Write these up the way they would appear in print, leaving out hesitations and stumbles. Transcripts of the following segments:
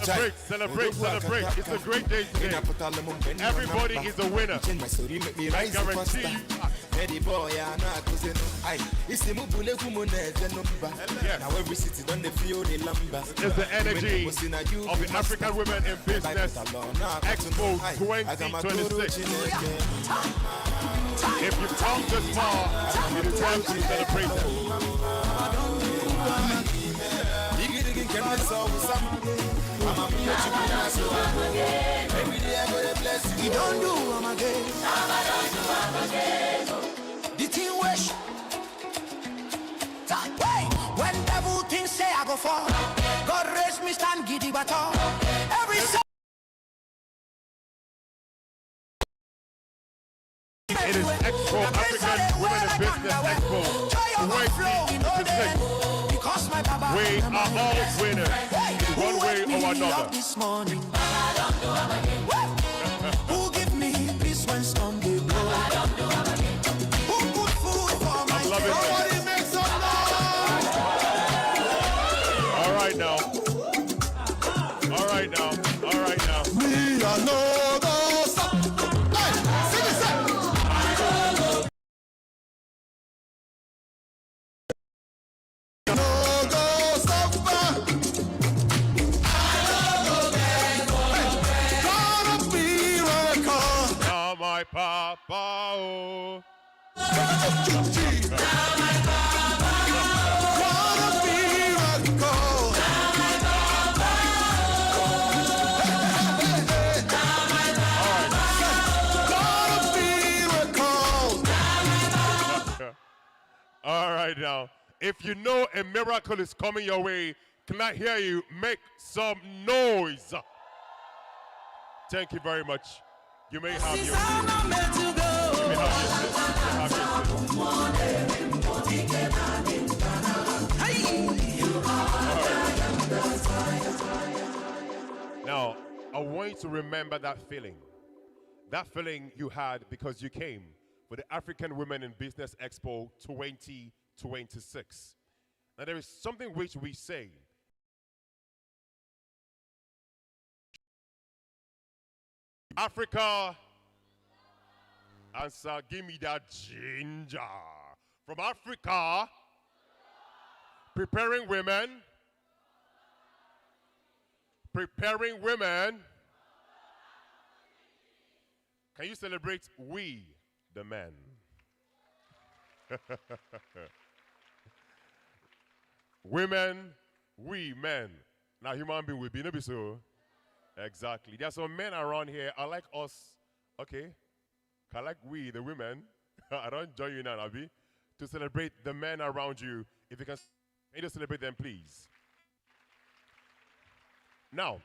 Celebrate, celebrate, celebrate. It's a great day today. Everybody is a winner. I guarantee you. Yes. Now every city don't they feel the lumber. It's the energy of the African women in business Expo 2026. If you come this far, it is time to celebrate them. You don't do them again. The team wish. When devil things say I go fall, God raise me stand giddy but all. Every it is Expo, African Women in Business Expo 2026. We are all winners in one way or another. This morning. Who give me peace when storm they blow? Who put food for my table? Nobody makes some noise! All right now. All right now. All right now. We are no go stop. Hey, sing it, sing. No go stop. Gonna be miracle. Now my papa, oh. Gonna be miracle. All right now. If you know a miracle is coming your way, can I hear you make some noise? Thank you very much. You may have your seat. You may have your seat. Now, I want you to remember that feeling. That feeling you had because you came for the African Women in Business Expo 2026. Now, there is something which we say. Africa, answer, give me that ginger. From Africa, preparing women. Preparing women. Can you celebrate we, the men? Women, we, men. Now, human being will be, no be so. Exactly. There are some men around here. I like us. Okay. I like we, the women. I don't join you now, Abi. To celebrate the men around you. If you can celebrate them, please. Now,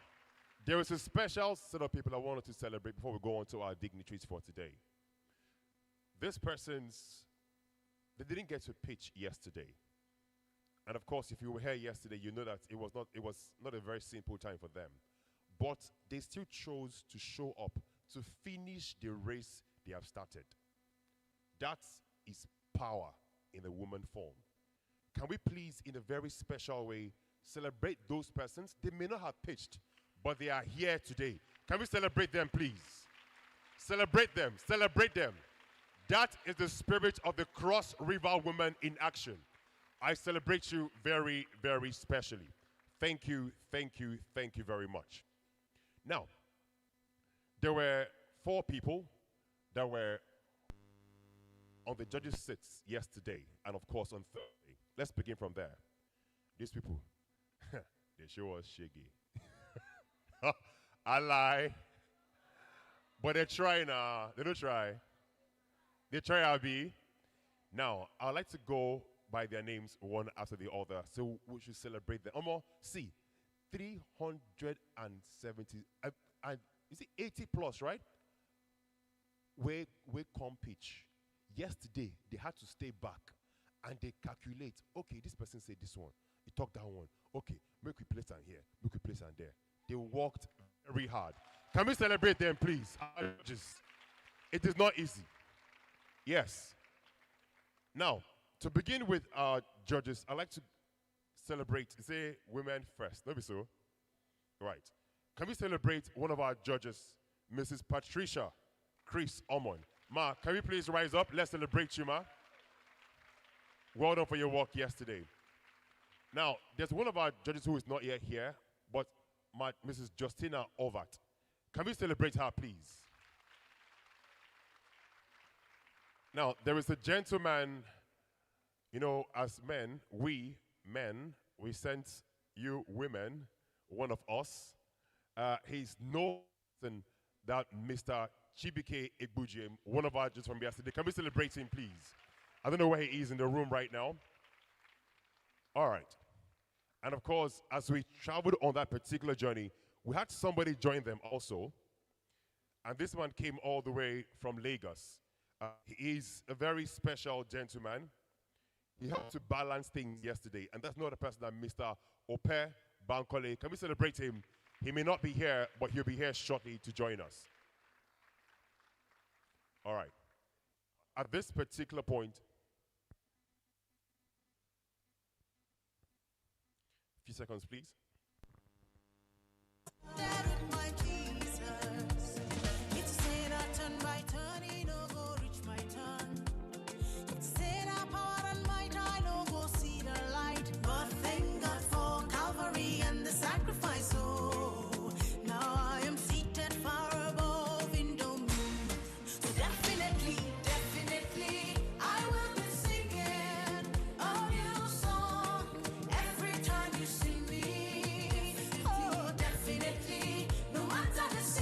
there is a special set of people I wanted to celebrate before we go on to our dignitaries for today. This person's, they didn't get to pitch yesterday. And of course, if you were here yesterday, you know that it was not a very simple time for them. But they still chose to show up to finish the race they have started. That is power in a woman form. Can we please, in a very special way, celebrate those persons? They may not have pitched, but they are here today. Can we celebrate them, please? Celebrate them, celebrate them. That is the spirit of the Cross River Women in action. I celebrate you very, very specially. Thank you, thank you, thank you very much. Now, there were 4 people that were on the judges' seats yesterday, and of course on Thursday. Let's begin from there. These people, they show us shaggy. I lie. But they try now. They don't try. They try, Abi. Now, I'd like to go by their names one after the other, so we should celebrate them. See, 370, is it 80 plus, right? We come pitch. Yesterday, they had to stay back and they calculate, okay, this person said this one. He talked that one. Okay, make we place on here, make we place on there. They worked very hard. Can we celebrate them, please? It is not easy. Yes. Now, to begin with our judges, I'd like to celebrate, say women first. Not be so. Right. Can we celebrate one of our judges, Mrs. Patricia Chris Omon? Ma, can we please rise up? Let's celebrate you, ma. Well done for your work yesterday. Now, there's one of our judges who is not yet here, but Mrs. Justina Ovat. Can we celebrate her, please? Now, there is a gentleman, you know, as men, we sent you women, one of us. He's no than that Mr. Chibike Egbujem, one of our judges from yesterday. Can we celebrate him, please? I don't know where he is in the room right now. All right. And of course, as we traveled on that particular journey, we had somebody join them also. And this man came all the way from Lagos. He is a very special gentleman. He helped to balance things yesterday. And that's not a person than Mr. Ope Bankole. Can we celebrate him? He may not be here, but he'll be here shortly to join us. All right. At this particular point, a few seconds, please.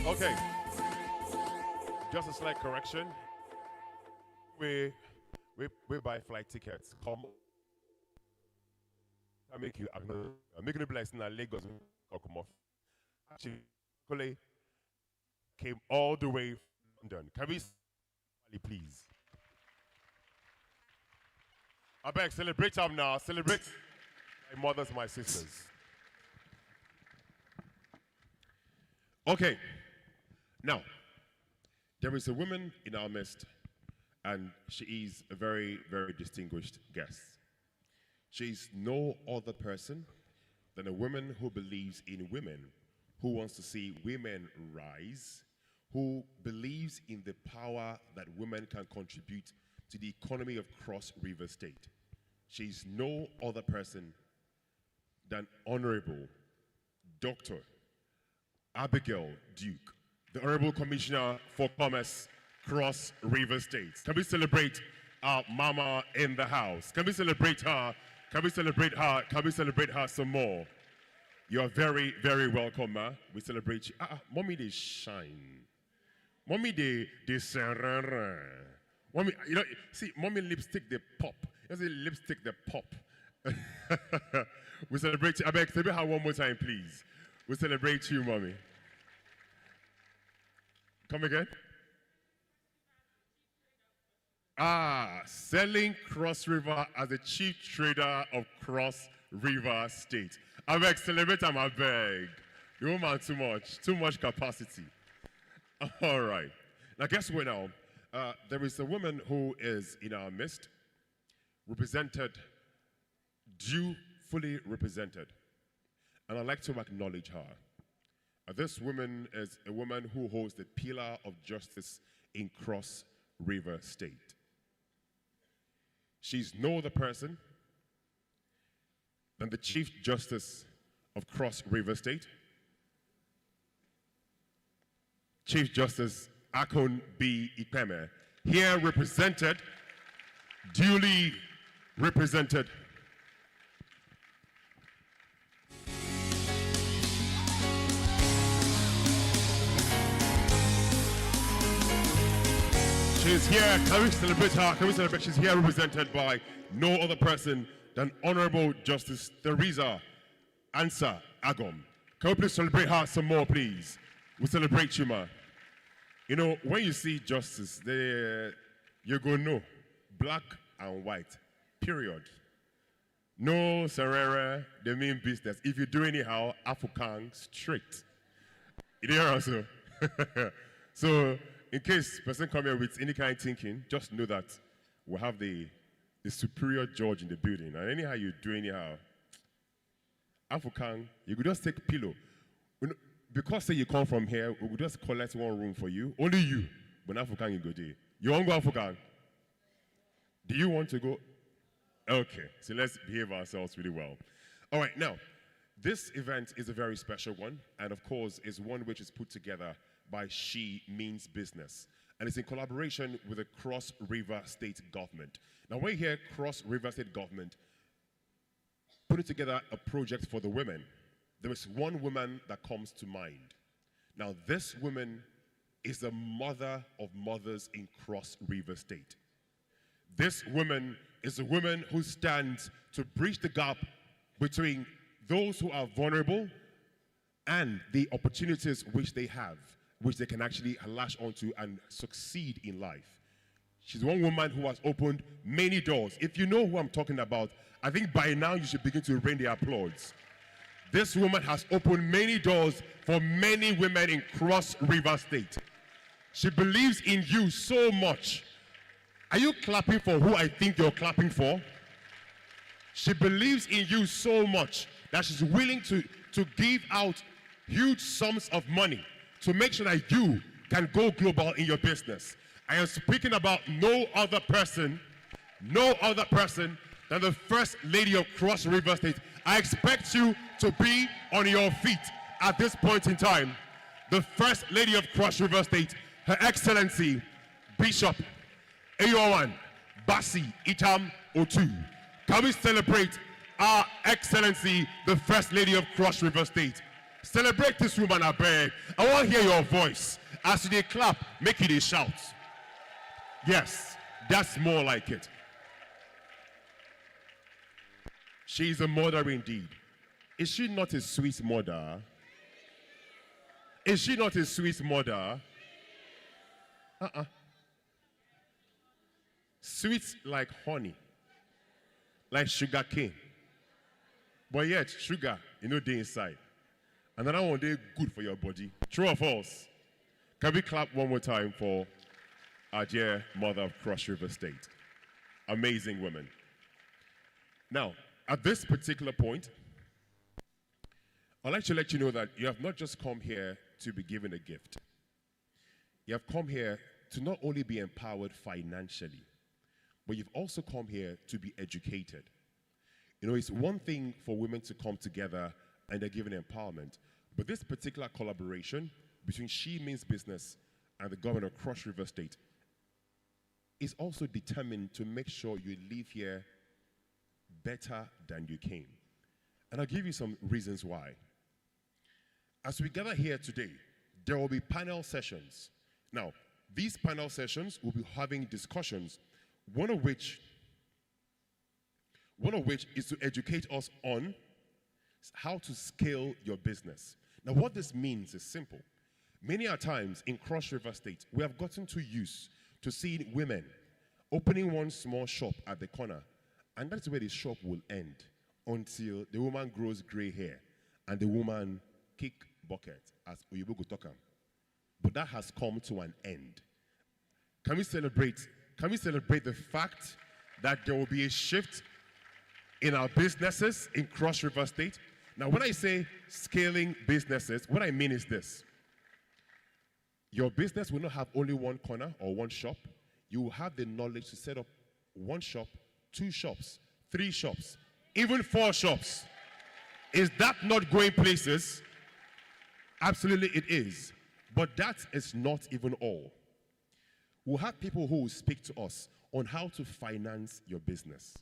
Okay, just a slight correction. We buy flight tickets. Come, I make you. I'm making a blessing in Lagos. Come off. Actually, came all the way from London. Can we, please? I beg, celebrate them now. Celebrate my mothers, my sisters. Okay. Now, there is a woman in our midst, and she is a very, very distinguished guest. She is no other person than a woman who believes in women, who wants to see women rise, who believes in the power that women can contribute to the economy of Cross River State. She is no other person than Honorable Dr. Abigail Duke, the Honorable Commissioner for Commerce, Cross River State. Can we celebrate our mama in the house? Can we celebrate her? Can we celebrate her? Can we celebrate her some more? You are very, very welcome, ma. We celebrate you. Mommy, they shine. Mommy, they serrara. Mommy, you know, see, mommy lipstick, they pop. You see, lipstick, they pop. We celebrate you. I beg, celebrate her one more time, please. We celebrate you, mommy. Come again? Selling Cross River as the chief trader of Cross River State. I beg, celebrate them, I beg. You woman too much capacity. All right. Now, guess what now? There is a woman who is in our midst, fully represented. And I'd like to acknowledge her. This woman is a woman who holds the pillar of justice in Cross River State. She's no other person than the Chief Justice of Cross River State, Chief Justice Akon B. Ikpeme, here represented, duly represented. She's here. Can we celebrate her? Can we celebrate? She's here represented by no other person than Honorable Justice Theresa Ansa Agom. Can we please celebrate her some more, please? We celebrate you, ma. You know, when you see justice, you go no, black and white, period. No Serrera, they mean business. If you do anyhow, African straight. You hear also? So, in case person come here with any kind of thinking, just know that we have the superior judge in the building. And anyhow you do anyhow, African, you could just take a pillow. Because say you come from here, we will just collect one room for you. Only you. But African you go there. You want to go African? Do you want to go? Okay, so let's behave ourselves really well. All right, now, this event is a very special one, and of course, is one which is put together by She Means Business, and it's in collaboration with the Cross River State Government. Now, when you hear Cross River State Government putting together a project for the women, there is one woman that comes to mind. Now, this woman is the mother of mothers in Cross River State. This woman is a woman who stands to bridge the gap between those who are vulnerable and the opportunities which they have, which they can actually latch onto and succeed in life. She's one woman who has opened many doors. If you know who I'm talking about, I think by now you should begin to rain the applause. This woman has opened many doors for many women in Cross River State. She believes in you so much. Are you clapping for who I think you're clapping for? She believes in you so much that she's willing to give out huge sums of money to make sure that you can go global in your business. I am speaking about no other person than the First Lady of Cross River State. I expect you to be on your feet at this point in time. The First Lady of Cross River State, Her Excellency, Bishop Ayowan Basi Itam Otu. Can we celebrate our Excellency, the First Lady of Cross River State? Celebrate this woman, I beg. I want to hear your voice. As they clap, make it a shout. Yes, that's more like it. She is a mother indeed. Is she not a sweet mother? Is she not a sweet mother? Sweet like honey, like sugar cane. But yet, sugar, they inside. Another one, they good for your body. True or false? Can we clap one more time for our dear mother of Cross River State? Amazing woman. Now, at this particular point, I'd like to let you know that you have not just come here to be given a gift. You have come here to not only be empowered financially, but you've also come here to be educated. It's one thing for women to come together and they're given empowerment, but this particular collaboration between She Means Business and the governor of Cross River State is also determined to make sure you leave here better than you came. And I'll give you some reasons why. As we gather here today, there will be panel sessions. Now, these panel sessions will be having discussions, one of which is to educate us on how to scale your business. Now, what this means is simple. Many a times in Cross River State, we have gotten too used to seeing women opening one small shop at the corner, and that's where the shop will end until the woman grows gray hair and the woman kick bucket, as Oyibo go talk am. But that has come to an end. Can we celebrate the fact that there will be a shift in our businesses in Cross River State? Now, when I say scaling businesses, what I mean is this. Your business will not have only one corner or one shop. You will have the knowledge to set up one shop, 2 shops, 3 shops, even 4 shops. Is that not going places? Absolutely it is. But that is not even all. We'll have people who will speak to us on how to finance your business.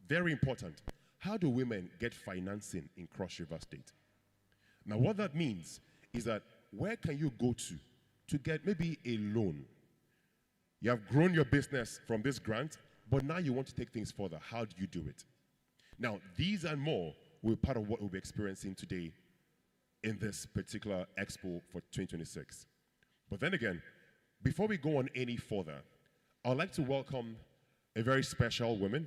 Very important. How do women get financing in Cross River State? Now, what that means is that where can you go to get maybe a loan? You have grown your business from this grant, but now you want to take things further. How do you do it? Now, these and more will be part of what we'll be experiencing today in this particular Expo for 2026. But then again, before we go on any further, I'd like to welcome a very special woman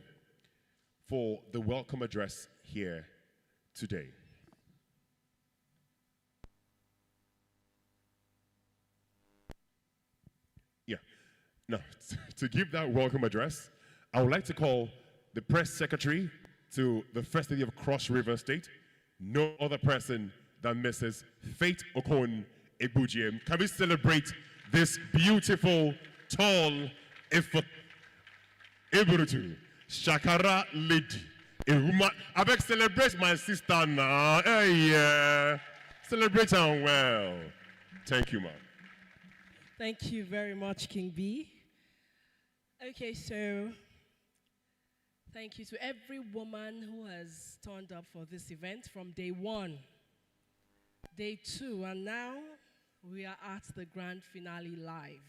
for the welcome address here today. Yeah. Now, to give that welcome address, I would like to call the press secretary to the First Lady of Cross River State, no other person than Mrs. Faith Okon Egbujiem. Can we celebrate this beautiful, tall, Eburutu, Shakara lady? A woman. I beg celebrate my sister now. Hey, yeah. Celebrate her well. Thank you, ma'am. Thank you very much, King B. Okay, so thank you to every woman who has turned up for this event from day 1, day 2, and now we are at the grand finale live.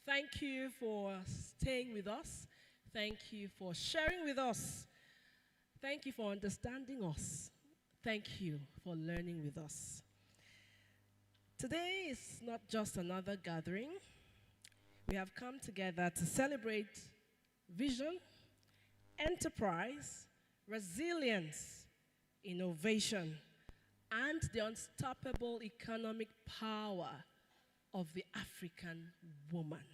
Thank you for staying with us. Thank you for sharing with us. Thank you for understanding us. Thank you for learning with us. Today is not just another gathering. We have come together to celebrate vision, enterprise, resilience, innovation, and the unstoppable economic power of the African woman,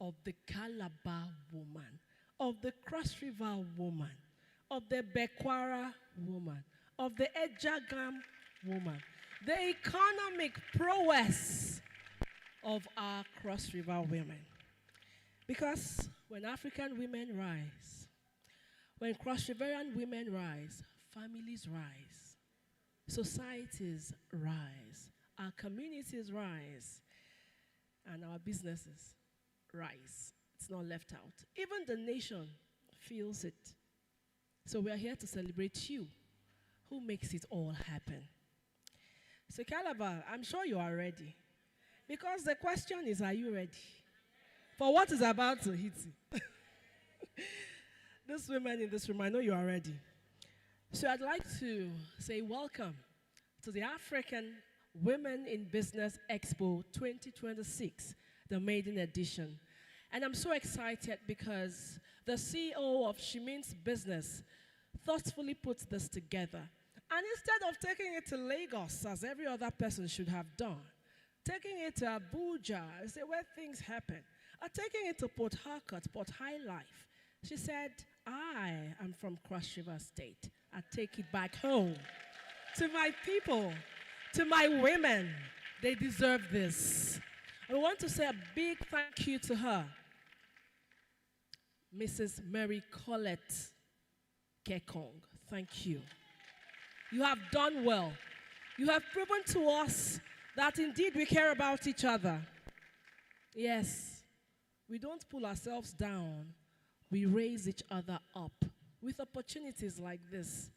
of the Calabar woman, of the Cross River woman, of the Bekwara woman, of the Ejagam woman, the economic prowess of our Cross River women. Because when African women rise, when Cross Riverian women rise, families rise, societies rise, our communities rise, and our businesses rise. It's not left out. Even the nation feels it. So we are here to celebrate you, who makes it all happen. So Calabar, I'm sure you are ready. Because the question is, are you ready? For what is about to hit you? These women in this room, I know you are ready. So I'd like to say welcome to the African Women in Business Expo 2026, the maiden edition. And I'm so excited because the CEO of She Means Business thoughtfully put this together. And instead of taking it to Lagos, as every other person should have done, taking it to Abuja, where things happen, or taking it to Port Harcourt, Port High Life, she said, I am from Cross River State. I take it back home to my people, to my women. They deserve this. I want to say a big thank you to her, Mrs. Mary Collette Kekong. Thank you. You have done well. You have proven to us that indeed we care about each other. Yes, we don't pull ourselves down. We raise each other up with opportunities like this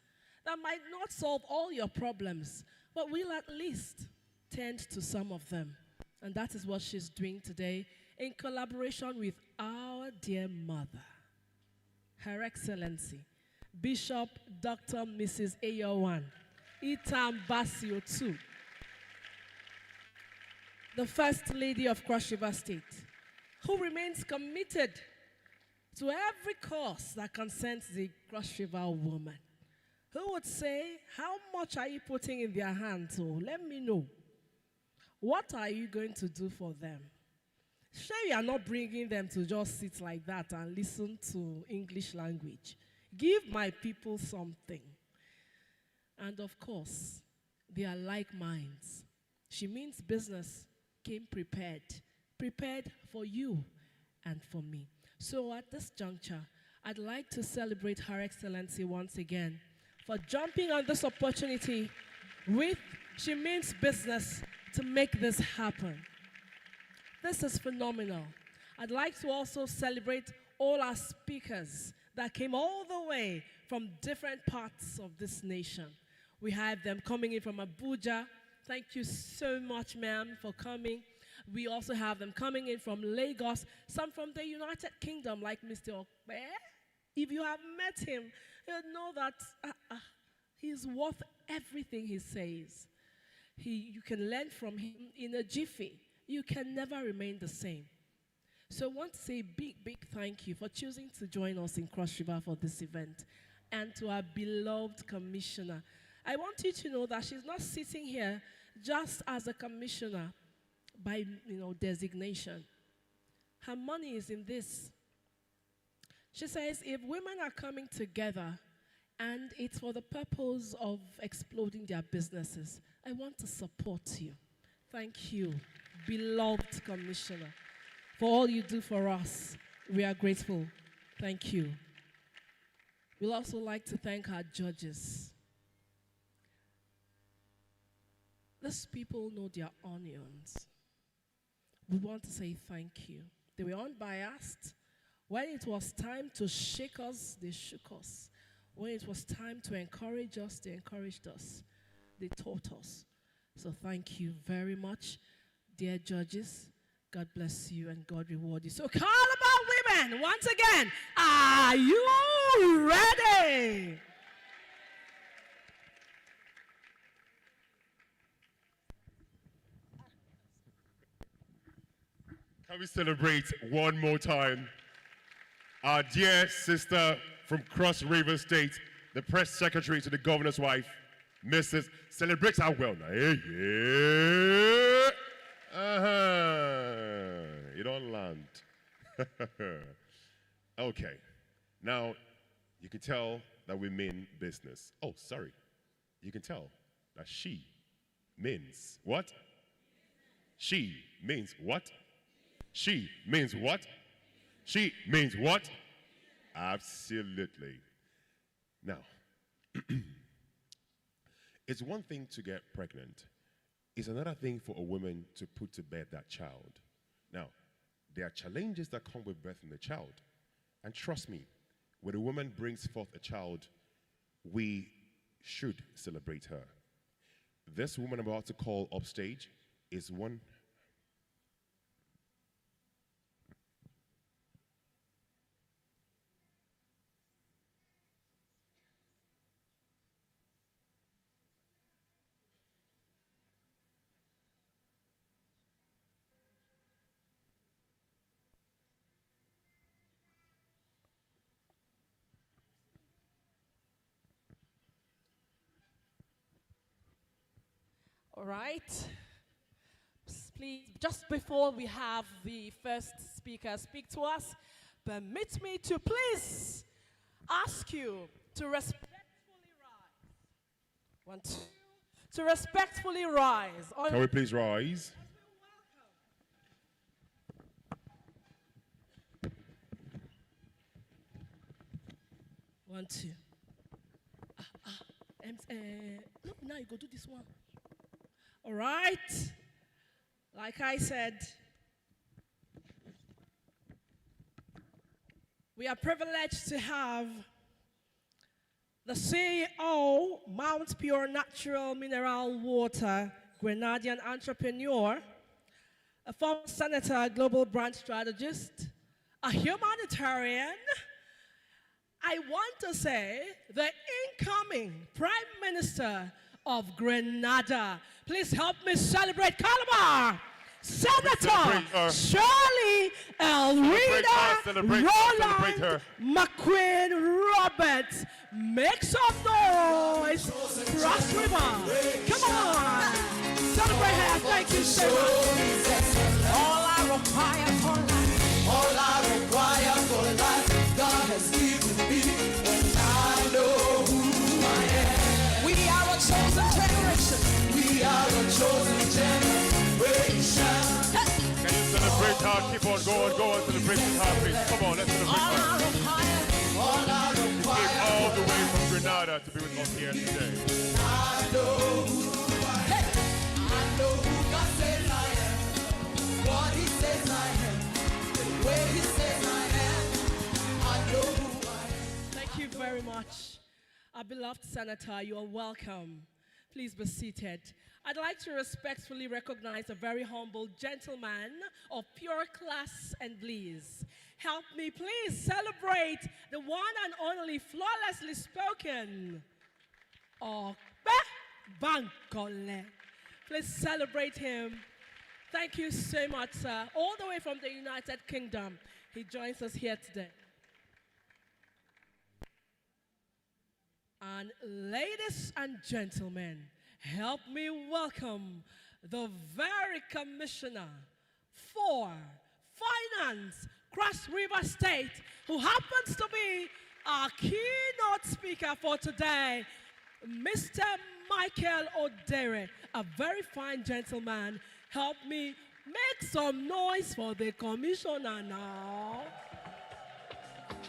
that might not solve all your problems, but will at least tend to some of them. And that is what she's doing today in collaboration with our dear mother, Her Excellency, Bishop Dr. Mrs. Ayowan Itam Basio II, the First Lady of Cross River State, who remains committed to every cause that concerns the Cross River woman. Who would say, how much are you putting in their hands? Oh, let me know. What are you going to do for them? Sure, you are not bringing them to just sit like that and listen to English language. Give my people something. And of course, they are like minds. She Means Business came prepared for you and for me. So at this juncture, I'd like to celebrate Her Excellency once again for jumping on this opportunity with She Means Business to make this happen. This is phenomenal. I'd like to also celebrate all our speakers that came all the way from different parts of this nation. We have them coming in from Abuja. Thank you so much, ma'am, for coming. We also have them coming in from Lagos, some from the United Kingdom, like Mr. Okpe. If you have met him, you'll know that he's worth everything he says. You can learn from him in a jiffy. You can never remain the same. So I want to say a big, big thank you for choosing to join us in Cross River for this event. And to our beloved commissioner. I want you to know that she's not sitting here just as a commissioner by designation. Her money is in this. She says if women are coming together and it's for the purpose of exploding their businesses. I want to support you. Thank you, beloved Commissioner, for all you do for us. We are grateful. Thank you. We'd also like to thank our judges. These people know their onions. We want to say thank you. They were unbiased. When it was time to shake us, they shook us. When it was time to encourage us, they encouraged us. They taught us. So thank you very much, dear judges. God bless you and God reward you. So Calabar women, once again, are you ready? Can we celebrate one more time our dear sister from Cross River State, the press secretary to the governor's wife, Mrs. Celebrate her well now. Yeah. You don't land. Okay. Now, you can tell that we mean business. Oh, sorry. You can tell that she means what? She means what? She means what? She means what? Absolutely. Now, it's one thing to get pregnant. It's another thing for a woman to put to bed that child. Now, there are challenges that come with birthing a child. And trust me, when a woman brings forth a child, we should celebrate her. This woman I'm about to call upstage is one. All right. Please, just before we have the first speaker speak to us, permit me to please ask you to respectfully rise. 1, 2. To respectfully rise. Can we please rise? One, two. No, now you go do this one. All right. Like I said, we are privileged to have the CEO, Mount Pure Natural Mineral Water, Grenadian entrepreneur, a former senator, global brand strategist, a humanitarian. I want to say the incoming Prime Minister of Grenada. Please help me celebrate Calabar. Senator Shirley Elrida Roland McQueen Roberts. Make some noise. Cross River. Come on. Celebrate her. Thank you so much. All I require for life, all I require for life, God has given me, and I know who I am. We are a chosen generation. We are a chosen generation. Can you celebrate her? Keep on going, celebrate her, please. Come on, let's celebrate her. You came all the way from Grenada to be with us here today. I know who I am. I know who God says I am. What He says I am. The way He says I am. I know who I am. Thank you very much. Our beloved Senator, you are welcome. Please be seated. I'd like to respectfully recognize a very humble gentleman of pure class and bliss. Help me please celebrate the one and only flawlessly spoken Okpe Bankole. Please celebrate him. Thank you so much, sir. All the way from the United Kingdom, he joins us here today. And ladies and gentlemen, help me welcome the very commissioner for finance, Cross River State, who happens to be our keynote speaker for today, Mr. Michael Odere, a very fine gentleman. Help me make some noise for the commissioner now.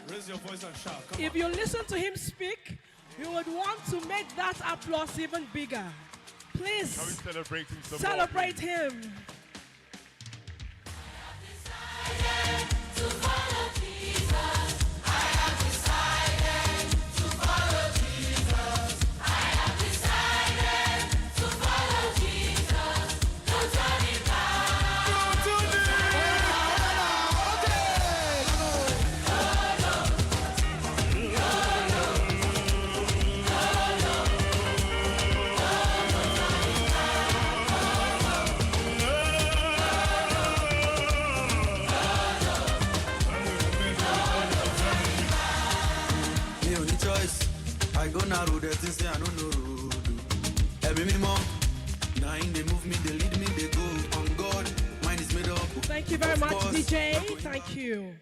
Raise your voice and shout. Come If you listen to him speak, you would want to make that applause even bigger. Can we Please celebrate him some more, celebrate please? him. Me only choice. I go narrow the things say I don't know road. Every minimum. Nine they move me, they lead me, they go on God. Mine is made up. Thank you very Of much, course, DJ. not going Thank back. you.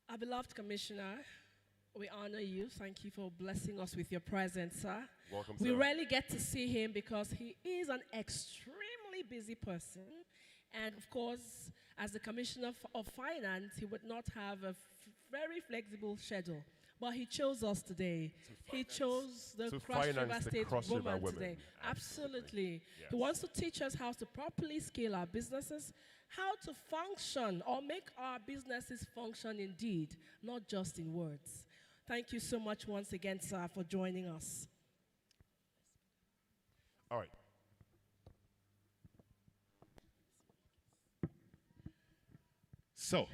Our beloved Commissioner, we honor you. Thank you for blessing us with your presence, sir. Welcome, We sir. rarely get to see him because he is an extremely busy person. And of course, as the Commissioner of Finance, he would not have a very flexible schedule. But he chose us today. He chose the to Cross River finance the State Cross River woman women. today. Absolutely. Yes. He wants to teach us how to properly scale our businesses, how to function or make our businesses function indeed, not just in words. Thank you so much once again, sir, for joining us. All right. So,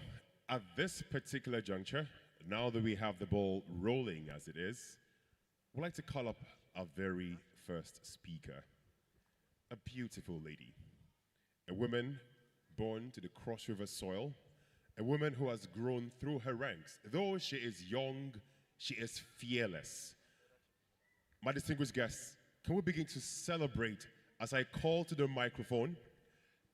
at this particular juncture, now that we have the ball rolling as it is, we'd like to call up our very first speaker, a beautiful lady, a woman born to the Cross River soil, a woman who has grown through her ranks. Though she is young, she is fearless. My distinguished guests, can we begin to celebrate as I call to the microphone?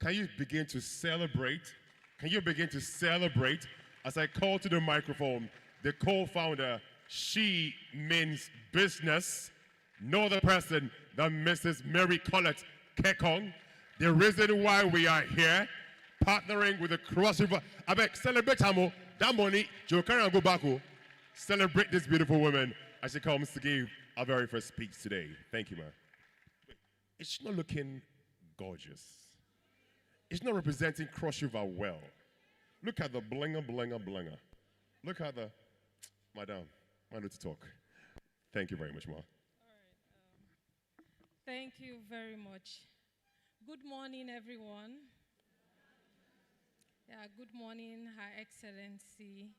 Can you begin to celebrate? Can you begin to celebrate as I call to the microphone the co-founder, She Means Business, no other person than Mrs. Mary Collett Kekong, the reason why we are here, partnering with the Cross River. I beg, celebrate Hamo, that money, Joe Karen go back. Celebrate this beautiful woman as she comes to give our very first speech today. Thank you, man. Is she not looking gorgeous? It's not representing Cross River well. Look at the blinger, blinger, blinger. Look at the, madam, I need to talk. Thank you very much, Ma. Thank you very much. Good morning, everyone. Yeah, good morning, Her Excellency.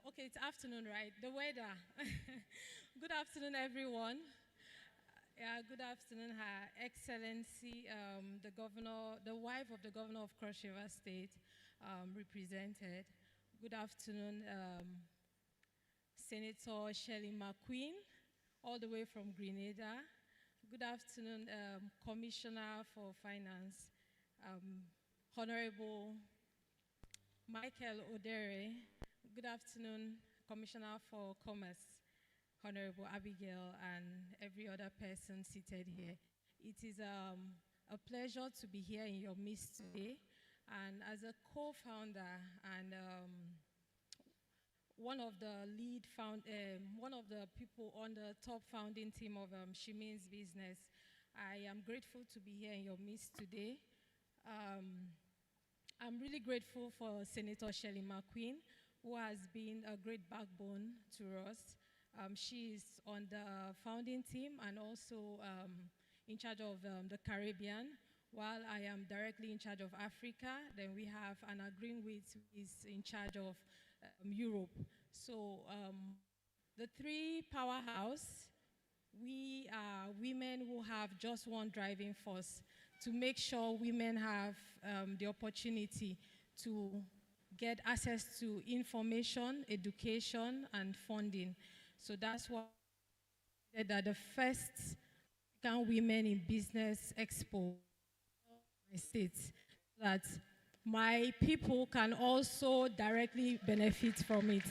Okay, it's afternoon, right? The weather. Good afternoon, everyone. Yeah, good afternoon, Her Excellency, the governor, the wife of the governor of Cross River State, represented. Good afternoon, Senator Shirley McQueen, all the way from Grenada. Good afternoon, Commissioner for Finance, Honorable Michael Odere. Good afternoon, Commissioner for Commerce, Honorable Abigail, and every other person seated here. It is a pleasure to be here in your midst today. And as a co-founder and one of the one of the people on the top founding team of She Means Business, I am grateful to be here in your midst today. I'm really grateful for Senator Shirley McQueen, who has been a great backbone to us. She is on the founding team and also in charge of the Caribbean, while I am directly in charge of Africa. Then we have Anna Greenwich, who is in charge of Europe. So the three powerhouse, we are women who have just one driving force to make sure women have the opportunity to get access to information, education, and funding. So that's why that the first African Women in Business Expo states that my people can also directly benefit from it.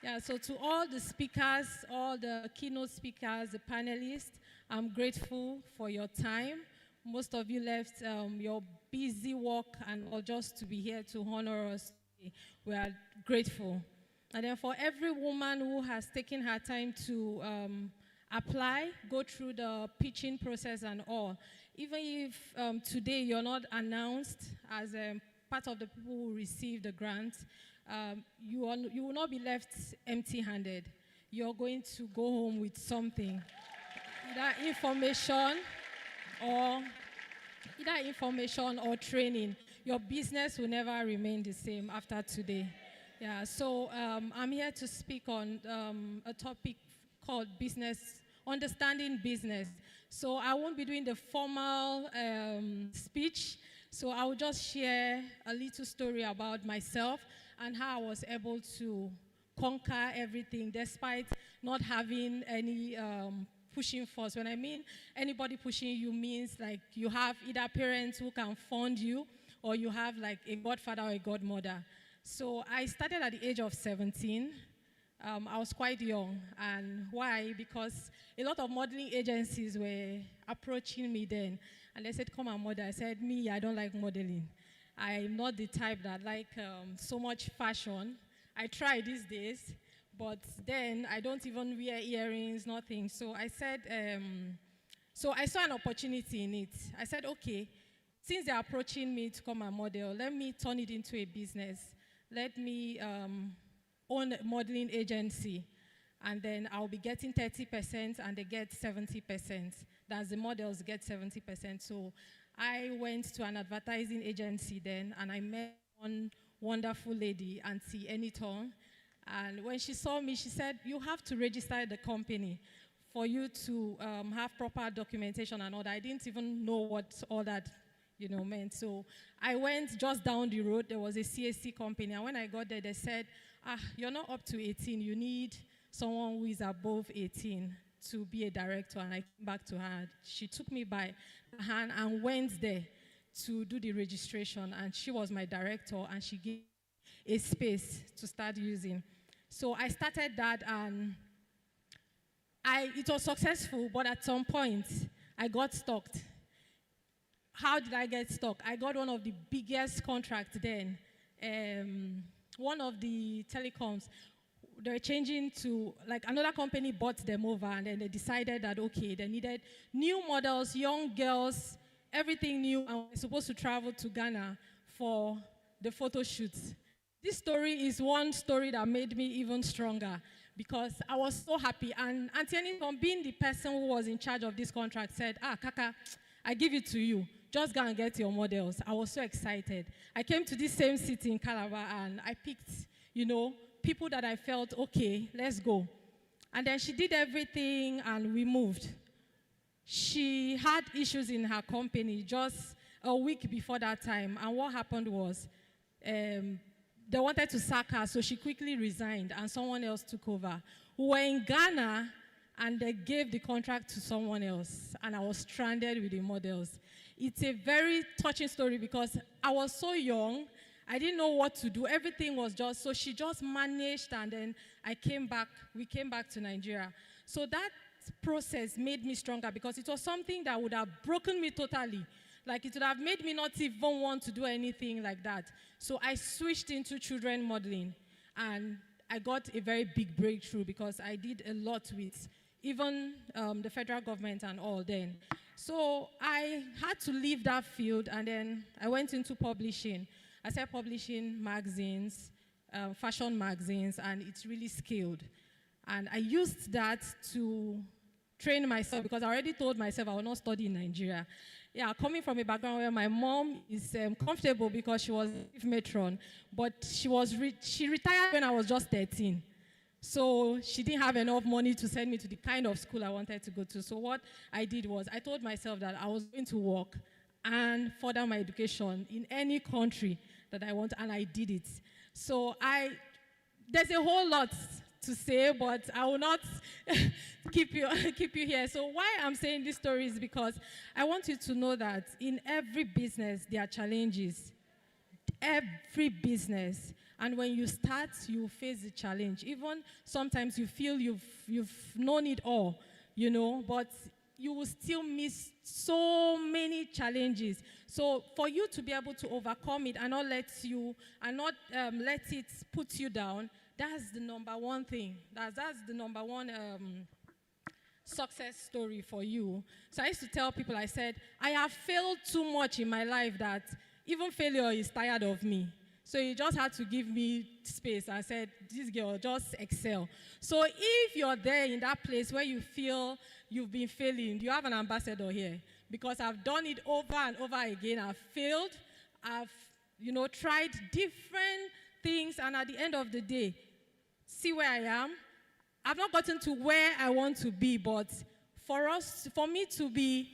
Yeah, so to all the speakers, all the keynote speakers, the panelists, I'm grateful for your time. Most of you left your busy work and all just to be here to honor us today. We are grateful. And then for every woman who has taken her time to apply, go through the pitching process and all, even if today you're not announced as part of the people who receive the grant, you will not be left empty-handed. You're going to go home with something, either or information or training. Your business will never remain the same after today. Yeah, so I'm here to speak on a topic called business, understanding business. So I won't be doing the formal speech. So I will just share a little story about myself and how I was able to conquer everything despite not having any pushing force. When I mean anybody pushing you means like you have either parents who can fund you or you have like a godfather or a godmother. So I started at the age of 17. I was quite young. And why? Because a lot of modeling agencies were approaching me then. And they said, come and model. I said, me, I don't like modeling. I'm not the type that like so much fashion. I try these days, but then I don't even wear earrings, nothing. So I said, so I saw an opportunity in it. I said, okay, since they're approaching me to come and model, let me turn it into a business. Let me own a modeling agency, and then I'll be getting 30% and they get 70%. That's the models get 70%. So I went to an advertising agency then, and I met one wonderful lady, Auntie Anyton. And when she saw me, she said, you have to register the company for you to have proper documentation and all that. I didn't even know what all that meant. So I went just down the road. There was a CAC company. And when I got there, they said, you're not up to 18. You need someone who is above 18 to be a director. And I came back to her. She took me by the hand and went there to do the registration. And she was my director, and she gave me a space to start using. So I started that, and it was successful, but at some point, I got stuck. How did I get stuck? I got one of the biggest contracts then. One of the telecoms, they were changing to, like another company bought them over, and then they decided that, okay, they needed new models, young girls, everything new, and we're supposed to travel to Ghana for the photo shoots. This story is one story that made me even stronger because I was so happy. And Auntie Anyton, being the person who was in charge of this contract, said, Kaka, I give it to you. Just go and get your models. I was so excited. I came to this same city in Calabar, and I picked, people that I felt, okay, let's go. And then she did everything, and we moved. She had issues in her company just a week before that time, and what happened was they wanted to sack her, so she quickly resigned, and someone else took over. We were in Ghana, and they gave the contract to someone else, and I was stranded with the models. It's a very touching story because I was so young, I didn't know what to do. Everything was just, so she just managed, and then we came back to Nigeria. So that process made me stronger because it was something that would have broken me totally. Like it would have made me not even want to do anything like that. So I switched into children modeling, and I got a very big breakthrough because I did a lot with even the federal government and all then. So I had to leave that field, and then I went into publishing. I started publishing magazines, fashion magazines, and it's really scaled. And I used that to train myself because I already told myself I will not study in Nigeria. Yeah, coming from a background where my mom is comfortable because she was a matron, but she retired when I was just 13. So she didn't have enough money to send me to the kind of school I wanted to go to. So what I did was I told myself that I was going to work and further my education in any country that I want, and I did it. So there's a whole lot to say, but I will not keep you here. So why I'm saying this story is because I want you to know that in every business there are challenges. Every business. And when you start, you face the challenge. Even sometimes you feel you've known it all, you know, but you will still miss so many challenges. So for you to be able to overcome it and not let it put you down, that's the number one thing. That's the number one success story for you. So I used to tell people, I said, I have failed too much in my life that even failure is tired of me. So you just had to give me space. I said, this girl, just excel. So if you're there in that place where you feel you've been failing, you have an ambassador here. Because I've done it over and over again. I've failed. I've, tried different things. And at the end of the day, see where I am. I've not gotten to where I want to be. But for me to be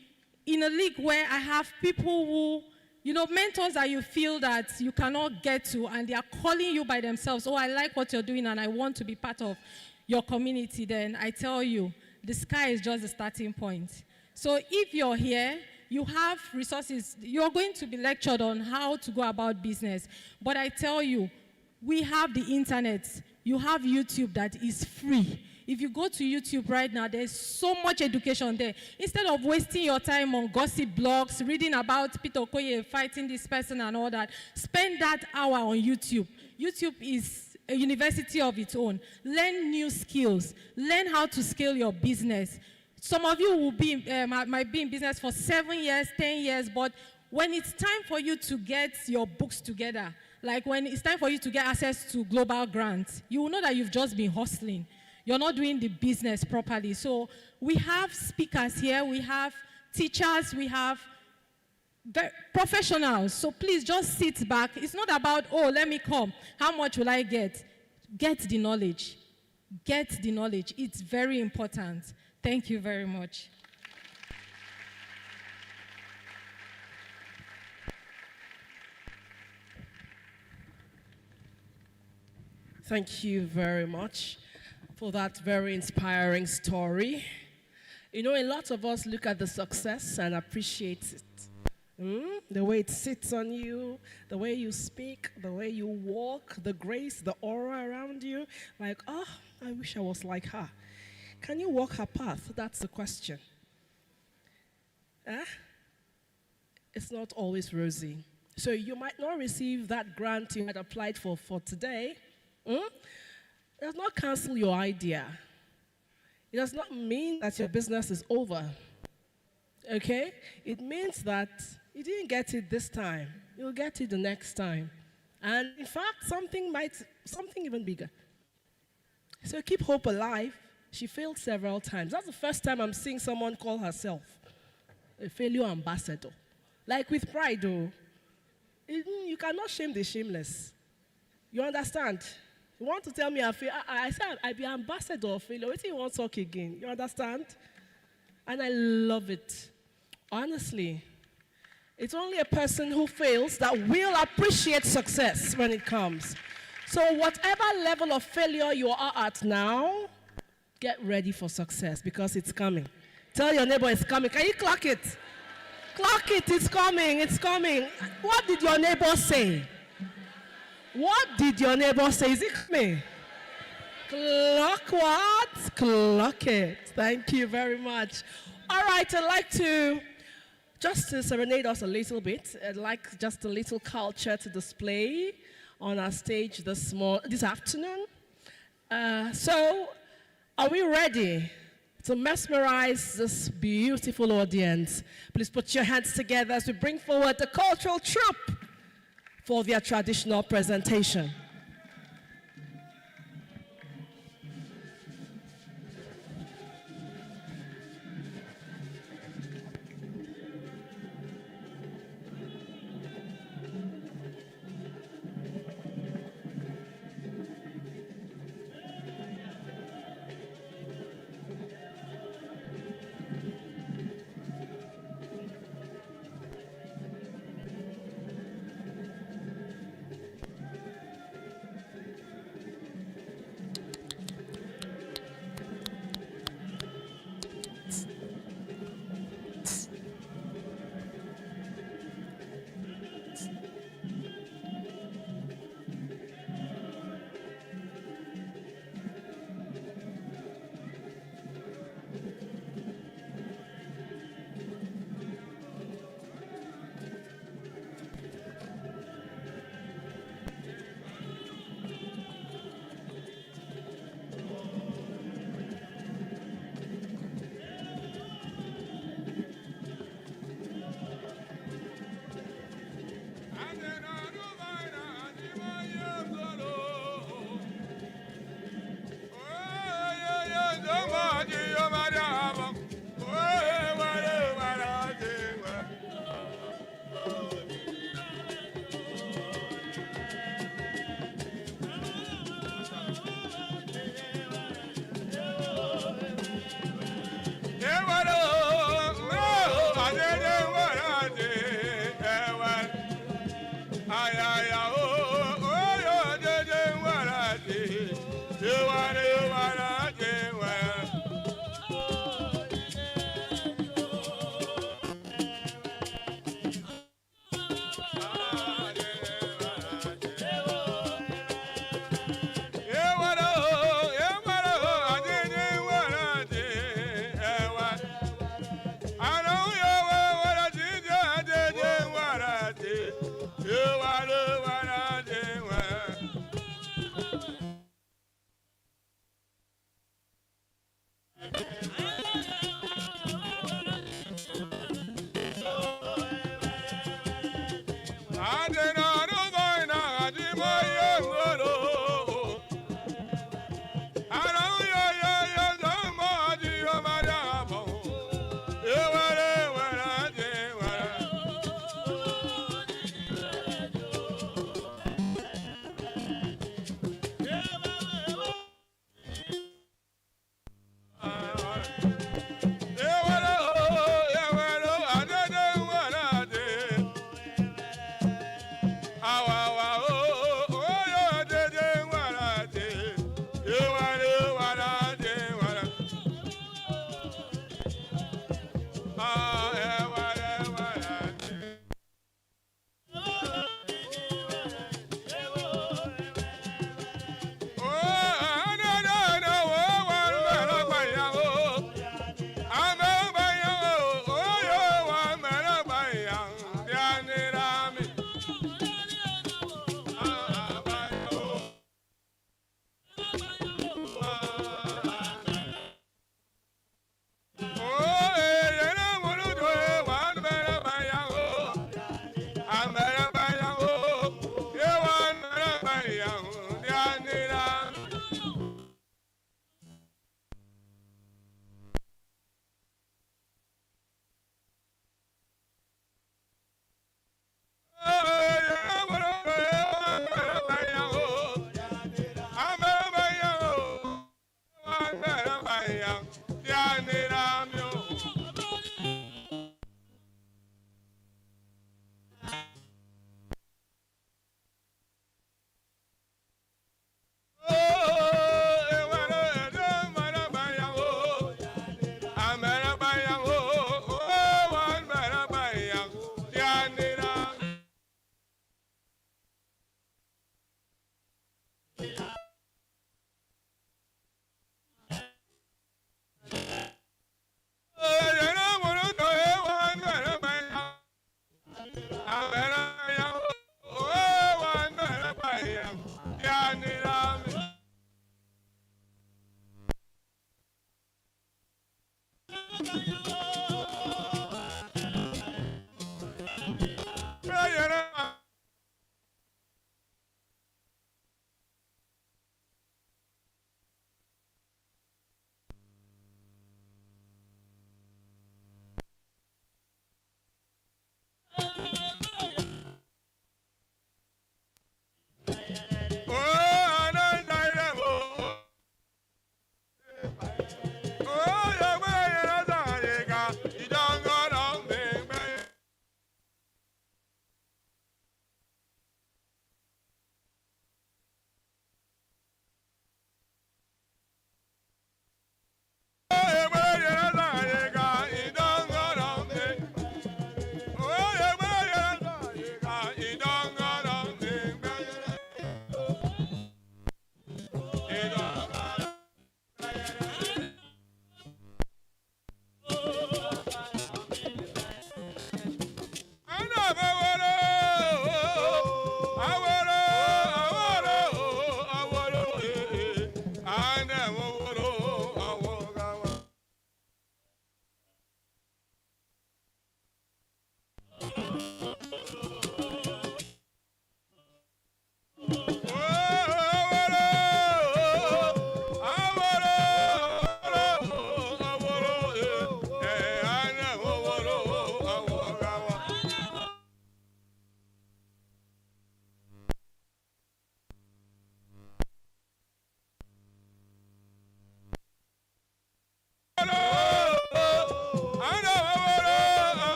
in a league where I have people who, mentors that you feel that you cannot get to, and they are calling you by themselves, oh, I like what you're doing and I want to be part of your community, then I tell you, the sky is just the starting point. So if you're here, you have resources, you're going to be lectured on how to go about business. But I tell you, we have the internet. You have YouTube that is free. If you go to YouTube right now, there's so much education there. Instead of wasting your time on gossip blogs, reading about Peter Okoye fighting this person and all that, spend that hour on YouTube. YouTube is a university of its own. Learn new skills. Learn how to scale your business. Some of you might be in business for 7 years, 10 years, but when it's time for you to get your books together, like when it's time for you to get access to global grants, you will know that you've just been hustling. You're not doing the business properly. So we have speakers here, we have teachers, we have professionals. So please just sit back. It's not about, oh, let me come. How much will I get? Get the knowledge. Get the knowledge. It's very important. Thank you very much. Thank you very much for that very inspiring story. A lot of us look at the success and appreciate it. The way it sits on you, the way you speak, the way you walk, the grace, the aura around you. Like, oh, I wish I was like her. Can you walk her path? That's the question. It's not always rosy. So you might not receive that grant you had applied for today. It does not cancel your idea. It does not mean that your business is over. Okay? It means that you didn't get it this time. You'll get it the next time. And in fact, something even bigger. So keep hope alive. She failed several times. That's the first time I'm seeing someone call herself a failure ambassador. Like with pride, though. You cannot shame the shameless. You understand? You want to tell me I said I be ambassador of failure. What do you want to talk again? You understand? And I love it. Honestly, it's only a person who fails that will appreciate success when it comes. So whatever level of failure you are at now, get ready for success because it's coming. Tell your neighbor it's coming. Can you clock it? Clock it, it's coming, it's coming. What did your neighbor say? What did your neighbor say? Is it coming? Clock what? Clock it. Thank you very much. All right, I'd like to, just to serenade us a little bit, I'd like just a little culture to display on our stage this afternoon. So, are we ready to mesmerize this beautiful audience? Please put your hands together as we bring forward the cultural troupe for their traditional presentation.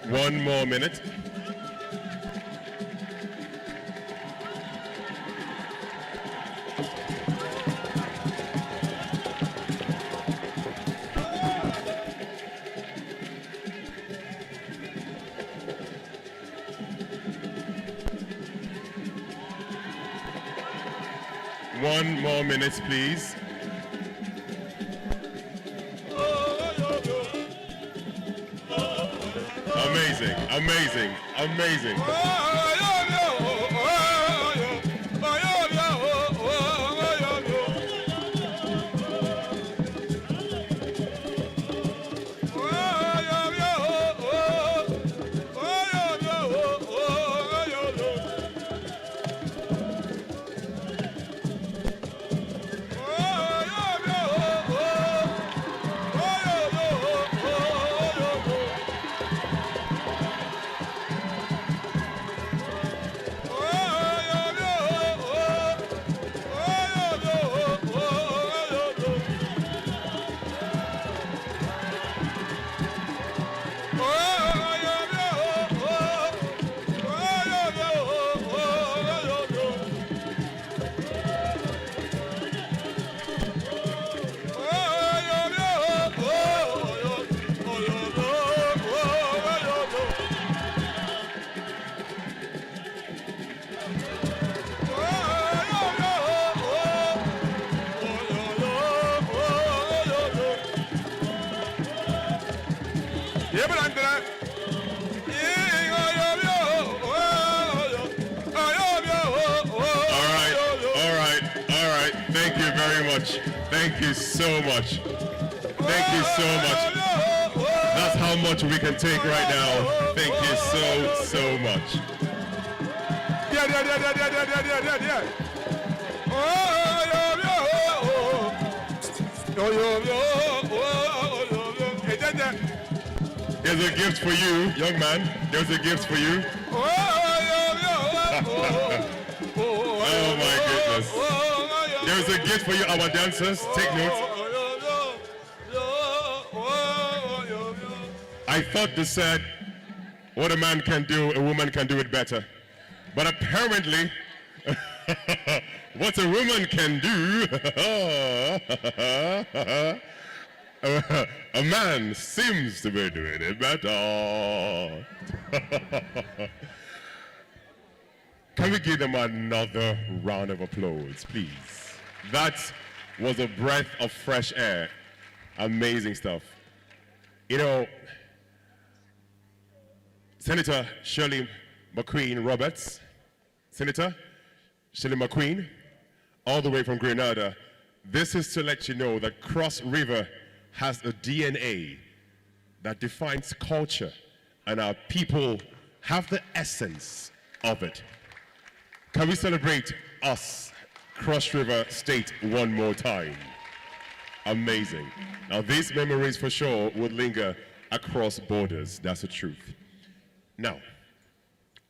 One more minute. One more minute, please. Amazing, amazing, amazing. Thank you very much. Thank you so much. Thank you so much. That's how much we can take right now. Thank you so much. There's a gift for you, young man. There's a gift for you. Oh my goodness. There's a gift for you, our dancers. Take note. I thought they said, what a man can do, a woman can do it better. But apparently, what a woman can do, a man seems to be doing it better. Can we give them another round of applause, please? That was a breath of fresh air. Amazing stuff. You know, Senator Shirley McQueen Roberts, Senator Shirley McQueen, all the way from Grenada. This is to let you know that Cross River has a DNA that defines culture, and our people have the essence of it. Can we celebrate us, Cross River State, one more time? Amazing. Now, these memories for sure would linger across borders. That's the truth. Now,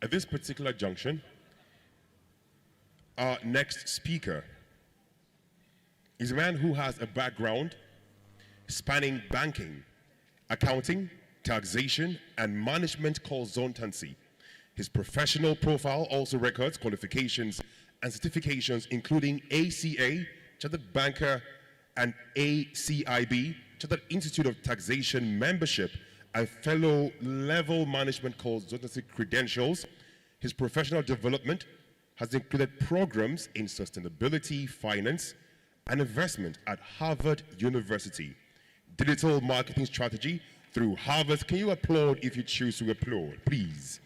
at this particular junction, our next speaker is a man who has a background spanning banking, accounting, taxation, and management consultancy. His professional profile also records qualifications and certifications including ACA, Chartered Banker, and ACIB, Chartered Institute of Taxation membership, and fellow level management consultancy credentials. His professional development has included programs in sustainability, finance, and investment at Harvard University, digital marketing strategy through Harvard. Can you applaud if you choose to applaud, please?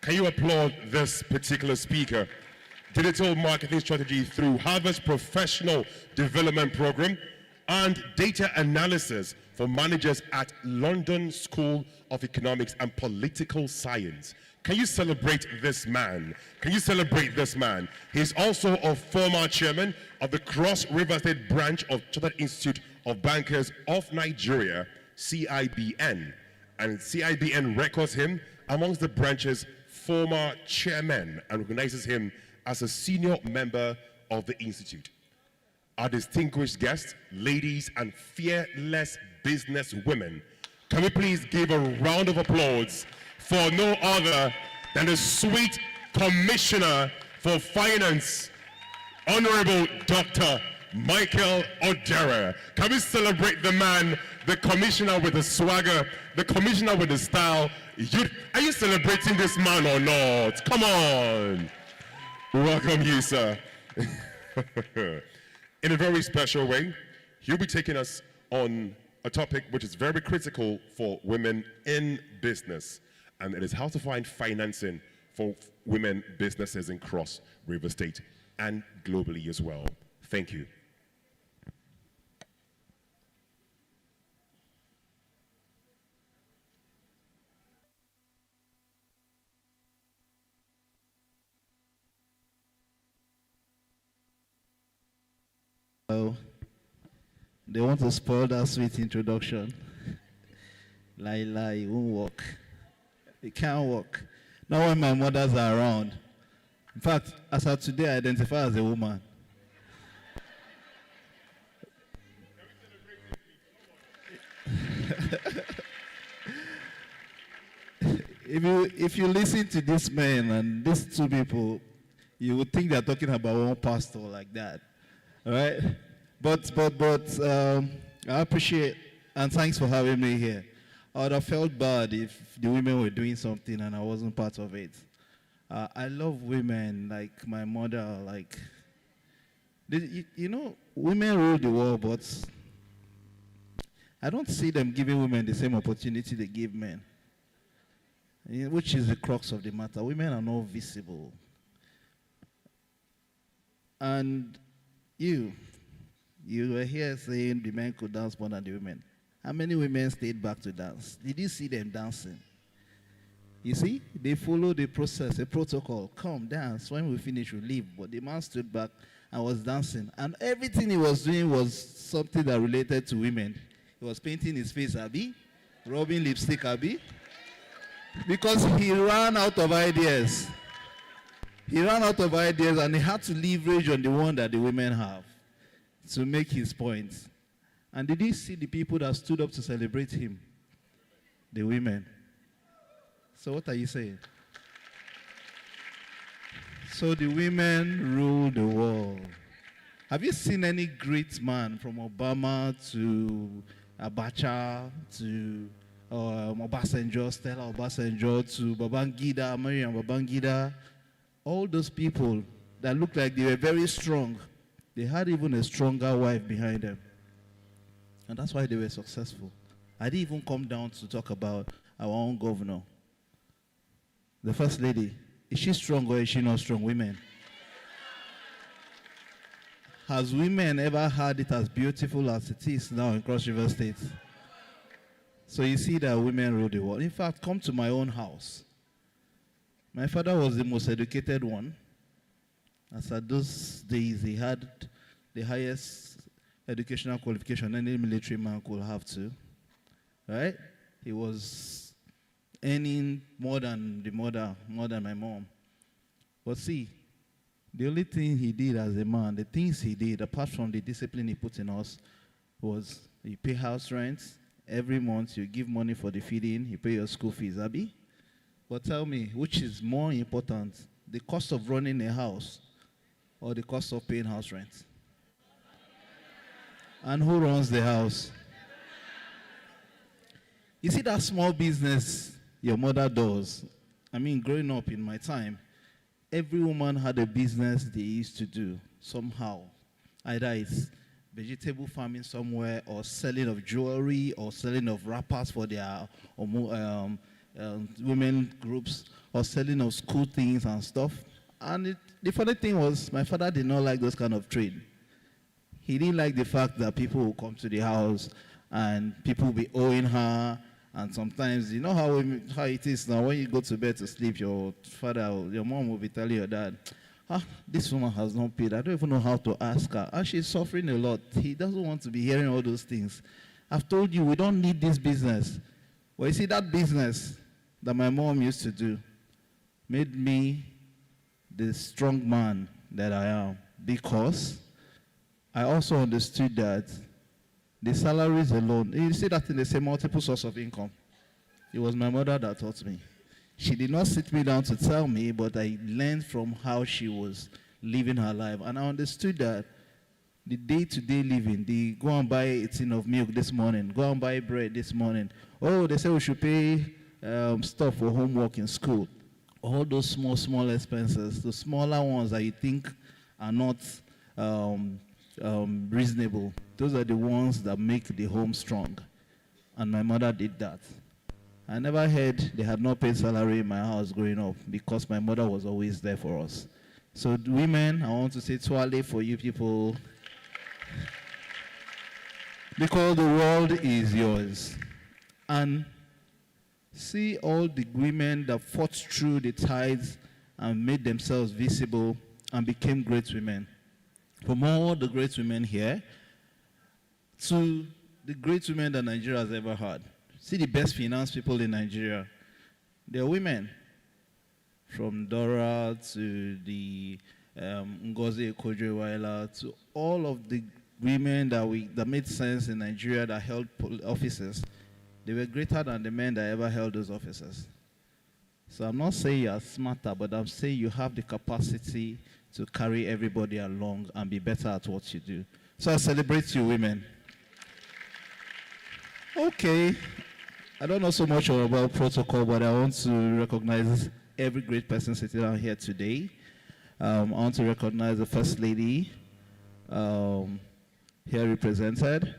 Can you applaud this particular speaker? Digital marketing strategy through Harvard's professional development program and data analysis for managers at London School of Economics and Political Science. Can you celebrate this man? Can you celebrate this man? He's also a former chairman of the Cross River State branch of Chartered Institute of Bankers of Nigeria, CIBN. And CIBN records him amongst the branch's former chairmen and recognizes him as a senior member of the institute. Our distinguished guests, ladies and fearless business women, can we please give a round of applause for no other than the sweet Commissioner for Finance, Honorable Dr. Michael Odera. Can we celebrate the man, the Commissioner with the swagger, the Commissioner with the style? Are you celebrating this man or not? Come on. Welcome you, sir. In a very special way, he'll be taking us on a topic which is very critical for women in business, and it is how to find financing for women businesses in Cross River State and globally as well. Thank you. Oh, they want to spoil that sweet introduction. Lie, it won't work. It can't work. Not when my mothers are around. In fact, as of today, I identify as a woman. If you listen to this man and these two people, you would think they're talking about one pastor like that. All right? But I appreciate, and thanks for having me here. I would have felt bad if the women were doing something and I wasn't part of it. I love women like my mother. Like, women rule the world, but I don't see them giving women the same opportunity they give men, which is the crux of the matter. Women are not visible. And you were here saying the men could dance more than the women. How many women stayed back to dance? Did you see them dancing? You see, they follow the process, a protocol. Come, dance. When we finish, we leave. But the man stood back and was dancing. And everything he was doing was something that related to women. He was painting his face, Abby, rubbing lipstick, Abby, because he ran out of ideas. He ran out of ideas and he had to leverage on the one that the women have to make his point. And did you see the people that stood up to celebrate him? The women. So what are you saying? So the women rule the world. Have you seen any great man from Obama to Abacha to Obasanjo, Stella Obasanjo to Babangida, Mariam Babangida? All those people that looked like they were very strong, they had even a stronger wife behind them. And that's why they were successful. I didn't even come down to talk about our own governor. The First Lady, is she strong or is she not strong? Women. Has women ever had it as beautiful as it is now in Cross River State? So you see that women rule the world. In fact, come to my own house. My father was the most educated one. As at those days, he had the highest educational qualification any military man could have to. Right? He was earning more than my mom. But see, the only thing he did as a man, the things he did, apart from the discipline he put in us, was you pay house rent, every month you give money for the feeding, you pay your school fees, Abi? But tell me, which is more important, the cost of running a house or the cost of paying house rent? And who runs the house? You see that small business your mother does? I mean, growing up in my time, every woman had a business they used to do somehow. Either it's vegetable farming somewhere, or selling of jewelry, or selling of wrappers for their women groups, or selling of school things and stuff. And the funny thing was, my father did not like those kind of trade. He didn't like the fact that people will come to the house and people will be owing her. And sometimes, you know how it is now, when you go to bed to sleep, your mom will be telling your dad, this woman has not paid. I don't even know how to ask her. And she's suffering a lot. He doesn't want to be hearing all those things. I've told you, we don't need this business. Well, you see, that business that my mom used to do made me the strong man that I am, because I also understood that the salaries alone, you see that in the same multiple source of income. It was my mother that taught me. She did not sit me down to tell me, but I learned from how she was living her life. And I understood that the day-to-day living, the go and buy a tin of milk this morning, go and buy bread this morning. Oh, they say we should pay stuff for homework in school. All those small expenses, the smaller ones that you think are not reasonable, those are the ones that make the home strong. And my mother did that. I never heard they had not paid salary in my house growing up, because my mother was always there for us. So women, I want to say twale for you people, because the world is yours. And see all the women that fought through the tides and made themselves visible and became great women. From all the great women here to the great women that Nigeria has ever had. See the best finance people in Nigeria. They're women. From Dora to the Ngozi Okonjo-Iweala to all of the women that made sense in Nigeria that held offices. They were greater than the men that ever held those offices. So I'm not saying you're smarter, but I'm saying you have the capacity to carry everybody along and be better at what you do. So I celebrate you, women. Okay. I don't know so much about protocol, but I want to recognize every great person sitting down here today. I want to recognize the First Lady here represented.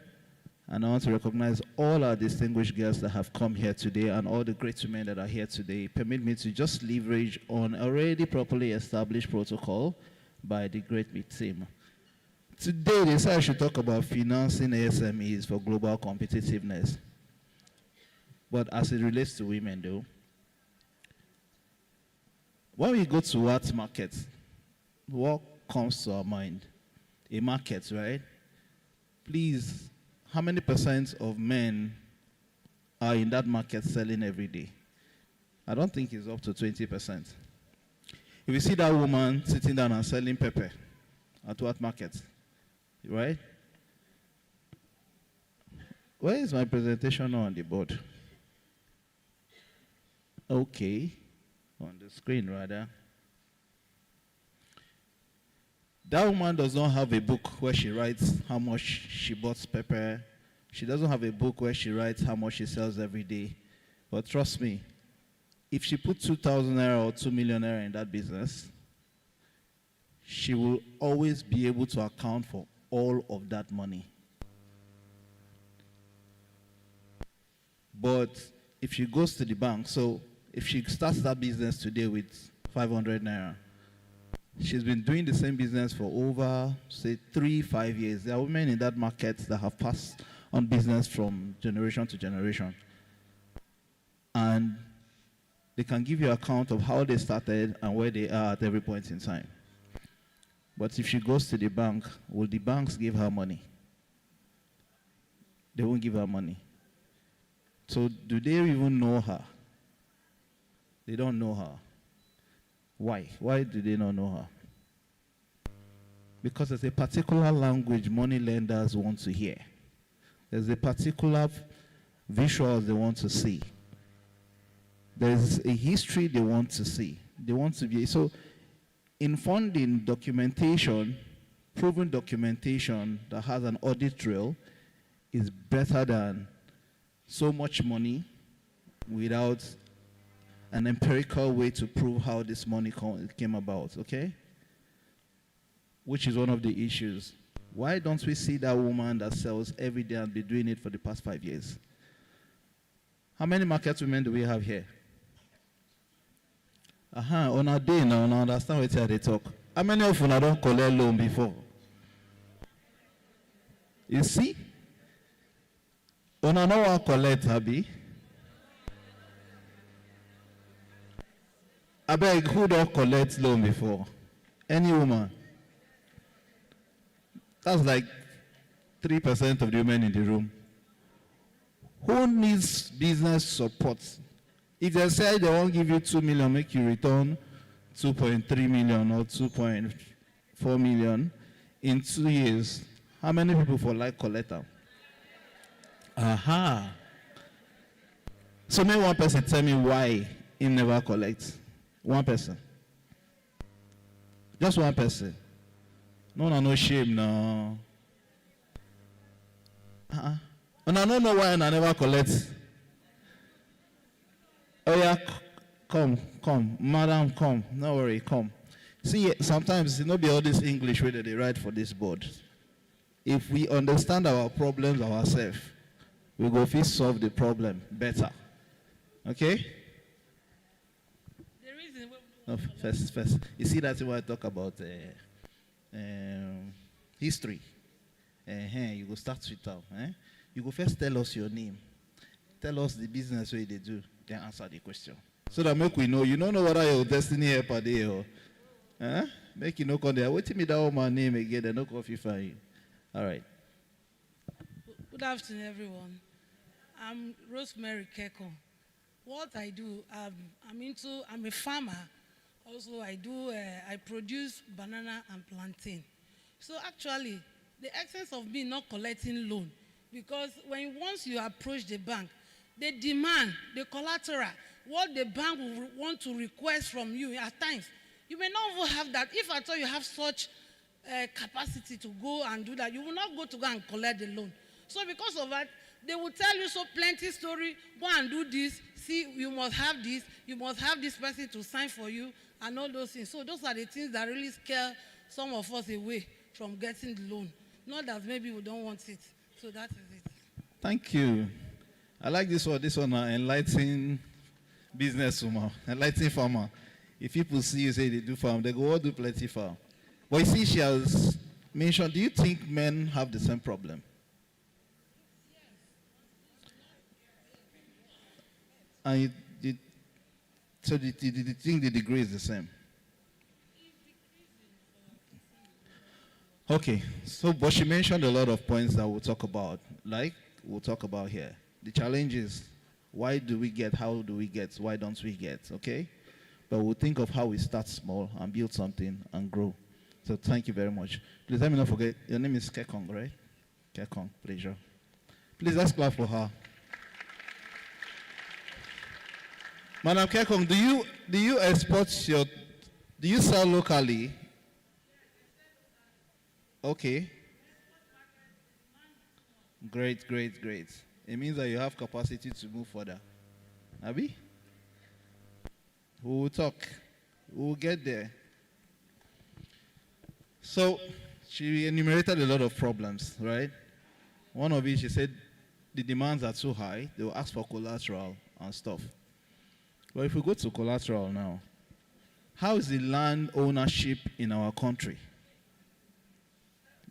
And I want to recognize all our distinguished guests that have come here today and all the great women that are here today. Permit me to just leverage on already properly established protocol by the great meet team. Today, they said I should talk about financing ASMEs for global competitiveness. But as it relates to women, though, When we go to art market, what comes to our mind? A market, right? Please, how many percent of men are in that market selling every day? I don't think it's up to 20%. If you see that woman sitting down and selling pepper at what market, right? Where is my presentation on the board? Okay, on the screen rather. That woman does not have a book where she writes how much she bought pepper. She doesn't have a book where she writes how much she sells every day. But trust me, if she put 2,000 naira or 2 million naira in that business, she will always be able to account for all of that money. But if she goes to the bank, so if she starts that business today with 500 naira, she's been doing the same business for over, say, 3-5 years. There are women in that market that have passed on business from generation to generation. And they can give you an account of how they started and where they are at every point in time. But if she goes to the bank, will the banks give her money? They won't give her money. So do they even know her? They don't know her. Why? Why do they not know her? Because there's a particular language money lenders want to hear. There's a particular visuals they want to see. There's a history they want to see. They want to be, so in funding documentation, proven documentation that has an audit trail is better than so much money without an empirical way to prove how this money came about, okay? Which is one of the issues. Why don't we see that woman that sells every day and be doing it for the past 5 years? How many market women do we have here? On our day now, I understand what they talk. How many of you don't collect loan before? You see? Una no one collect, Abi. I beg, who don't collect loan before? Any woman? That's like 3% of the women in the room. Who needs business support? If they say they won't give you 2 million, make you return 2.3 million or 2.4 million in 2 years, how many people for like collect them? Aha. So maybe one person tell me why he never collects. One person. Just one person. No shame, no. And I don't know why I never collect. Oh yeah, come, madam, come. No worry, come. See, sometimes it not be all this English way that they write for this board. If we understand our problems ourselves, we go first solve the problem better. Okay? The reason no, first. You see that's why I talk about history. You go start with them. You go first tell us your name. Tell us the business way they do. Then answer the question. So that make we know. You don't know whether your destiny helper there or make you know come there. Wait till me that woman name again. They no coffee for you. All right. Good afternoon, everyone. I'm Rosemary Keko. What I do, I'm a farmer. Also, I produce banana and plantain. So actually, the essence of me not collecting loan, because once you approach the bank, they demand the collateral, what the bank will want to request from you at times. You may not even have that. If at all you have such capacity to go and do that, you will not go to go and collect the loan. So because of that, they will tell you so plenty story, go and do this, see, you must have this person to sign for you, and all those things. So those are the things that really scare some of us away from getting the loan. Not that maybe we don't want it. So that is it. Thank you. I like this one, enlightening businesswoman, enlightening farmer. If people see you say they do farm, they go, oh, do plenty farm. But you see, she has mentioned, do you think men have the same problem? And So the thing, the degree is the same. Okay, so but she mentioned a lot of points that we'll talk about, like we'll talk about here. The challenge is, why do we get, how do we get, why don't we get, okay? But we'll think of how we start small and build something and grow. So thank you very much. Please let me not forget, your name is Kekong, right? Kekong, pleasure. Please let's clap for her. Madam Kekong, do you export your, do you sell locally? Okay. Great, great, great. It means that you have capacity to move further. Abi? We will talk. We will get there. So, she enumerated a lot of problems, right? One of it, she said, the demands are too high. They will ask for collateral and stuff. But if we go to collateral now, how is the land ownership in our country?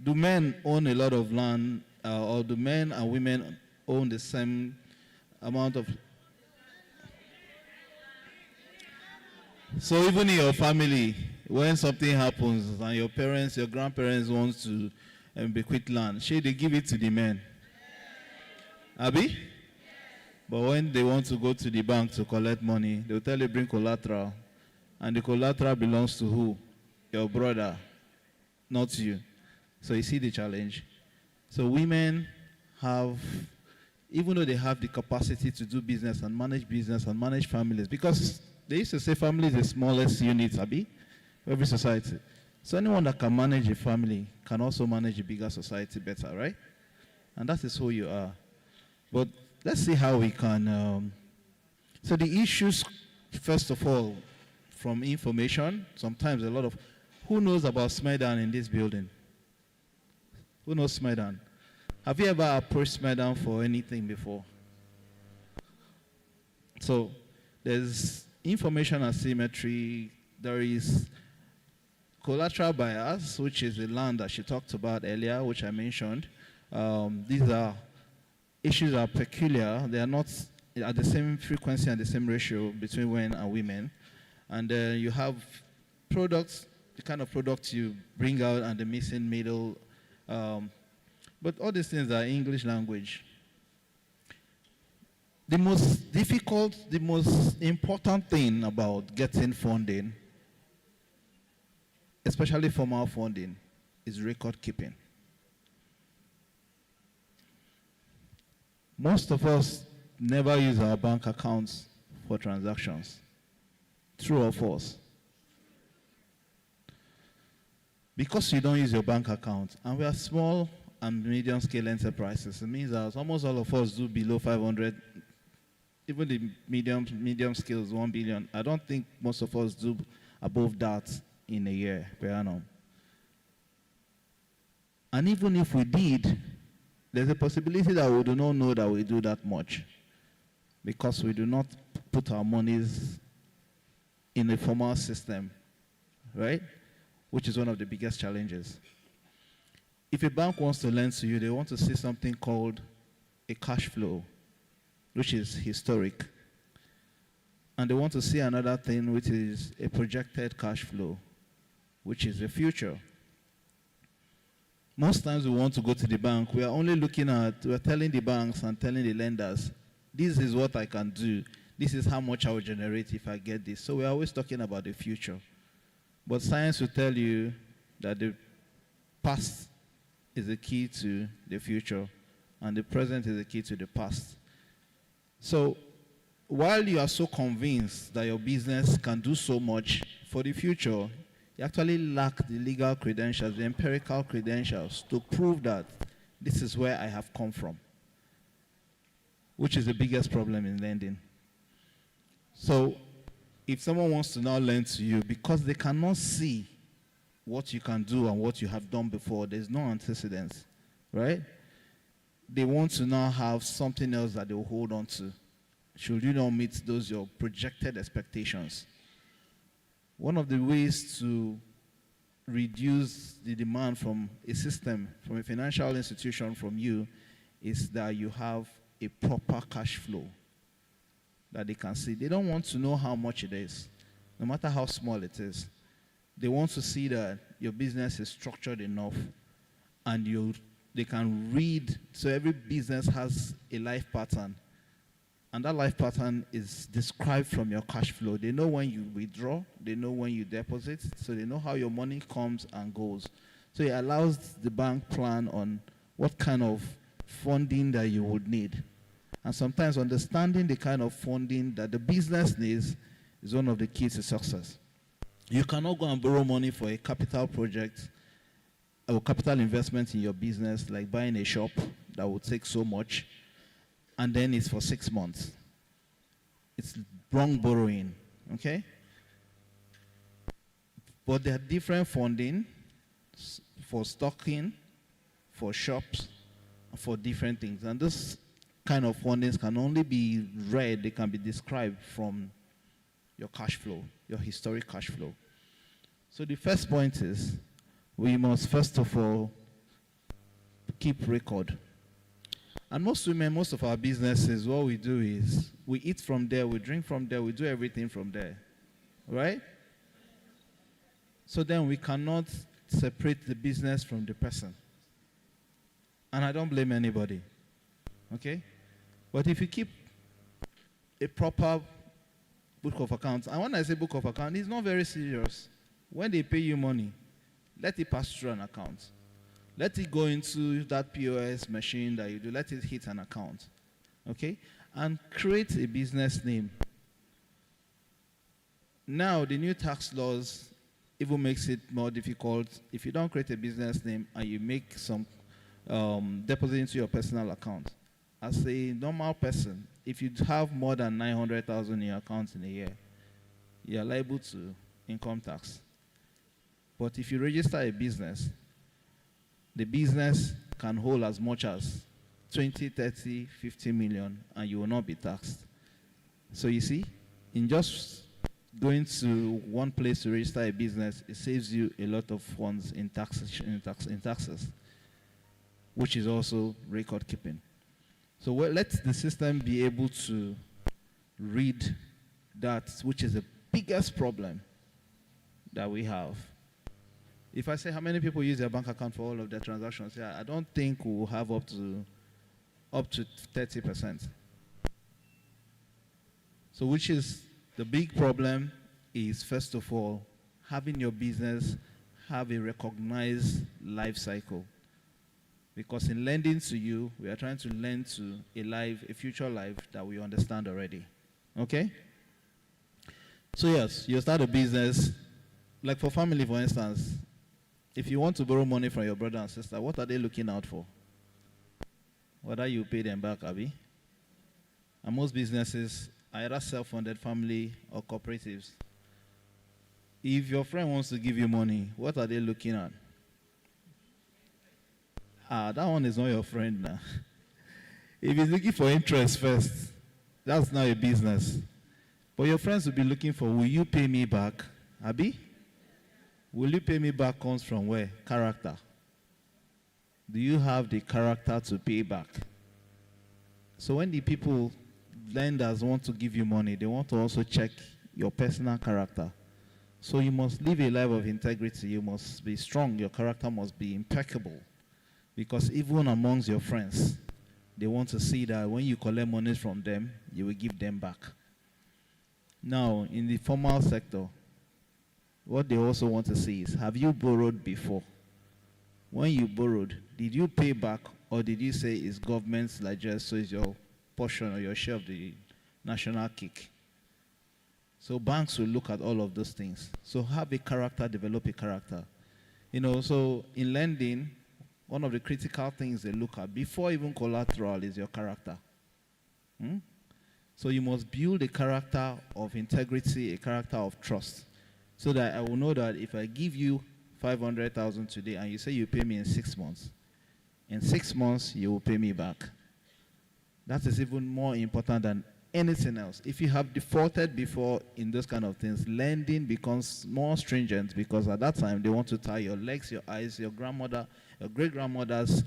Do men own a lot of land, or do men and women own the same amount of? So even in your family, when something happens and your parents, your grandparents want to bequeath land, should they give it to the men? Abi? But when they want to go to the bank to collect money, they'll tell you bring collateral. And the collateral belongs to who? Your brother, not you. So you see the challenge. So women have, even though they have the capacity to do business and manage families, because they used to say family is the smallest unit, Abi, for every society. So anyone that can manage a family can also manage a bigger society better, right? And that is who you are. But let's see how we can. So the issues, first of all, from information, sometimes a lot of, who knows about Smedan in this building? Who knows Smedan? Have you ever approached Smedan for anything before? So there's information asymmetry. There is collateral bias, which is the land that she talked about earlier, which I mentioned. These are issues that are peculiar. They are not at the same frequency and the same ratio between men and women. And you have products, the kind of products you bring out and the missing middle. But all these things are English language. The most difficult, the most important thing about getting funding, especially formal funding, is record keeping. Most of us never use our bank accounts for transactions. True or false? Because you don't use your bank account, and we are small and medium scale enterprises, it means that almost all of us do below 500, even the medium scale is 1 billion. I don't think most of us do above that in a year per annum. And even if we did, there's a possibility that we do not know that we do that much, because we do not put our monies in a formal system, right? Which is one of the biggest challenges. If a bank wants to lend to you, they want to see something called a cash flow, which is historic. And they want to see another thing, which is a projected cash flow, which is the future. Most times we want to go to the bank, we are only looking at, we're telling the banks and telling the lenders, this is what I can do. This is how much I will generate if I get this. So we're always talking about the future. But science will tell you that the past is the key to the future, and the present is the key to the past. So while you are so convinced that your business can do so much for the future, you actually lack the legal credentials, the empirical credentials to prove that this is where I have come from, which is the biggest problem in lending. So if someone wants to now lend to you, because they cannot see what you can do and what you have done before, there's no antecedents, right? They want to now have something else that they will hold on to. Should you not meet those your projected expectations? One of the ways to reduce the demand from a system, from a financial institution, from you, is that you have a proper cash flow. that they can see. They don't want to know how much it is, no matter how small it is. They want to see that your business is structured enough and they can read. So every business has a life pattern. And that life pattern is described from your cash flow. They know when you withdraw, they know when you deposit, so they know how your money comes and goes. So it allows the bank plan on what kind of funding that you would need. And sometimes understanding the kind of funding that the business needs is one of the keys to success. You cannot go and borrow money for a capital project or capital investment in your business, like buying a shop that would take so much, and then it's for 6 months. It's wrong borrowing, okay? But there are different funding for stocking, for shops, for different things. And this kind of fundings can only be read, they can be described from your cash flow, your historic cash flow. So the first point is, we must first of all keep record. And most women, most of our businesses, what we do is we eat from there, we drink from there, we do everything from there. Right? So then we cannot separate the business from the person. And I don't blame anybody. Okay? But if you keep a proper book of accounts, and when I say book of account, it's not very serious. When they pay you money, let it pass through an account. Let it go into that POS machine that you do. Let it hit an account. Okay? And create a business name. Now, the new tax laws even makes it more difficult. If you don't create a business name and you make some deposit into your personal account, as a normal person, if you have more than 900,000 in your account in a year, you are liable to income tax. But if you register a business, the business can hold as much as 20, 30, 50 million, and you will not be taxed. So you see, in just going to one place to register a business, it saves you a lot of funds in taxes, which is also record keeping. So let the system be able to read that, which is the biggest problem that we have. If I say how many people use their bank account for all of their transactions, yeah, I don't think we'll have up to 30%. So which is the big problem is, first of all, having your business have a recognized life cycle. Because in lending to you, we are trying to lend to a future life that we understand already. Okay? So yes, you start a business, like for family, for instance. If you want to borrow money from your brother and sister, what are they looking out for? Whether you pay them back, Abi. And most businesses are either self-funded family or cooperatives. If your friend wants to give you money, what are they looking at? That one is not your friend now. If he's looking for interest first, that's not a business. But your friends will be looking for, will you pay me back, Abi? Will you pay me back comes from where? Character. Do you have the character to pay back? So when the lenders want to give you money, they want to also check your personal character. So you must live a life of integrity. You must be strong. Your character must be impeccable. Because even amongst your friends, they want to see that when you collect money from them, you will give them back. Now, in the formal sector, what they also want to see is, have you borrowed before? When you borrowed, did you pay back, or did you say it's government's largesse, so it's your portion or your share of the national cake? So banks will look at all of those things. So have a character, develop a character. So in lending, one of the critical things they look at before even collateral is your character. So you must build a character of integrity, a character of trust, so that I will know that if I give you 500,000 today and you say you pay me in 6 months, in 6 months you will pay me back. That is even more important than anything else. If you have defaulted before in those kind of things, lending becomes more stringent, because at that time they want to tie your legs, your eyes, your grandmother, your great-grandmother's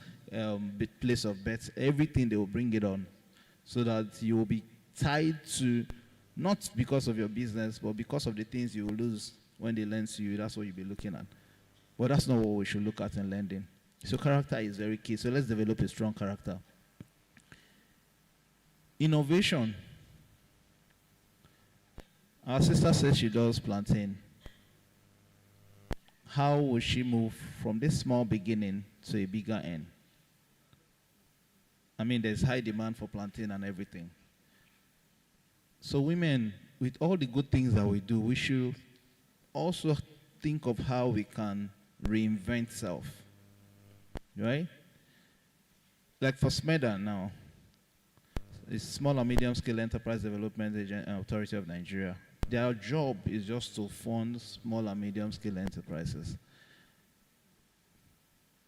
place of birth, everything, they will bring it on, so that you will be tied to, not because of your business, but because of the things you will lose when they lend to you. That's what you'll be looking at. But that's not what we should look at in lending. So character is very key. So let's develop a strong character. Innovation. Our sister says she does plantain. How will she move from this small beginning to a bigger end? I mean, there's high demand for plantain and everything. So women, with all the good things that we do, we should also think of how we can reinvent self. Right? Like for SMEDA now, it's Small and Medium Scale Enterprise Development Authority of Nigeria. Their job is just to fund small and medium scale enterprises.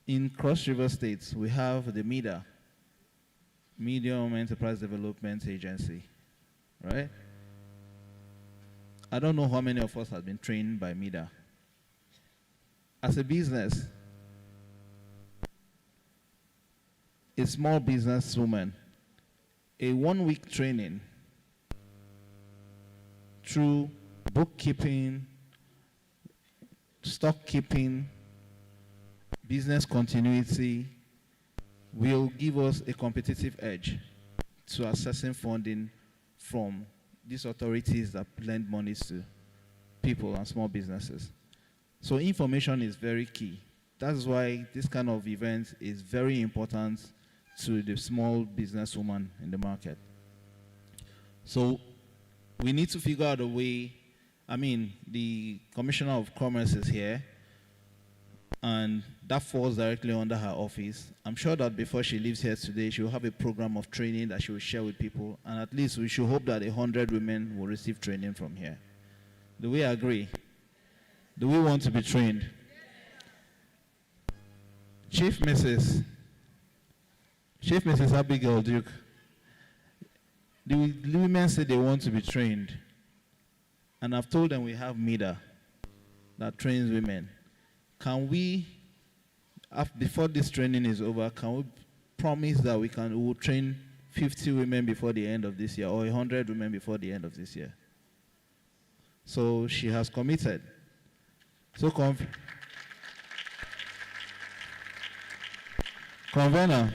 In Cross River States, we have the MIDA, Medium Enterprise Development Agency, right? I don't know how many of us have been trained by MIDA. As a business, a small business woman, a 1 week training through bookkeeping, stock keeping, business continuity will give us a competitive edge to accessing funding from these authorities that lend money to people and small businesses. So information is very key. That's why this kind of event is very important to the small businesswoman in the market. So we need to figure out a way. I mean, the Commissioner of Commerce is here, and that falls directly under her office. I'm sure that before she leaves here today, she will have a program of training that she will share with people, and at least we should hope that 100 women will receive training from here. Do we agree? Do we want to be trained? Chief Mrs. Abigail Duke, the women say they want to be trained, and I've told them we have MIDA that trains women. Can we, before this training is over, can we promise that we will train 50 women before the end of this year, or 100 women before the end of this year? So she has committed. So convener,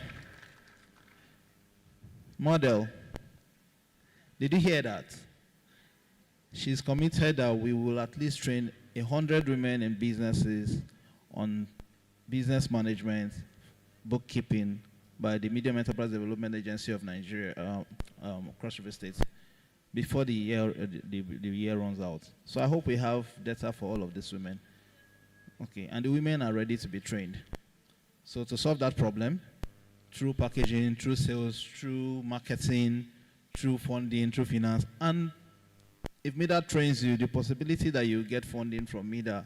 model, did you hear that? She's committed that we will at least train 100 women in businesses on business management, bookkeeping by the Medium Enterprise Development Agency of Nigeria, Cross River State, before the year runs out. So I hope we have data for all of these women. Okay, and the women are ready to be trained. So to solve that problem, through packaging, through sales, through marketing, through funding, through finance, and if MIDA trains you, the possibility that you get funding from MIDA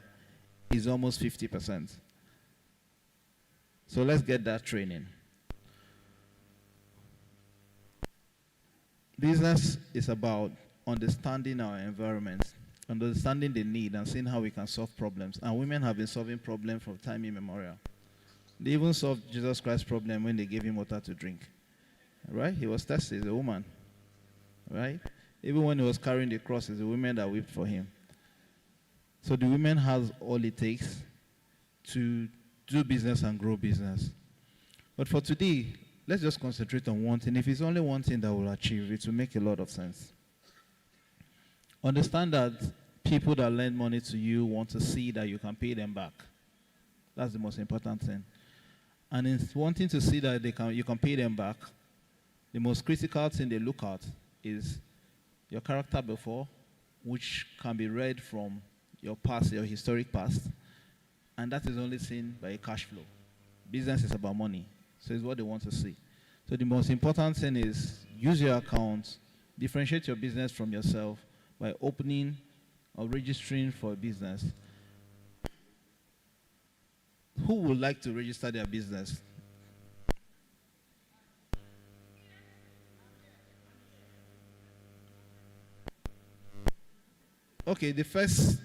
is almost 50%. So let's get that training. Business is about understanding our environment, understanding the need, and seeing how we can solve problems. And women have been solving problems from time immemorial. They even solved Jesus Christ's problem when they gave him water to drink. Right? He was thirsty, he's a woman. Right? Even when he was carrying the cross, it's the women that wept for him. So the women has all it takes to do business and grow business. But for today, let's just concentrate on one thing. If it's only one thing that we'll achieve, it will make a lot of sense. Understand that people that lend money to you want to see that you can pay them back. That's the most important thing. And in wanting to see that you can pay them back, the most critical thing they look at is your character before, which can be read from your past, your historic past, and that is only seen by a cash flow. Business is about money, so it's what they want to see. So the most important thing is use your account, differentiate your business from yourself by opening or registering for a business. Who would like to register their business? Okay, the first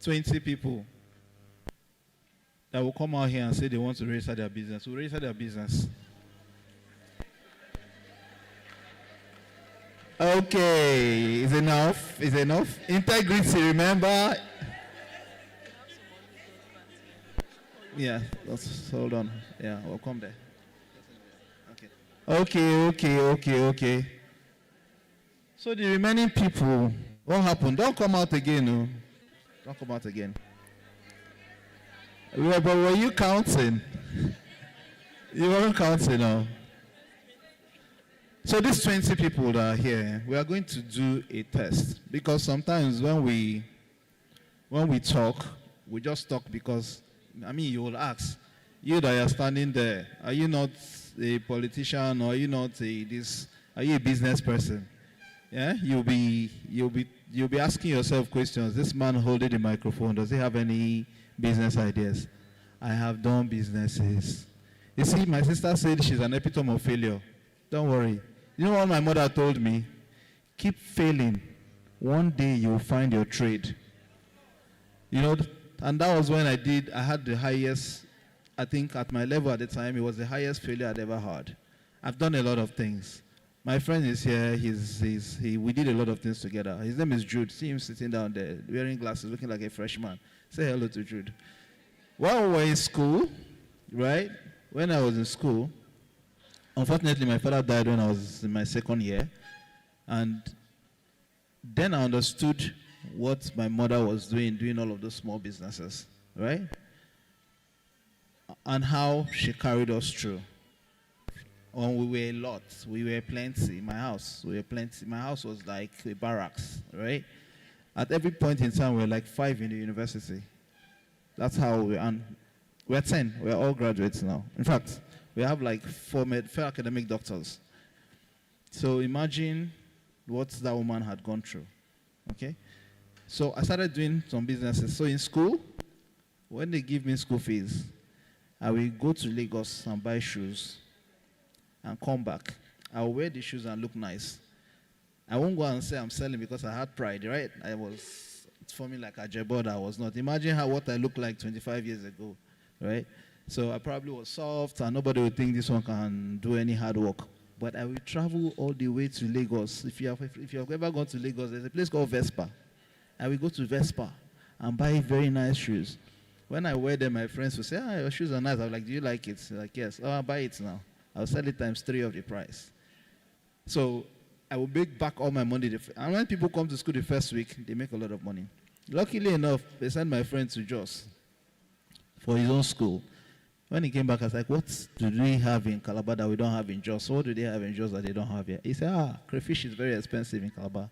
20 people that will come out here and say they want to register their business will register their business. Okay, is enough? Is enough? Integrity, remember? Yeah, let's hold on. Yeah, we'll come there. Okay. Okay. So the remaining people, what happened? Don't come out again, no. Don't come out again. But were you counting? You weren't counting, no. So these 20 people that are here, we are going to do a test because sometimes when we talk, we just talk because you will ask, you that are standing there, are you not a politician or are you not are you a business person? Yeah, you'll be asking yourself questions. This man holding the microphone, does he have any business ideas? I have done businesses. You see, my sister said she's an epitome of failure. Don't worry. You know what my mother told me? Keep failing. One day you'll find your trade. You know, and that was when I had the highest, I think at my level at the time, it was the highest failure I'd ever had. I've done a lot of things. My friend is here, we did a lot of things together. His name is Jude. See him sitting down there, wearing glasses, looking like a freshman. Say hello to Jude. While we were in school, right? When I was in school, unfortunately my father died when I was in my second year. And then I understood what my mother was doing all of those small businesses, right? And how she carried us through. When we were a lot, we were plenty. My house, we were plenty. My house was like a barracks, right? At every point in time, we were like 5 in the university. That's how we're 10. We're all graduates now. In fact, we have like 4 academic doctors. So imagine what that woman had gone through, okay? So I started doing some businesses. So in school, when they give me school fees, I will go to Lagos and buy shoes and come back. I will wear the shoes and look nice. I won't go and say I'm selling because I had pride, right? It's forming like a jabber I was not. Imagine what I looked like 25 years ago, right? So I probably was soft and nobody would think this one can do any hard work. But I will travel all the way to Lagos. If you have ever gone to Lagos, there's a place called Vespa. I will go to Vespa and buy very nice shoes. When I wear them, my friends will say, your shoes are nice. I'm like, do you like it? They're like, yes. Oh, I'll buy it now. I'll sell it times 3 of the price. So I will make back all my money. And when people come to school the first week, they make a lot of money. Luckily enough, they sent my friend to Jos for his own school. When he came back, I was like, what do they have in Calabar that we don't have in Jos? What do they have in Jos that they don't have here? He said, crayfish is very expensive in Calabar.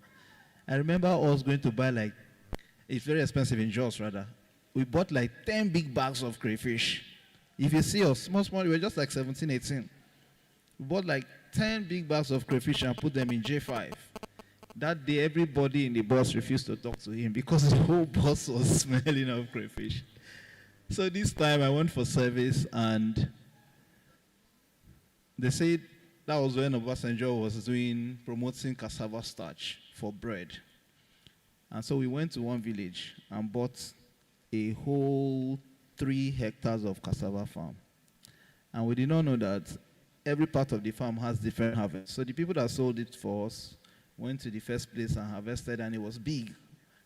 I remember I was going to buy it's very expensive in Jos rather. We bought 10 big bags of crayfish. If you see us, small, we were just 17, 18. We bought 10 big bags of crayfish and put them in J5. That day, everybody in the bus refused to talk to him because the whole bus was smelling of crayfish. So this time I went for service and they said that was when Obasanjo was promoting cassava starch for bread. And so we went to one village and bought a whole 3 hectares of cassava farm. And we did not know that every part of the farm has different harvests. So the people that sold it for us went to the first place and harvested, and it was big.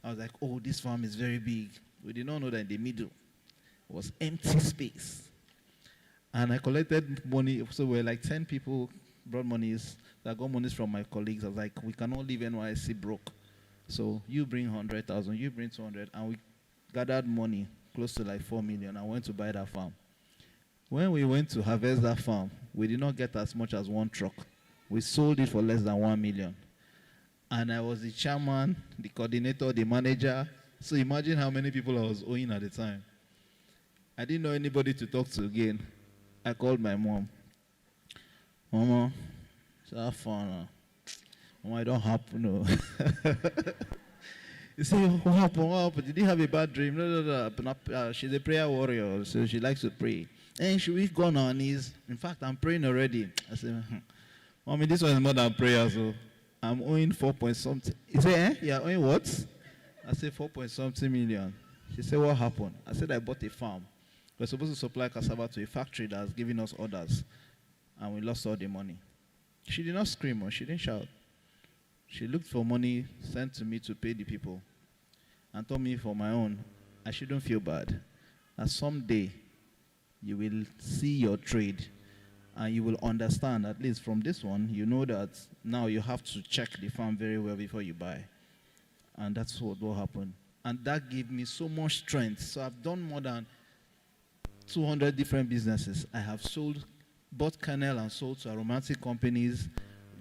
I was like, oh, this farm is very big. We did not know that in the middle was empty space. And I collected money. So we were 10 people, brought monies. I got monies from my colleagues. I was like, we cannot leave NYC broke. So you bring 100,000, you bring 200, and we gathered money close to 4 million. I went to buy that farm. When we went to harvest that farm, we did not get as much as 1 truck. We sold it for less than 1 million. And I was the chairman, the coordinator, the manager. So imagine how many people I was owing at the time. I didn't know anybody to talk to again. I called my mom. Mama, it's that fun. Mama, it don't happen. No. You say, what happened? What happened? Did you have a bad dream? No. She's a prayer warrior, so she likes to pray. And she will go on her knees. In fact, I'm praying already. I said, Mommy, this one is more than prayer, so I'm owing 4 point something. He said, you're owing what? I said, 4 point something million. She said, what happened? I said, I bought a farm. We're supposed to supply cassava to a factory that's giving us orders, and we lost all the money. She did not scream or she didn't shout. She looked for money sent to me to pay the people and told me for my own, I shouldn't feel bad. That someday you will see your trade and you will understand, at least from this one, you know that now you have to check the farm very well before you buy. And that's what will happen. And that gave me so much strength. So I've done more than 200 different businesses. I have sold, bought kernel and sold to aromatic companies.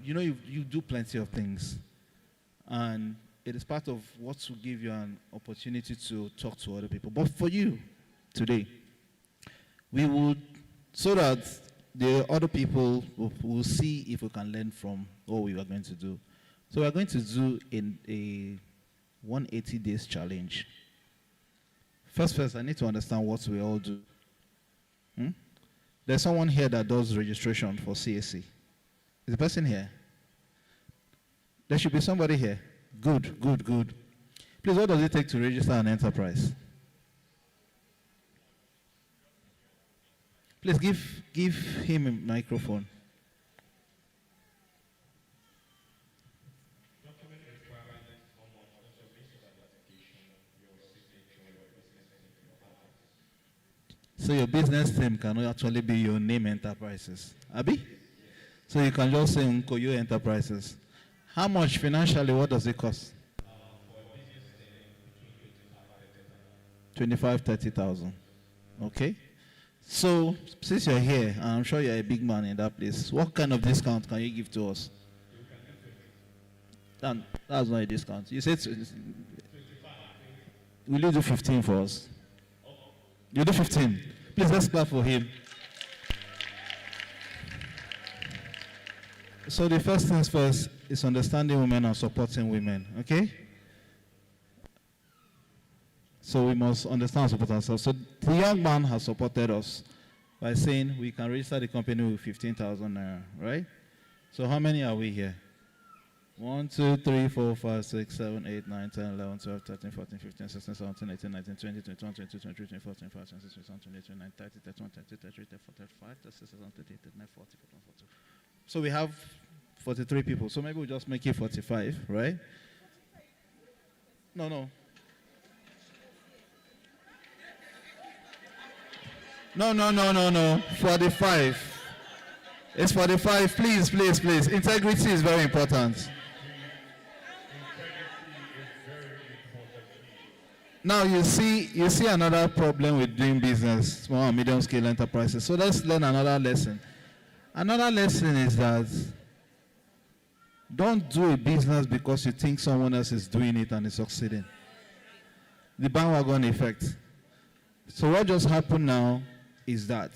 You know, you do plenty of things. And it is part of what will give you an opportunity to talk to other people. But for you, today, we would, so that the other people will see if we can learn from what we are going to do. So we are going to do in a 180 days challenge. First, I need to understand what we all do. There's someone here that does registration for CAC. Is the person here? There should be somebody here. Good. Please, what does it take to register an enterprise? Please give him a microphone. So your business name can actually be your name enterprises. Abi? So you can just say Nkoyo Enterprises. How much financially, what does it cost? 25,000-30,000. Okay. So since you're here, and I'm sure you're a big man in that place, what kind of discount can you give to us? That's not a discount. You said, will you do 15 for us? You do 15. Please, let's clap for him. So the first things first is understanding women and supporting women, okay? So we must understand and support ourselves. So the young man has supported us by saying we can register the company with 15,000 naira, right? So how many are we here? 1, 2, 3, 4, 5, 6, 7, 8, 9, 10, 11, 12, 13, 14, 15, 16, 17, 18, 19, 20, 21, 22, 23, 24, 25, 26, 27, 28, 29, 30, 31, 32, 33, 34, 35, 36, 37, 38, 39, 40, 41, 42. So we have 43 people. So maybe we'll just make it 45, right? No. No. 45. It's 45. Please. Integrity is very important. Now you see another problem with doing business, small and medium scale enterprises. So let's learn another lesson. Another lesson is that don't do a business because you think someone else is doing it and is succeeding. The bandwagon effect. So what just happened now is that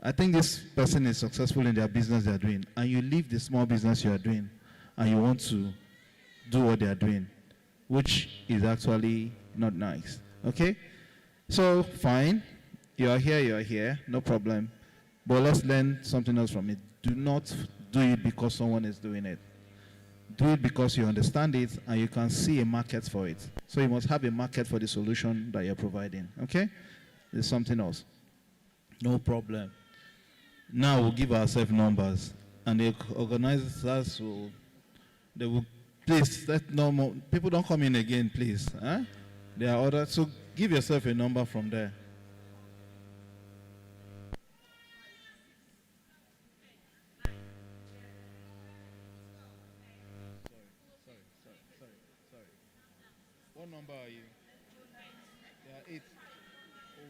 I think this person is successful in their business they are doing, and you leave the small business you are doing and you want to do what they are doing, which is actually not nice. Okay? So fine, you are here, no problem. But let's learn something else from it. Do not do it because someone is doing it. Do it because you understand it and you can see a market for it. So you must have a market for the solution that you're providing. Okay? There's something else. No problem. Now we'll give ourselves numbers. And the organizers will please let no more people don't come in again, please. Huh? There are others. So give yourself a number from there. What number are you? You are 8.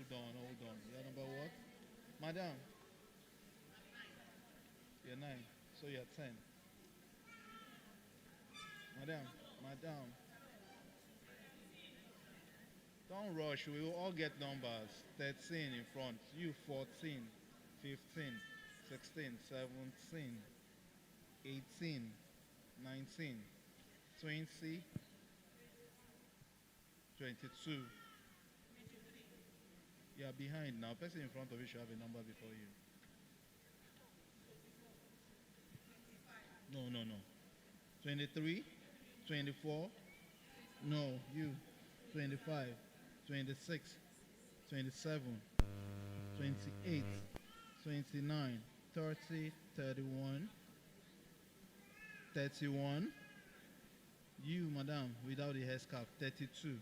Hold on. You are number what? Madam. You're 9. So you're 10. Madam. Don't rush. We will all get numbers. 13 in front. You 14, 15, 16, 17, 18, 19, 20, 22. You are behind now. Person in front of you should have a number before you. No. 23, 24. No, you. 25, 26, 27, 28, 29, 30, 31, 31, You, madam, without the headscarf, 32.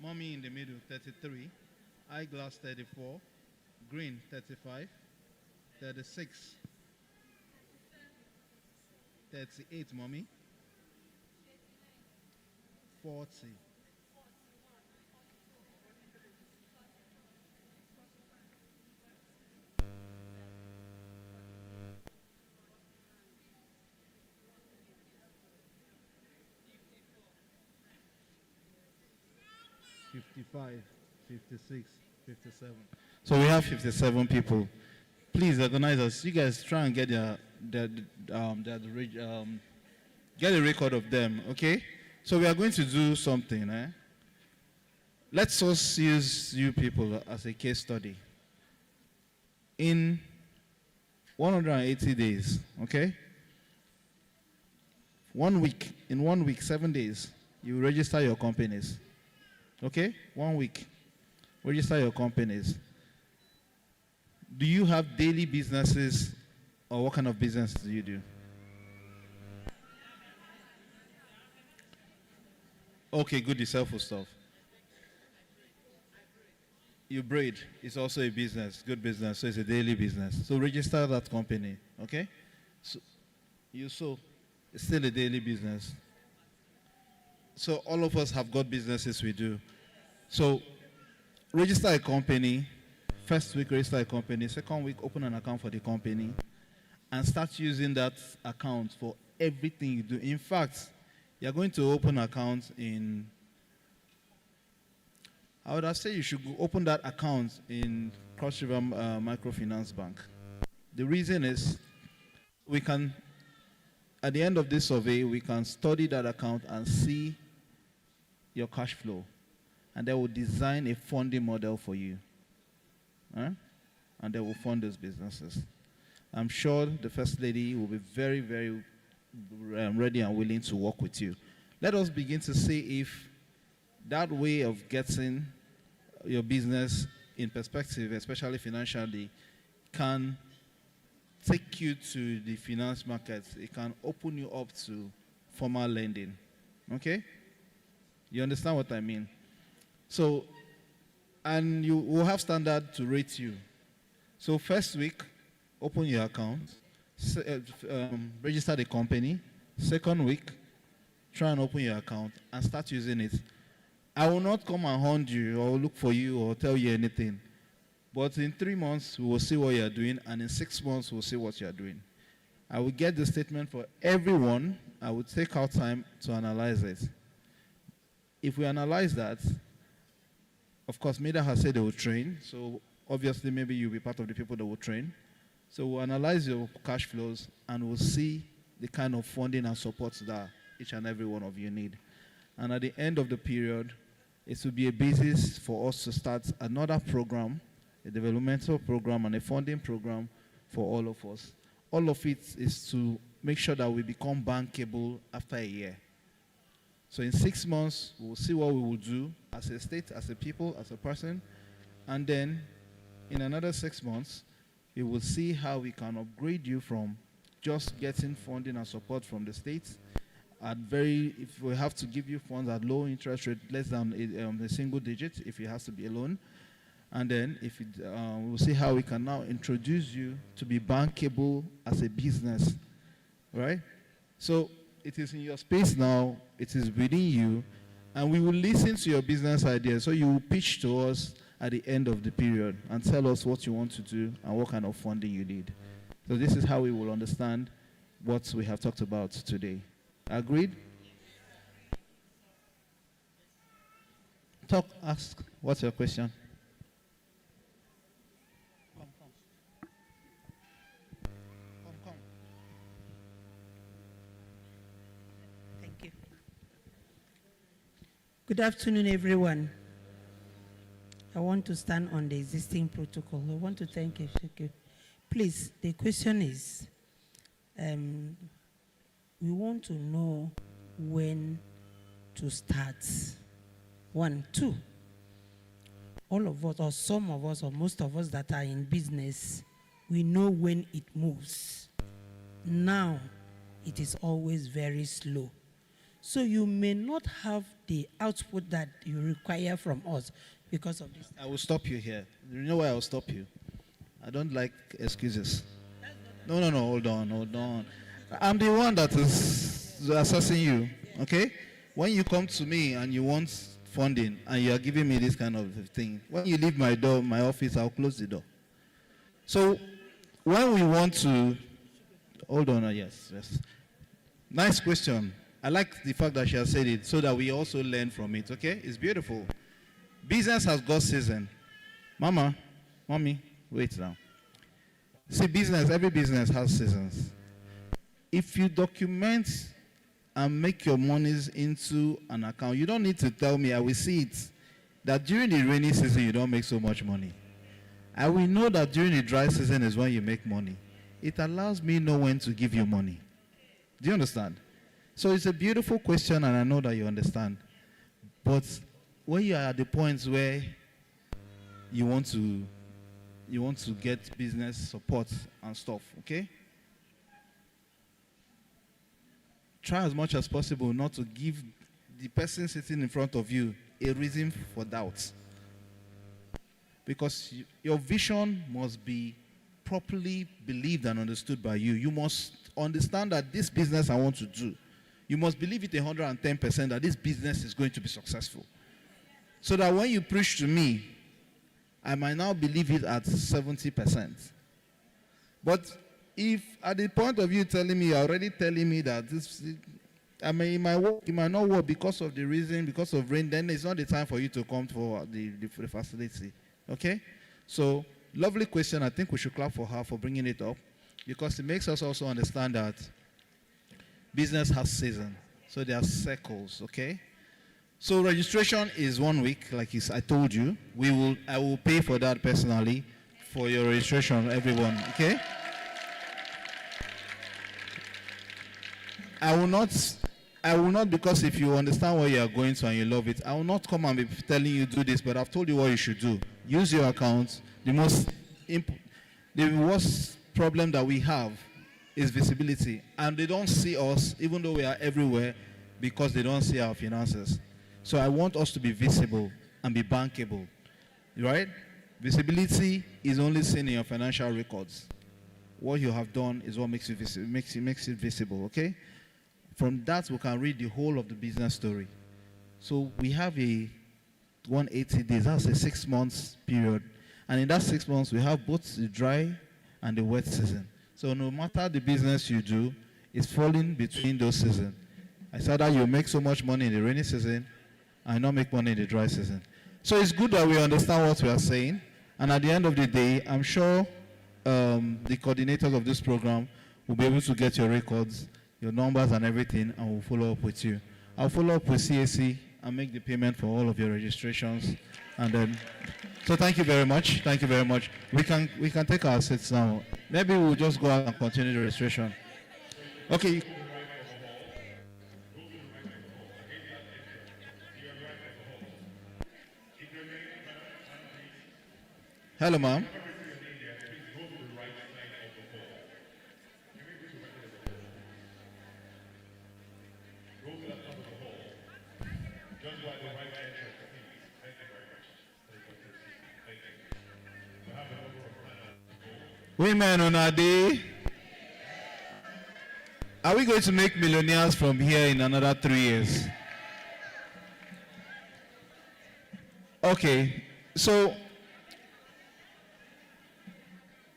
Mommy in the middle, 33. Eyeglass, 34. Green, 35. 36. 38, mommy. 40. 55, 56, 57. So we have 57 people. Please, organizers, you guys try and get get a record of them, okay? So we are going to do something, eh? Let's just use you people as a case study. In 180 days, okay? In 1 week, 7 days, you register your companies. Okay? 1 week. Register your companies. Do you have daily businesses, or what kind of business do you do? Okay, good. You sell food stuff. You braid. It's also a business. Good business. So it's a daily business. So register that company. Okay? So you sew. It's still a daily business. So all of us have got businesses we do. So register a company. First week, register a company. Second week, open an account for the company and start using that account for everything you do. In fact, you're going to open an account in, I would say you should open that account in Cross River Microfinance Bank. The reason is we can, at the end of this survey, we can study that account and see your cash flow. And they will design a funding model for you. And they will fund those businesses. I'm sure the First Lady will be very, very ready and willing to work with you. Let us begin to see if that way of getting your business in perspective, especially financially, can take you to the finance markets. It can open you up to formal lending. Okay? You understand what I mean? So, and you will have standard to rate you. So first week, open your account, register the company. Second week, try and open your account and start using it. I will not come and hunt you or look for you or tell you anything. But in 3 months, we will see what you are doing, and in 6 months, we'll see what you are doing. I will get the statement for everyone. I will take out time to analyze it. If we analyze that, of course, Mida has said they will train, so obviously maybe you'll be part of the people that will train. So we'll analyze your cash flows and we'll see the kind of funding and support that each and every one of you need. And at the end of the period, it will be a basis for us to start another program, a developmental program and a funding program for all of us. All of it is to make sure that we become bankable after a year. So in 6 months, we'll see what we will do as a state, as a people, as a person. And then in another 6 months, we will see how we can upgrade you from just getting funding and support from the states if we have to give you funds at low interest rate, less than a single digit, if it has to be a loan. And then we'll see how we can now introduce you to be bankable as a business, right? So it is in your space now, it is within you, and we will listen to your business ideas. So you will pitch to us at the end of the period and tell us what you want to do and what kind of funding you need. So this is how we will understand what we have talked about today. Agreed? Ask, what's your question? Come. Thank you. Good afternoon, everyone. I want to stand on the existing protocol. I want to thank you. Please, the question is, we want to know when to start. 1, 2. All of us, or some of us, or most of us that are in business, we know when it moves. Now, it is always very slow. So you may not have the output that you require from us because of this. I will stop you here. You know why I will stop you? I don't like excuses. No, hold on. I'm the one that is assessing you, okay? When you come to me and you want funding and you are giving me this kind of thing, when you leave my door, my office, I'll close the door. So when we want to, hold on, yes. Nice question. I like the fact that she has said it so that we also learn from it, okay? It's beautiful. Business has got season. Mommy, wait now. See, every business has seasons. If you document and make your monies into an account, you don't need to tell me, I will see it, that during the rainy season you don't make so much money. I will know that during the dry season is when you make money. It allows me know when to give you money. Do you understand? So it's a beautiful question, and I know that you understand. But when you are at the point where you want to get business support and stuff, okay? Try as much as possible not to give the person sitting in front of you a reason for doubt. Because your vision must be properly believed and understood by you. You must understand that this business I want to do, you must believe it 110% that this business is going to be successful. So that when you preach to me, I might now believe it at 70%. But if at the point of you telling me, you're already telling me that this, it might work, it might not work because of the reason, because of rain, then it's not the time for you to come for the facility. Okay? So, lovely question. I think we should clap for her for bringing it up, because it makes us also understand that business has season. So there are cycles, okay? So registration is 1 week, like I told you. I will pay for that personally for your registration, everyone, okay? I will not, because if you understand what you are going to and you love it, I will not come and be telling you do this, but I've told you what you should do. Use your account. The worst problem that we have is visibility. And they don't see us, even though we are everywhere, because they don't see our finances. So I want us to be visible and be bankable, right? Visibility is only seen in your financial records. What you have done is what makes it visible, okay? From that, we can read the whole of the business story. So we have a 180 days, that's a 6 months period. And in that 6 months, we have both the dry and the wet season. So no matter the business you do, it's falling between those seasons. I said that you make so much money in the rainy season and not make money in the dry season. So it's good that we understand what we are saying. And at the end of the day, I'm sure the coordinators of this program will be able to get your records, your numbers and everything, and we'll follow up with you. I'll follow up with CAC and make the payment for all of your registrations. And then, so thank you very much. Thank you very much. We can take our seats now. Maybe we'll just go out and continue the registration. Okay. Hello, ma'am. Women on our day. Are we going to make millionaires from here in another 3 years? Okay, so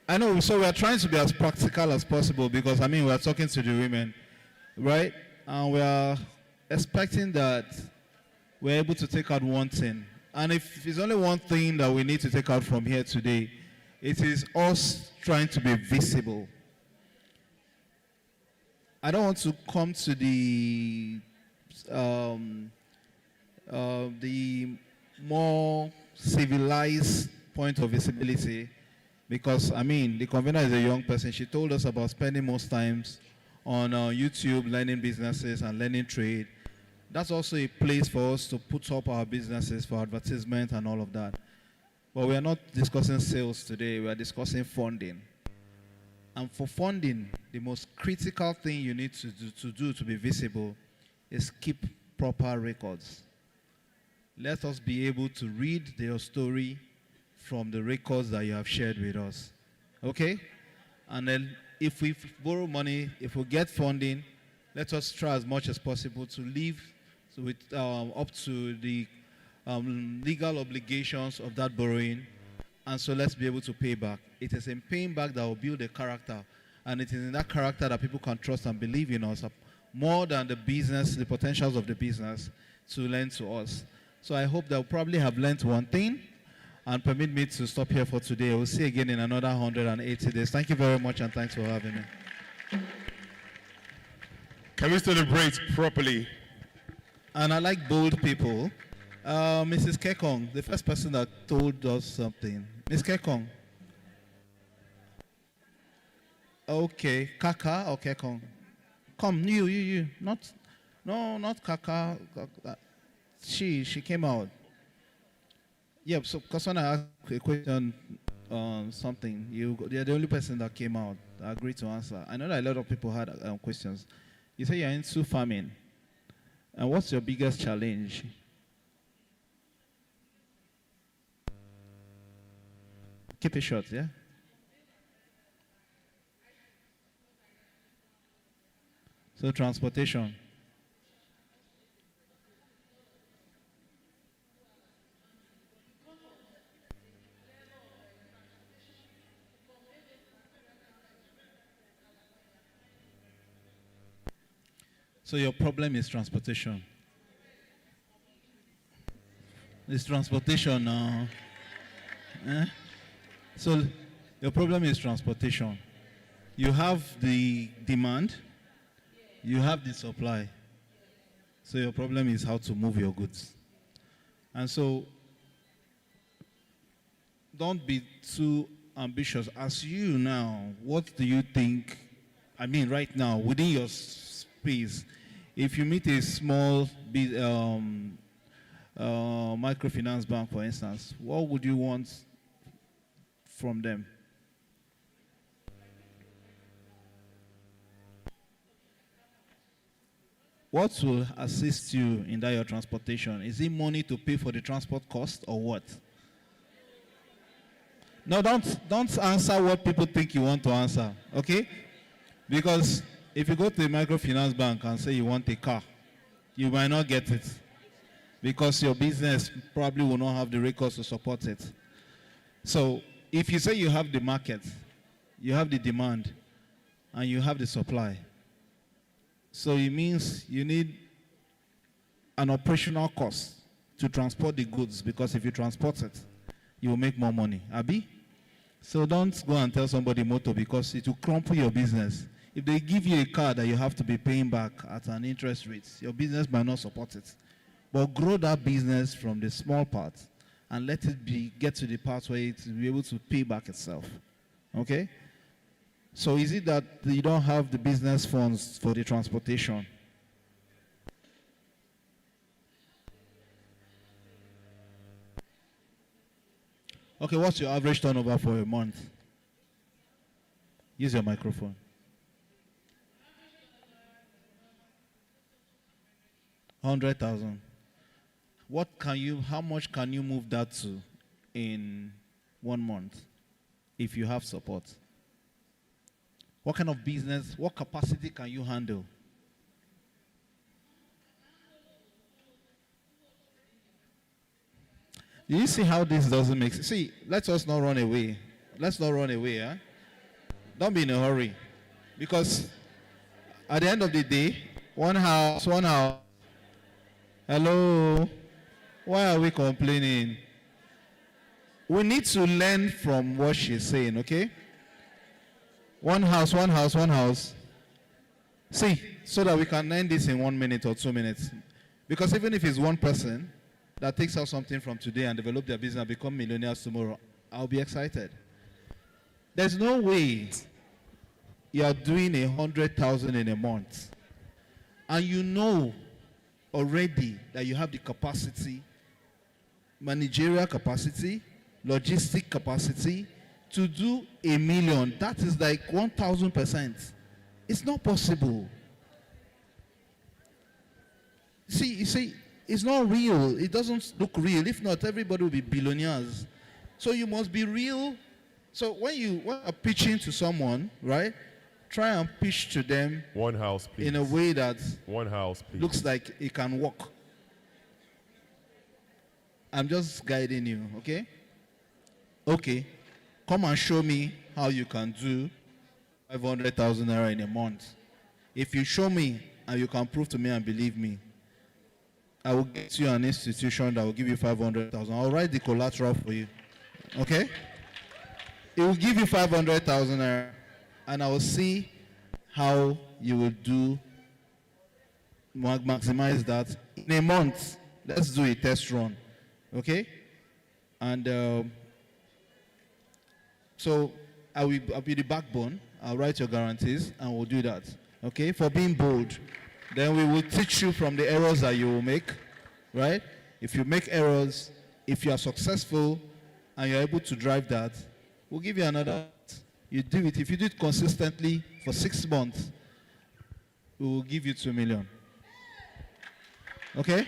I know, so we are trying to be as practical as possible, because I mean we are talking to the women, right? And we are expecting that we're able to take out one thing. And if there's only one thing that we need to take out from here today, it is us trying to be visible. I don't want to come to the more civilized point of visibility, because I mean the convener is a young person. She told us about spending most times on YouTube learning businesses and learning trade. That's also a place for us to put up our businesses for advertisement and all of that. But we are not discussing sales today, we are discussing funding. And for funding, the most critical thing you need to do to be visible is keep proper records. Let us be able to read your story from the records that you have shared with us. Okay? And then if we borrow money, if we get funding, let us try as much as possible to live with, up to the legal obligations of that borrowing. And so let's be able to pay back. It is in paying back that will build a character. And it is in that character that people can trust and believe in us more than the business, the potentials of the business to lend to us. So I hope they'll probably have learned one thing. And permit me to stop here for today. We'll see you again in another 180 days. Thank you very much, and thanks for having me. Can we celebrate properly? And I like bold people. Mrs. Kekong, the first person that told us something. Miss Kekong. Okay, Kaka or Kekong? Come, you. Not Kaka. She came out. Yeah, so because when I asked a question on something, you're the only person that came out. I agreed to answer. I know that a lot of people had questions. You say you're into farming. And what's your biggest challenge? Keep it short, yeah? So transportation. So your problem is transportation. It's transportation now. So your problem is transportation. You have the demand, you have the supply. So your problem is how to move your goods. And so don't be too ambitious. As you now, what do you think, I mean right now, within your space, if you meet a small microfinance bank, for instance, what would you want from them? What will assist you in that your transportation? Is it money to pay for the transport cost or what? No, don't answer what people think you want to answer, okay? Because if you go to a microfinance bank and say you want a car, you might not get it because your business probably will not have the records to support it. So if you say you have the market, you have the demand, and you have the supply, so it means you need an operational cost to transport the goods, because if you transport it, you will make more money. Abi? So don't go and tell somebody motor, because it will crumple your business. If they give you a car that you have to be paying back at an interest rate, your business might not support it. But grow that business from the small part and let it get to the part where it will be able to pay back itself. Okay? So is it that you don't have the business funds for the transportation? Okay, what's your average turnover for a month? Use your microphone. 100,000. How much can you move that to in 1 month if you have support? What kind of business, what capacity can you handle? Do you see how this doesn't make sense? See, let us not run away. Let's not run away, huh? Don't be in a hurry. Because at the end of the day, one house. Hello? Why are we complaining? We need to learn from what she's saying, okay? One house. See, so that we can end this in 1 minute or 2 minutes. Because even if it's one person that takes out something from today and develop their business and become millionaires tomorrow, I'll be excited. There's no way you are doing 100,000 in a month and you know already that you have the capacity, managerial capacity, logistic capacity to do 1 million. That is like 1,000%. It's not possible. You see, it's not real. It doesn't look real. If not, everybody will be billionaires. So you must be real. So when you are pitching to someone, right, try and pitch to them One house, please. in a way that One house, please. looks like it can work. I'm just guiding you, okay? Okay, come and show me how you can do 500,000 naira in a month. If you show me and you can prove to me and believe me, I will get you an institution that will give you 500,000. I'll write the collateral for you, okay? It will give you 500,000 naira, and I will see how you will do maximize that in a month. Let's do a test run, okay? And so I'll be the backbone. I'll write your guarantees, and we'll do that, okay? For being bold. Then we will teach you from the errors that you will make, right? If you make errors, if you are successful, and you're able to drive that, we'll give you another. You do it. If you do it consistently for 6 months, we will give you 2 million. Okay?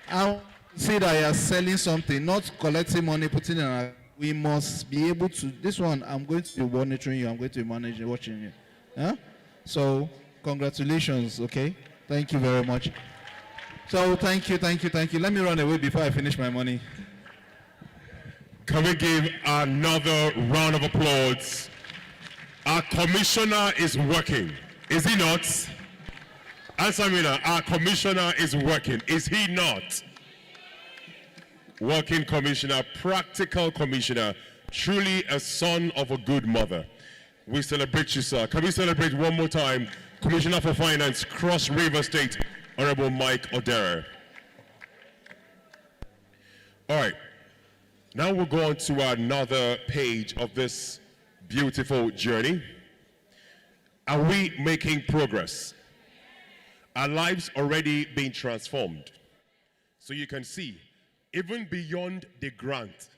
I'll see that you are selling something, not collecting money, putting in a. We must be able to. This one, I'm going to be monitoring you. I'm going to be managing, watching you. Yeah? So, congratulations. Okay? Thank you very much. So, thank you. Let me run away before I finish my money. Can we give another round of applause? Our commissioner is working. Is he not? Answer me now. Our commissioner is working. Is he not? Working commissioner, practical commissioner, truly a son of a good mother. We celebrate you, sir. Can we celebrate one more time? Commissioner for Finance, Cross River State, Honorable Mike Odera. All right. Now we'll go on to another page of this beautiful journey. Are we making progress? Our lives already being transformed. So you can see, even beyond the grant,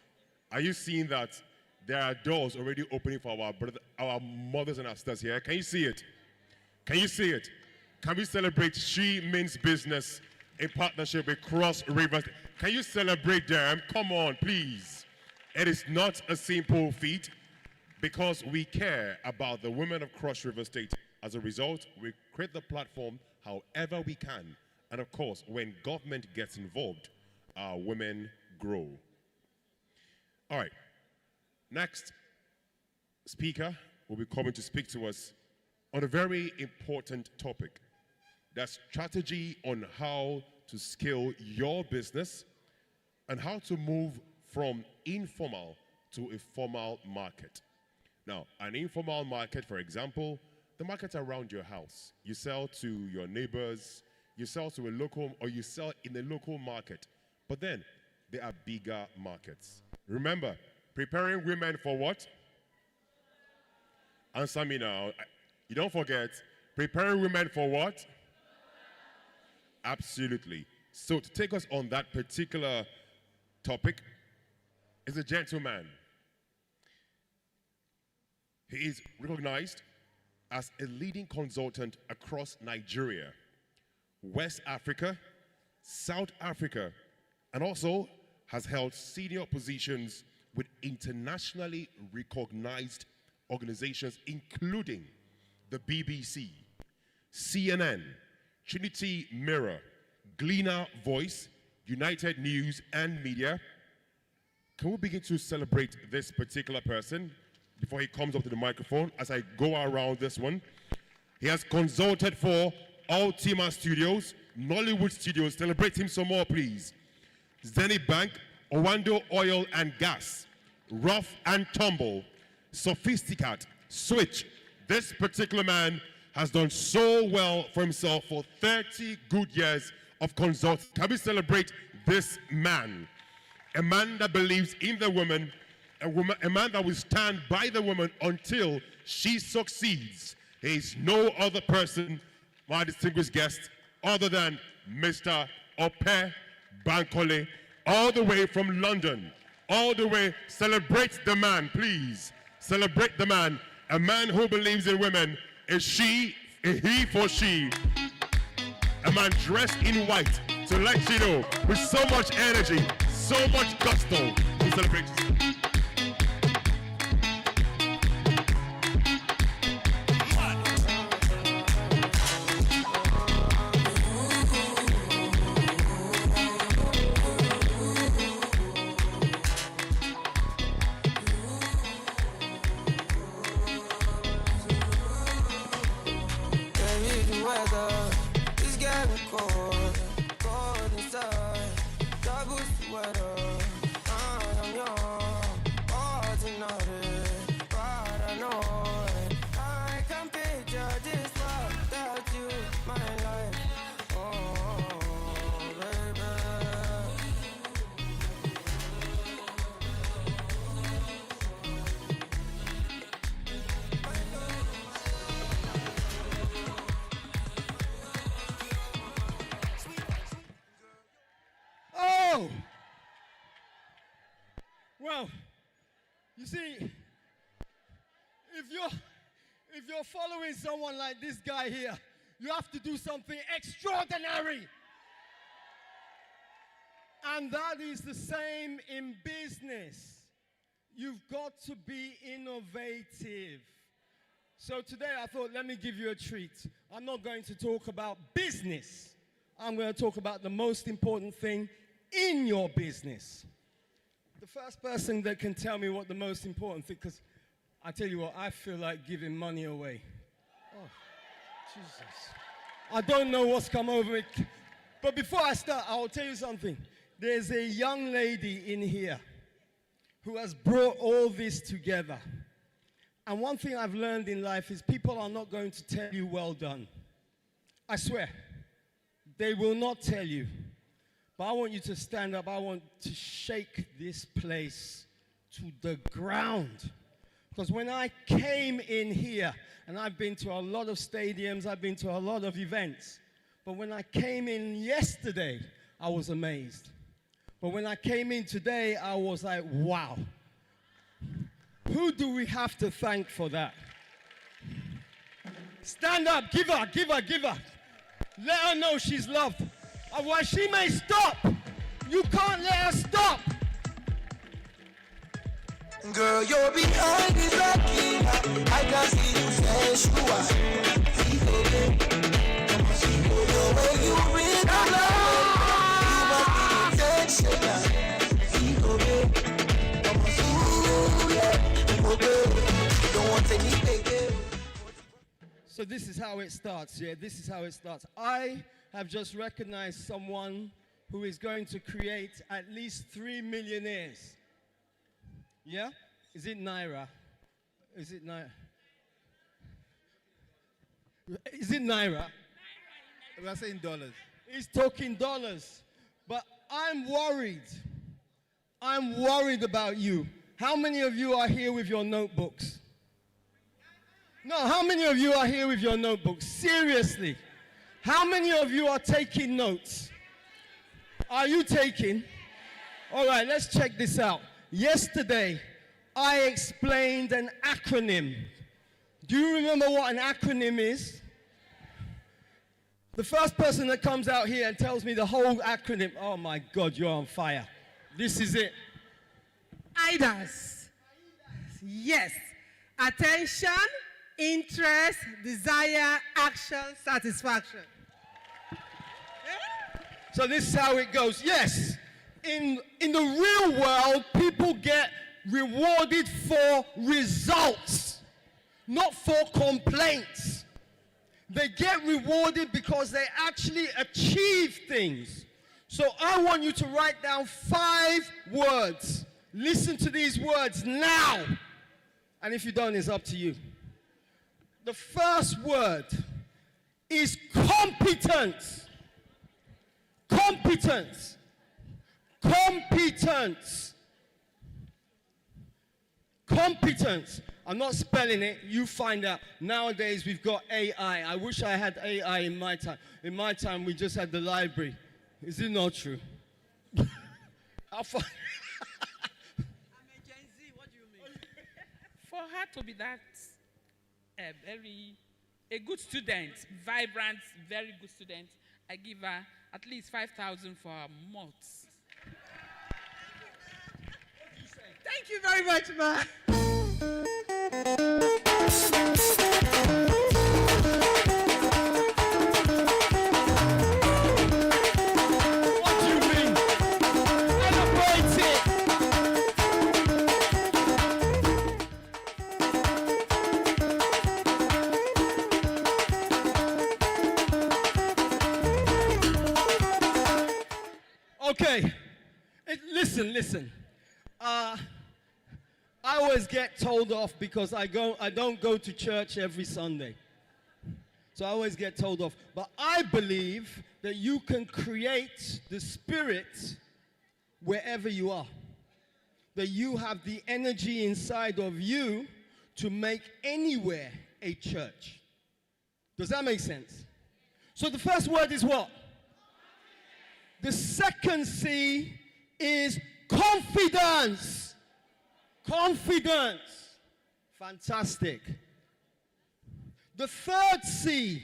are you seeing that there are doors already opening for our mothers and our sisters here? Can you see it? Can you see it? Can we celebrate She Means Business in partnership with Cross River? Can you celebrate them? Come on, please. It is not a simple feat because we care about the women of Cross River State. As a result, we create the platform however we can. And of course, when government gets involved, our women grow. All right. Next speaker will be coming to speak to us on a very important topic. That's strategy on how to scale your business and how to move from informal to a formal market. Now, an informal market, for example, the market around your house. You sell to your neighbors, you sell to a local, or you sell in a local market. But then, there are bigger markets. Remember, preparing women for what? Answer me now. You don't forget, preparing women for what? Absolutely. So to take us on that particular topic is a gentleman. He is recognized as a leading consultant across Nigeria, West Africa, South Africa, and also has held senior positions with internationally recognized organizations including the BBC, CNN, Trinity Mirror, Gleaner Voice, United News and Media. Can we begin to celebrate this particular person before he comes up to the microphone as I go around this one? He has consulted for Ultima Studios, Nollywood Studios. Celebrate him some more, please. Zenith Bank, Owando Oil and Gas, Rough and Tumble, Sophisticat, Switch. This particular man has done so well for himself for 30 good years of consulting. Can we celebrate this man? A man that believes in the woman, a man that will stand by the woman until she succeeds. He is no other person, my distinguished guest, other than Mr. Ope Bankole, all the way from London, all the way. Celebrate the man, please. Celebrate the man. A man who believes in women. A she, a he for she. A man dressed in white, to let you know with so much energy, so much gusto to celebrate. It's getting cold, cold inside. Double sweater, I'm young, ordinary, paranoid. I can picture this world without you, my life. Oh, baby. Oh! Well, you see, if you're following someone like this guy here, you have to do something extraordinary. And that is the same in business. You've got to be innovative. So today I thought, let me give you a treat. I'm not going to talk about business. I'm going to talk about the most important thing in your business. The first person that can tell me what the most important thing, because I tell you what, I feel like giving money away. Oh, Jesus. I don't know what's come over me. But before I start, I'll tell you something. There's a young lady in here who has brought all this together. And one thing I've learned in life is people are not going to tell you well done. I swear. They will not tell you. But I want you to stand up. I want to shake this place to the ground. Because when I came in here, and I've been to a lot of stadiums, I've been to a lot of events, but when I came in yesterday, I was amazed. But when I came in today, I was like, wow. Who do we have to thank for that? Stand up, give her, give her, give her. Let her know she's loved. Otherwise, she may stop. You can't let her stop. Girl, you're behind the killer. I can see you sensual. The way you read the love, you must be intentional. Don't want anything. So this is how it starts, yeah? This is how it starts. I have just recognized someone who is going to create at least 3 millionaires. Yeah? Is it Naira? Is it Naira? Is it Naira? We're saying dollars. He's talking dollars. But I'm worried. I'm worried about you. How many of you are here with your notebooks? No, how many of you are here with your notebooks? Seriously. How many of you are taking notes? Are you taking? All right, let's check this out. Yesterday, I explained an acronym. Do you remember what an acronym is? The first person that comes out here and tells me the whole acronym, oh my God, you're on fire. This is it. IDAS. Yes. Attention, interest, desire, action, satisfaction. So this is how it goes. Yes, in the real world, people get rewarded for results, not for complaints. They get rewarded because they actually achieve things. So I want you to write down 5 words. Listen to these words now. And if you don't, it's up to you. The first word is competence. Competence. Competence. Competence. I'm not spelling it. You find out. Nowadays, we've got AI. I wish I had AI in my time. In my time, we just had the library. Is it not true? How far? I'm a Gen Z. What do you mean? For her to be that a good student, vibrant, very good student, I give her at least 5,000 for her moths. Thank you very much, ma. What do you mean? Celebrate it. Okay. Listen. I always get told off because I don't go to church every Sunday. So I always get told off. But I believe that you can create the spirit wherever you are. That you have the energy inside of you to make anywhere a church. Does that make sense? So the first word is what? The second C is confidence. Confidence. Fantastic. The third C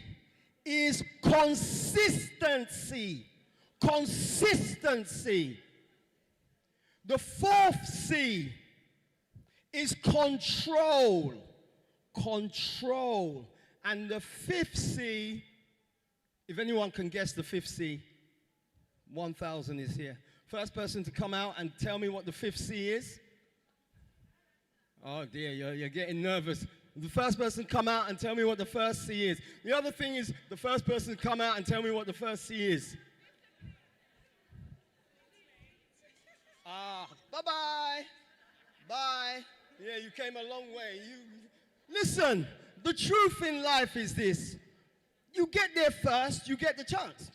is consistency. Consistency. The fourth C is control. Control. And the fifth C, if anyone can guess the fifth C, 1,000 is here. First person to come out and tell me what the fifth C is. Oh dear, you're getting nervous. The first person to come out and tell me what the first C is. The other thing is the first person to come out and tell me what the first C is. Bye-bye. Bye. Yeah, you came a long way. Listen, the truth in life is this. You get there first, you get the chance.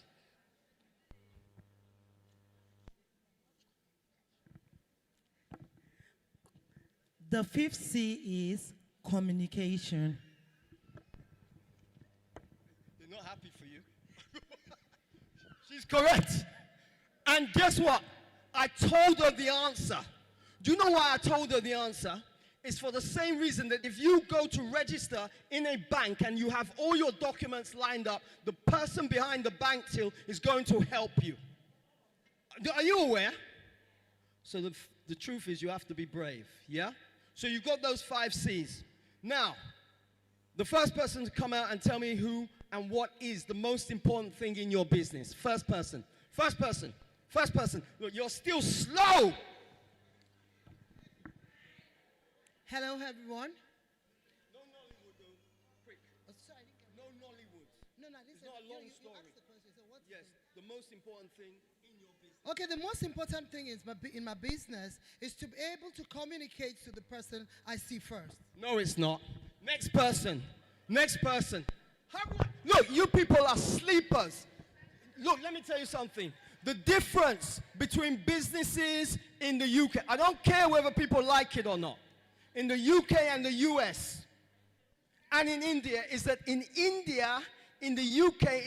The fifth C is communication. They're not happy for you. She's correct. And guess what? I told her the answer. Do you know why I told her the answer? It's for the same reason that if you go to register in a bank and you have all your documents lined up, the person behind the bank till is going to help you. Are you aware? So the truth is you have to be brave, yeah? So you've got those 5 C's. Now, the first person to come out and tell me who and what is the most important thing in your business. First person. First person. First person. Look, you're still slow. Hello, everyone. No Nollywood, though. Quick. Oh, sorry, I didn't get No Nollywood. No, It's not a long story. asked the question, so what's Yes, the most important thing in your business. Okay, the most important thing is in my business is to be able to communicate to the person I see first. No, it's not. Next person. Next person. Look, you people are sleepers. Look, let me tell you something. The difference between businesses in the UK, I don't care whether people like it or not, in the UK and the US and in India, is that in India, in the UK,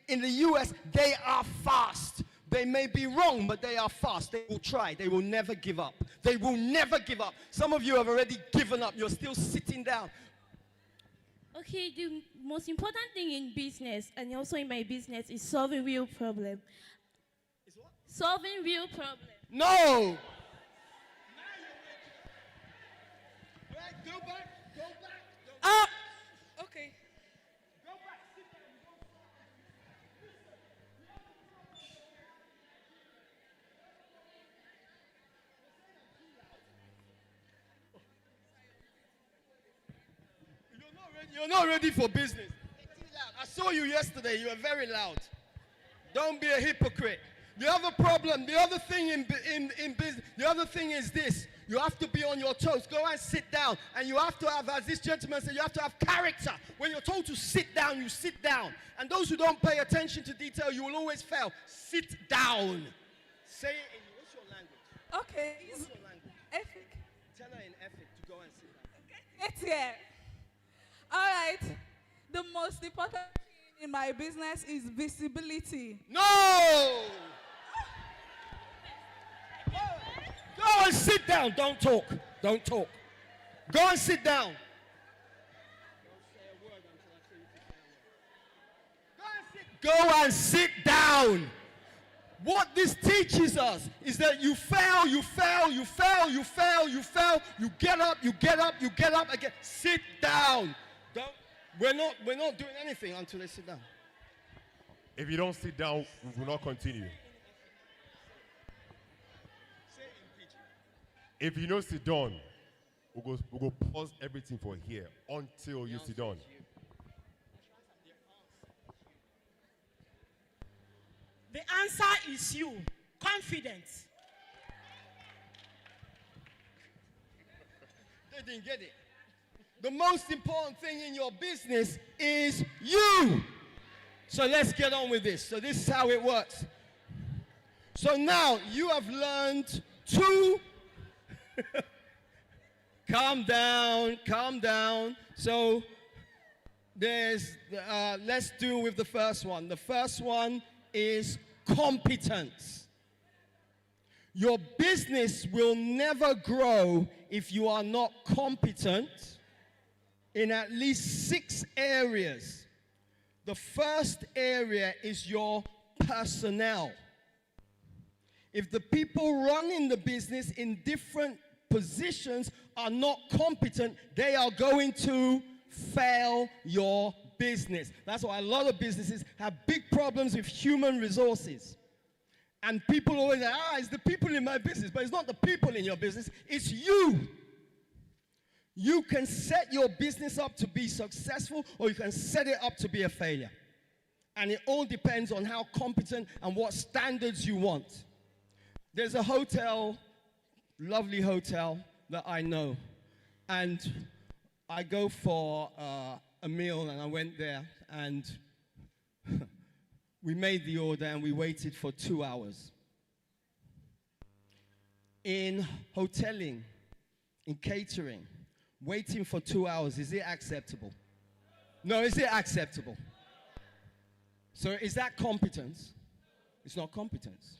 in the US, they are fast. They may be wrong, but they are fast. They will try. They will never give up. They will never give up. Some of you have already given up. You're still sitting down. Okay, the most important thing in business and also in my business is solving real problem. Is what? Solving real problem. No! Right, go back. Okay. Go back, sit down. You're not ready for business. I saw you yesterday. You were very loud. Don't be a hypocrite. You have a problem. The other thing in business, the other thing is this. You have to be on your toes. Go and sit down. And you have to have, as this gentleman said, you have to have character. When you're told to sit down, you sit down. And those who don't pay attention to detail, you will always fail. Sit down. Say it in, what's your language? Okay. What's your language? Ethic. Tell her in ethic to go and sit down. It's here. All right. The most important thing in my business is visibility. No! Go and sit down. Don't talk. Don't talk. Go and sit down. Don't say a word until I say you to say a word. Go and sit Go and sit down. What this teaches us is that you fail, you fail, you fail, you fail, you fail, you get up, you get up, you get up again. Sit down. We're not doing anything until they sit down. If you don't sit down, we will not continue. If you don't sit down, we'll go pause everything for here until you sit down. The answer is you. Confidence. They didn't get it. The most important thing in your business is you. So let's get on with this. So this is how it works. So now you have learned to calm down, calm down. So let's deal with the first one. The first one is competence. Your business will never grow if you are not competent in at least 6 areas. The first area is your personnel. If the people running the business in different positions are not competent, they are going to fail your business. That's why a lot of businesses have big problems with human resources. And people always say, it's the people in my business. But it's not the people in your business, it's you. You can set your business up to be successful, or you can set it up to be a failure. And it all depends on how competent and what standards you want. There's a hotel, lovely hotel, that I know. And I go for a meal, and I went there, and we made the order, and we waited for 2 hours. In hoteling, in catering, waiting for 2 hours, is it acceptable? No, is it acceptable? So is that competence? It's not competence.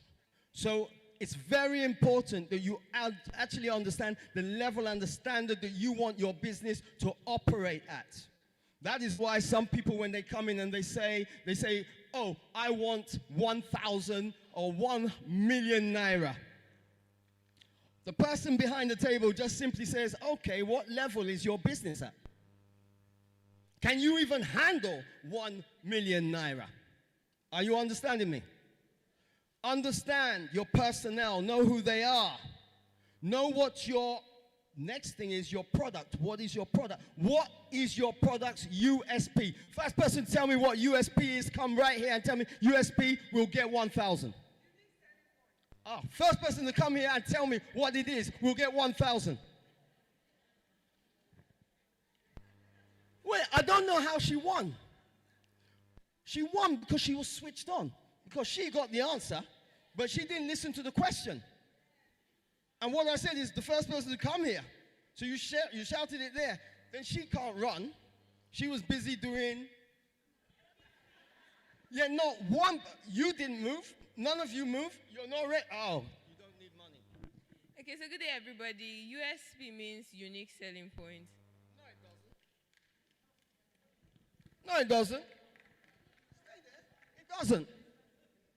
So it's very important that you actually understand the level and the standard that you want your business to operate at. That is why some people, when they come in and they say, oh, I want 1,000 or 1 million naira. The person behind the table just simply says, okay, what level is your business at? Can you even handle 1 million naira? Are you understanding me? Understand your personnel, know who they are. Know what your next thing is, your product. What is your product? What is your product's USP? First person to tell me what USP is, come right here and tell me USP will get 1,000. First person to come here and tell me what it is will get 1,000. Wait, I don't know how she won. She won because she was switched on. Because she got the answer, but she didn't listen to the question. And what I said is the first person to come here. So you shouted it there. Then she can't run. She was busy doing. Yeah, not one. You didn't move. None of you moved. You're not ready. Oh, you don't need money. Okay, so good day, everybody. USP means unique selling point. No, it doesn't. Stay there. It doesn't.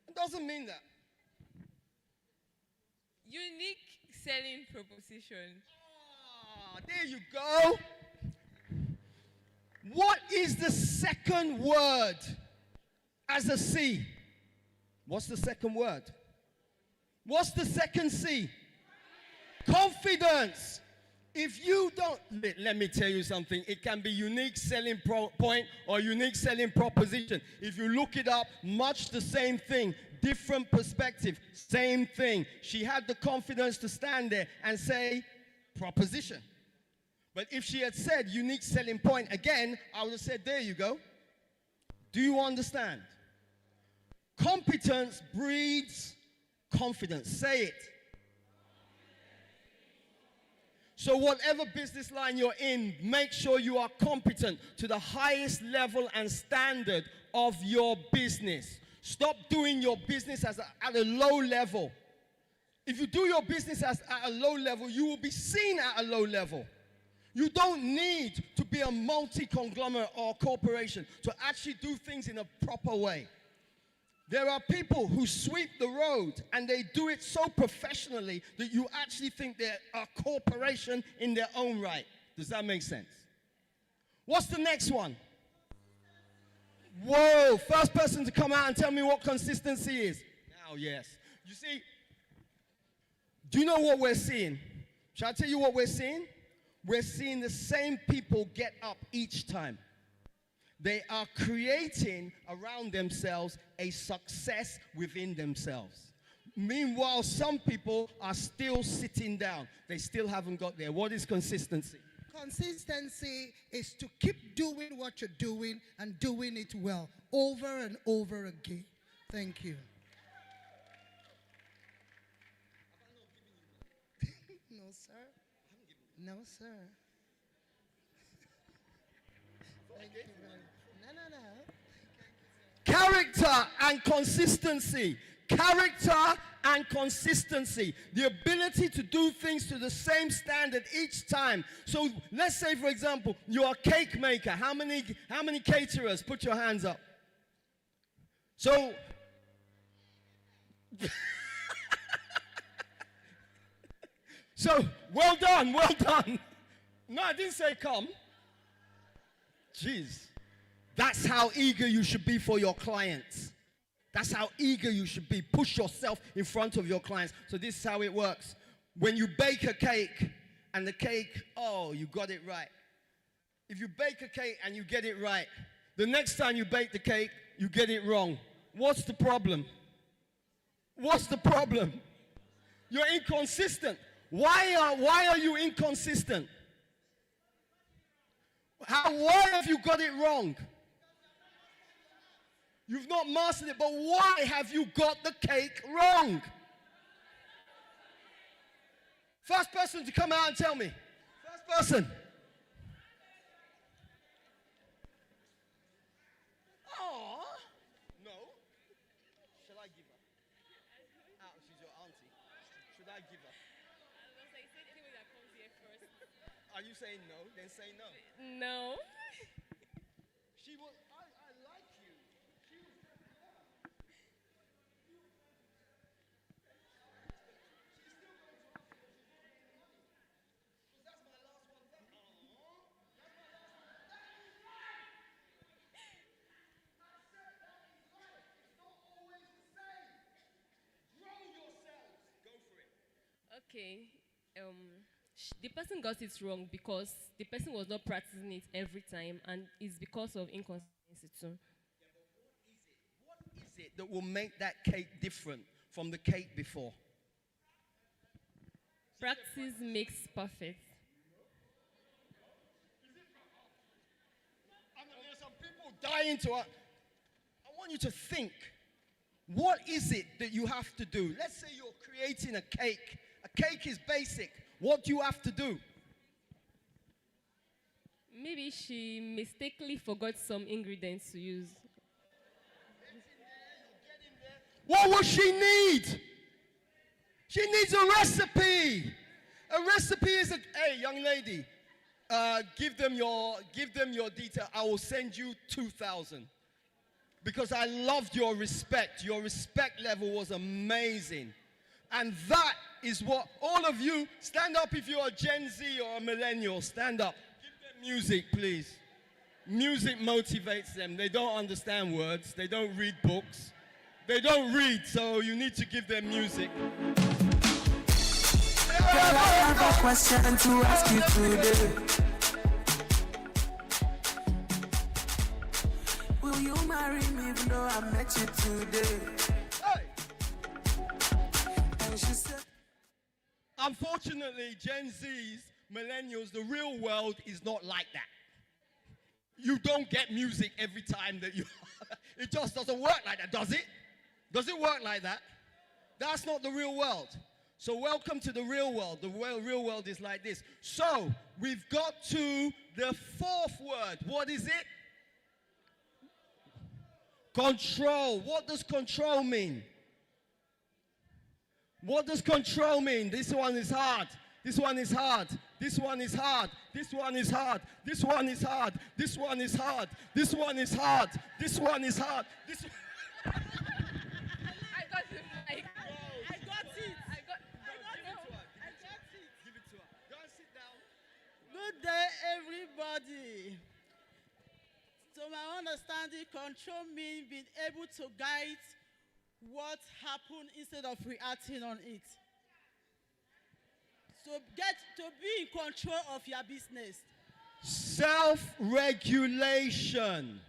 It doesn't mean that. Unique selling proposition. There you go. What is the second word as a C? What's the second word? What's the second C? Confidence. If you don't, let me tell you something. It can be unique selling point or unique selling proposition. If you look it up, much the same thing. Different perspective, same thing. She had the confidence to stand there and say, proposition. But if she had said unique selling point again, I would have said, there you go. Do you understand? Competence breeds confidence. Say it. So whatever business line you're in, make sure you are competent to the highest level and standard of your business. Stop doing your business at a low level. If you do your business at a low level, you will be seen at a low level. You don't need to be a multi-conglomerate or corporation to actually do things in a proper way. There are people who sweep the road and they do it so professionally that you actually think they're a corporation in their own right. Does that make sense? What's the next one? Whoa, first person to come out and tell me what consistency is. Now, yes. You see, do you know what we're seeing? Shall I tell you what we're seeing? We're seeing the same people get up each time. They are creating around themselves a success within themselves. Meanwhile, some people are still sitting down. They still haven't got there. What is consistency? Consistency is to keep doing what you're doing and doing it well over and over again. Thank you. No, sir. No, sir. Thank you very much. No, no, no. Character and consistency. Character and consistency. The ability to do things to the same standard each time. So let's say, for example, you're a cake maker. How many caterers? Put your hands up. So, so well done, well done. No, I didn't say come. Jeez. That's how eager you should be for your clients. That's how eager you should be. Push yourself in front of your clients. So this is how it works. When you bake a cake and the cake, oh, you got it right. If you bake a cake and you get it right, the next time you bake the cake, you get it wrong. What's the problem? What's the problem? You're inconsistent. Why are you inconsistent? Why have you got it wrong? You've not mastered it, but why have you got the cake wrong? First person to come out and tell me. First person. Oh, no. Shall I give her? Oh, she's your auntie. Should I give her? Are you saying no? Then say no. No. She was. I like you. She was. Okay. The person got it wrong because the person was not practicing it every time, and it's because of inconsistency too. What is it that will make that cake different from the cake before? Practice makes perfect. There's some people dying to. I want you to think. What is it that you have to do? Let's say you're creating a cake. A cake is basic. What do you have to do? Maybe she mistakenly forgot some ingredients to use. What will she need? She needs a recipe. A recipe is hey, young lady, give them your detail. I will send you 2,000. Because I loved your respect. Your respect level was amazing. And that is what all of you, stand up if you're a Gen Z or a millennial, stand up. Give them music, please. Music motivates them. They don't understand words. They don't read books. They don't read, so you need to give them music. Girl, I have a question to ask you today. Will you marry me even though I met you today? Hey. And she said, unfortunately, Gen Zs, millennials, the real world is not like that. You don't get music every time that you... It just doesn't work like that, does it? Does it work like that? That's not the real world. So welcome to the real world. The real world is like this. So we've got to the fourth word. What is it? Control. What does control mean? What does control mean? This one is hard. This one is hard. This one is hard. This one is hard. This one is hard. This one is hard. This one is hard. This one is hard. This Good day, everybody. To my understanding, control means being able to guide what happened instead of reacting on it. So get to be in control of your business. Self-regulation.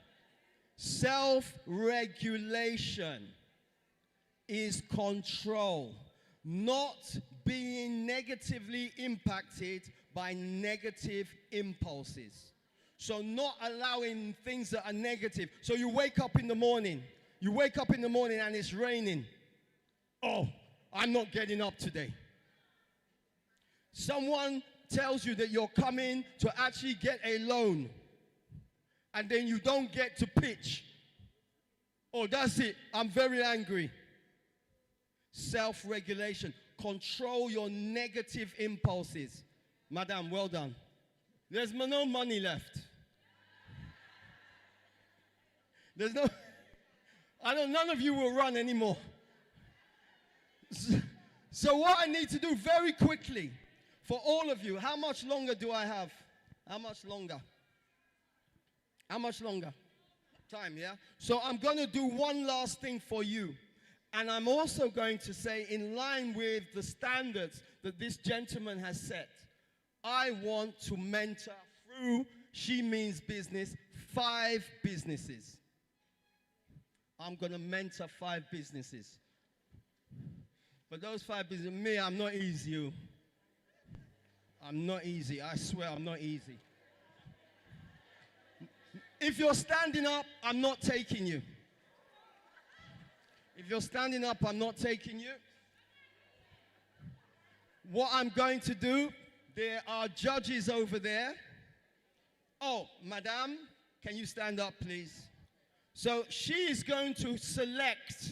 Self-regulation is control, not being negatively impacted by negative impulses. So not allowing things that are negative. So you wake up in the morning and it's raining. Oh, I'm not getting up today. Someone tells you that you're coming to actually get a loan, and then you don't get to pitch. Oh, that's it. I'm very angry. Self-regulation. Control your negative impulses. Madam, well done. There's no money left. There's no, none of you will run anymore. So what I need to do very quickly for all of you, how much longer do I have? How much longer? How much longer? Time, yeah? So I'm going to do one last thing for you. And I'm also going to say, in line with the standards that this gentleman has set, I want to mentor through She Means Business 5 businesses. I'm going to mentor 5 businesses. But those 5 businesses, me, I'm not easy. I'm not easy. I swear I'm not easy. If you're standing up, I'm not taking you. If you're standing up, I'm not taking you. What I'm going to do, there are judges over there. Oh, madam, can you stand up, please? So she is going to select.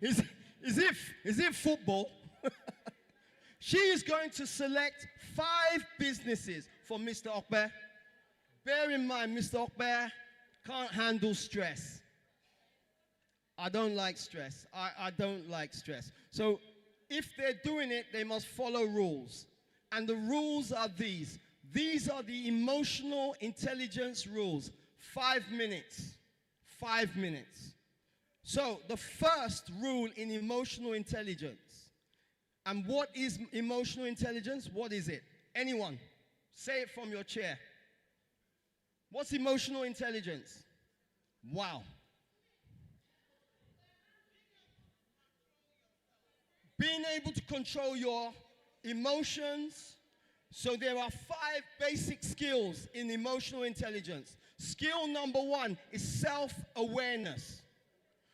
Is it football? She is going to select 5 businesses for Mr. Okbe. Bear in mind, Mr. Okbe can't handle stress. I don't like stress. I don't like stress. So if they're doing it, they must follow rules. And the rules are these. These are the emotional intelligence rules. 5 minutes. 5 minutes. So the first rule in emotional intelligence. And what is emotional intelligence? What is it? Anyone? Say it from your chair. What's emotional intelligence? Wow. Being able to control your emotions. So there are 5 basic skills in emotional intelligence. Skill number 1 is self-awareness.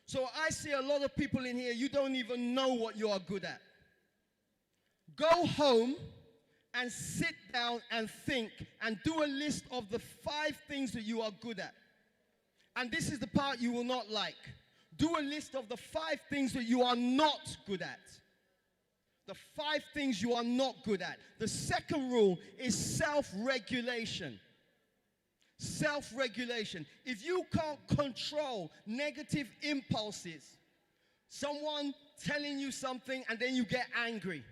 So I see a lot of people in here, you don't even know what you are good at. Go home and sit down and think and do a list of the 5 things that you are good at. And this is the part you will not like. Do a list of the 5 things that you are not good at. The 5 things you are not good at. The second rule is self-regulation. Self-regulation. If you can't control negative impulses, someone telling you something and then you get angry.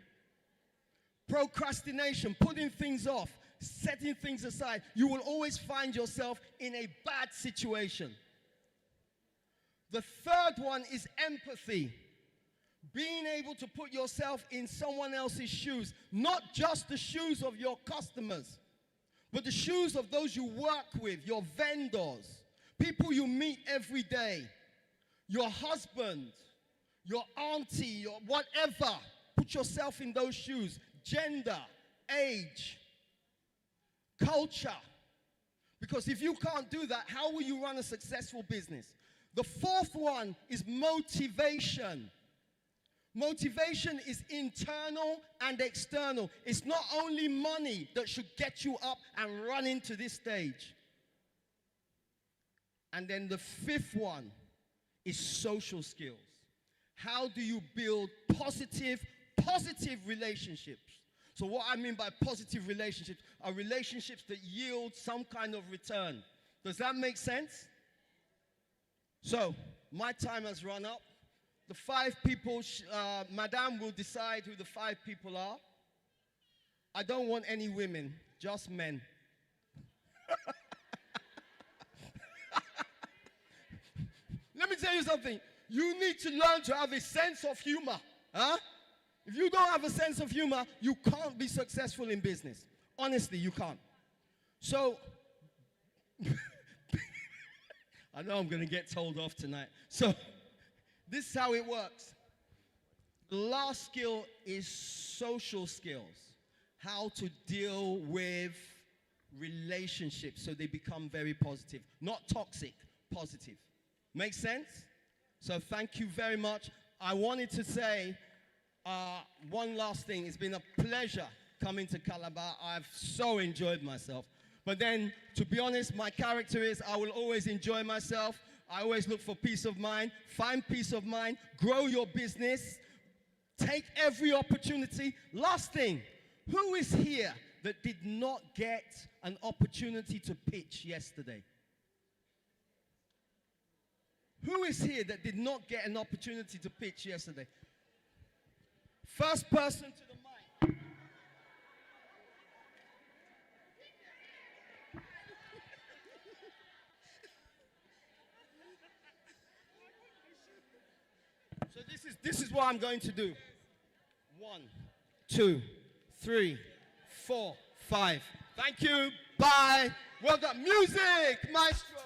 Procrastination, putting things off, setting things aside, you will always find yourself in a bad situation. The third one is empathy. Being able to put yourself in someone else's shoes, not just the shoes of your customers, but the shoes of those you work with, your vendors, people you meet every day, your husband, your auntie, your whatever. Put yourself in those shoes. Gender, age, culture. Because if you can't do that, how will you run a successful business? The fourth one is motivation. Motivation is internal and external. It's not only money that should get you up and run into this stage. And then the fifth one is social skills. How do you build positive relationships? So what I mean by positive relationships are relationships that yield some kind of return. Does that make sense? So, my time has run up. The 5 people, Madame will decide who the 5 people are. I don't want any women, just men. Let me tell you something. You need to learn to have a sense of humor. Huh? If you don't have a sense of humor, you can't be successful in business. Honestly, you can't. So, I know I'm going to get told off tonight. So, this is how it works. The last skill is social skills. How to deal with relationships so they become very positive. Not toxic, positive. Make sense? So thank you very much. I wanted to say one last thing. It's been a pleasure coming to Calabar. I've so enjoyed myself. But then, to be honest, my character is I will always enjoy myself. I always look for peace of mind. Find peace of mind. Grow your business. Take every opportunity. Last thing, who is here that did not get an opportunity to pitch yesterday? Who is here that did not get an opportunity to pitch yesterday? First person to the mic. So this is what I'm going to do. 1, 2, 3, 4, 5. Thank you. Bye. Well done. Music, maestro.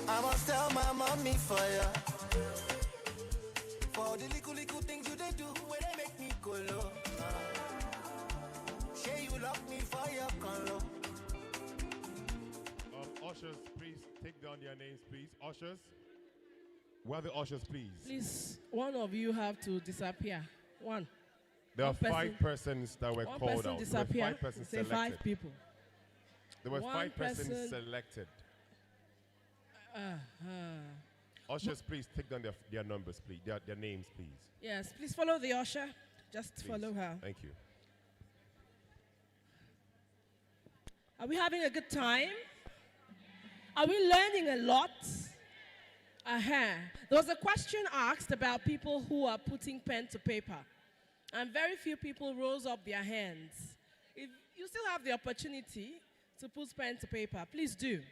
I must tell my mommy for ya. For the little things you they do where they make me go low. Say you love me for your color. Ushers, please take down their names, please. Ushers. Where are the ushers, please? Please, one of you have to disappear. One. There are One 5 persons that were one called person out. disappear. There were 5 persons Say selected. 5 people. There were One 5 persons person- selected. Uh-huh. Ushers, please take down their numbers, please. Their names, please. Yes, please follow the usher. Just Please. follow her. Thank you. Are we having a good time? Are we learning a lot? There was a question asked about people who are putting pen to paper. And very few people rose up their hands. If you still have the opportunity to put pen to paper, please do.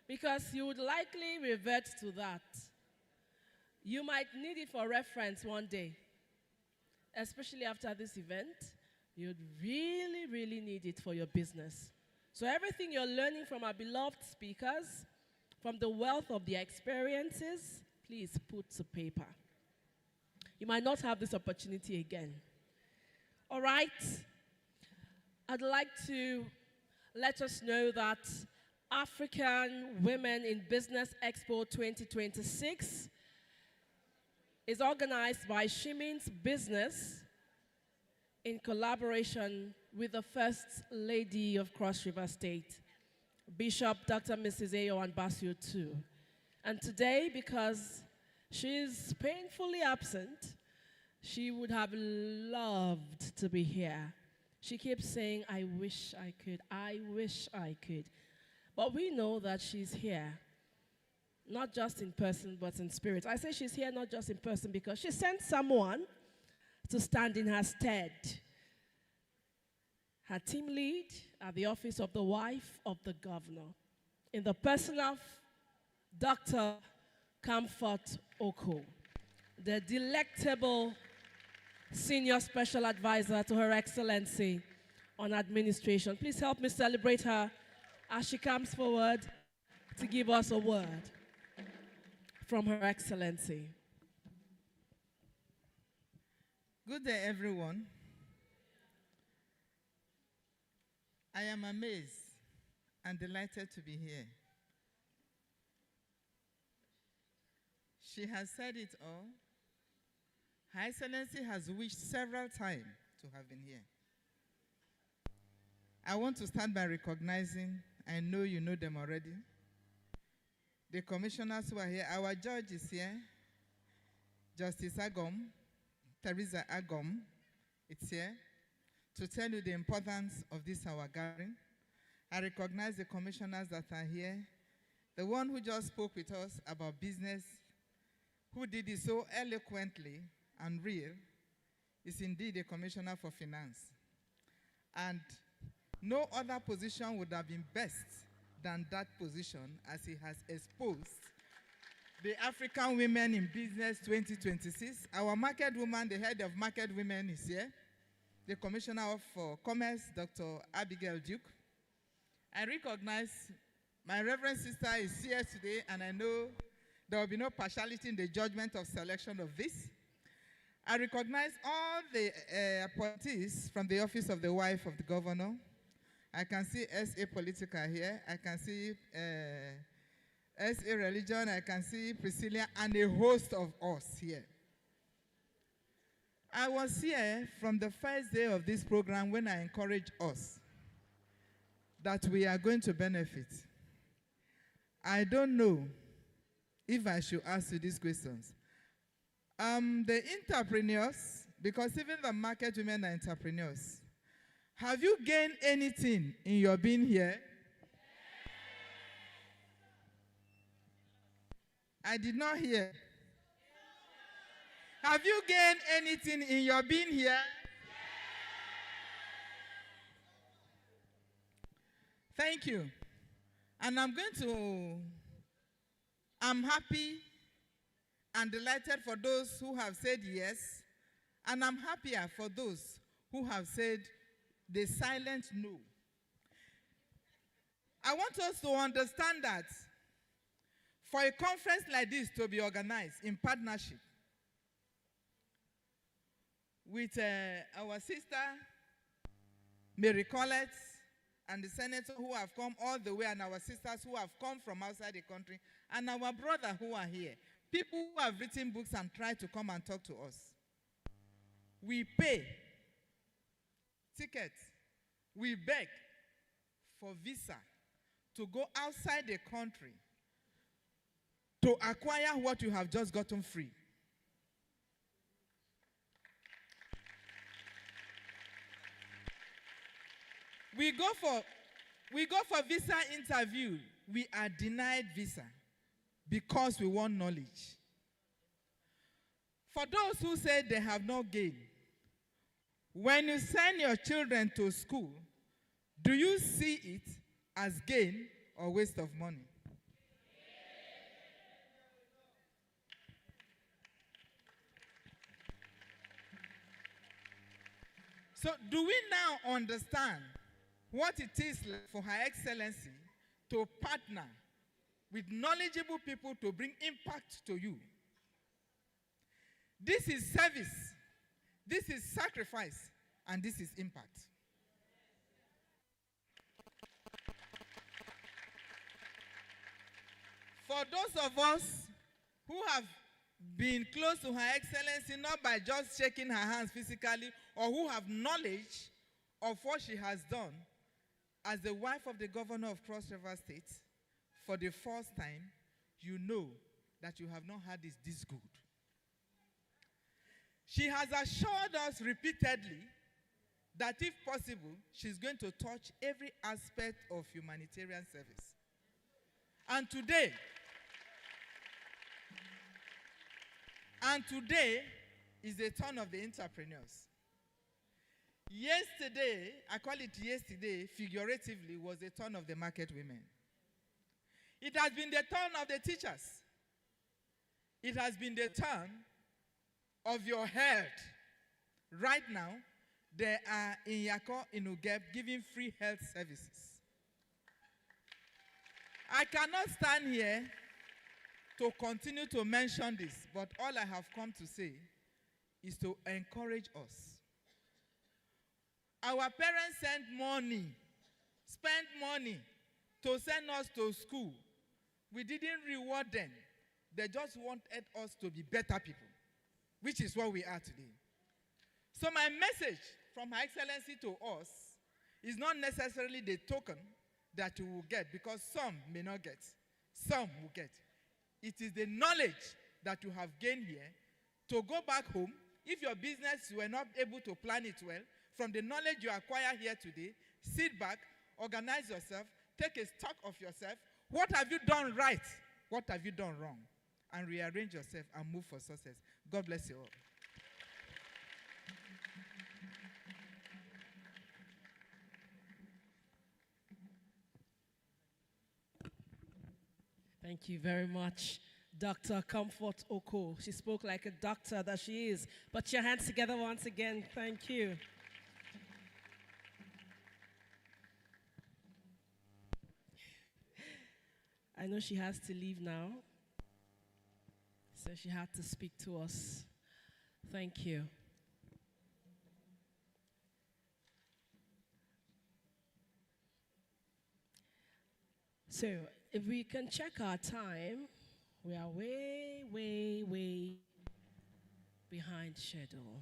Because you would likely revert to that. You might need it for reference one day. Especially after this event, you'd really, really need it for your business. So everything you're learning from our beloved speakers, from the wealth of their experiences, please put to paper. You might not have this opportunity again. All right? I'd like to let us know that African Women in Business Expo 2026 is organized by Shimin's Business in collaboration with the First Lady of Cross River State, Bishop Dr. Mrs. Ayo and Basio too. And today, because she's painfully absent, she would have loved to be here. She keeps saying, I wish I could, I wish I could. But we know that she's here, not just in person, but in spirit. I say she's here not just in person because she sent someone to stand in her stead. Her team lead at the office of the wife of the governor, in the person of Dr. Comfort Oko, the delectable senior special advisor to Her Excellency on administration. Please help me celebrate her as she comes forward to give us a word from Her Excellency. Good day, everyone. I am amazed and delighted to be here. She has said it all. Her Excellency has wished several times to have been here. I want to start by recognizing, I know you know them already, the commissioners who are here. Our judge is here, Justice Agom, Teresa Agom, it's here, to tell you the importance of this our gathering. I recognize the commissioners that are here. The one who just spoke with us about business, who did it so eloquently and real, is indeed a commissioner for finance. And no other position would have been best than that position, as he has exposed the African Women in Business 2026. Our market woman, the head of market women, is here. The Commissioner for Commerce, Dr. Abigail Duke. I recognize my Reverend Sister is here today, and I know there will be no partiality in the judgment of selection of this. I recognize all the appointees from the Office of the Wife of the Governor. I can see SA Political here. I can see SA Religion. I can see Priscilla and a host of us here. I was here from the first day of this program when I encouraged us that we are going to benefit. I don't know if I should ask you these questions. The entrepreneurs, because even the market women are entrepreneurs, have you gained anything in your being here? I did not hear. Have you gained anything in your being here? Thank you. And I'm happy and delighted for those who have said yes, and I'm happier for those who have said the silent no. I want us to understand that for a conference like this to be organized in partnership with our sister Mary Collette and the senator who have come all the way, and our sisters who have come from outside the country, and our brother who are here, people who have written books and tried to come and talk to us. We pay tickets, we beg for visa to go outside the country to acquire what you have just gotten free. We go for visa interview. We are denied visa because we want knowledge. For those who say they have no gain, when you send your children to school, do you see it as gain or waste of money? So do we now understand what it is like for Her Excellency to partner with knowledgeable people to bring impact to you? This is service, this is sacrifice, and this is impact. For those of us who have been close to Her Excellency, not by just shaking her hands physically, or who have knowledge of what she has done as the wife of the governor of Cross River State, for the first time, you know that you have not had this good. She has assured us repeatedly that if possible, she's going to touch every aspect of humanitarian service. And today is the turn of the entrepreneurs. Yesterday, I call it yesterday, figuratively, was the turn of the market women. It has been the turn of the teachers. It has been the turn of your health. Right now, they are in Yako, in Ugeb, giving free health services. I cannot stand here to continue to mention this, but all I have come to say is to encourage us. Our parents spent money to send us to school. We didn't reward them. They just wanted us to be better people, which is what we are today. So my message from Her Excellency to us is not necessarily the token that you will get, because some may not get, some will get. It is the knowledge that you have gained here to go back home. If your business, you were not able to plan it well, from the knowledge you acquire here today, sit back, organize yourself, take a stock of yourself. What have you done right? What have you done wrong? And rearrange yourself and move for success. God bless you all. Thank you very much, Dr. Comfort Oko. She spoke like a doctor that she is. Put your hands together once again. Thank you. I know she has to leave now, so she had to speak to us. Thank you. So, if we can check our time, we are way, way, way behind schedule.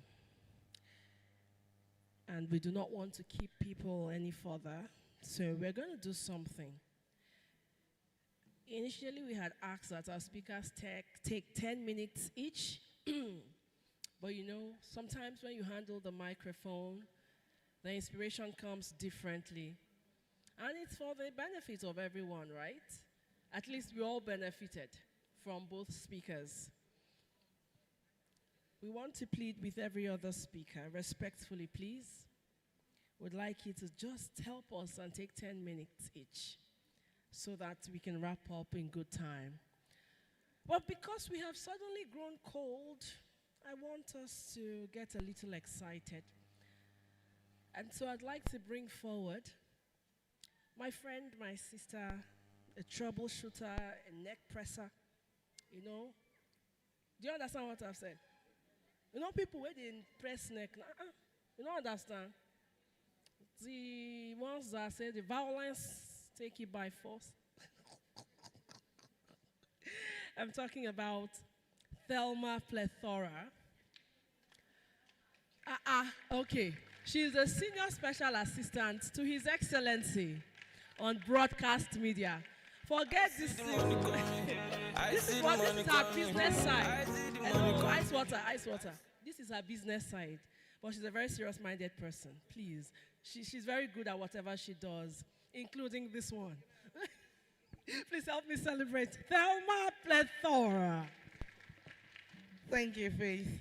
And we do not want to keep people any further, so we're going to do something. Initially, we had asked that our speakers take 10 minutes each. But you know, sometimes when you handle the microphone, the inspiration comes differently. And it's for the benefit of everyone, right? At least we all benefited from both speakers. We want to plead with every other speaker, respectfully, please. We'd like you to just help us and take 10 minutes each, so that we can wrap up in good time. But because we have suddenly grown cold, I want us to get a little excited. And so I'd like to bring forward my friend, my sister, a troubleshooter, a neck presser. You know? Do you understand what I've said? You know people where they press neck. You don't understand? The ones that say the violence, take it by force. I'm talking about Thelma Plethora. Okay. She's a senior special assistant to His Excellency on broadcast media. Forget this thing. This is our business side. Ice water. This is her business side. But she's a very serious-minded person. Please. She's very good at whatever she does, including this one. Please help me celebrate Thelma Plethora. Thank you, Faith.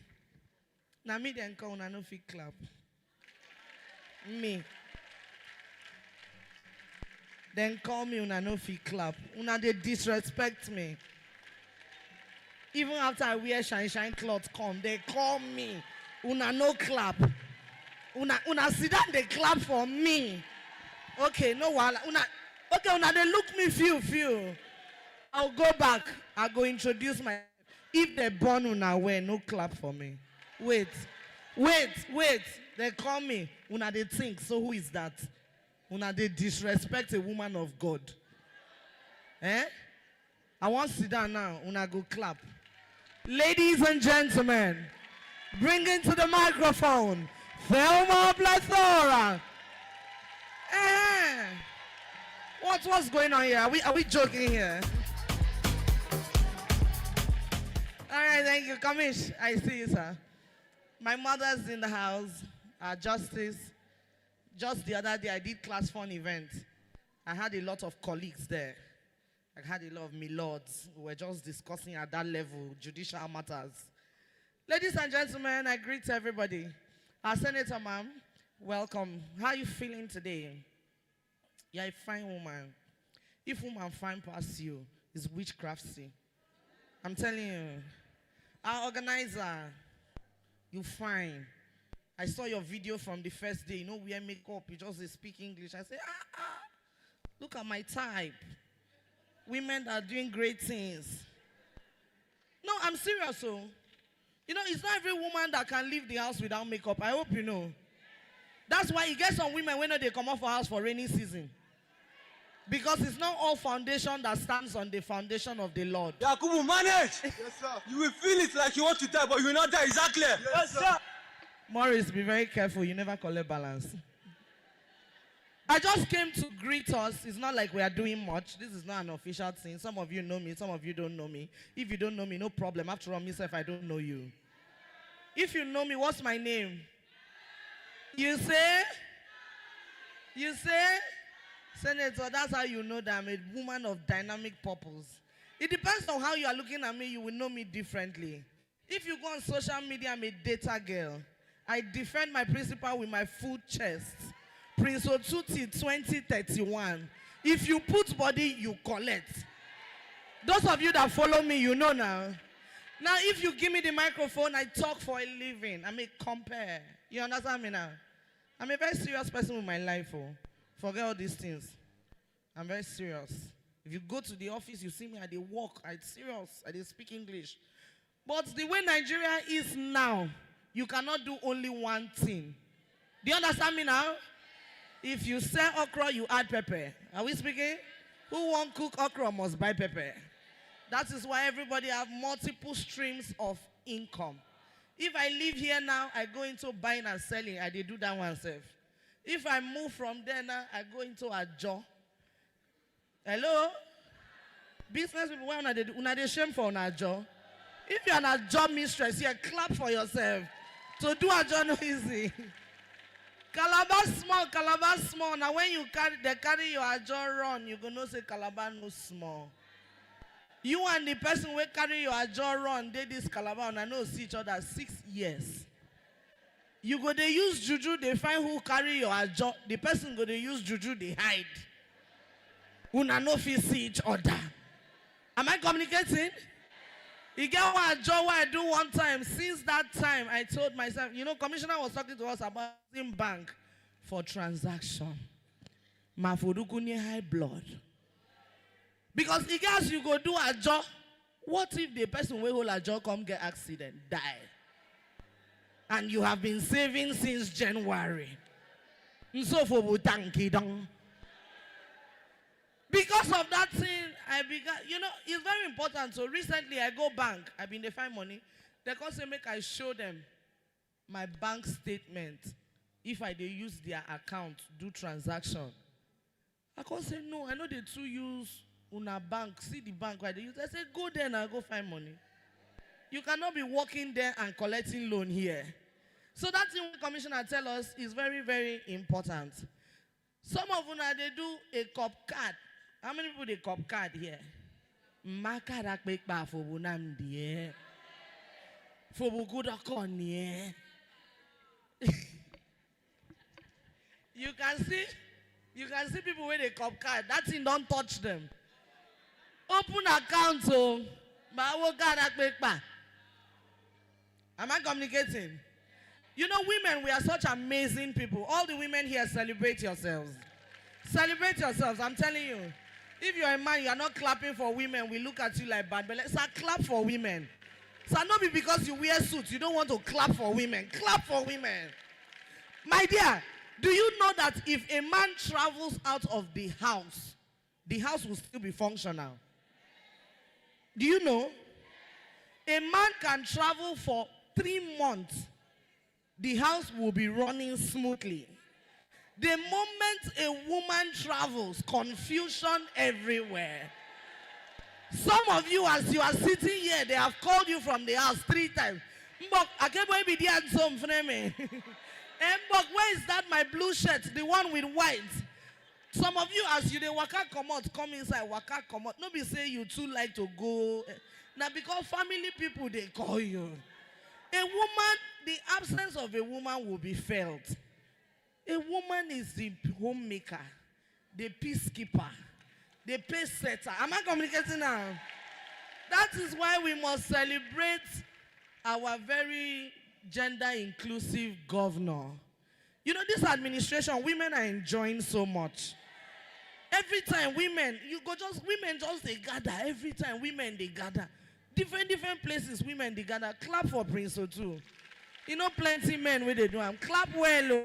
Now me then call una no fit clap. Me. Then call me una no fit clap. Una they disrespect me. Even after I wear shine cloth come, they call me. Una no clap. Una sit down, they clap for me. Okay, no wala. Okay, una they look me few. I'll go back. I'll go introduce my. If they born una wear, no clap for me. Wait. They call me. Una they think. So who is that? Una they disrespect a woman of God. Eh? I want to sit down now. Una go clap. Ladies and gentlemen, bring into the microphone Thelma Plethora. Eh? What's going on here? Are we joking here? All right, thank you. Kamish, I see you, sir. My mother's in the house. Justice. Just the other day, I did class fun event. I had a lot of colleagues there. I had a lot of milords who were just discussing at that level, judicial matters. Ladies and gentlemen, I greet everybody. Our Senator, ma'am, welcome. How are you feeling today? You're a fine woman. If woman fine past you, it's witchcraft. I'm telling you. Our organizer, you fine. I saw your video from the first day. You know, wear makeup, you just speak English. I say, look at my type. Women are doing great things. No, I'm serious, so. You know, it's not every woman that can leave the house without makeup. I hope you know. That's why you get some women when they come off for house for rainy season. Because it's not all foundation that stands on the foundation of the Lord. Yakubu, manage! Yes, sir. You will feel it like you want to die, but you will not die. Exactly. Yes, sir. Morris, be very careful. You never collect balance. I just came to greet us. It's not like we are doing much. This is not an official thing. Some of you know me. Some of you don't know me. If you don't know me, no problem. After all, myself, I don't know you. If you know me, what's my name? You say? Senator, that's how you know that I'm a woman of dynamic purpose. It depends on how you are looking at me, you will know me differently. If you go on social media, I'm a data girl. I defend my principle with my full chest. Prince Otuti 2031. If you put body, you collect. Those of you that follow me, you know now. Now, if you give me the microphone, I talk for a living. I may compare. You understand me now? I'm a very serious person with my life. Oh. Forget all these things. I'm very serious. If you go to the office, you see me, I dey walk. I'm serious. I dey speak English. But the way Nigeria is now, you cannot do only one thing. Do you understand me now? If you sell okra, you add pepper. Are we speaking? Who won't cook okra must buy pepper. That is why everybody have multiple streams of income. If I live here now, I go into buying and selling. I dey do that one self. If I move from there now, I go into a job. Hello? Business people, why una dey shame for una job? If you're a job mistress here, clap for yourself. To do a job no easy. Calabar small. Now when you carry your job run, you gonna say Calabar no small. You and the person who carry your job run, they this Calabar and I know see each other 6 years. You go they use juju, they find who carry your job. The person go they use juju, they hide. Una no fit see each other. Am I communicating? You get one job what I do one time. Since that time, I told myself, you know, Commissioner was talking to us about using bank for transaction. Mafodukuni high blood. Because it gets you go do a job. What if the person will hold a job come get accident, die? And you have been saving since January. So for dong. Because of that thing, I began, you know, it's very important. So recently I go bank, I've been they find money. They can say make I show them my bank statement. If I they use their account, do transaction. I can say no, I know they too use una bank, see the bank where they use. I say go there and I go find money. You cannot be working there and collecting loan here. So that thing the commissioner tell us is very, very important. Some of una they do a cop card. How many people they cop card here? Makarak make ba for bunam die. For buguda konye. You can see people when they cop card. That thing don't touch them. Open account so ba wo karak make ba. Am I communicating? You know, women, we are such amazing people. All the women here, celebrate yourselves. Celebrate yourselves, I'm telling you. If you're a man, you're not clapping for women, we look at you like bad, but let's clap for women. So not be because you wear suits, you don't want to clap for women. Clap for women. My dear, do you know that if a man travels out of the house will still be functional? Do you know? A man can travel for 3 months. The house will be running smoothly. The moment a woman travels, confusion everywhere. Some of you, as you are sitting here, they have called you from the house 3 times. Mbok, Mbok, where is that my blue shirt? The one with white. Some of you, as you they waka come inside, waka come out. Nobody say you too like to go. Now because family people, they call you. A woman, the absence of a woman will be felt. A woman is the homemaker, the peacekeeper, the pace setter. Am I communicating now? That is why we must celebrate our very gender inclusive governor. You know, this administration, women are enjoying so much. Every time women just they gather. Every time women they gather. Different places women they gather. Clap for Prince Otu. You know plenty men where they do them. Clap well.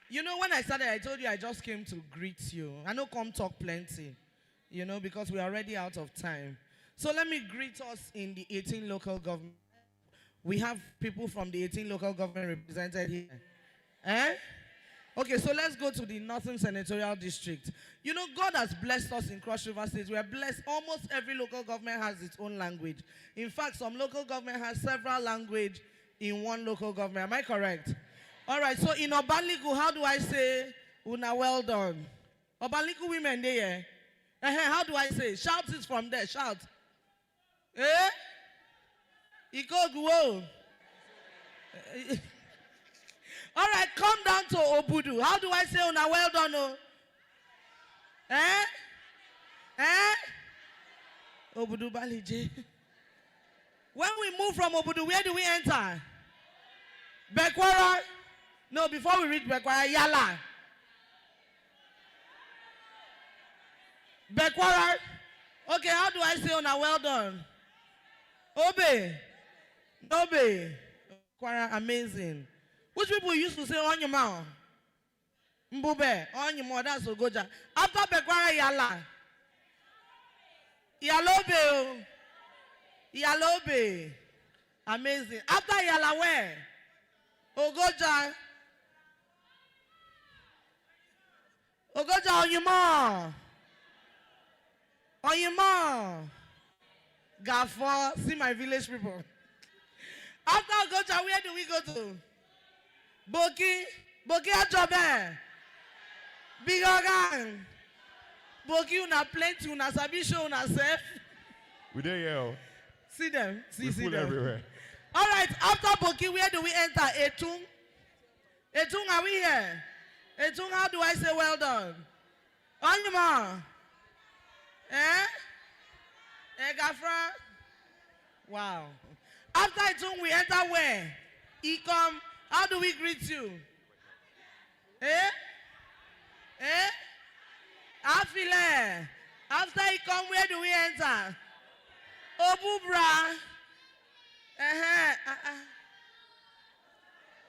You know when I started, I told you I just came to greet you. I know come talk plenty. You know, because we're already out of time. So let me greet us in the 18 local government. We have people from the 18 local government represented here. Okay, so let's go to the Northern Senatorial District. You know, God has blessed us in Cross River State. We are blessed. Almost every local government has its own language. In fact, some local government has several languages in one local government. Am I correct? All right, so in Obanliku, how do I say, una well done? Obanliku women there. How do I say? Shout it from there, shout. Eh? Ikogwo. All right, come down to Obudu. How do I say una well done? Oh? Eh? Eh? Obudu Balije. When we move from Obudu, where do we enter? Bekwara. No, before we reach Bekwara, Yala. Bekwara. Okay, how do I say una well done? Obe. Obe. Bekwara, amazing. Which people used to say on your mouth? Mbube, on your mouth, that's Ogoja. After Bekwara, Yala. Yalobe. Yalobe. Amazing. After Yala, where? Ogoja. Ogoja, on your mouth. On your mouth. Gaffer, see my village people. After Ogoja, where do we go to? Boki. Boki Ajobe. Big organ. Boki una plenty, una sabi show una self. We there, yo. See them. We See full them. everywhere. All right, after Boki, where do we enter? Etung. Etung, are we here? Etung, how do I say well done? Onyema. Eh? Egafra. Wow. After Etung, we enter where? Ikom. How do we greet you? Eh? Eh? Afile. After Ikom, where do we enter? Obubra.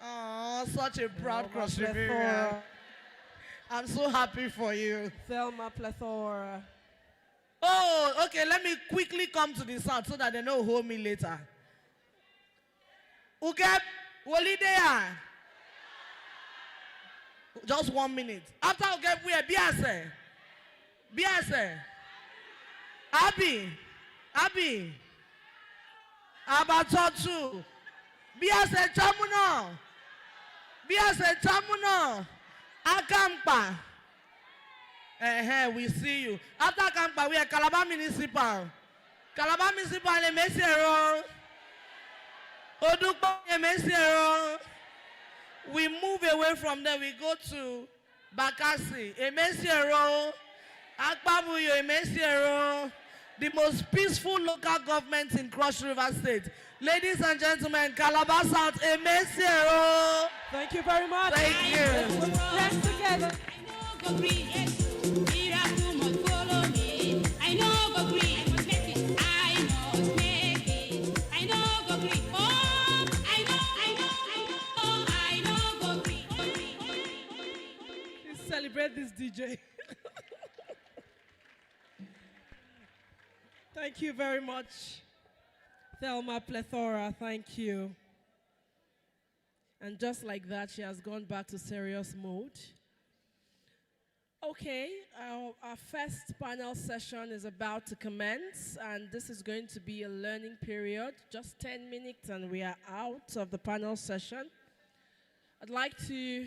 Oh, such a proud Cross River. I'm so happy for you. Thelma Plethora. Oh, okay, let me quickly come to the south so that they don't hold me later. Ugep, Wolidea. Just 1 minute. After Ugep, we are Biase. Biase. Abi. Abatotu. Biase Chamuno. Biase Chamuno. Akampa. We see you. After Akampa, we are Calabar Municipal. Calabar Municipal, Emesero. Odukpo, Emesero. We move away from there. We go to Bakassi. Emesero. Akpabuyo, Emesero. The most peaceful local government in Cross River State. Ladies and gentlemen, Calabar South, Emesero. Thank you very much. Thank you. Let's together. Please celebrate this DJ. Thank you very much, Thelma Plethora. Thank you. And just like that, she has gone back to serious mode. Okay, our first panel session is about to commence, and this is going to be a learning period, just 10 minutes, and we are out of the panel session. I'd like to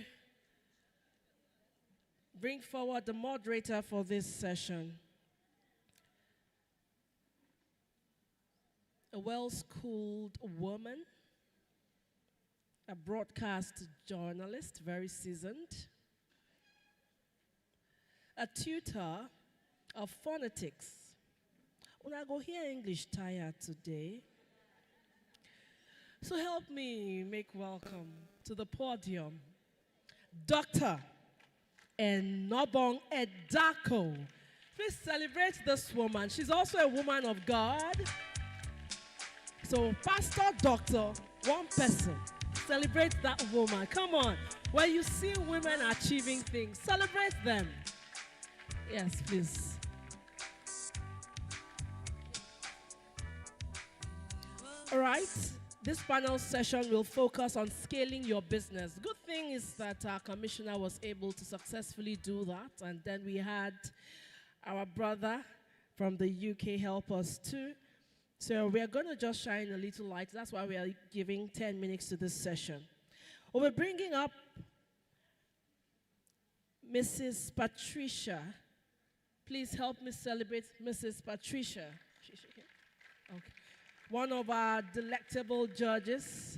bring forward the moderator for this session. A well-schooled woman, a broadcast journalist, very seasoned, a tutor of phonetics. When I go hear English tired today, so help me make welcome to the podium, Dr. Enobong Edako. Please celebrate this woman. She's also a woman of God. So, pastor, doctor, one person. Celebrate that woman. Come on. When you see women achieving things, celebrate them. Yes, please. All right. This panel session will focus on scaling your business. Good thing is that our commissioner was able to successfully do that. And then we had our brother from the UK help us too. So we're going to just shine a little light. That's why we are giving 10 minutes to this session. We're bringing up Mrs. Patricia. Please help me celebrate Mrs. Patricia. Okay. One of our delectable judges.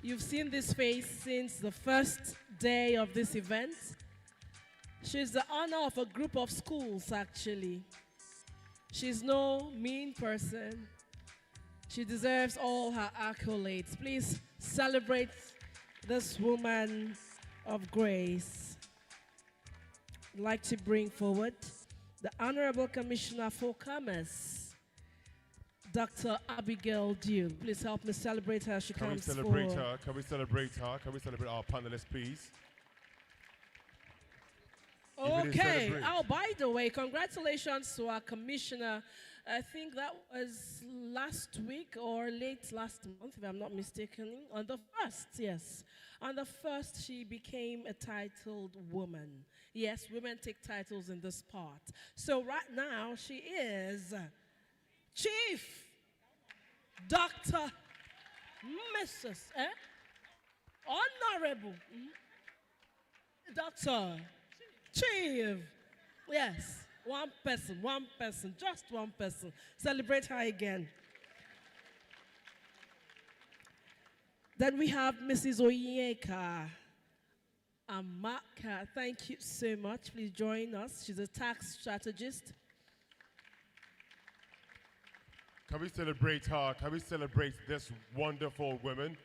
You've seen this face since the first day of this event. She's the honor of a group of schools, actually. She's no mean person. She deserves all her accolades. Please celebrate this woman of grace. I'd like to bring forward the Honorable Commissioner for Commerce, Dr. Abigail Dew. Please help me celebrate her. She comes forward. Can we celebrate her? Can we celebrate our panelists, please? Okay. Oh, by the way, congratulations to our commissioner. I think that was last week or late last month, if I'm not mistaken. On the 1st, yes. On the 1st, she became a titled woman. Yes, women take titles in this part. So right now, she is Chief Dr. Mrs. Honorable Dr. Chief. Yes, one person, just one person. Celebrate her again. Then we have Mrs. Oyeka Amaka. Thank you so much. Please join us. She's a tax strategist. Can we celebrate her? Can we celebrate this wonderful woman?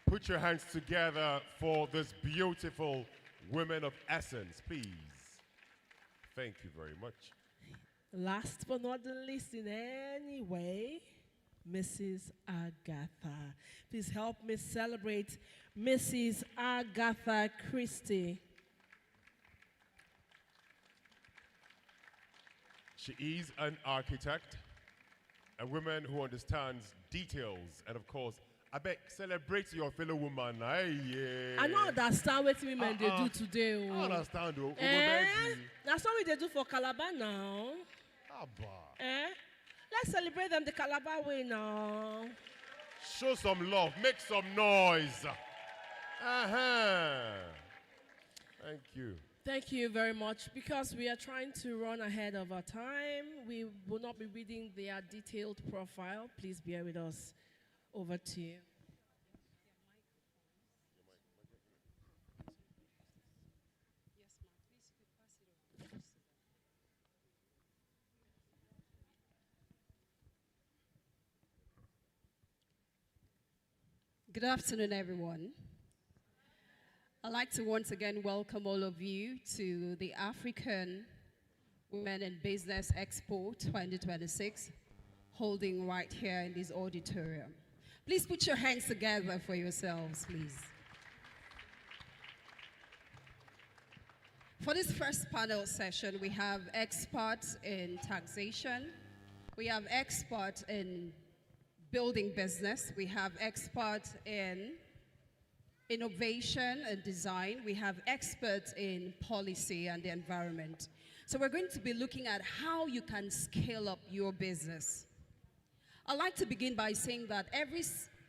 Put your hands together for this beautiful women of essence, please. Thank you very much. Last but not the least in any way, Mrs. Agatha. Please help me celebrate Mrs. Agatha Christie. She is an architect, a woman who understands details, and of course, I beg, celebrate your fellow woman. Yeah. I don't understand what women they do today. I understand. That's what they do for Calabar now. Let's celebrate them the Calabar way now. Show some love. Make some noise. Thank you. Thank you very much. Because we are trying to run ahead of our time, we will not be reading their detailed profile. Please bear with us. Over to you. Good afternoon, everyone. I'd like to once again welcome all of you to the African Women in Business Expo 2026, holding right here in this auditorium. Please put your hands together for yourselves, please. For this first panel session, we have experts in taxation, we have experts in building business, we have experts in innovation and design, we have experts in policy and the environment. So we're going to be looking at how you can scale up your business. I'd like to begin by saying that every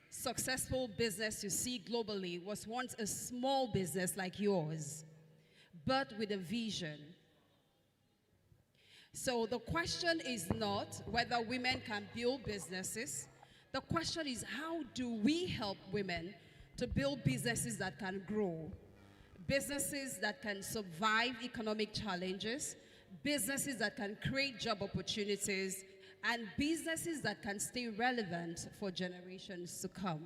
successful business you see globally was once a small business like yours, but with a vision. So the question is not whether women can build businesses. The question is, how do we help women to build businesses that can grow, businesses that can survive economic challenges, businesses that can create job opportunities, and businesses that can stay relevant for generations to come.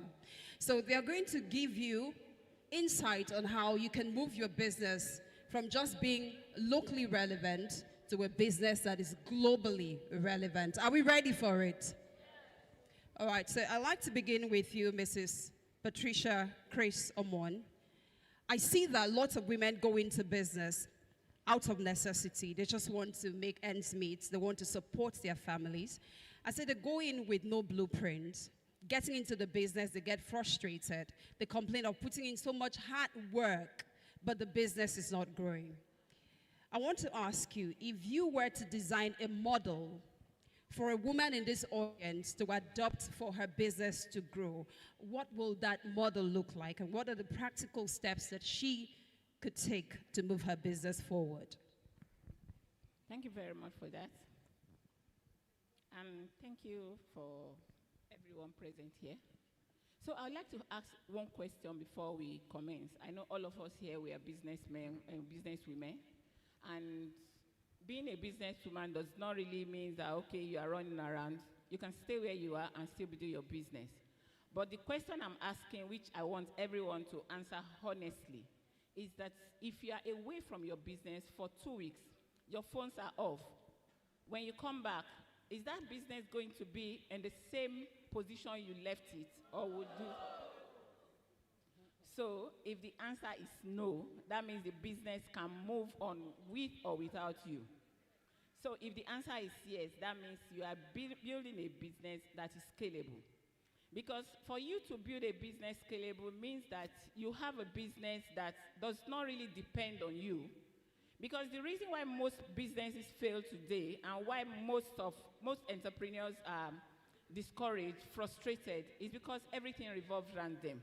So they're going to give you insight on how you can move your business from just being locally relevant to a business that is globally relevant. Are we ready for it? All right, so I'd like to begin with you, Mrs. Patricia Chris Omon. I see that lots of women go into business out of necessity. They just want to make ends meet. They want to support their families. I said they go in with no blueprint. Getting into the business, they get frustrated. They complain of putting in so much hard work, but the business is not growing. I want to ask you, if you were to design a model For a woman in this audience to adopt for her business to grow, what will that model look like? And what are the practical steps that she could take to move her business forward? Thank you very much for that. And thank you for everyone present here. So I would like to ask one question before we commence. I know all of us here, we are businessmen and businesswomen. And being a businesswoman does not really mean that, okay, you are running around. You can stay where you are and still do your business. But the question I'm asking, which I want everyone to answer honestly, is that if you are away from your business for 2 weeks, your phones are off. When you come back, is that business going to be in the same position you left it, or would you? So if the answer is no, that means the business can move on with or without you. So if the answer is yes, that means you are building a business that is scalable. Because for you to build a business scalable means that you have a business that does not really depend on you. Because the reason why most businesses fail today and why most entrepreneurs are discouraged, frustrated, is because everything revolves around them.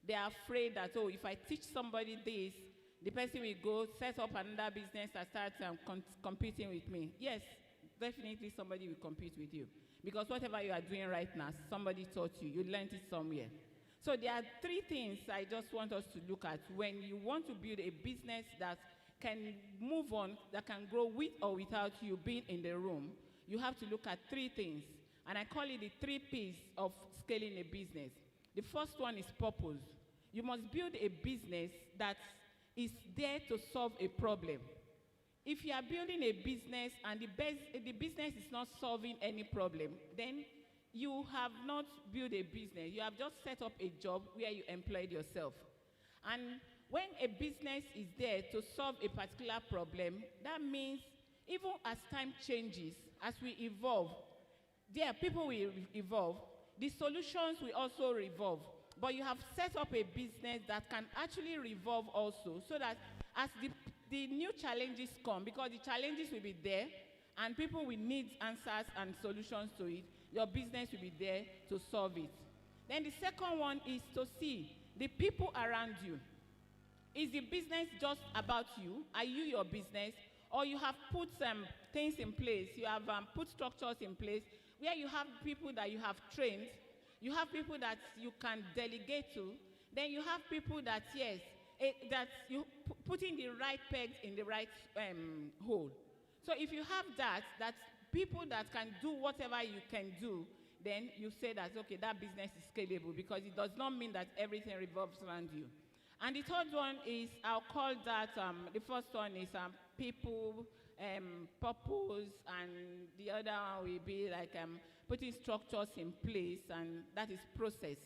They are afraid that, oh, if I teach somebody this, the person will go set up another business and start competing with me. Yes, definitely somebody will compete with you. Because whatever you are doing right now, somebody taught you. You learned it somewhere. So there are 3 things I just want us to look at when you want to build a business that can move on, that can grow with or without you being in the room. You have to look at 3 things. And I call it the 3 P's of scaling a business. The first one is purpose. You must build a business that is there to solve a problem. If you are building a business and the business is not solving any problem, then you have not built a business. You have just set up a job where you employed yourself. And when a business is there to solve a particular problem, that means even as time changes, as we evolve, people will evolve, the solutions will also revolve. But you have set up a business that can actually revolve also, so that as the new challenges come, because the challenges will be there, and people will need answers and solutions to it, your business will be there to solve it. Then the second one is to see the people around you. Is the business just about you? Are you your business? Or you have put some things in place, you have put structures in place where you have people that you have trained, you have people that you can delegate to, then you have people that, yes, that you putting the right pegs in the right hole. So if you have that people that can do whatever you can do, then you say that, okay, that business is scalable, because it does not mean that everything revolves around you. And the third one is, I'll call that, the first one is people, purpose, and the other one will be like putting structures in place, and that is process.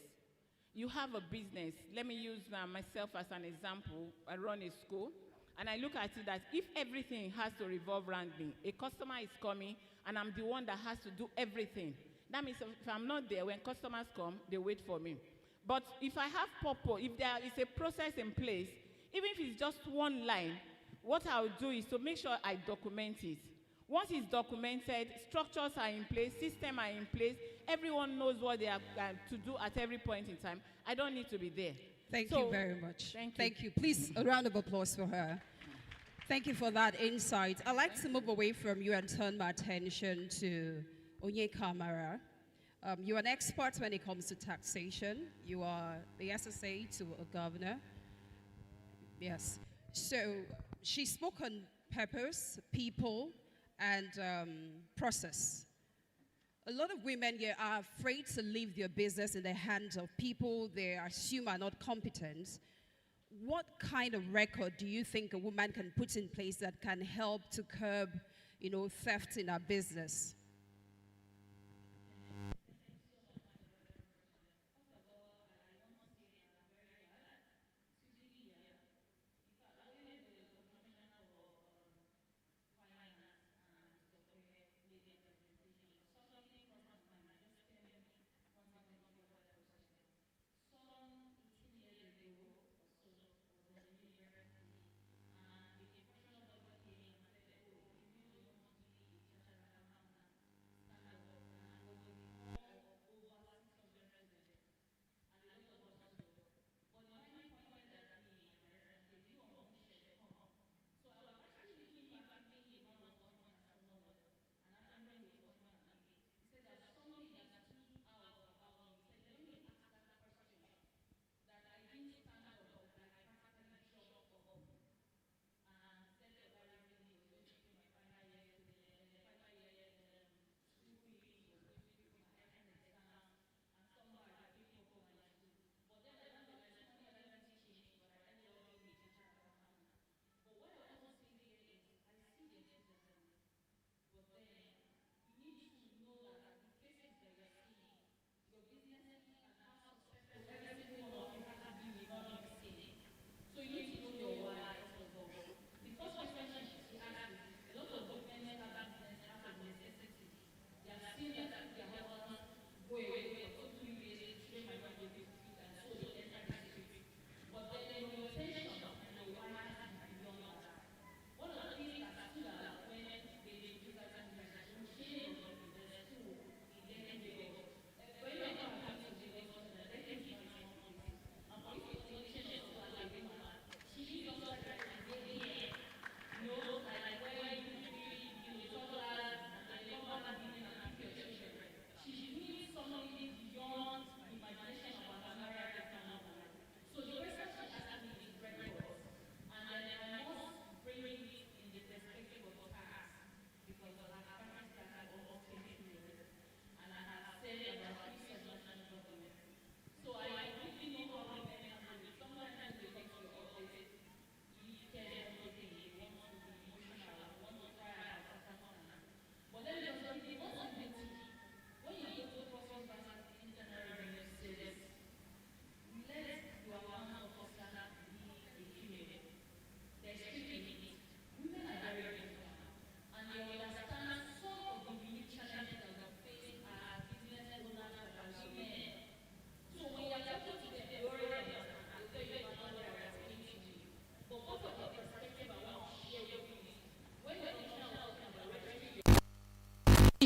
You have a business. Let me use myself as an example. I run a school, and I look at it that if everything has to revolve around me, a customer is coming, and I'm the one that has to do everything. That means if I'm not there, when customers come, they wait for me. But if I have purpose, if there is a process in place, even if it's just one line, what I'll do is to make sure I document it. Once it's documented, structures are in place, systems are in place, everyone knows what they are to do at every point in time. I don't need to be there. Thank you very much. Thank you. Please, a round of applause for her. Thank you for that insight. I'd like to move away from you and turn my attention to Onye Kamara. You're an expert when it comes to taxation. You are the SSA to a governor. Yes. So she spoke on purpose, people, and process. A lot of women here are afraid to leave their business in the hands of people they assume are not competent. What kind of record do you think a woman can put in place that can help to curb, theft in our business?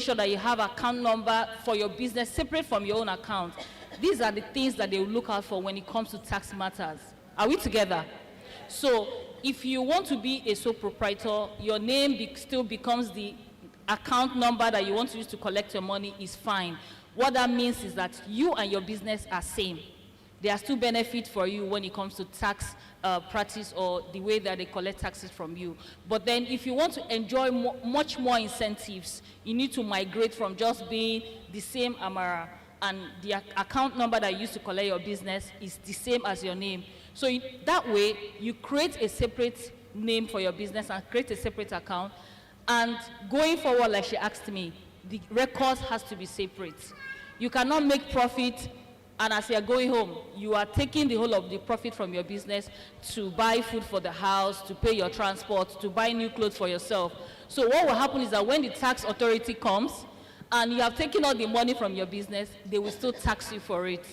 sure that you have account number for your business separate from your own account. These are the things that they will look out for when it comes to tax matters. Are we together? So if you want to be a sole proprietor, your name still becomes the account number that you want to use to collect your money is fine. What that means is that you and your business are same. There are still benefits for you when it comes to tax practice or the way that they collect taxes from you. But then if you want to enjoy much more incentives, you need to migrate from just being the same Amara and the account number that you use to collect your business is the same as your name. So that way, you create a separate name for your business and create a separate account. And going forward, like she asked me, the record has to be separate. You cannot make profit, and as you're going home, you are taking the whole of the profit from your business to buy food for the house, to pay your transport, to buy new clothes for yourself. So what will happen is that when the tax authority comes, and you have taken all the money from your business, they will still tax you for it.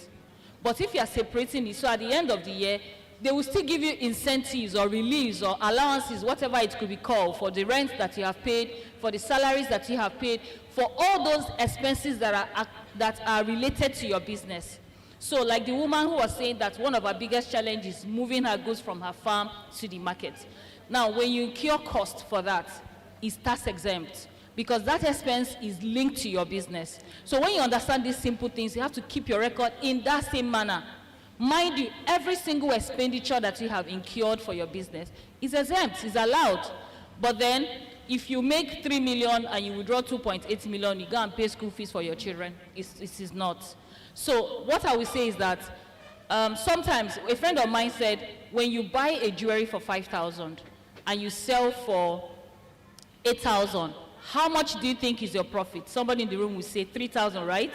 But if you are separating it, so at the end of the year, they will still give you incentives or reliefs or allowances, whatever it could be called, for the rent that you have paid, for the salaries that you have paid, for all those expenses that are related to your business. So like the woman who was saying that one of her biggest challenges is moving her goods from her farm to the market. Now, when you incur cost for that, it's tax exempt, because that expense is linked to your business. So when you understand these simple things, you have to keep your record in that same manner. Mind you, every single expenditure that you have incurred for your business is exempt, is allowed. But then, if you make 3 million and you withdraw 2.8 million, you go and pay school fees for your children. It is not. So what I will say is that sometimes, a friend of mine said, when you buy a jewelry for 5,000 and you sell for 8,000, how much do you think is your profit? Somebody in the room will say 3,000, right?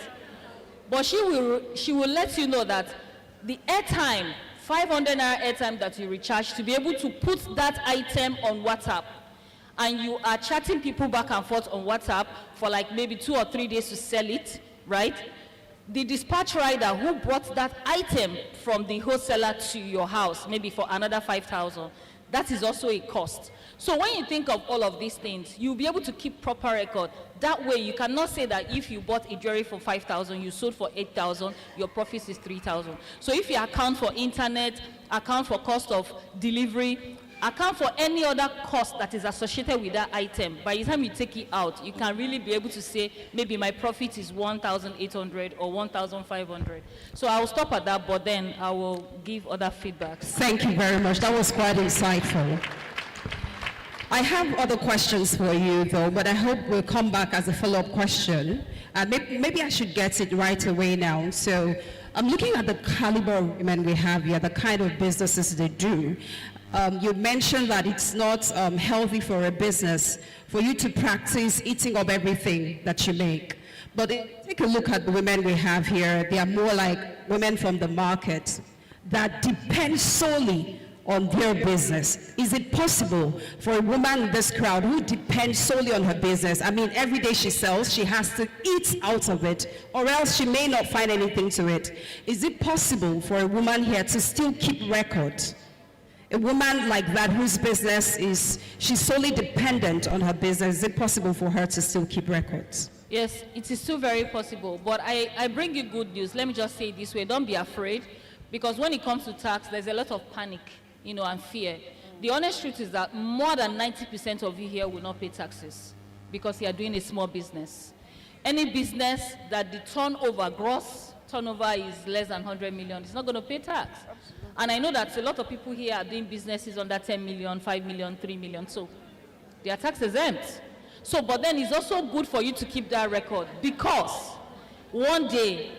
But she will let you know that the airtime, 500 naira airtime that you recharge to be able to put that item on WhatsApp, and you are chatting people back and forth on WhatsApp for like maybe 2 or 3 days to sell it, right? The dispatch rider who brought that item from the wholesaler to your house, maybe for another 5,000, that is also a cost. So when you think of all of these things, you'll be able to keep proper record. That way, you cannot say that if you bought a jewelry for 5,000, you sold for 8,000, your profit is 3,000. So if you account for internet, account for cost of delivery, account for any other cost that is associated with that item, by the time you take it out, you can really be able to say, maybe my profit is 1,800 or 1,500. So I will stop at that, but then I will give other feedbacks. Thank you very much. That was quite insightful. I have other questions for you, though, but I hope we'll come back as a follow-up question. Maybe I should get it right away now. So I'm looking at the caliber of women we have here, the kind of businesses they do. You mentioned that it's not healthy for a business for you to practice eating up everything that you make. But take a look at the women we have here. They are more like women from the market that depend solely on their business. Is it possible for a woman in this crowd who depends solely on her business? I mean, every day she sells, she has to eat out of it, or else she may not find anything to it. Is it possible for a woman here to still keep record? A woman like that whose business she's solely dependent on her business, is it possible for her to still keep records? Yes, it is still very possible, but I bring you good news. Let me just say it this way, don't be afraid, because when it comes to tax, there's a lot of panic, and fear. The honest truth is that more than 90% of you here will not pay taxes because you are doing a small business. Any business that the gross turnover is less than 100 million, is not going to pay tax. And I know that a lot of people here are doing businesses under 10 million, 5 million, 3 million, so they are tax exempt. So, but then it's also good for you to keep that record, because one day,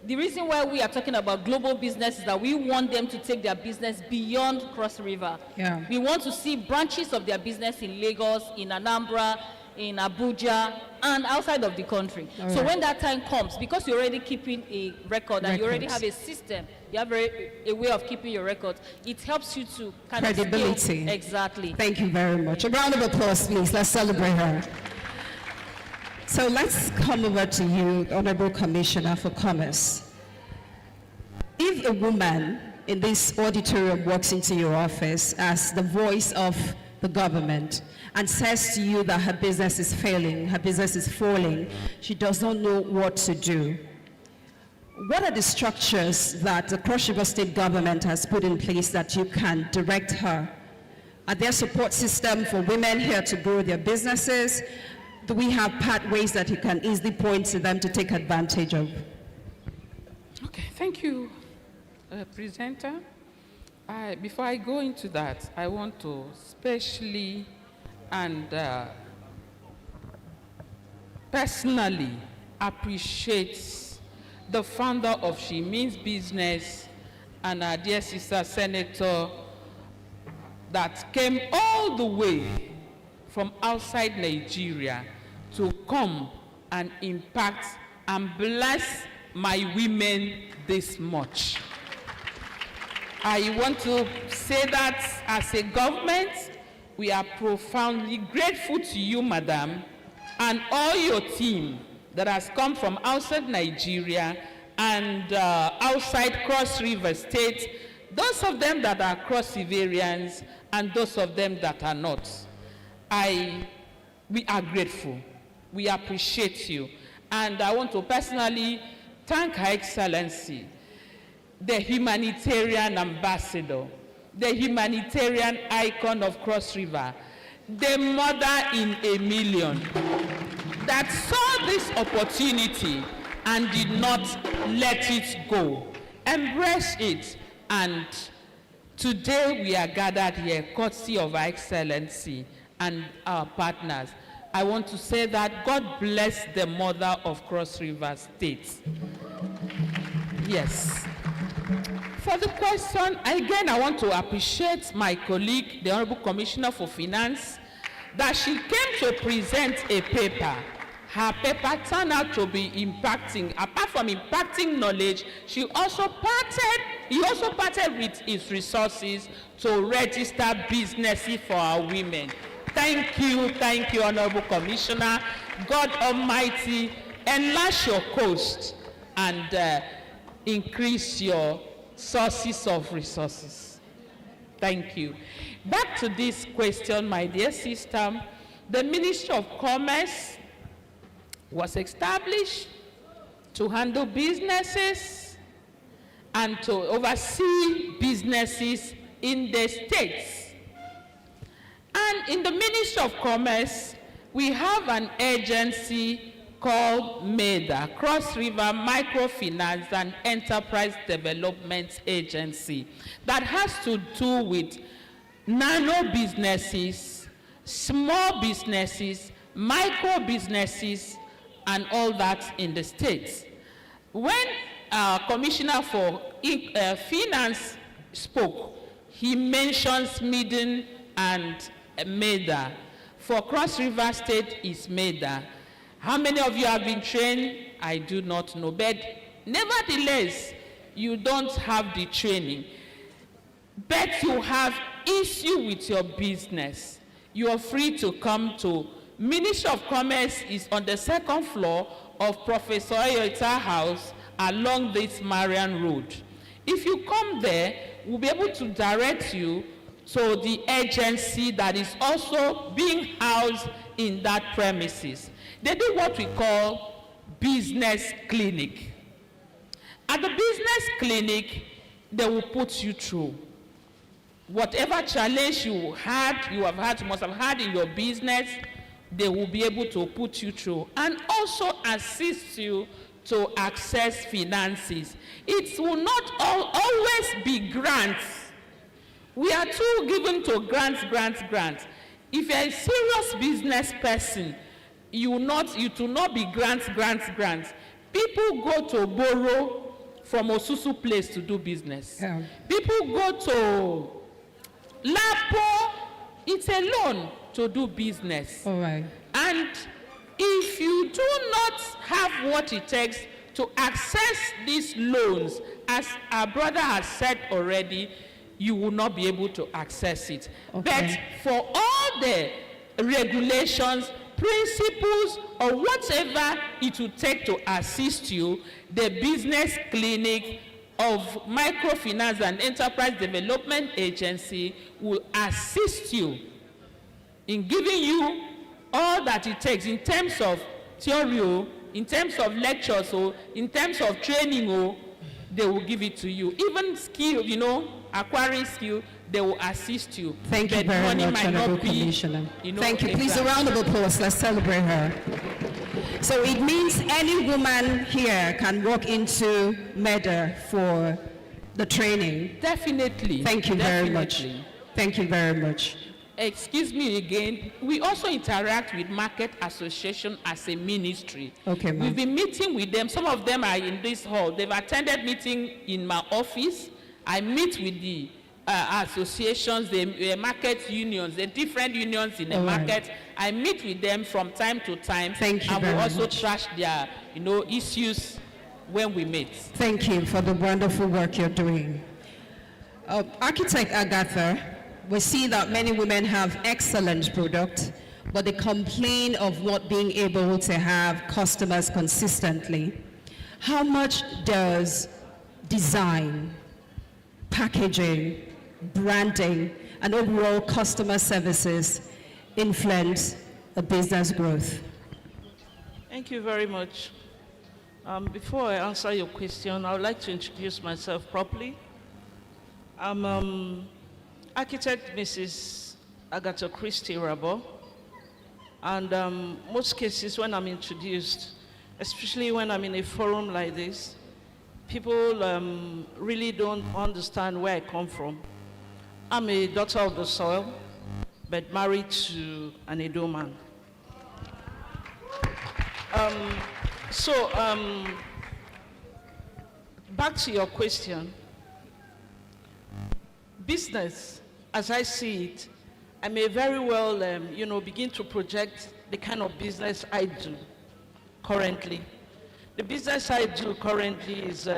the reason why we are talking about global business is that we want them to take their business beyond Cross River. Yeah. We want to see branches of their business in Lagos, in Anambra, in Abuja, and outside of the country. All so right. when that time comes, because you're already keeping a record and you already have a system, you have a way of keeping your record, it helps you to kind Credibility. of scale. Exactly. Thank you very much. A round of applause, please. Let's celebrate her. So let's come over to you, Honorable Commissioner for Commerce. If a woman in this auditorium walks into your office as the voice of the government, and says to you that her business is failing, her business is falling, she does not know what to do. What are the structures that the Cross River State government has put in place that you can direct her? Are there support systems for women here to grow their businesses? Do we have pathways that you can easily point to them to take advantage of? Okay, thank you, presenter. Before I go into that, I want to specially and personally appreciate the founder of She Means Business and our dear sister senator that came all the way from outside Nigeria to come and impact and bless my women this much. I want to say that as a government, we are profoundly grateful to you, madam, and all your team that has come from outside Nigeria and outside Cross River State, those of them that are cross-Riverians and those of them that are not. We are grateful. We appreciate you. And I want to personally thank Her Excellency, the humanitarian ambassador, the humanitarian icon of Cross River, the mother in a million, that saw this opportunity and did not let it go. Embrace it. And today we are gathered here, courtesy of Her Excellency and our partners. I want to say that God bless the mother of Cross River State. Yes. For the question, again, I want to appreciate my colleague, the Honorable Commissioner for Finance, that she came to present a paper. Her paper turned out to be impacting. Apart from impacting knowledge, he also parted with his resources to register businesses for our women. Thank you, Honorable Commissioner. God Almighty, enlarge your coast and increase your sources of resources. Thank you. Back to this question, my dear sister. The Ministry of Commerce was established to handle businesses and to oversee businesses in the states. And in the Ministry of Commerce, we have an agency called MEDA, Cross River Microfinance and Enterprise Development Agency, that has to do with nano businesses, small businesses, micro businesses, and all that in the states. When Commissioner for Finance spoke, he mentions Midden and MEDA. For Cross River State is MEDA. How many of you have been trained? I do not know. But nevertheless, you don't have the training. But you have issue with your business. You are free to come to Ministry of Commerce is on the second floor of Professor Ayoita House along this Marian Road. If you come there, we'll be able to direct you to the agency that is also being housed in that premises. They do what we call business clinic. At the business clinic, they will put you through whatever challenge you must have had in your business. They will be able to put you through and also assist you to access finances. It will not always be grants. We are too given to grants. If you're a serious business person, you will not be grants. People go to borrow from Osusu place to do business. Yeah. People go to Lapo, it's a loan to do business. All right. And if you do not have what it takes to access these loans, as our brother has said already, you will not be able to access it. Okay. But for all the regulations, principles, or whatever it will take to assist you, the business clinic of Microfinance and Enterprise Development Agency will assist you in giving you all that it takes in terms of theory, in terms of lectures, in terms of training, they will give it to you. Even skill, acquiring skill, they will assist you. Thank you But very money much, might Honorable not be, Commissioner. Thank you. exact. Please, a round of applause. Let's celebrate her. So it means any woman here can walk into MEDA for the training. Definitely. Thank you very much. Definitely. Thank you very much. Excuse me again. We also interact with Market Association as a ministry. Okay, ma'am. We've been meeting with them. Some of them are in this hall. They've attended meeting in my office. I meet with the associations, the market unions, the different unions in the market. I meet with them from time to time. Thank you and very we also much. trash their, issues when we meet. Thank you for the wonderful work you're doing. Architect Agatha, we see that many women have excellent product, but they complain of not being able to have customers consistently. How much does design, packaging, branding, and overall customer services influence a business growth? Thank you very much. Before I answer your question, I would like to introduce myself properly. I'm architect Mrs. Agatha Christie Rabo, and most cases when I'm introduced, especially when I'm in a forum like this, people really don't understand where I come from. I'm a daughter of the soil, but married to an Edo man. Back to your question. Business, as I see it, I may very well, begin to project the kind of business I do currently. The business I do currently is,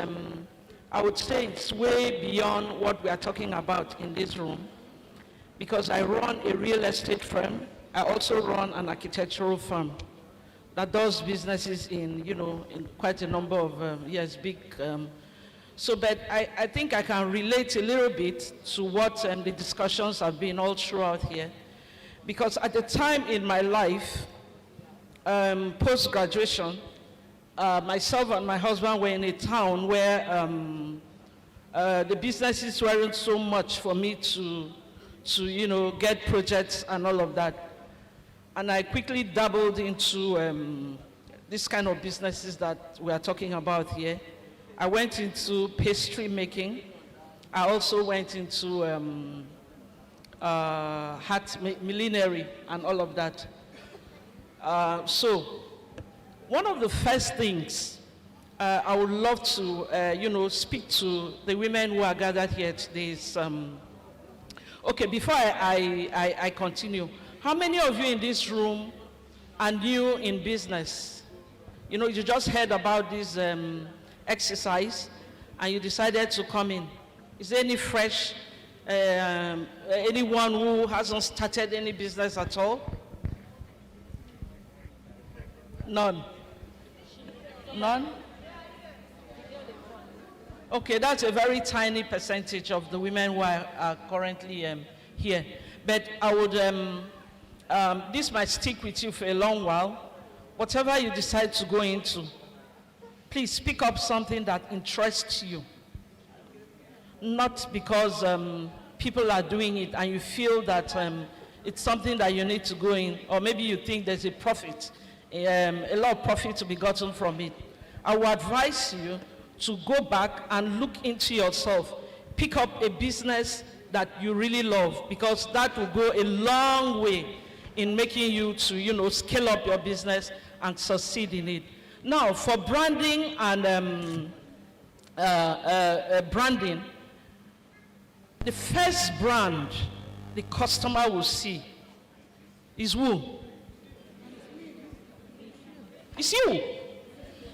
I would say it's way beyond what we are talking about in this room, because I run a real estate firm. I also run an architectural firm that does businesses in, in quite a number of, big. But I think I can relate a little bit to what the discussions have been all throughout here. Because at the time in my life, post-graduation, myself and my husband were in a town where the businesses weren't so much for me to get projects and all of that. And I quickly dabbled into this kind of businesses that we are talking about here. I went into pastry making. I also went into hat millinery and all of that. So one of the first things I would love to, speak to the women who are gathered here today is, okay, before I continue, how many of you in this room are new in business? You just heard about this exercise and you decided to come in. Is there any fresh, anyone who hasn't started any business at all? None? None? Okay, that's a very tiny percentage of the women who are currently here. But I would, this might stick with you for a long while. Whatever you decide to go into, please pick up something that interests you. Not because people are doing it and you feel that it's something that you need to go in, or maybe you think there's a profit, a lot of profit to be gotten from it. I would advise you to go back and look into yourself. Pick up a business that you really love, because that will go a long way in making you to, scale up your business and succeed in it. Now, for branding and branding, the first brand the customer will see is who? It's you.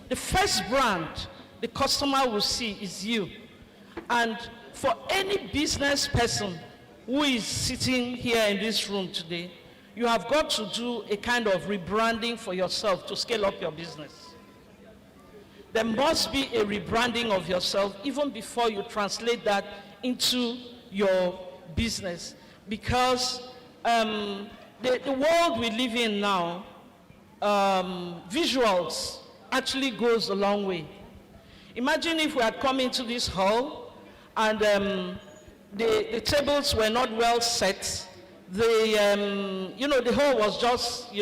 The first brand the customer will see is you. And for any business person who is sitting here in this room today, you have got to do a kind of rebranding for yourself to scale up your business. There must be a rebranding of yourself even before you translate that into your business, because the the world we live in now, visuals actually goes a long way. Imagine if we had come into this hall and the tables were not well set. The hall was just,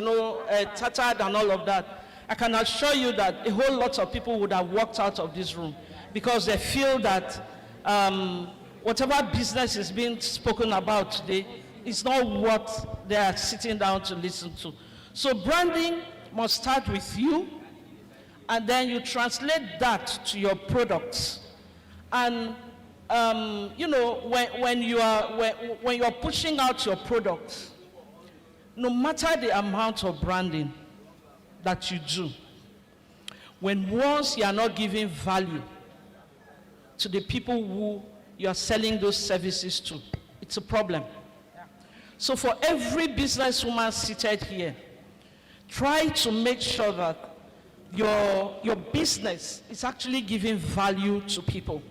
tattered and all of that. I can assure you that a whole lot of people would have walked out of this room because they feel that whatever business is being spoken about today is not what they are sitting down to listen to. So branding must start with you, and then you translate that to your products. And when you are pushing out your products, no matter the amount of branding that you do, once you are not giving value to the people who you are selling those services to, it's a problem. So for every businesswoman seated here, try to make sure that your business is actually giving value to people.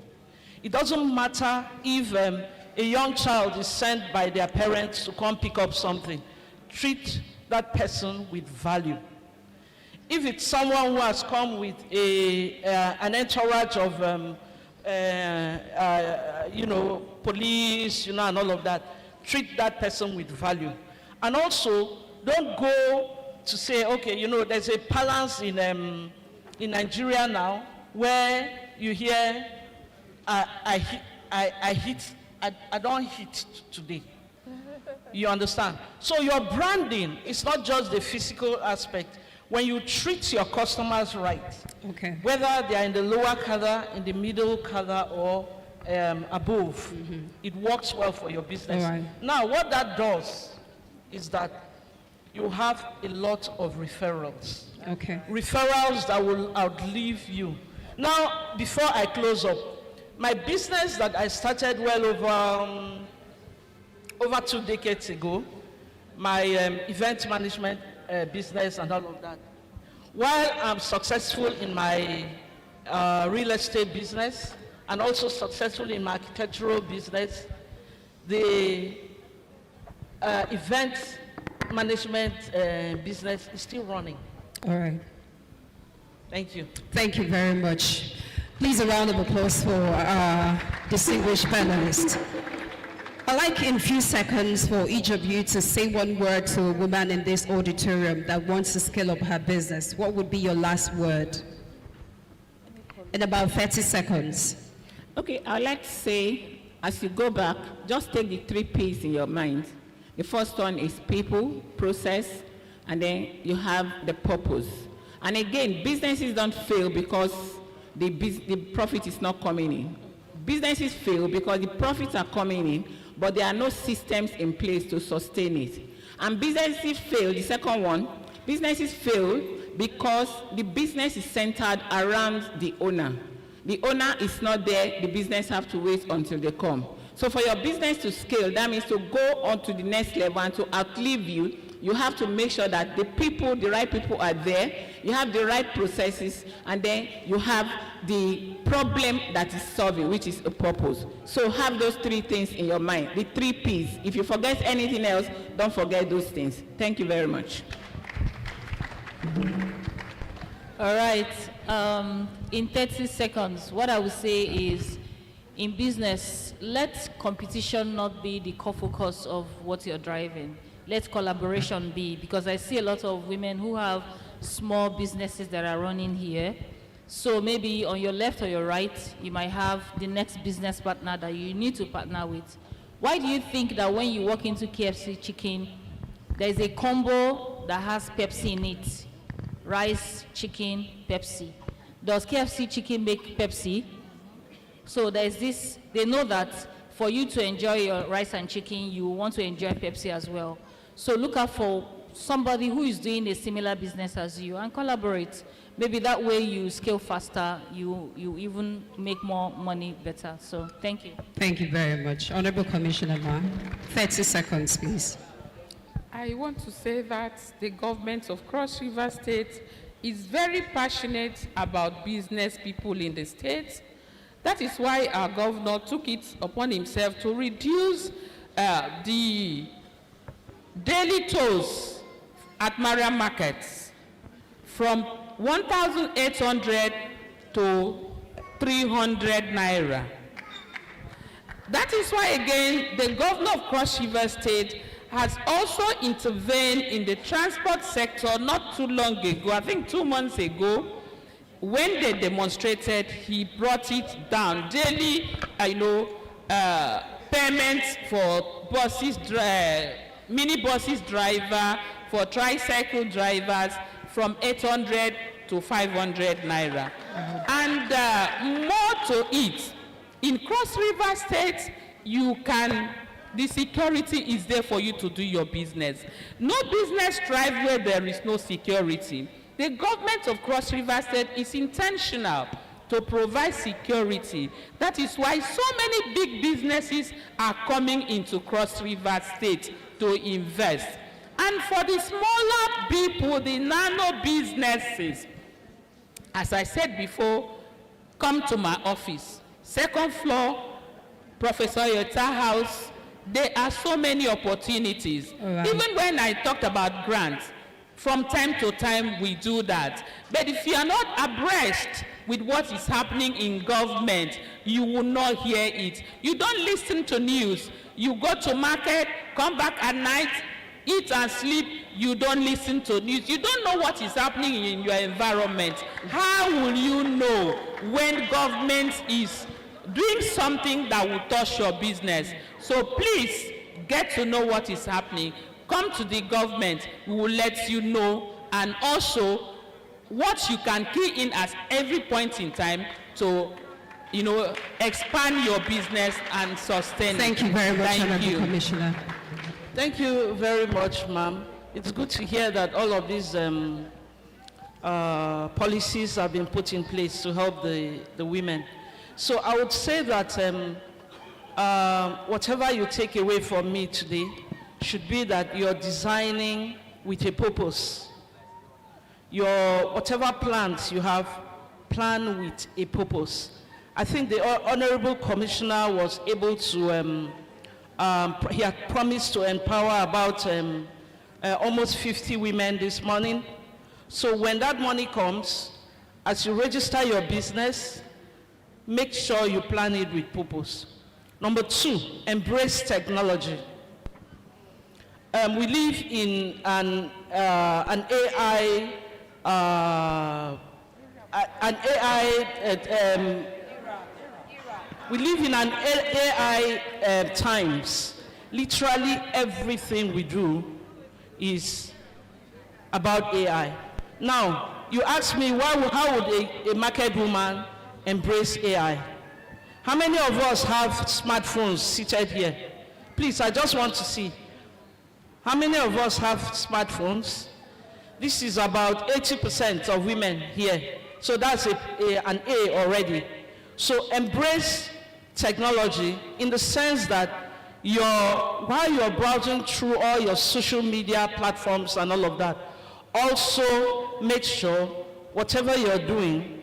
It doesn't matter if a young child is sent by their parents to come pick up something. Treat that person with value. If it's someone who has come with an entourage of police, and all of that, treat that person with value. And also, don't go to say, okay, there's a balance in Nigeria now where you hear, I don't hit today. You understand? So your branding is not just the physical aspect. When you treat your customers right, whether they are in the lower cadre, in the middle cadre, or above, it works well for your business. Right. Now, what that does is that you have a lot of referrals. Referrals that will outlive you. Now, before I close up, my business that I started well over 2 decades ago, my event management business and all of that. While I'm successful in my real estate business and also successful in my architectural business, the event management business is still running. All right. Thank you. Thank you very much. Please, a round of applause for our distinguished panelists. I'd like in a few seconds for each of you to say one word to a woman in this auditorium that wants to scale up her business. What would be your last word? In about 30 seconds. Okay, I'd like to say, as you go back, just take the 3 P's in your mind. The first one is people, process, and then you have the purpose. And again, businesses don't fail because the profit is not coming in. Businesses fail because the profits are coming in, but there are no systems in place to sustain it. And businesses fail, the second one, businesses fail because the business is centered around the owner. The owner is not there, the business have to wait until they come. So for your business to scale, that means to go on to the next level and to outlive you, you have to make sure that the people, the right people are there, you have the right processes, and then you have the problem that is solving, which is a purpose. So have those 3 things in your mind, the 3 P's. If you forget anything else, don't forget those things. Thank you very much. All right. In 30 seconds, what I would say is, in business, let competition not be the core focus of what you're driving. Let collaboration be, because I see a lot of women who have small businesses that are running here. So maybe on your left or your right, you might have the next business partner that you need to partner with. Why do you think that when you walk into KFC Chicken, there's a combo that has Pepsi in it? Rice, chicken, Pepsi. Does KFC Chicken make Pepsi? So there's this, they know that for you to enjoy your rice and chicken, you want to enjoy Pepsi as well. So look out for somebody who is doing a similar business as you and collaborate. Maybe that way you scale faster, you even make more money better. So thank you. Thank you very much. Honorable Commissioner Ma, 30 seconds, please. I want to say that the government of Cross River State is very passionate about business people in the state. That is why our governor took it upon himself to reduce the daily tolls at Mariam markets from 1,800 to 300 naira. That is why, again, the governor of Cross River State has also intervened in the transport sector not too long ago, I think 2 months ago. When they demonstrated, he brought it down. Daily, payments for buses, mini buses driver, for tricycle drivers from 800 to 500 naira. And more to it, in Cross River State, the security is there for you to do your business. No business thrives where there is no security. The government of Cross River State is intentional to provide security. That is why so many big businesses are coming into Cross River State to invest. And for the smaller people, the nano businesses, as I said before, come to my office. Second floor, Professor Yota House. There are so many opportunities. Right. Even when I talked about grants, from time to time we do that. But if you are not abreast with what is happening in government, you will not hear it. You don't listen to news. You go to market, come back at night, eat and sleep, you don't listen to news. You don't know what is happening in your environment. How will you know when government is doing something that will touch your business? So please get to know what is happening. Come to the government, we will let you know, and also what you can key in at every point in time to expand your business and sustain it. Thank you very much, Thank you. Commissioner. Thank you very much, ma'am. It's good to hear that all of these policies have been put in place to help the women. So I would say that whatever you take away from me today should be that you're designing with a purpose. Whatever plans you have, plan with a purpose. I think the Honorable Commissioner was able to, he had promised to empower about almost 50 women this morning. So when that money comes, as you register your business, make sure you plan it with purpose. Number 2, embrace technology. We live in an AI we live in an AI times. Literally everything we do is about AI. Now, you ask me, how would a market woman embrace AI? How many of us have smartphones seated here? Please, I just want to see. How many of us have smartphones? This is about 80% of women here. So that's an A already. So embrace technology in the sense that while you're browsing through all your social media platforms and all of that, also make sure whatever you're doing,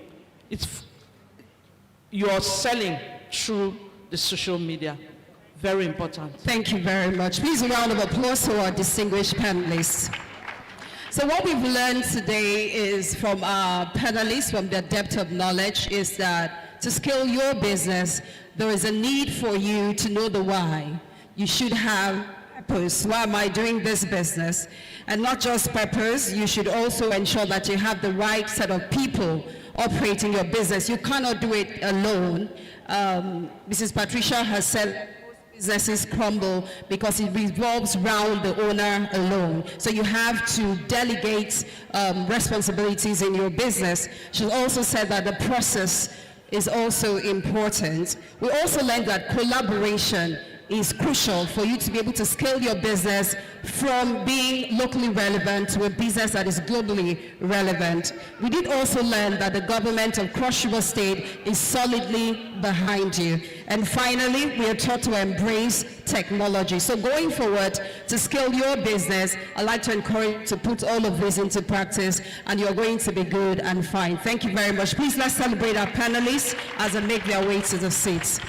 you're selling through the social media. Very important. Thank you very much. Please, a round of applause to our distinguished panelists. So what we've learned today is from our panelists, from their depth of knowledge, is that to scale your business, there is a need for you to know the why. You should have purpose. Why am I doing this business? And not just purpose, you should also ensure that you have the right set of people operating your business. You cannot do it alone. Mrs. Patricia has said businesses crumble because it revolves around the owner alone. So you have to delegate responsibilities in your business. She also said that the process is also important. We also learned that collaboration is crucial for you to be able to scale your business from being locally relevant to a business that is globally relevant. We did also learn that the government of Cross River State is solidly behind you. And finally, we are taught to embrace technology. So going forward, to scale your business, I'd like to encourage you to put all of this into practice, and you're going to be good and fine. Thank you very much. Please, let's celebrate our panelists as they make their way to the seats.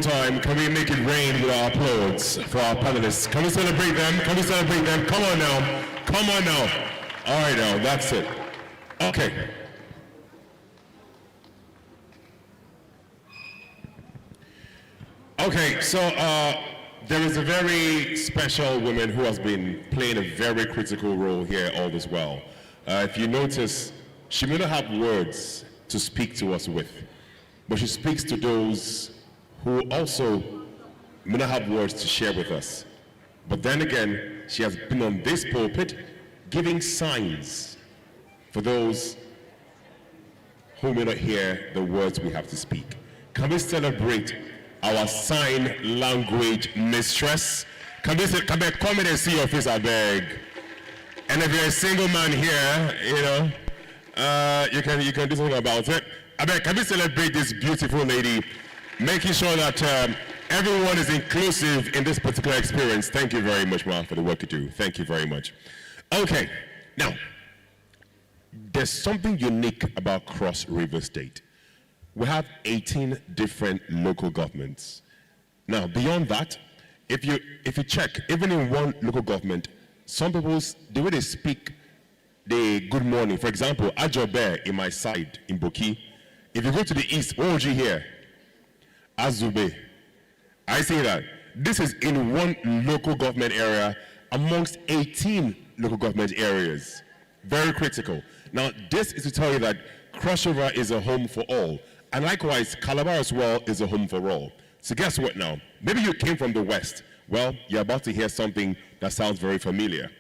time, can we make it rain with our applause for our panelists? Can we celebrate them? Can we celebrate them? Come on now. Come on now. All right now, that's it. Okay. Okay, so there is a very special woman who has been playing a very critical role here all this while. If you notice, she may not have words to speak to us with, but she speaks to those who also may not have words to share with us. But then again, she has been on this pulpit giving signs for those who may not hear the words we have to speak. Can we celebrate our sign language mistress? Come in and see your face, I beg. And if you're a single man here, you know, you can do something about it. I beg, can we celebrate this beautiful lady, making sure that everyone is inclusive in this particular experience. Thank you very much, ma'am, for the work you do. Thank you very much. Okay, now, there's something unique about Cross River State. We have 18 different local governments. Now, beyond that, if you check, even in one local government, some people, the way they speak the good morning, for example, Ajobe in my side, in Boki, if you go to the east, what would you hear? Azube. I say that. This is in one local government area amongst 18 local government areas. Very critical. Now, this is to tell you that Cross River is a home for all. And likewise, Calabar as well is a home for all. So guess what now? Maybe you came from the west. Well, you're about to hear something that sounds very familiar.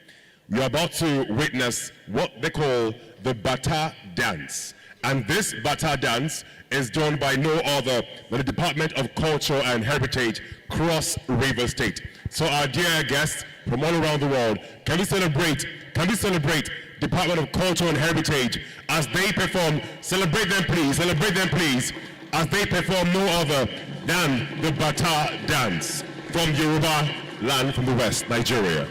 You're about to witness what they call the Bata dance. And this Bata dance is done by no other than the Department of Culture and Heritage, Cross River State. So our dear guests from all around the world, can we celebrate Department of Culture and Heritage as they perform, celebrate them please, as they perform no other than the Bata dance from Yoruba land from the west, Nigeria.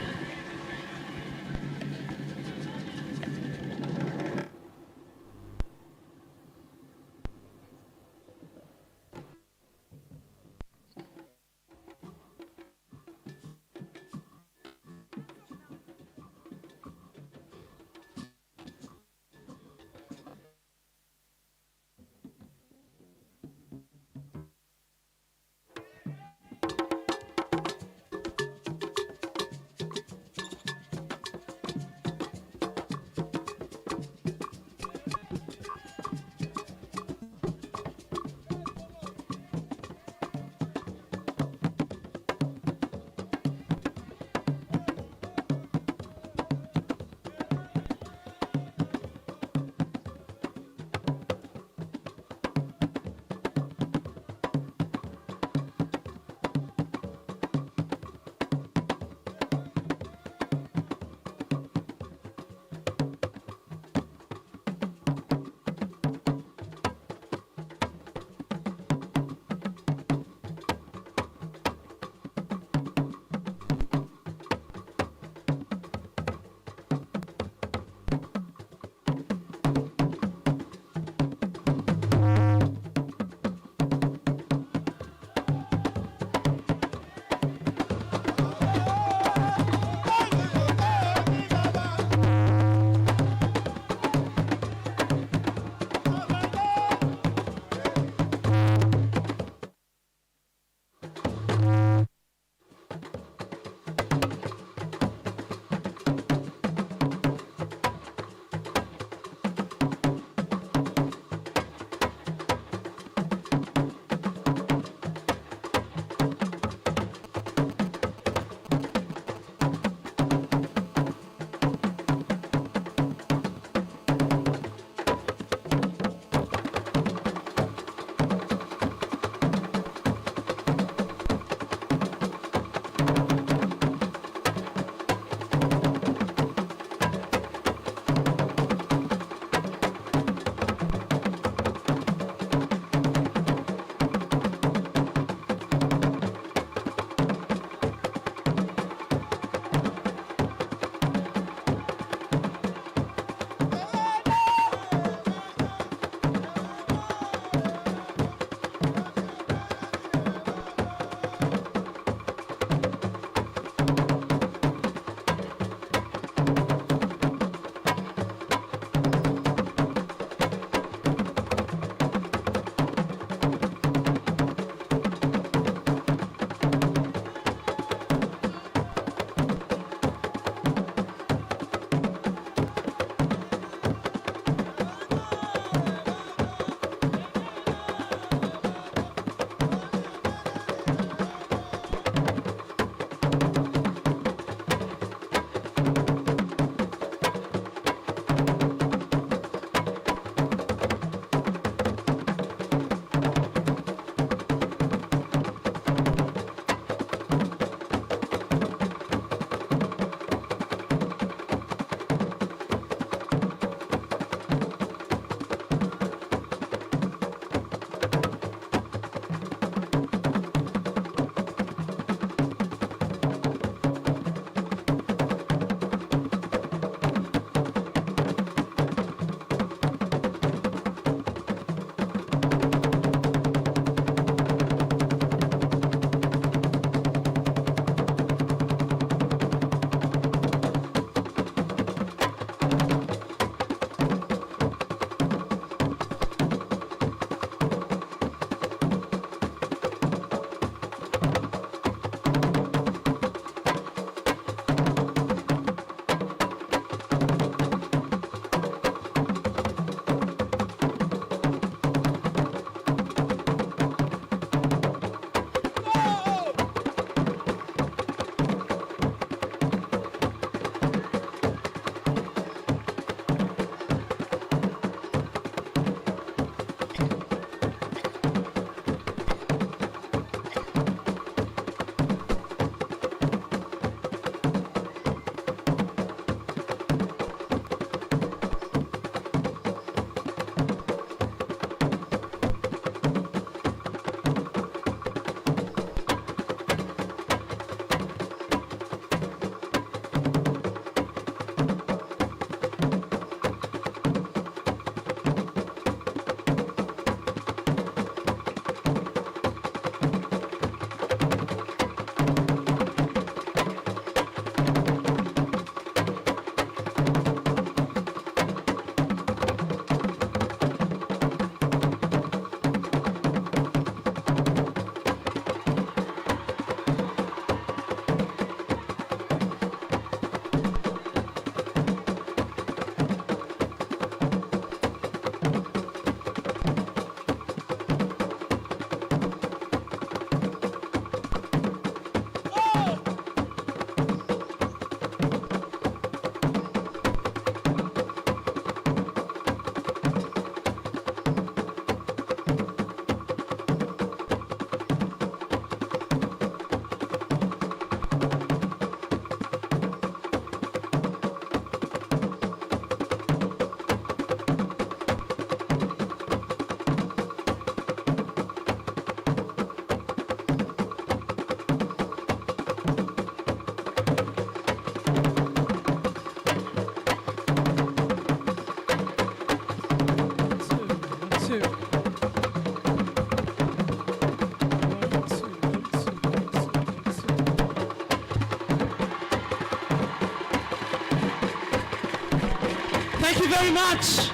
Thank you very much.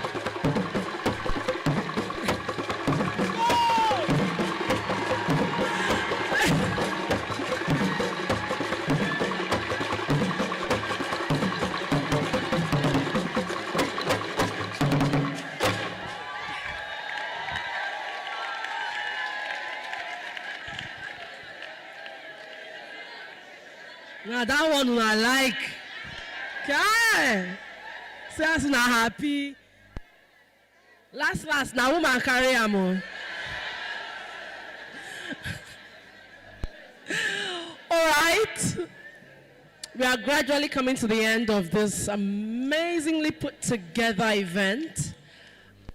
Now that one I like. Okay. Say as na happy. Last, now woman carry am o. All right. We are gradually coming to the end of this amazingly put together event.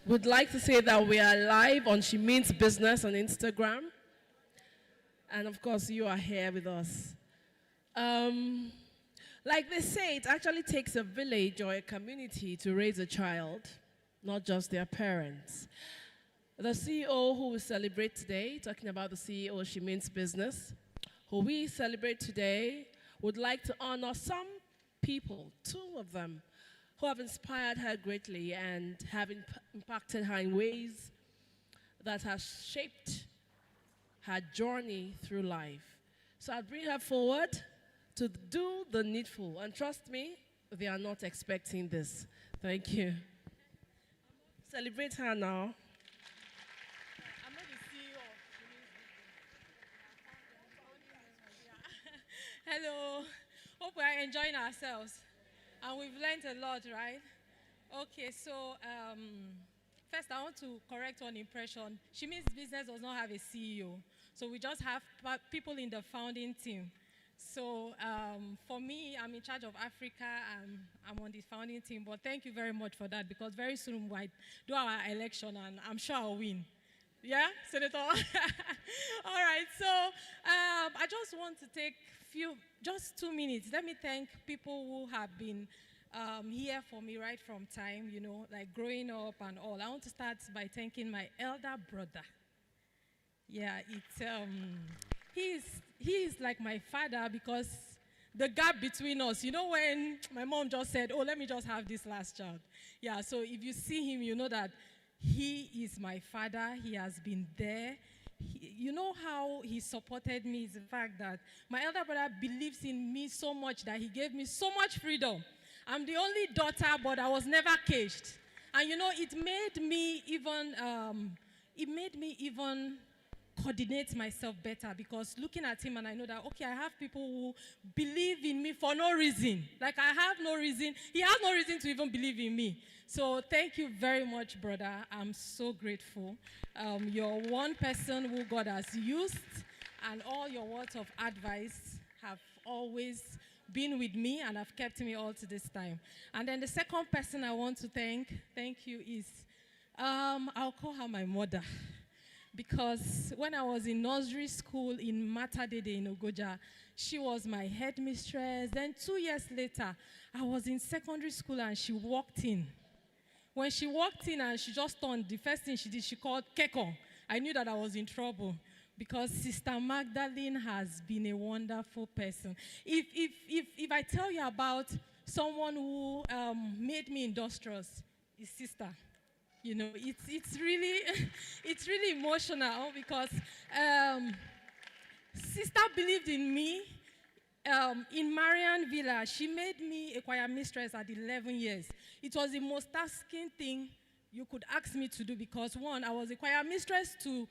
We'd like to say that we are live on She Means Business on Instagram. And of course, you are here with us. Like they say, it actually takes a village or a community to raise a child, not just their parents. The CEO who we celebrate today, talking about the CEO, She Means Business, who we celebrate today, would like to honor some people, two of them, who have inspired her greatly and have impacted her in ways that have shaped her journey through life. So I'll bring her forward to do the needful. And trust me, they are not expecting this. Thank you. Celebrate her now. I'm not the CEO of Hello. Hope we are enjoying ourselves. And we've learned a lot, right? Okay, so first I want to correct one impression. She Means Business does not have a CEO. So we just have people in the founding team. So for me, I'm in charge of Africa. I'm on the founding team. But thank you very much for that, because very soon we do our election, and I'm sure I'll win. Yeah, Senator? All right, so I just want to take just 2 minutes. Let me thank people who have been here for me right from time, you know, like growing up and all. I want to start by thanking my elder brother. Yeah, he is like my father, because the gap between us, you know, when my mom just said, oh, let me just have this last child. Yeah, so if you see him, you know that he is my father. He has been there. You know how he supported me is the fact that my elder brother believes in me so much that he gave me so much freedom. I'm the only daughter, but I was never caged. And you know, it made me even coordinate myself better, because looking at him and I know that, okay, I have people who believe in me for no reason. Like I have no reason. He has no reason to even believe in me. So thank you very much, brother. I'm so grateful. You're one person who God has used, and all your words of advice have always been with me and have kept me all to this time. And then the second person I want to thank you, is, I'll call her my mother. Because when I was in nursery school in Matadede in Ogoja, she was my headmistress. Then 2 years later, I was in secondary school and she walked in. When she walked in and she just turned, the first thing she did, she called Keko. I knew that I was in trouble, because Sister Magdalene has been a wonderful person. If I tell you about someone who made me industrious, it's Sister. You know, it's really emotional, because Sister believed in me. In Marian Villa, she made me a choir mistress at 11 years. It was the most tasking thing you could ask me to do, because one, I was a choir mistress to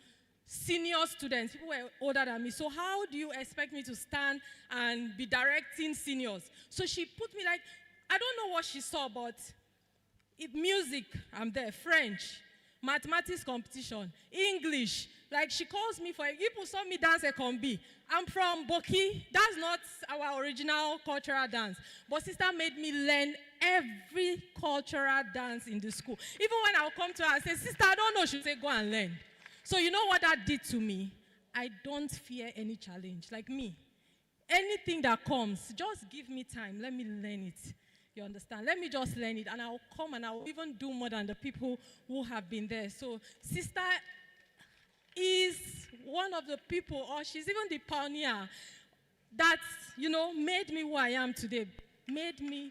senior students. People were older than me. So how do you expect me to stand and be directing seniors? So she put me like, I don't know what she saw, but music, I'm there. French, mathematics competition, English. Like she calls me for, people saw me dance a combi. I'm from Boki. That's not our original cultural dance. But Sister made me learn every cultural dance in the school. Even when I'll come to her and say, Sister, I don't know, she'll say, go and learn. So you know what that did to me? I don't fear any challenge. Like me, anything that comes, just give me time. Let me learn it. You understand? Let me just learn it, and I'll come and I'll even do more than the people who have been there. So Sister is one of the people, or she's even the pioneer that, you know, made me who I am today, made me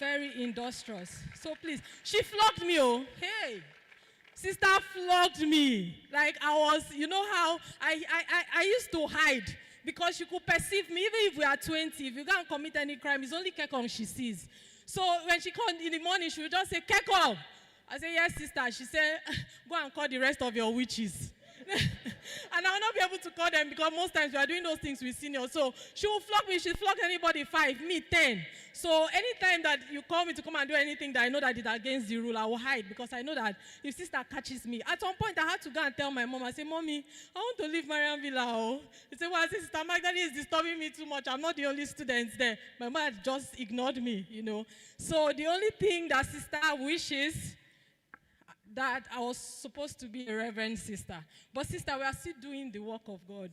very industrious. So please, she flogged me, oh, hey. Sister flogged me. Like I was, you know how I used to hide because she could perceive me, even if we are 20, if you can't commit any crime, it's only Kekong she sees. So when she called in the morning, she would just say, Kekong. I say, yes, sister. She said, go and call the rest of your witches. And I will not be able to call them because most times we are doing those things with seniors. So she will flog me. She'll flog anybody 5, me 10. So anytime that you call me to come and do anything that I know that is against the rule, I will hide because I know that if sister catches me. At some point, I had to go and tell my mom, I say, Mommy, I want to leave Mariam Villa. Oh. She said, well, Sister Magdalene is disturbing me too much. I'm not the only student there. My mom just ignored me, you know. So the only thing that sister wishes that I was supposed to be a reverend sister. But sister, we are still doing the work of God.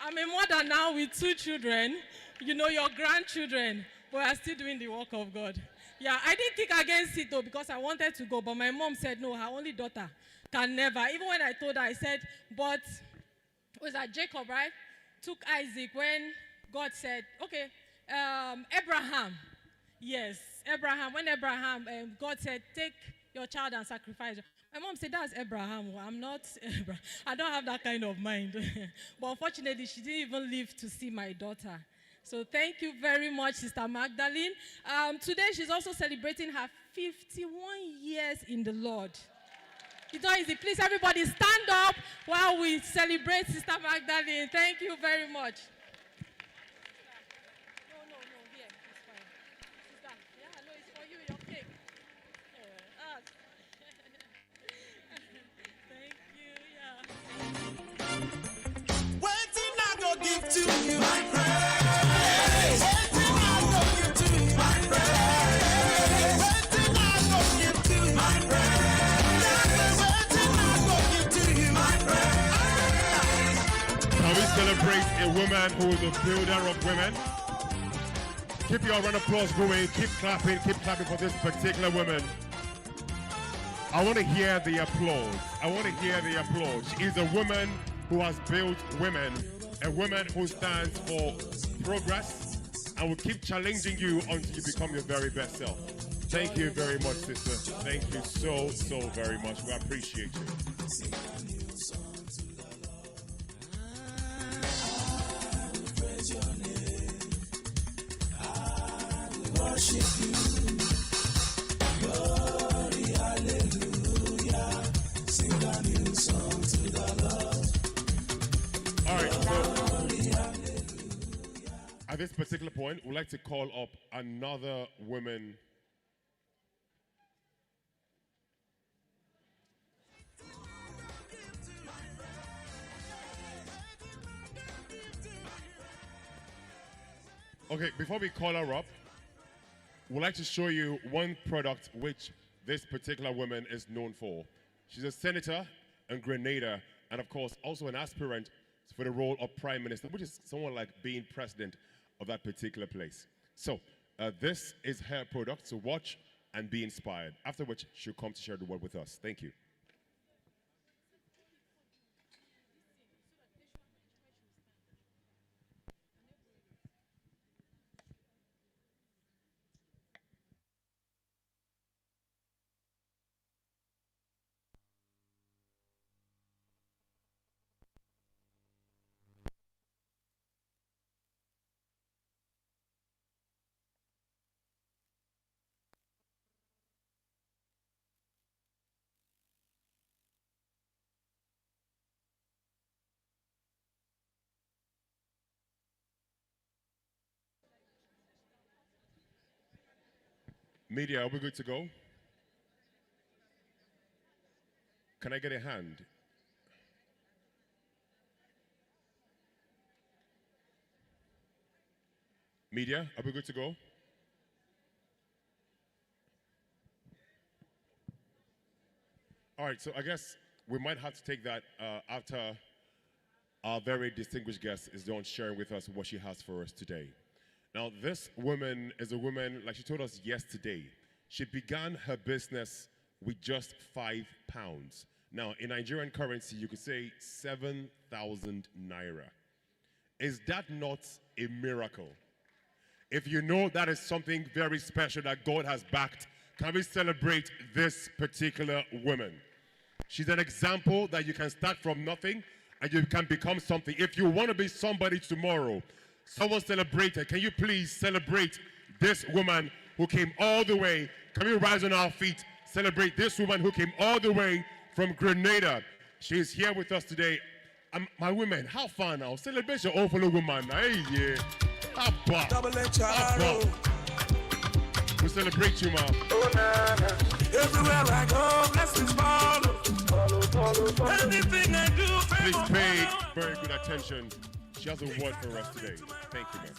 I'm a mother now with 2 children, you know, your grandchildren, but we are still doing the work of God. Yeah, I didn't kick against it though because I wanted to go, but my mom said no, her only daughter can never. Even when I told her, I said, but was that Jacob, right? Took Isaac when God said, okay, Abraham. Yes, Abraham. When Abraham, God said, take your child and sacrifice. My mom said, that's Abraham. I'm not Abraham. I don't have that kind of mind. But unfortunately, she didn't even live to see my daughter. So thank you very much, Sister Magdalene. Today, she's also celebrating her 51 years in the Lord. It's not easy. Please, everybody, stand up while we celebrate Sister Magdalene. Thank you very much. Give to you my praise. Everything I go give to you my praise. Everything I go give to you my praise. Everything I go give to you my praise. Now we celebrate a woman who is a builder of women. Keep your round of applause going. Keep clapping for this particular woman. I want to hear the applause. I want to hear the applause. She is a woman who has built women. A woman who stands for progress and will keep challenging you until you become your very best self. Thank you very much, sister. Thank you so very much. We appreciate you. Worship you. Glory, hallelujah. Sing a new song to the Lord. All right, so at this particular point, we'd like to call up another woman. Okay, before we call her up, we'd like to show you one product which this particular woman is known for. She's a senator and Grenada, and of course, also an aspirant for the role of prime minister, which is someone like being president of that particular place. So this is her product, so watch and be inspired, after which she'll come to share the word with us. Thank you. Media, are we good to go? Can I get a hand? Media, are we good to go? All right, so I guess we might have to take that after our very distinguished guest is done sharing with us what she has for us today. Now, this woman is a woman, like she told us yesterday, she began her business with just £5. Now, in Nigerian currency, you could say 7,000 naira. Is that not a miracle? If you know that is something very special that God has backed, can we celebrate this particular woman? She's an example that you can start from nothing and you can become something. If you want to be somebody tomorrow, someone celebrate her. Can you please celebrate this woman who came all the way? Can we rise on our feet? Celebrate this woman who came all the way from Grenada. She is here with us today. My women, how far now? Celebrate your awful woman. Hey, yeah. We celebrate you, ma'am. Everywhere I go, blessings follow. Anything I do, please pay very good attention. She has a word for us today. Thank you, ma'am.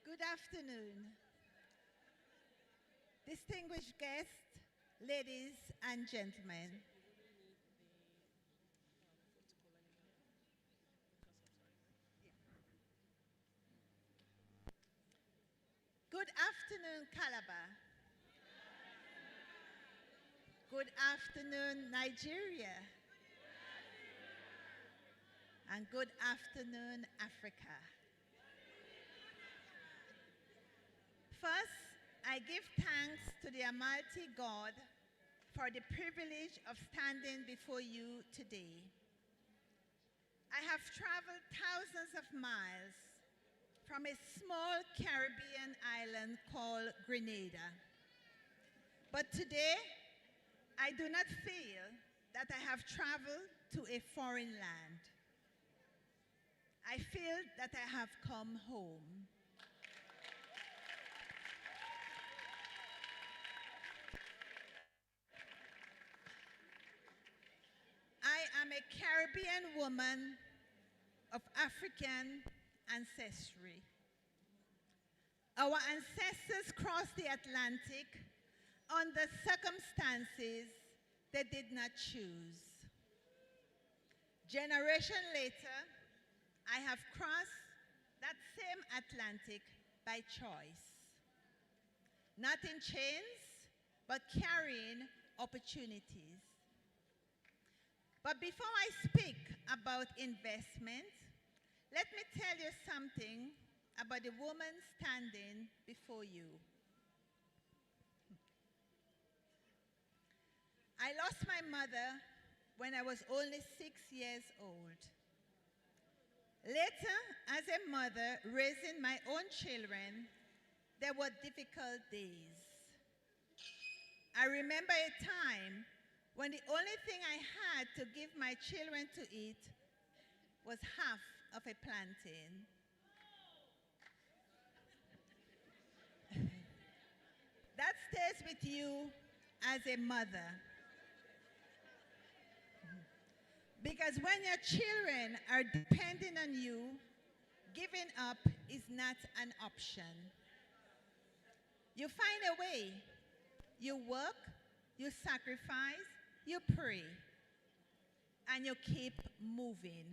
Good afternoon. Distinguished guests, ladies and gentlemen. Good afternoon, Calabar. Good afternoon, Nigeria. And good afternoon, Africa. First, I give thanks to the Almighty God for the privilege of standing before you today. I have traveled thousands of miles from a small Caribbean island called Grenada. But today, I do not feel that I have traveled to a foreign land. I feel that I have come home. I am a Caribbean woman of African ancestry. Our ancestors crossed the Atlantic under circumstances they did not choose. Generation later, I have crossed that same Atlantic by choice. Not in chains, but carrying opportunities. But before I speak about investment, let me tell you something about the woman standing before you. I lost my mother when I was only 6 years old. Later, as a mother raising my own children, there were difficult days. I remember a time when the only thing I had to give my children to eat was half of a plantain. That stays with you as a mother. Because when your children are depending on you, giving up is not an option. You find a way. You work, you sacrifice, you pray, and you keep moving.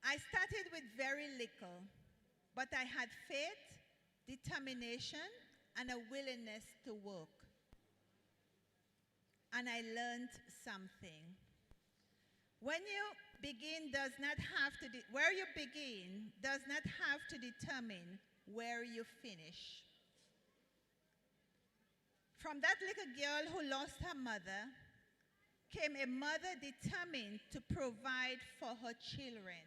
I started with very little, but I had faith, determination, and a willingness to work. And I learned something. When you begin does not have to, where you begin does not have to determine where you finish. From that little girl who lost her mother came a mother determined to provide for her children.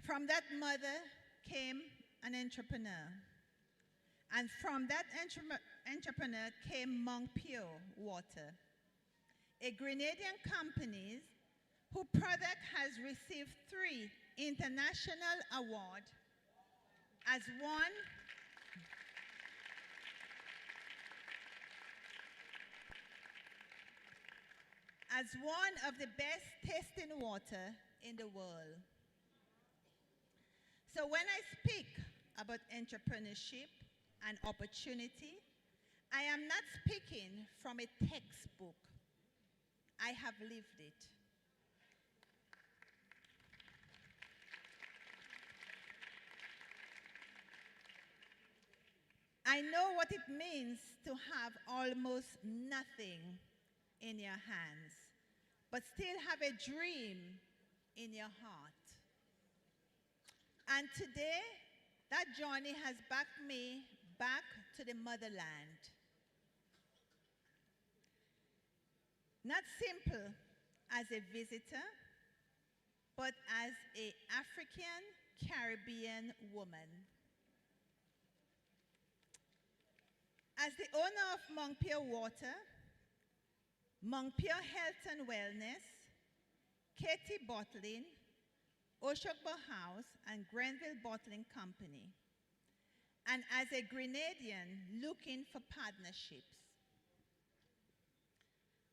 From that mother came an entrepreneur. And from that entrepreneur came Monk Pure Water, a Grenadian company whose product has received 3 international awards as one of the best tasting water in the world. So when I speak about entrepreneurship and opportunity, I am not speaking from a textbook. I have lived it. I know what it means to have almost nothing in your hands, but still have a dream in your heart. And today, that journey has backed me back to the motherland. Not simple as a visitor, but as an African Caribbean woman. As the owner of Montpure Water, Montpure Health and Wellness, Katie Bottling, Oshogbo House, and Grenville Bottling Company, and as a Grenadian looking for partnerships.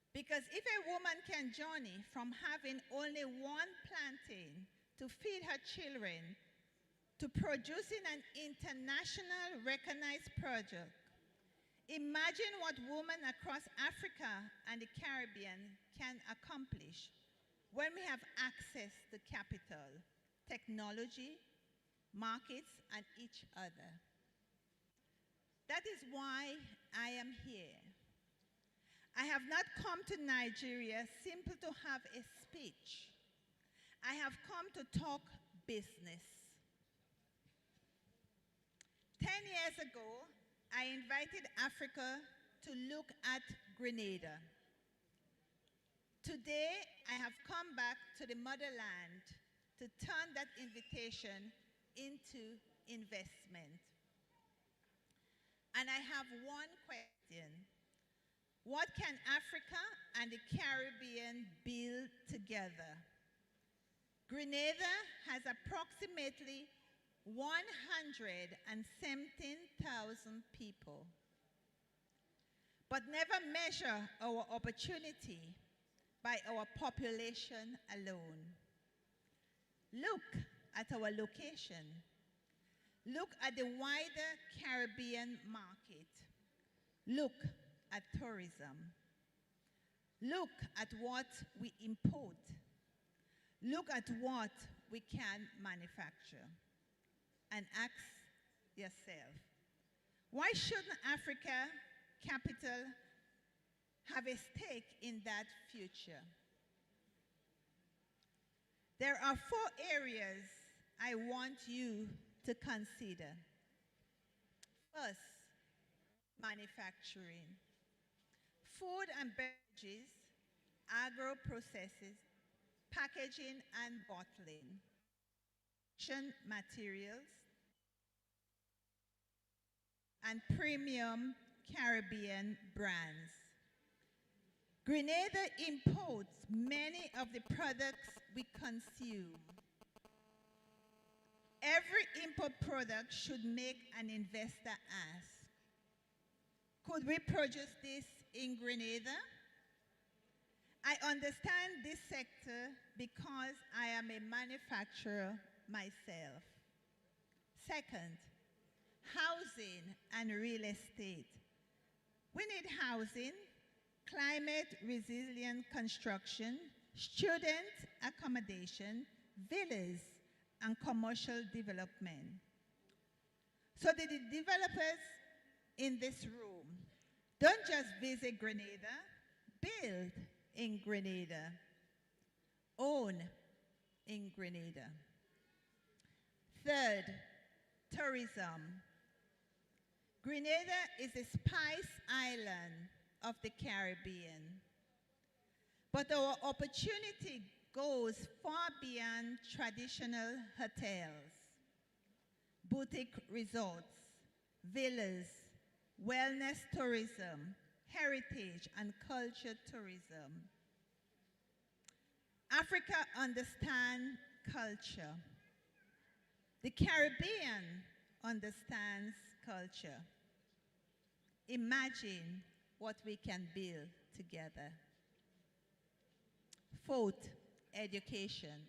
Because if a woman can journey from having only one plantain to feed her children to producing an international recognized product, imagine what women across Africa and the Caribbean can accomplish when we have access to capital, technology, markets, and each other. That is why I am here. I have not come to Nigeria simply to have a speech. I have come to talk business. 10 years ago, I invited Africa to look at Grenada. Today, I have come back to the motherland to turn that invitation into investment. And I have one question. What can Africa and the Caribbean build together? Grenada has approximately 117,000 people. But never measure our opportunity by our population alone. Look at our location. Look at the wider Caribbean market. Look at tourism. Look at what we import. Look at what we can manufacture. And ask yourself, why shouldn't Africa capital have a stake in that future? There are 4 areas I want you to consider. First, manufacturing. Food and beverages, agro-processes, packaging and bottling, materials, and premium Caribbean brands. Grenada imports many of the products we consume. Every import product should make an investor ask, could we produce this in Grenada? I understand this sector because I am a manufacturer myself. Second, housing and real estate. We need housing, climate resilient construction, student accommodation, villas, and commercial development. So the developers in this room, don't just visit Grenada, build in Grenada, own in Grenada. Third, tourism. Grenada is a spice island of the Caribbean. But our opportunity goes far beyond traditional hotels, boutique resorts, villas, wellness tourism, heritage and culture tourism. Africa understands culture. The Caribbean understands culture. Imagine what we can build together. Fourth, education.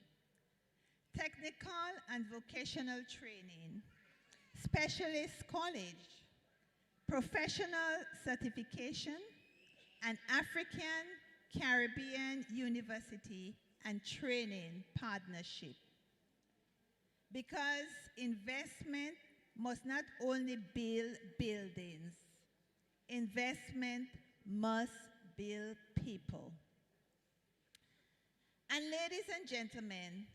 Technical and vocational training, specialist college, professional certification, and African Caribbean University and training partnership. Because investment must not only build buildings, investment must build people. people. And ladies and gentlemen,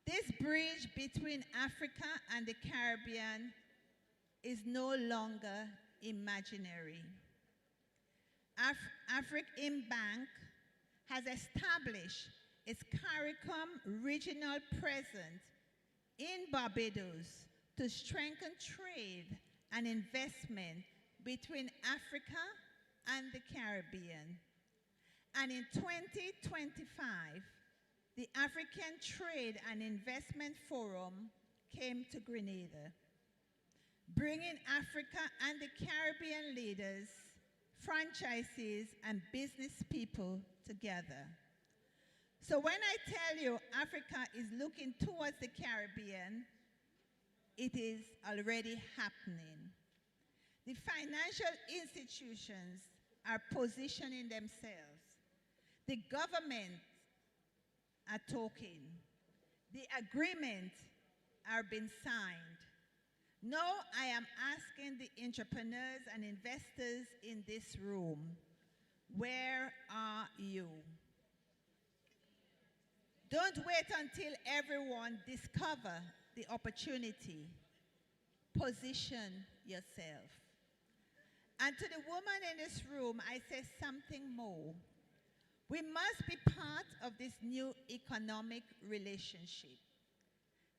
this bridge between Africa and the Caribbean is no longer imaginary. African Bank has established its CARICOM regional presence in Barbados to strengthen trade and investment between Africa and the Caribbean. And in 2025, the African Trade and Investment Forum came to Grenada, bringing Africa and the Caribbean leaders, franchisees, and business people together. So when I tell you Africa is looking towards the Caribbean, it is already happening. The financial institutions are positioning themselves. The government are talking. The agreements are being signed. Now I am asking the entrepreneurs and investors in this room, where are you? Don't wait until everyone discover the opportunity. Position yourself. And to the woman in this room, I say something more. We must be part of this new economic relationship.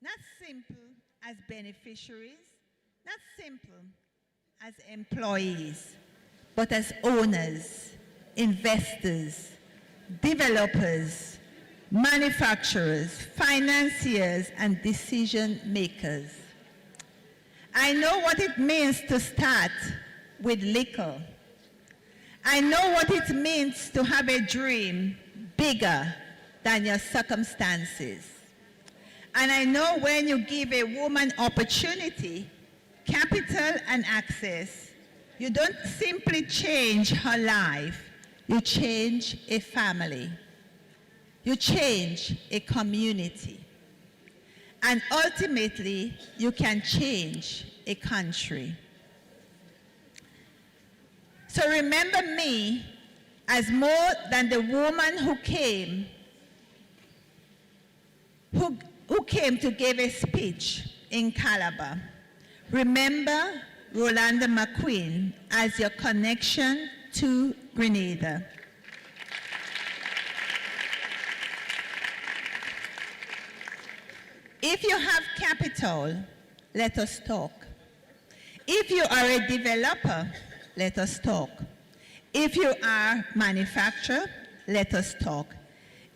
Not simple as beneficiaries, not simple as employees, but as owners, investors, developers, manufacturers, financiers, and decision makers. I know what it means to start with little. I know what it means to have a dream bigger than your circumstances. And I know when you give a woman opportunity, capital, and access, you don't simply change her life, you change a family. You change a community. And ultimately, you can change a country. So remember me as more than the woman who came to give a speech in Calabar. Remember Rolanda McQueen as your connection to Grenada. If you have capital, let us talk. If you are a developer, let us talk. If you are a manufacturer, let us talk.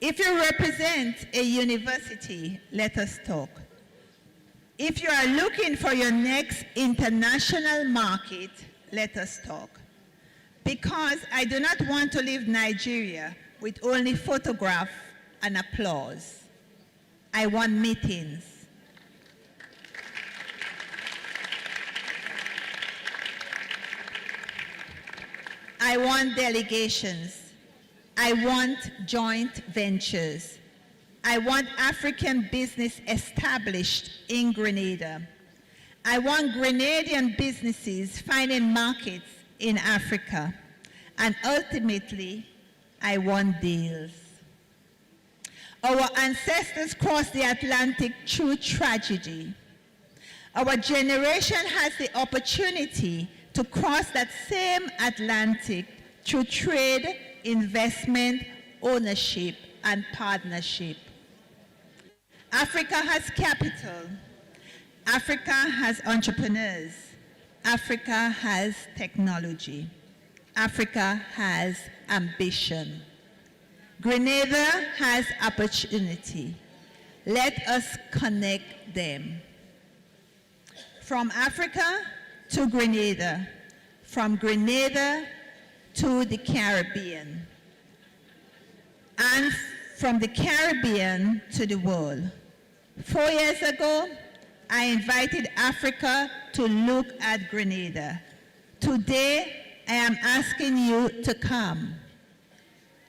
If you represent a university, let us talk. If you are looking for your next international market, let us talk. Because I do not want to leave Nigeria with only photograph and applause. I want meetings. I want delegations. I want joint ventures. I want African business established in Grenada. I want Grenadian businesses finding markets in Africa. And ultimately, I want deals. Our ancestors crossed the Atlantic through tragedy. Our generation has the opportunity to cross that same Atlantic through trade, investment, ownership, and partnership. Africa has capital. Africa has entrepreneurs. Africa has technology. Africa has ambition. Grenada has opportunity. Let us connect them. From Africa to Grenada, from Grenada to the Caribbean, and from the Caribbean to the world. 4 years ago, I invited Africa to look at Grenada. Today, I am asking you to come.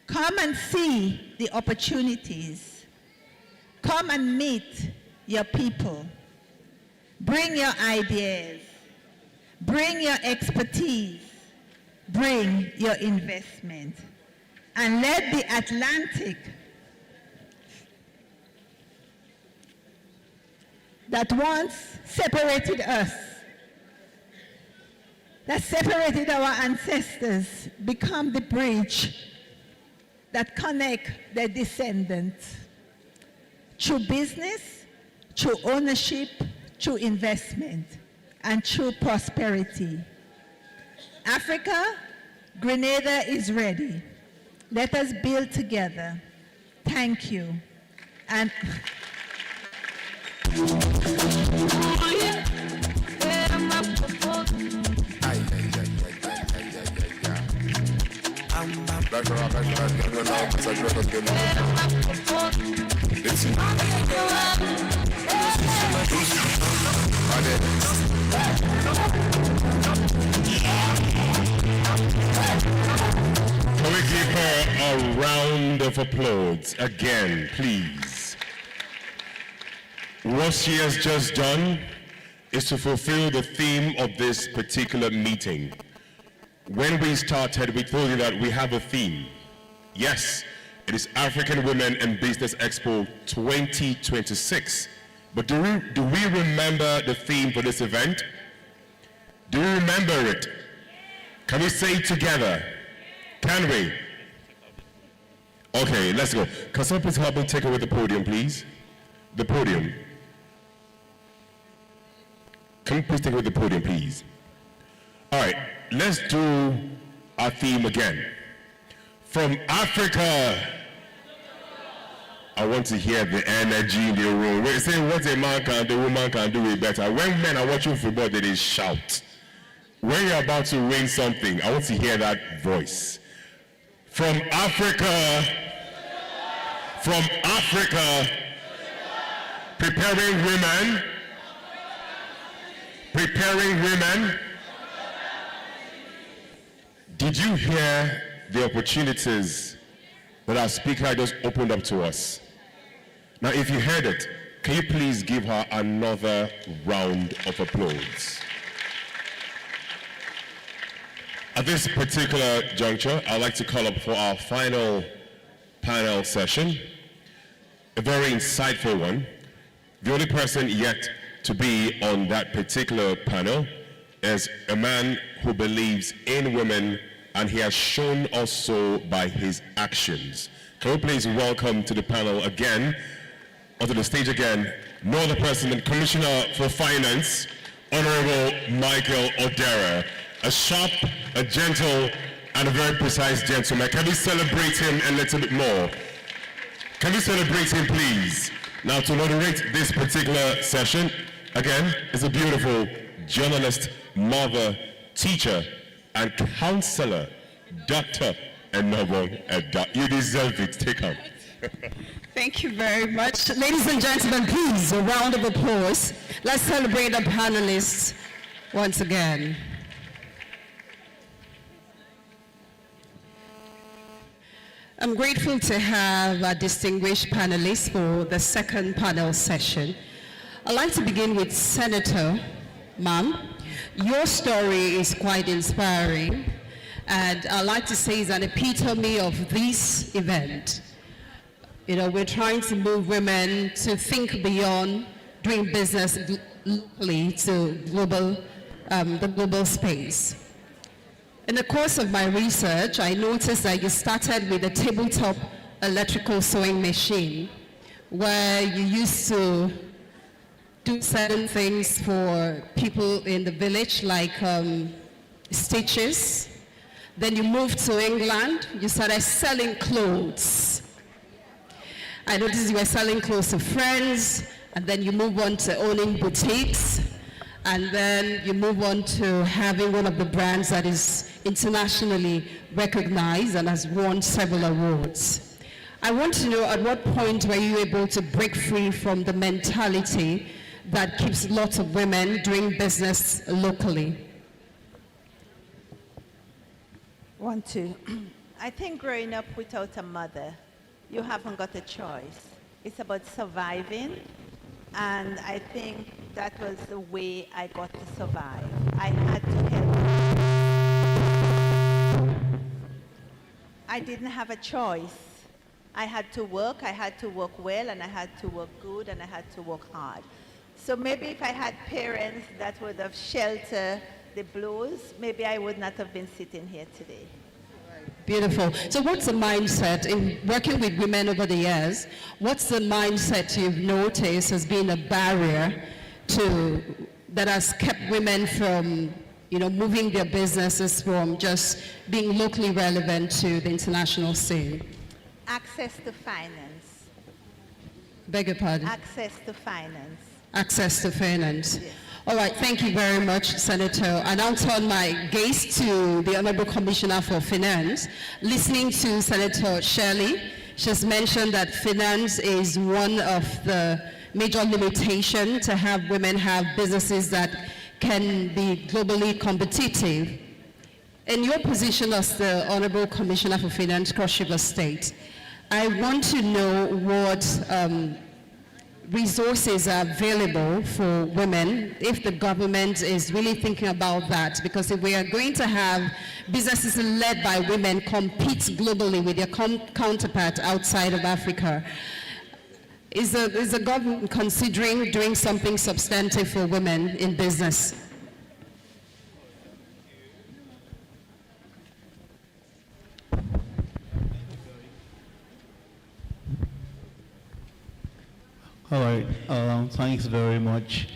Come and see the opportunities. Come and meet your people. Bring your ideas. Bring your expertise. Bring your investment. and led the Atlantic that once separated us, that separated our ancestors, become the bridge that connect their descendants through business, through ownership, through investment, and through prosperity. Africa, Grenada is ready. Let us build together. Thank you. And Can we give her a round of applause again, please? What she has just done is to fulfill the theme of this particular meeting. When we started, we told you that we have a theme. Yes, it is African Women and Business Expo 2026. But do we remember the theme for this event? Do we remember it? Can we say it together? Can we? Okay, let's go. Can someone please help me take away the podium, please? The podium. Can you please take away the podium, please? All right, let's do our theme again. From Africa. I want to hear the energy in the room. We say what a man can do, woman can do it better. When men are watching football, they shout. When you're about to win something, I want to hear that voice. From Africa, preparing women, Did you hear the opportunities that our speaker just opened up to us? Now, if you heard it, can you please give her another round of applause? At this particular juncture, I'd like to call up for our final panel session, a very insightful one. The only person yet to be on that particular panel is a man who believes in women, and he has shown us so by his actions. Can we please welcome to the panel again, onto the stage again, no other person than Commissioner for Finance, Honorable Michael Odera. A sharp, a gentle, and a very precise gentleman. Can we celebrate him a little bit more? Can we celebrate him, please? Now, to moderate this particular session, again, is a beautiful journalist, mother, teacher, and counselor, Dr. Enobong Edda. You deserve it. Take her. Thank you very much. Ladies and gentlemen, please, a round of applause. Let's celebrate our panelists once again. I'm grateful to have our distinguished panelists for the second panel session. I'd like to begin with Senator, ma'am. Your story is quite inspiring, and I'd like to say it's an epitome of this event. You know, we're trying to move women to think beyond doing business locally to global, the global space. In the course of my research, I noticed that you started with a tabletop electrical sewing machine, where you used to do certain things for people in the village, like stitches. Then you moved to England, you started selling clothes. I noticed you were selling clothes to friends, and then you move on to owning boutiques, and then you move on to having one of the brands that is internationally recognized and has won several awards. I want to know, at what point were you able to break free from the mentality that keeps lots of women doing business locally? I think growing up without a mother, you haven't got a choice. It's about surviving, and I think that was the way I got to survive. I I didn't have a choice. I had to work well, and I had to work good, and I had to work hard. So maybe if I had parents that would have sheltered the blows, maybe I would not have been sitting here today. Beautiful. So what's the mindset in working with women over the years? What's the mindset you've noticed has been a barrier that has kept women from, moving their businesses from just being locally relevant to the international scene? Access to finance. Beg your pardon? Access to finance. Access to finance. Yes. All right, thank you very much, Senator. I now turn my gaze to the Honorable Commissioner for Finance. Listening to Senator Shirley, she's mentioned that finance is one of the major limitations to have women have businesses that can be globally competitive. In your position as the Honorable Commissioner for Finance, Cross River State, I want to know what resources are available for women if the government is really thinking about that, because if we are going to have businesses led by women compete globally with their counterpart outside of Africa, is the government considering doing something substantive for women in business? All right, thanks very much.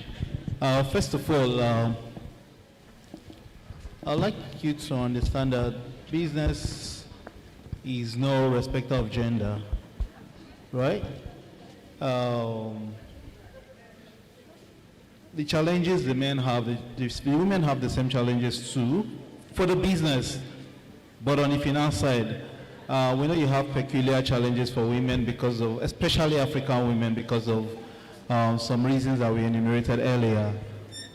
First of all, I'd like you to understand that business is no respecter of gender, right? The challenges the men have, the women have the same challenges too for the business, but on the finance side, we know you have peculiar challenges for women because of, especially African women, because of some reasons that we enumerated earlier.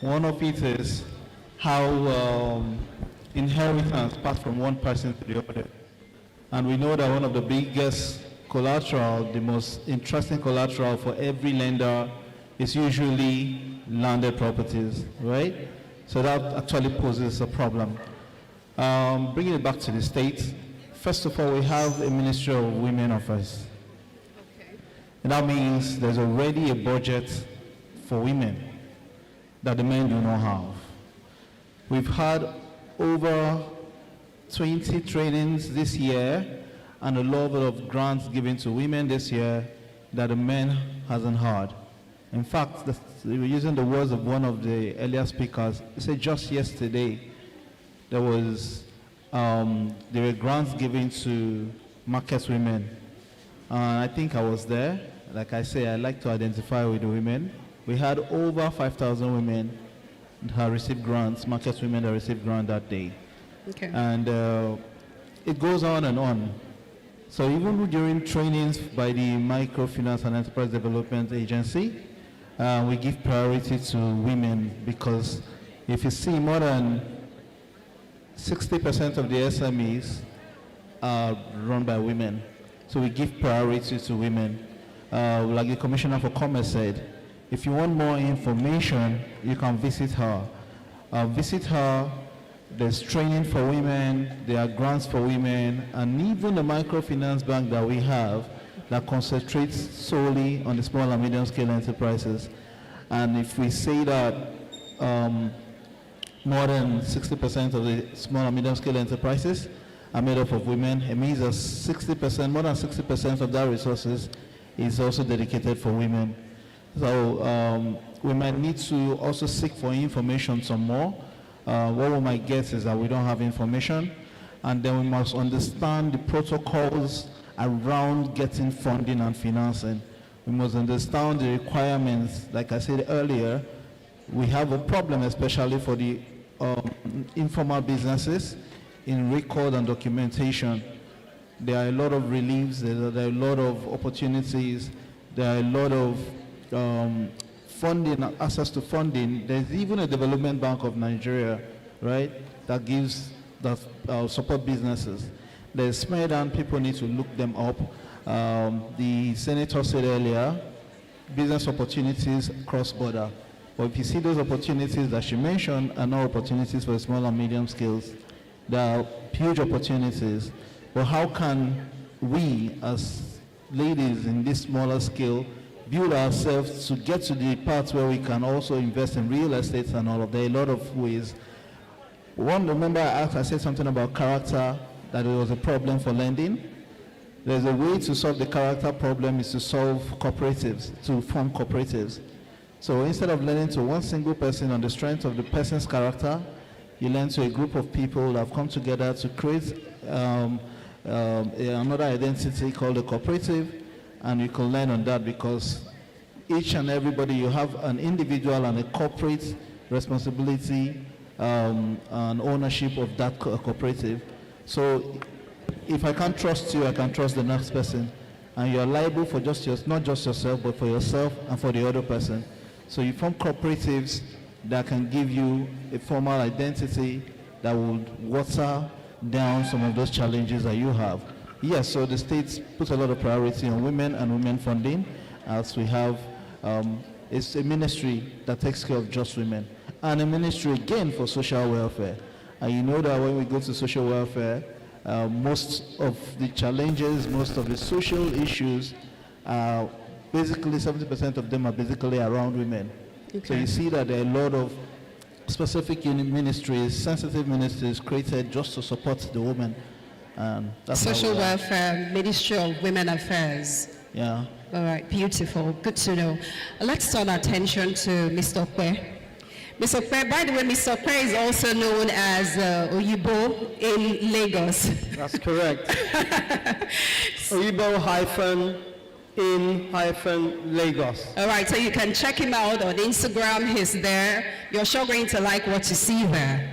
One of it is how inheritance passed from one person to the other. And we know that one of the biggest collateral, the most interesting collateral for every lender is usually landed properties, right? So that actually poses a problem. Bringing it back to the States, first of all, we have a Ministry of Women Affairs. Okay. And that means there's already a budget for women that the men do not have. We've had over 20 trainings this year and a level of grants given to women this year that the men hasn't had. In fact, we were using the words of one of the earlier speakers. He said just yesterday there were grants given to market women. I think I was there. Like I say, I like to identify with the women. We had over 5,000 women that received grants, market women that received grants that day. Okay. And it goes on and on. So even during trainings by the Microfinance and Enterprise Development Agency, we give priority to women, because if you see, more than 60% of the SMEs are run by women. So we give priority to women. Like the Commissioner for Commerce said, if you want more information, you can visit her. Visit her. There's training for women, there are grants for women, and even the microfinance bank that we have that concentrates solely on the small and medium scale enterprises. And if we say that more than 60% of the small and medium scale enterprises are made up of women, it means that 60%, more than 60% of that resources is also dedicated for women. So we might need to also seek for information some more. What we might get is that we don't have information, and then we must understand the protocols around getting funding and financing. We must understand the requirements. Like I said earlier, we have a problem, especially for the informal businesses, in record and documentation. There are a lot of reliefs, there are a lot of opportunities, there are a lot of funding, access to funding. There's even a development bank of Nigeria, right, that gives, that support businesses. There's SMED, people need to look them up. The senator said earlier, business opportunities cross-border. But if you see those opportunities that she mentioned are not opportunities for small and medium scales. There are huge opportunities. But how can we, as ladies in this smaller scale, build ourselves to get to the part where we can also invest in real estate and all of that? A lot of ways. One, remember I said something about character, that it was a problem for lending. There's a way to solve the character problem is to solve cooperatives, to form cooperatives. So instead of lending to one single person on the strength of the person's character, you lend to a group of people that have come together to create another identity called a cooperative, and you can learn on that because each and everybody, you have an individual and a corporate responsibility and ownership of that cooperative. So if I can't trust you, I can trust the next person, and you're liable for not just yourself, but for yourself and for the other person. So you form cooperatives that can give you a formal identity that would water down some of those challenges that you have. Yes, so the states put a lot of priority on women and women funding, as we have, it's a ministry that takes care of just women, and a ministry again for social welfare. And you know that when we go to social welfare, most of the challenges, most of the social issues, basically 70% of them are basically around women. Okay. So you see that there are a lot of specific ministries, sensitive ministries created just to support the women. That's Social Welfare, Ministry of Women Affairs. Yeah. All right, beautiful. Good to know. Let's turn our attention to Mr. Okwe. Mr. Okwe, by the way, Mr. Okwe is also known as Oyibo in Lagos. That's correct. Oyibo in Lagos. All right, so you can check him out on Instagram. He's there. You're sure going to like what you see there.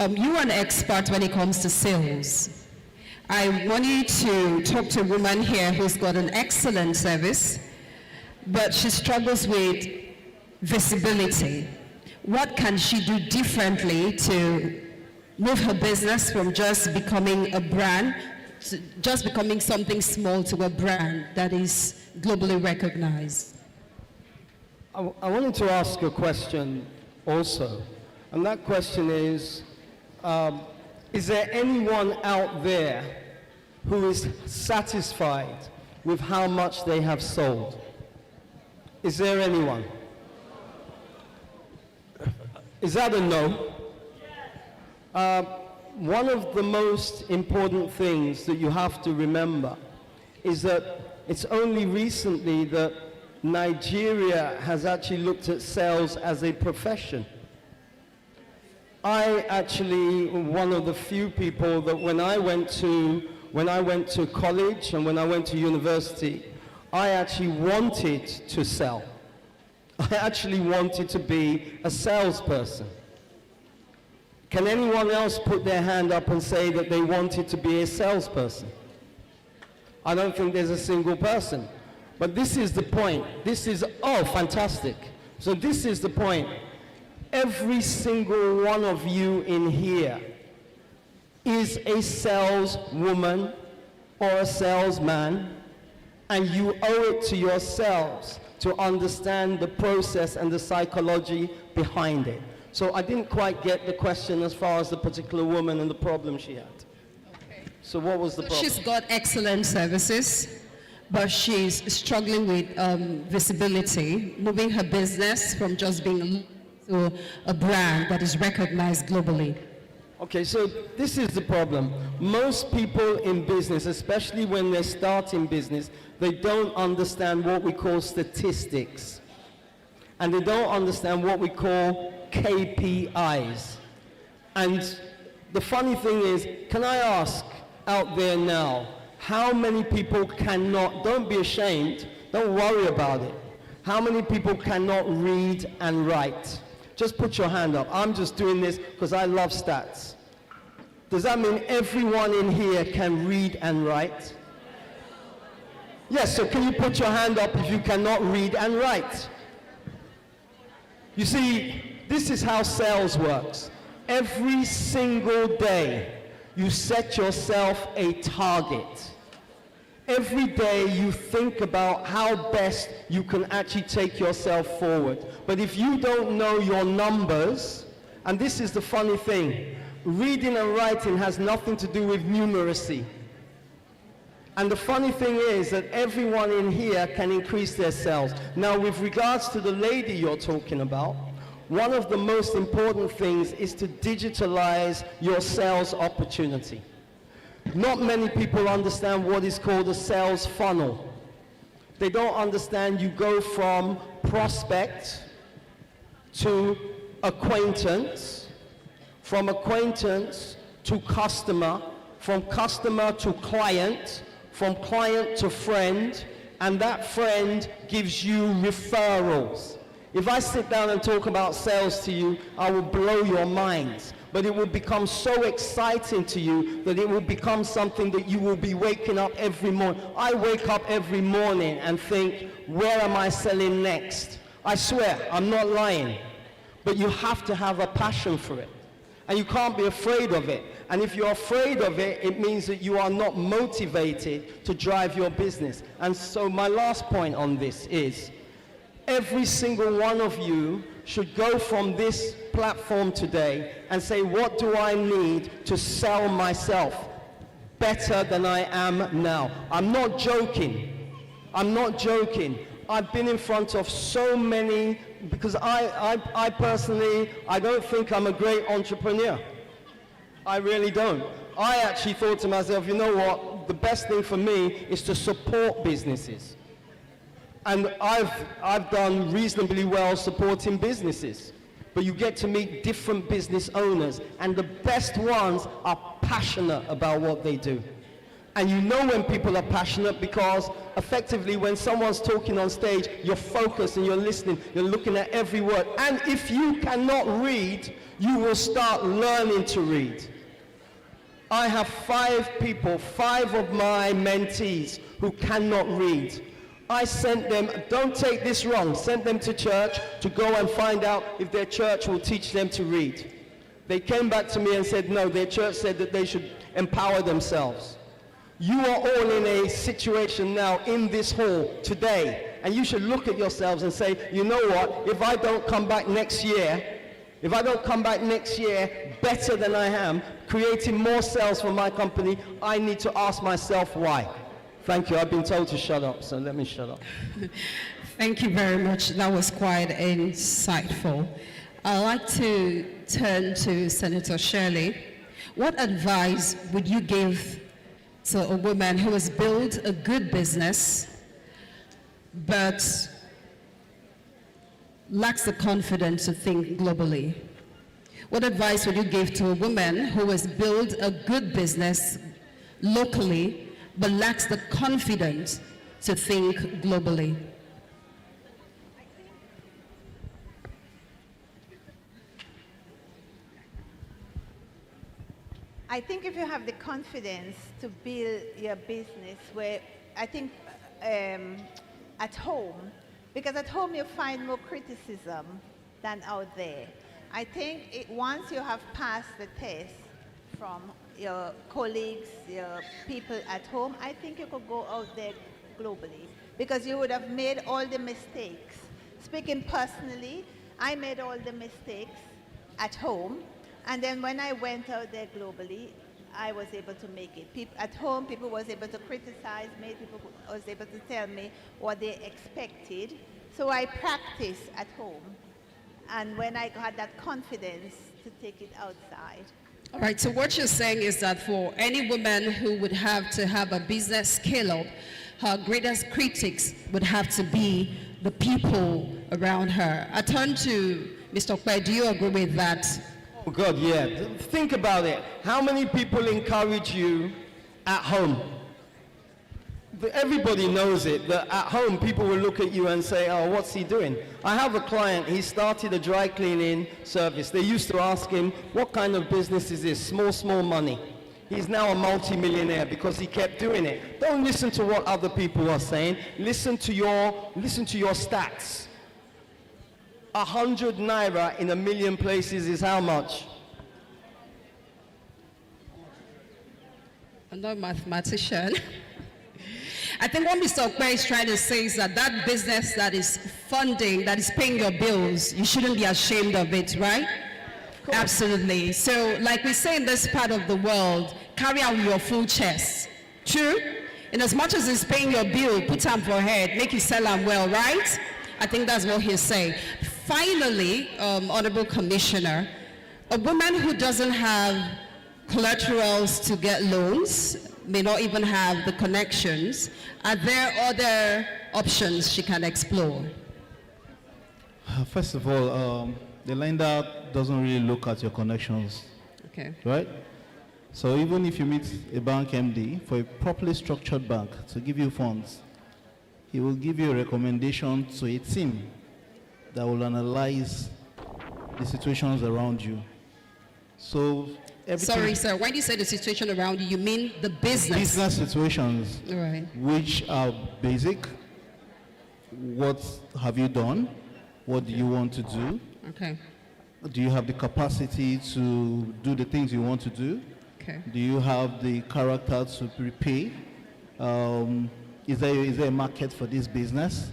You are an expert when it comes to sales. I want you to talk to a woman here who's got an excellent service, but she struggles with visibility. What can she do differently to move her business from just becoming a brand, to just becoming something small, to a brand that is globally recognized? I wanted to ask a question also, and that question is there anyone out there who is satisfied with how much they have sold? Is there anyone? Is that a no? One of the most important things that you have to remember is that it's only recently that Nigeria has actually looked at sales as a profession. I actually, one of the few people that when I went to college and when I went to university, I actually wanted to sell. I actually wanted to be a salesperson. Can anyone else put their hand up and say that they wanted to be a salesperson? I don't think there's a single person. But this is the point. This is, oh, fantastic. So this is the point. Every single one of you in here is a saleswoman or a salesman, and you owe it to yourselves to understand the process and the psychology behind it. So I didn't quite get the question as far as the particular woman and the problem she had. Okay. So what was the problem? She's got excellent services, but she's struggling with visibility, moving her business from just being to a brand that is recognized globally. Okay, so this is the problem. Most people in business, especially when they start in business, they don't understand what we call statistics. And they don't understand what we call KPIs. And the funny thing is, can I ask out there now, how many people cannot, don't be ashamed, don't worry about it. How many people cannot read and write? Just put your hand up. I'm just doing this because I love stats. Does that mean everyone in here can read and write? Yes, so can you put your hand up if you cannot read and write? You see, this is how sales works. Every single day, you set yourself a target. Every day you think about how best you can actually take yourself forward. But if you don't know your numbers, and this is the funny thing, reading and writing has nothing to do with numeracy. And the funny thing is that everyone in here can increase their sales. Now, with regards to the lady you're talking about, one of the most important things is to digitalize your sales opportunity. Not many people understand what is called a sales funnel. They don't understand you go from prospect to acquaintance, from acquaintance to customer, from customer to client, from client to friend, and that friend gives you referrals. If I sit down and talk about sales to you, I will blow your minds. But it will become so exciting to you that it will become something that you will be waking up every morning. I wake up every morning and think, where am I selling next? I swear, I'm not lying. But you have to have a passion for it. And you can't be afraid of it. And if you're afraid of it, it means that you are not motivated to drive your business. And so my last point on this is, every single one of you should go from this platform today and say, what do I need to sell myself better than I am now? I'm not joking. I'm not joking. I've been in front of so many, because I personally, I don't think I'm a great entrepreneur. I really don't. I actually thought to myself, you know what, the best thing for me is to support businesses. And I've done reasonably well supporting businesses. But you get to meet different business owners, and the best ones are passionate about what they do. And you know when people are passionate because effectively when someone's talking on stage, you're focused and you're listening, you're looking at every word. And if you cannot read, you will start learning to read. I have 5 people, 5 of my mentees who cannot read. I sent them, don't take this wrong, sent them to church to go and find out if their church will teach them to read. They came back to me and said no, their church said that they should empower themselves. You are all in a situation now in this hall today, and you should look at yourselves and say, you know what, if I don't come back next year better than I am, creating more sales for my company, I need to ask myself why. Thank you. I've been told to shut up, so let me shut up. Thank you very much. That was quite insightful. I'd like to turn to Senator Shirley. What advice would you give to a woman who has built a good business but lacks the confidence to think globally? What advice would you give to a woman who has built a good business locally but lacks the confidence to think globally? I think if you have the confidence to build your business where, I think at home, because at home you find more criticism than out there. I think once you have passed the test from your colleagues, your people at home, I think you could go out there globally because you would have made all the mistakes. Speaking personally, I made all the mistakes at home. And then when I went out there globally, I was able to make it. At home, people was able to criticize me, people was able to tell me what they expected. So I practiced at home. And when I had that confidence to take it outside. All right, so what you're saying is that for any woman who would have to have a business scale up, her greatest critics would have to be the people around her. I turn to Mr. Okpe, do you agree with that? Oh God, yeah. Think about it. How many people encourage you at home? Everybody knows it, that at home people will look at you and say, oh, what's he doing? I have a client, he started a dry cleaning service. They used to ask him, what kind of business is this? Small money. He's now a multi-millionaire because he kept doing it. Don't listen to what other people are saying. Listen to your stats. 100 naira in 1 million places is how much? I'm not a mathematician. I think what Mr. Okpe is trying to say is that that business that is funding, that is paying your bills, you shouldn't be ashamed of it, right? Absolutely. So like we say in this part of the world, carry out your full chest. True? In as much as it's paying your bill, put them for head, make you sell them well, right? I think that's what he's saying. Finally, Honorable Commissioner, a woman who doesn't have collaterals to get loans, may not even have the connections, are there other options she can explore? First of all, the lender doesn't really look at your connections. Okay. Right? So even if you meet a bank MD for a properly structured bank to give you funds, he will give you a recommendation to a team that will analyze the situations around you. So Sorry, sir, when you say the situation around you, you mean the business? Business situations, right, which are basic. What have you done? What do you want to do? Okay. Do you have the capacity to do the things you want to do? Okay. Do you have the character to repay? Is there a market for this business?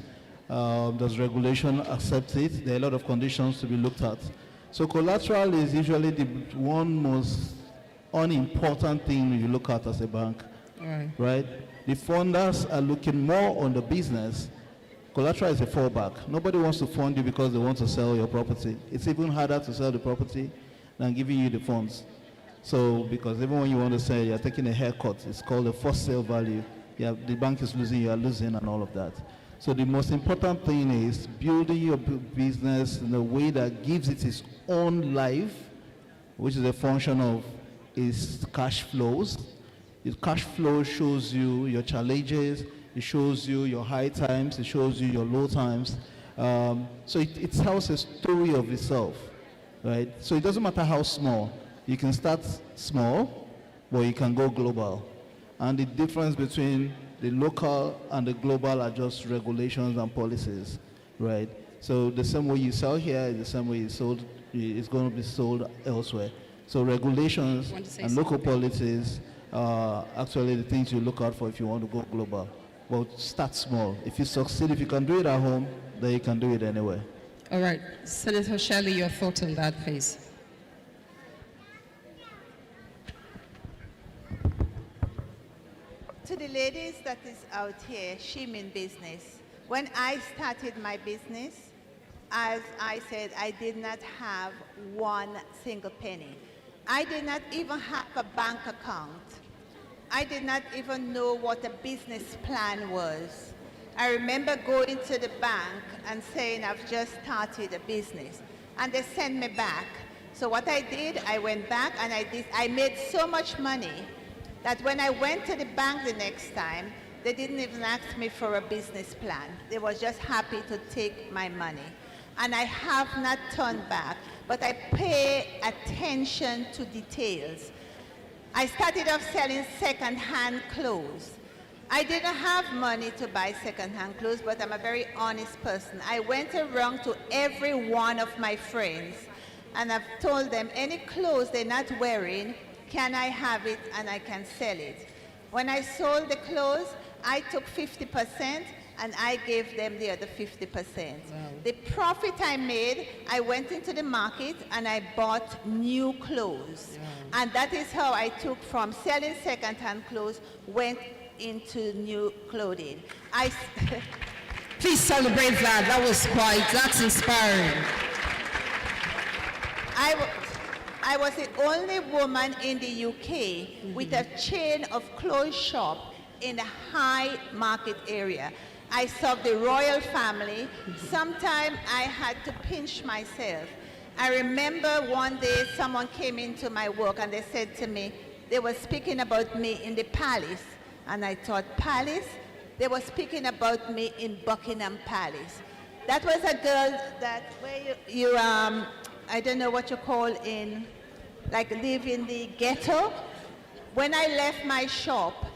Does regulation accept it? There are a lot of conditions to be looked at. So collateral is usually the one most unimportant thing you look at as a bank. Right. Right? The funders are looking more on the business. Collateral is a fallback. Nobody wants to fund you because they want to sell your property. It's even harder to sell the property than giving you the funds. So, because even when you want to sell, you're taking a haircut. It's called a first sale value. The bank is losing, you are losing, and all of that. So the most important thing is building your business in a way that gives it its own life, which is a function of its cash flows. Your cash flow shows you your challenges, it shows you your high times, it shows you your low times. So it tells a story of itself, right? So it doesn't matter how small. You can start small, but you can go global. And the difference between the local and the global are just regulations and policies, right? So the same way you sell here is the same way it's going to be sold elsewhere. So regulations and local policies are actually the things you look out for if you want to go global. But start small. If you succeed, if you can do it at home, then you can do it anywhere. All right. Senator Shelley, your thought on that, please. To the ladies that is out here, she mean business. When I started my business, as I said, I did not have one single penny. I did not even have a bank account. I did not even know what a business plan was. I remember going to the bank and saying, I've just started a business. And they sent me back. So what I did, I went back and I made so much money that when I went to the bank the next time, they didn't even ask me for a business plan. They were just happy to take my money. And I have not turned back, but I pay attention to details. I started off selling second-hand clothes. I didn't have money to buy second-hand clothes, but I'm a very honest person. I went around to every one of my friends, and I've told them any clothes they're not wearing, can I have it and I can sell it. When I sold the clothes, I took 50% and I gave them the other 50%. Wow. The profit I made, I went into the market and I bought new clothes. Wow. And that is how I took from selling second-hand clothes, went into new clothing. Please celebrate that. That's inspiring. I was the only woman in the UK with a chain of clothes shop in a high market area. I served the royal family. Sometimes I had to pinch myself. I remember one day someone came into my work and they said to me, they were speaking about me in the palace. And I thought, palace? They were speaking about me in Buckingham Palace. That was a girl that where you I don't know what you call in, like live in the ghetto. When I left my shop,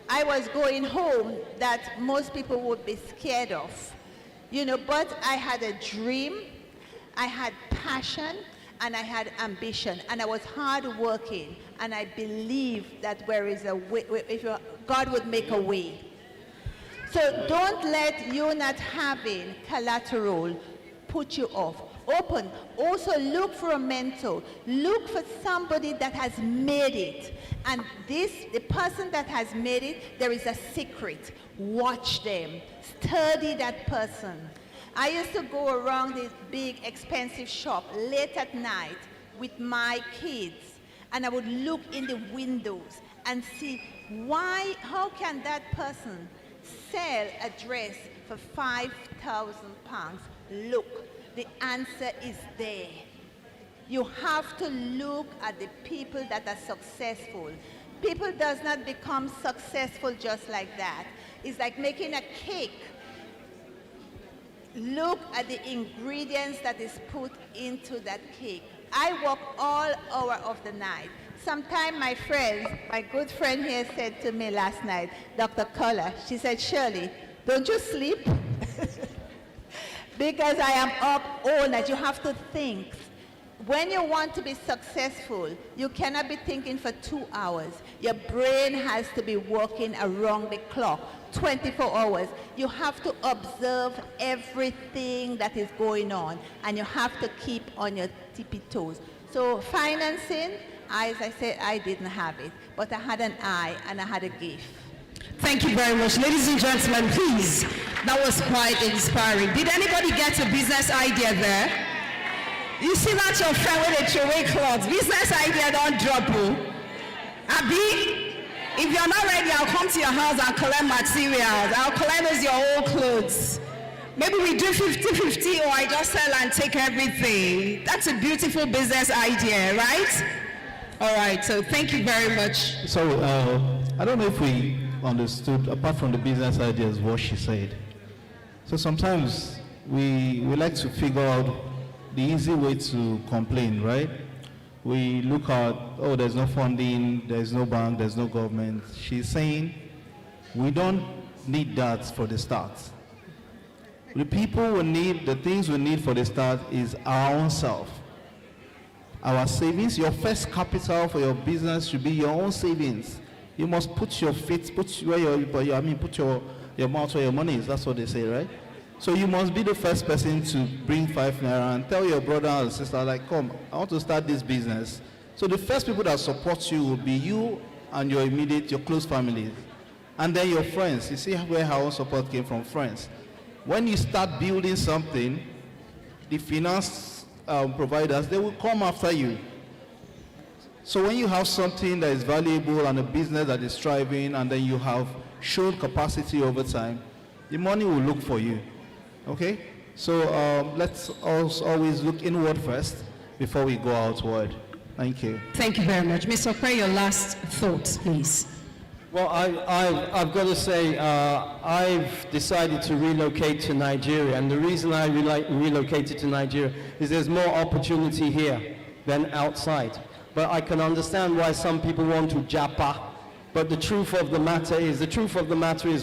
I was going home that most people would be scared of, but I had a dream, I had passion, and I had ambition, and I was hardworking, and I believed that there is a way, God would make a way. So don't let you not having collateral put you off. open. Also look for a mentor. Look for somebody that has made it. And the person that has made it, there is a secret. Watch them. Study that person. I used to go around this big expensive shop late at night with my kids, and I would look in the windows and see how can that person sell a dress for £5,000? Look, the answer is there. You have to look at the people that are successful. People does not become successful just like that. It's like making a cake. Look at the ingredients that is put into that cake. I work all hour of the night. Sometime my friends, my good friend here said to me last night, Dr. Koller, she said, Shirley, don't you sleep? Because I am up all night. You have to think. When you want to be successful, you cannot be thinking for 2 hours. Your brain has to be working around the clock, 24 hours. You have to observe everything that is going on, and you have to keep on your tippy toes. So financing, as I said, I didn't have it, but I had an eye and I had a gift. Thank you very much. Ladies and gentlemen, please. That was quite inspiring. Did anybody get a business idea there? You see that your friend with a throwaway clothes. Business idea don't drop you. Abi, if you're not ready, I'll come to your house and collect materials. I'll collect as your old clothes. Maybe we do 50-50, or I just sell and take everything. That's a beautiful business idea, right? All right, so thank you very much. So, I don't know if we understood, apart from the business ideas, what she said. So sometimes we like to figure out the easy way to complain, right? We look at, oh, there's no funding, there's no bank, there's no government. She's saying we don't need that for the start. The things we need for the start is our own self. Our savings, your first capital for your business should be your own savings. You must put your feet, put your mouth where your money is. That's what they say, right? So you must be the first person to bring ₦5 and tell your brother and sister, like, come, I want to start this business. So the first people that support you will be you and your close families. And then your friends. You see where our own support came from, friends. When you start building something, the finance providers, they will come after you. So when you have something that is valuable and a business that is thriving, and then you have shown capacity over time, the money will look for you. Okay? So let's also always look inward first before we go outward. Thank you. Thank you very much. Mr. Okwe, your last thoughts, please. Well, I've got to say, I've decided to relocate to Nigeria, and the reason I relocated to Nigeria is there's more opportunity here than outside. But I can understand why some people want to japa. But the truth of the matter is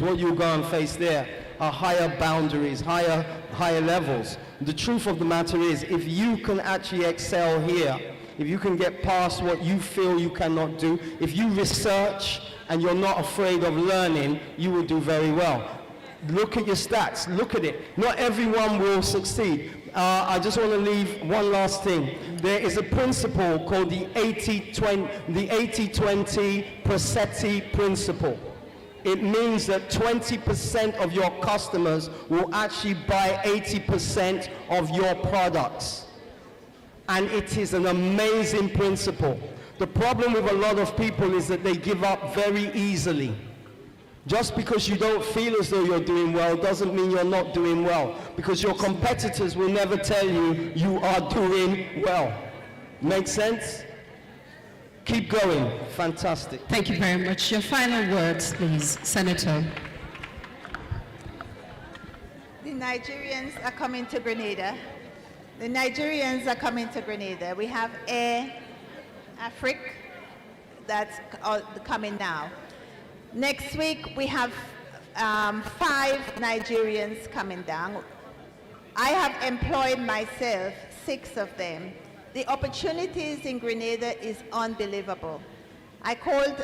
what you go and face there are higher boundaries, higher levels. The truth of the matter is, if you can actually excel here, if you can get past what you feel you cannot do, if you research and you're not afraid of learning, you will do very well. Look at your stats, look at it. Not everyone will succeed. I just want to leave one last thing. There is a principle called the 80-20 Percetti principle. It means that 20% of your customers will actually buy 80% of your products. And it is an amazing principle. The problem with a lot of people is that they give up very easily. Just because you don't feel as though you're doing well doesn't mean you're not doing well, because your competitors will never tell you you are doing well. Make sense? Keep going. Fantastic. Thank you very much. Your final words, please, Senator. The Nigerians are coming to Grenada. The Nigerians are coming to Grenada. We have Air Africa that's coming now. Next week, we have 5 Nigerians coming down. I have employed myself 6 of them. The opportunities in Grenada is unbelievable. I called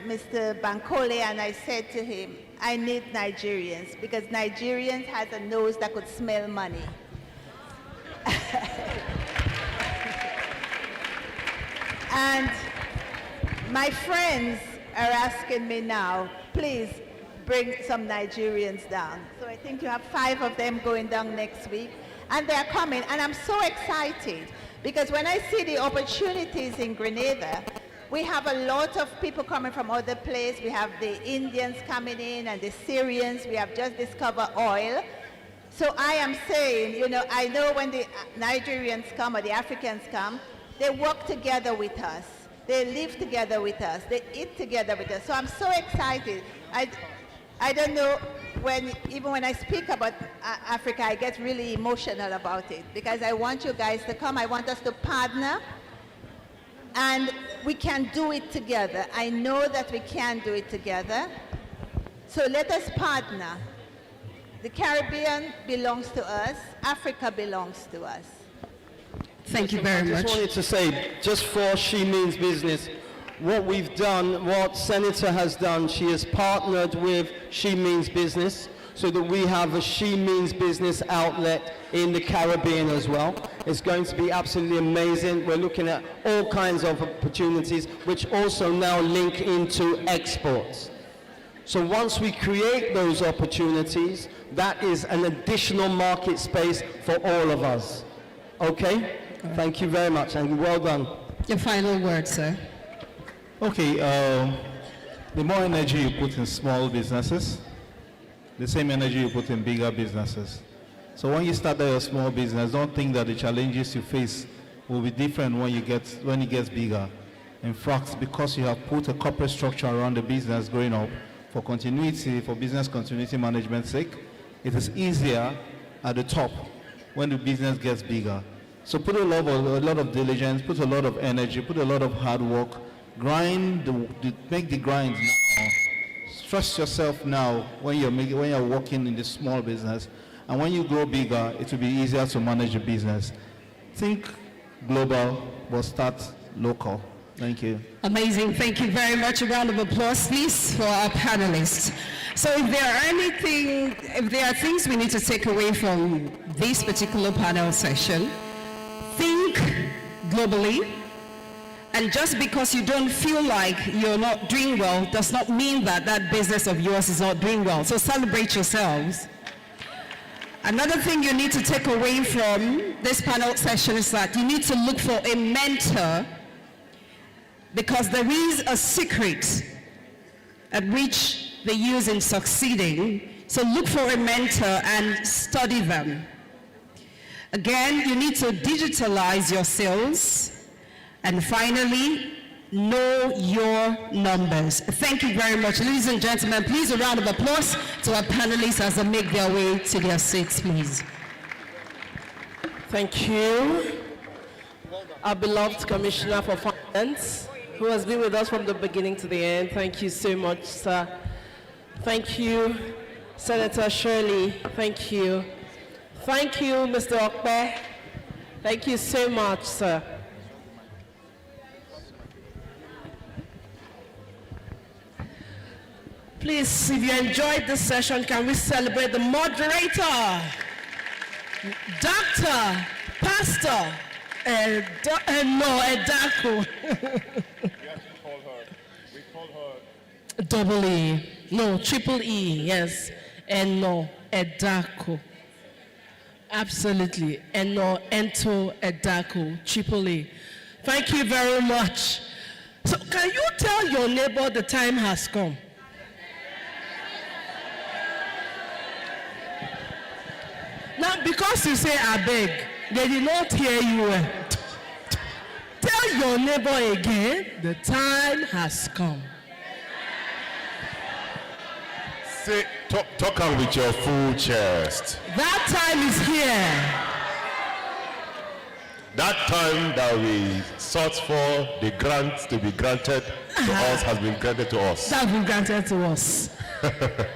Mr. Bankole and I said to him, I need Nigerians, because Nigerians has a nose that could smell money. And my friends are asking me now, please bring some Nigerians down. So I think you have 5 of them going down next week. And they're coming. And I'm so excited because when I see the opportunities in Grenada, we have a lot of people coming from other places. We have the Indians coming in and the Syrians. We have just discovered oil. So I am saying, you know, I know when the Nigerians come or the Africans come, they work together with us. They live together with us. They eat together with us. So I'm so excited. I don't know, even when I speak about Africa, I get really emotional about it because I want you guys to come. I want us to partner, and we can do it together. I know that we can do it together. So let us partner. The Caribbean belongs to us. Africa belongs to us. Thank you very much. I just wanted to say, just for She Means Business, what we've done, what Senator has done, she has partnered with She Means Business so that we have a She Means Business outlet in the Caribbean as well. It's going to be absolutely amazing. We're looking at all kinds of opportunities which also now link into exports. So once we create those opportunities, that is an additional market space for all of us. Okay? Thank you very much and well done. Your final word, sir. Okay, the more energy you put in small businesses, the same energy you put in bigger businesses. So when you start your small business, don't think that the challenges you face will be different when it gets bigger. In fact, because you have put a corporate structure around the business growing up for continuity, for business continuity management's sake, it is easier at the top when the business gets bigger. So put a lot of diligence, put a lot of energy, put a lot of hard work, make the grind now. Trust yourself now when you're working in the small business, and when you grow bigger, it will be easier to manage the business. Think global, but start local. Thank you. Amazing. Thank you very much. A round of applause, please, for our panelists. So if there are things we need to take away from this particular panel session, think globally. And just because you don't feel like you're not doing well does not mean that that business of yours is not doing well. So celebrate yourselves. Another thing you need to take away from this panel session is that you need to look for a mentor, because there is a secret at which they use in succeeding. So look for a mentor and study them. Again, you need to digitalize your sales. And finally, know your numbers. Thank you very much. Ladies and gentlemen, please a round of applause to our panelists as they make their way to their seats, please. Thank you. Our beloved Commissioner for Finance, who has been with us from the beginning to the end. Thank you so much, sir. Thank you, Senator Shirley. Thank you. Thank you, Mr. Okpe. Thank you so much, sir. Please, if you enjoyed this session, can we celebrate the moderator, Dr. Pastor Edako. We call her. Double E. No, triple E, yes. Eno Edako. Absolutely. Eno Ento Edako, triple E. Thank you very much. So can you tell your neighbor the time has come? Now, because you say I beg, they did not hear you well. Tell your neighbor again, the time has come. Say, talk out with your full chest. That time is here. That time that we sought for the grant to be granted to us has been granted to us. That has been granted to us.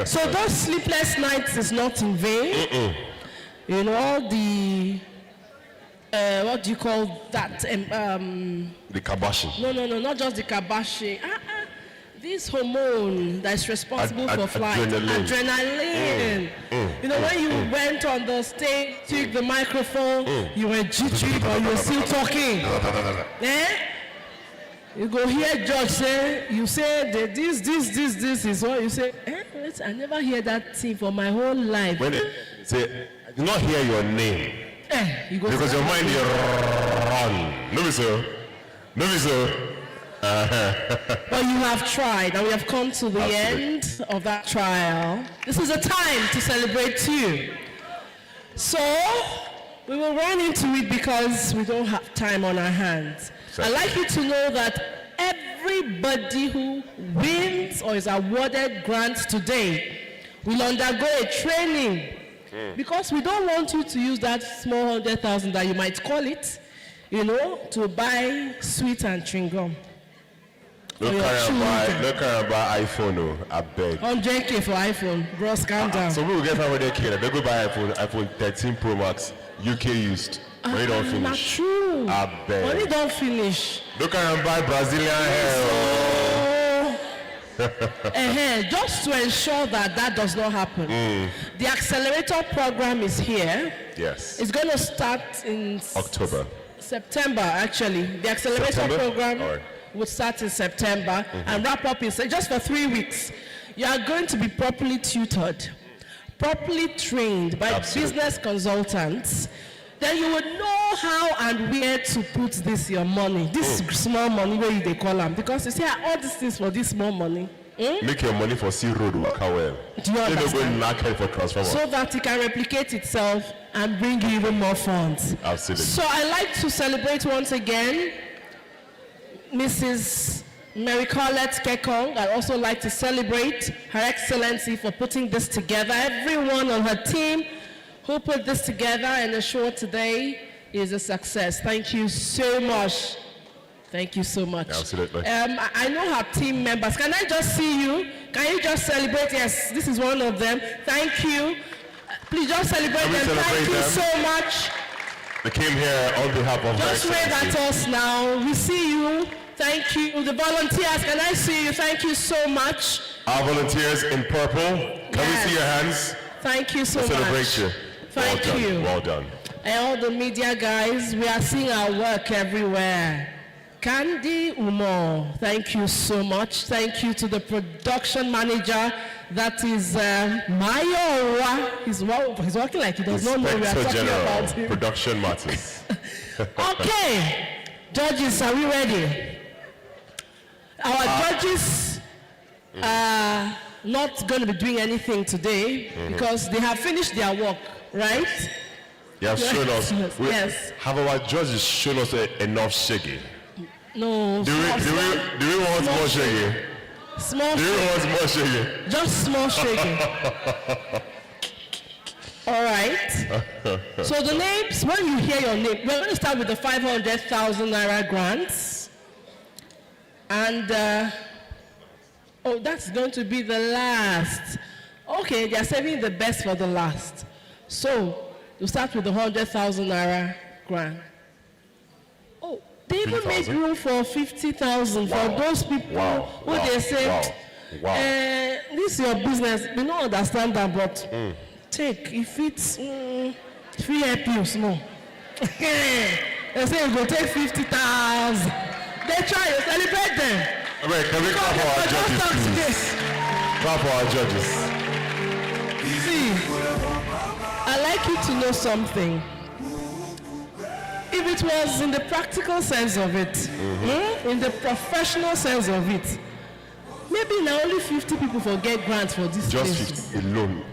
So those sleepless nights is not in vain. You know, the, what do you call that? The kabashi. No, not just the kabashi. This hormone that's responsible for flight. Adrenaline. You know, when you went on the stage, took the microphone, you were jittery, but you were still talking. You go hear judge say, you say that this is what you say. Wait, I never hear that thing for my whole life. When they say, I do not hear your name. You go Because your mind is run. No, me so. No, me so. But you have tried, and we have come to the end of that trial. This is a time to celebrate you. So, we will run into it because we don't have time on our hands. I'd like you to know that everybody who wins or is awarded grants today will undergo a training. Because we don't want you to use that small 100,000 that you might call it, to buy sweet and chewing gum. Look at buy iPhone, I beg. 100K for iPhone, bro, calm down. So we will get 100K, they go buy iPhone 13 Pro Max, UK used. When you don't finish. Not true. I beg. When you don't finish. Look at buy Brazilian hair. Just to ensure that does not happen. The accelerator program is here. Yes. It's going to start in October. September, actually. The accelerator program will start in September and wrap up in just for 3 weeks. You are going to be properly tutored, properly trained by business consultants. Then you would know how and where to put your money, this small money where they call them. Because you say, all these things for this small money. Make your money for C Road work well. Do you understand? For transformer. So that it can replicate itself and bring you even more funds. Absolutely. So I'd like to celebrate once again Mrs. Mary Colette Kekong. I'd also like to celebrate Her Excellency for putting this together. Everyone on her team who put this together and ensure today is a success. Thank you so much. Thank you so much. Absolutely. I know her team members. Can I just see you? Can you just celebrate? Yes, this is one of them. Thank you. Please just celebrate them. Thank you so much. They came here on behalf of Just wave at us now. We see you. Thank you. The volunteers, can I see you? Thank you so much. Our volunteers in purple, can we see your hands? Thank you so much. Celebrate you. Thank you. Well done. And all the media guys, we are seeing our work everywhere. Candy Umo, thank you so much. Thank you to the production manager, that is Mayo. He's working like he does not know we are talking about him. Production matters. Okay, judges, are we ready? Our judges are not going to be doing anything today because they have finished their work, right? You have shown us. Yes. Have our judges shown us enough shaking? No. Do we want more shaking? Small Do we want more shaking? Just small shaking. All right. So the names, when you hear your name, we're going to start with the 500,000 naira grants. And, that's going to be the last. Okay, they're saving the best for the last. So, you start with the 100,000 naira grant. Oh, they even made room for 50,000 for those people who they say, this is your business. We don't understand that, but take, if it's free help you small. They say you go take 50,000. They try to celebrate them. Wait, can we clap for our judges, please? Clap for our judges. See, I'd like you to know something. If it was in the practical sense of it, in the professional sense of it, maybe now only 50 people for get grants for this Just place. 50 alone.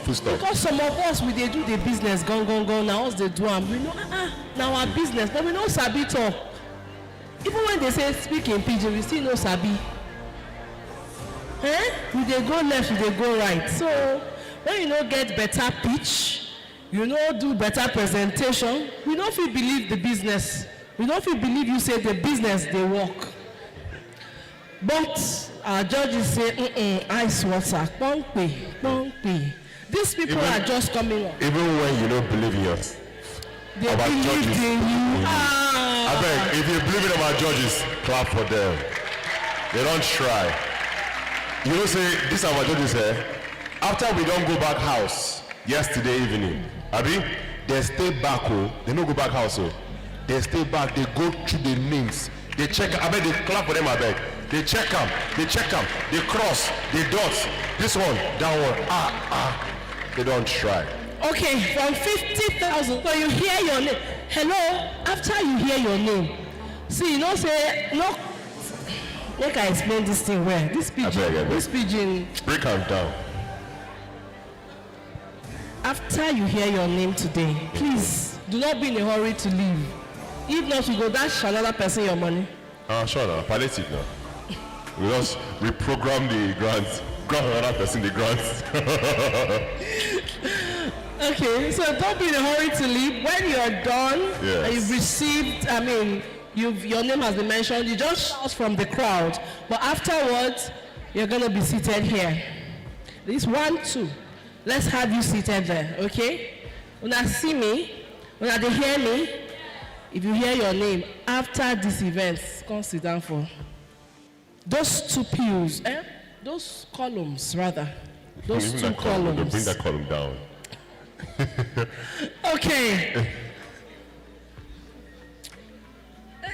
Full stop. Because some of us, we they do the business, gone, now us they do them. We know, now our business, but we know sabi talk. Even when they say speak in pidgin, we still know sabi. We they go left, we they go right. So when you know get better pitch, you know do better presentation, we don't feel believe the business. We don't feel believe you say the business they work. But our judges say, ice water, pumpy. These people are just coming up. Even when you don't believe in us. They believe in you. I beg, if you believe in our judges, clap for them. They don't try. You know, say, these are our judges here. After we don't go back house yesterday evening, Abi, they stay back, they don't go back house, they stay back, they go through the names, They check. I bet they clap for them. I beg. They check them. They check them. They cross. They dots. This one, that one. They don't try. Okay, from 50,000. So you hear your name. Hello. After you hear your name, see, you know, say no. Make I explain this thing well. This pigeon. I beg. This pigeon. Break them down. After you hear your name today, please do not be in a hurry to leave. If not, you go dash another person your money. Sure, no. Palliative now. We just reprogram the grants. Grant another person the grants. Okay, so don't be in a hurry to leave. When you're done, Yes. and you've received, your name has been mentioned, you just shout from the crowd. But afterwards, you're going to be seated here. This 1, 2. Let's have you seated there, okay? When I see me, when they hear me, if you hear your name, after this event, come sit down for those 2 pews, those columns, rather. Those 2 columns. Bring that column down. Okay.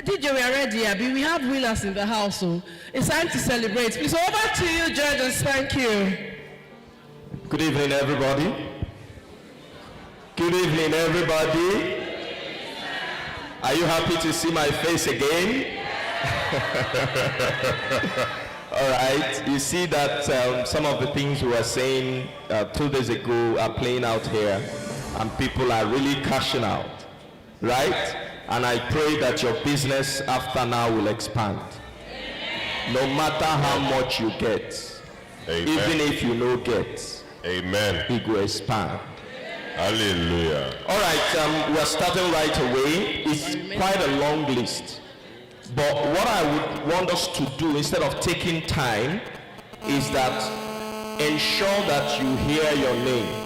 DJ, we are ready, Abby. We have winners in the house, so it's time to celebrate. Please, over to you, judges. Thank you. Good evening, everybody. Good evening, everybody. Are you happy to see my face again? All right. You see that some of the things we were saying 2 days ago are playing out here, and people are really cashing out, right? And I pray that your business after now will expand. No matter how much you get, even if you no get, it will expand. Hallelujah. All right, we're starting right away. It's quite a long list. But what I would want us to do, instead of taking time, is that ensure that you hear your name.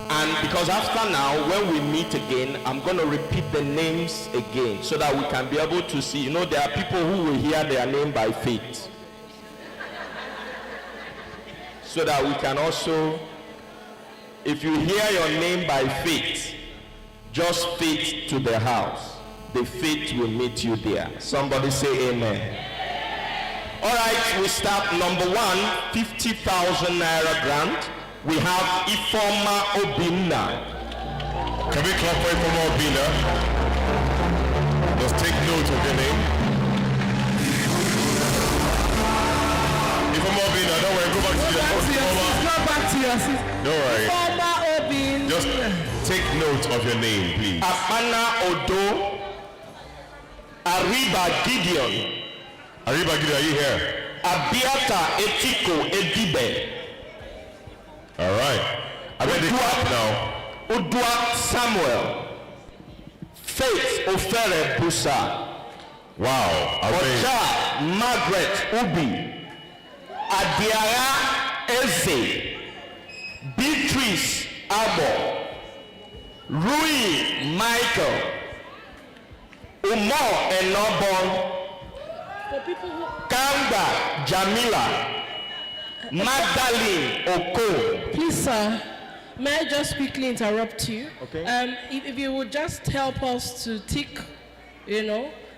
And because after now, when we meet again, I'm going to repeat the names again so that we can be able to see. You know, there are people who will hear their name by faith. So that we can also, if you hear your name by faith, just faith to the house. The faith will meet you there. Somebody say amen. All right, we start number 1, 50,000 naira grant. We have Ifoma Obinna. Can we clap for Ifoma Obinna? Just take note of your name. Ifoma Obinna, don't worry, go back to your seat. Don't worry. Ifoma Obinna. Just take note of your name, please. Apana Odo. Ariba Gideon. Ariba Gideon, are you here? Abiata Etiko Edibe. All right. I'm ready to clap now. Udwa Samuel. Faith Ofere Busa. Wow. Ocha Margaret Ubi. Adiara Eze. Beatrice Abo. Rui Michael. Umar Enobon. For people who... Kanga Jamila. Magdalene Oko. Please, sir, may I just quickly interrupt you? Okay. If you would just help us to tick,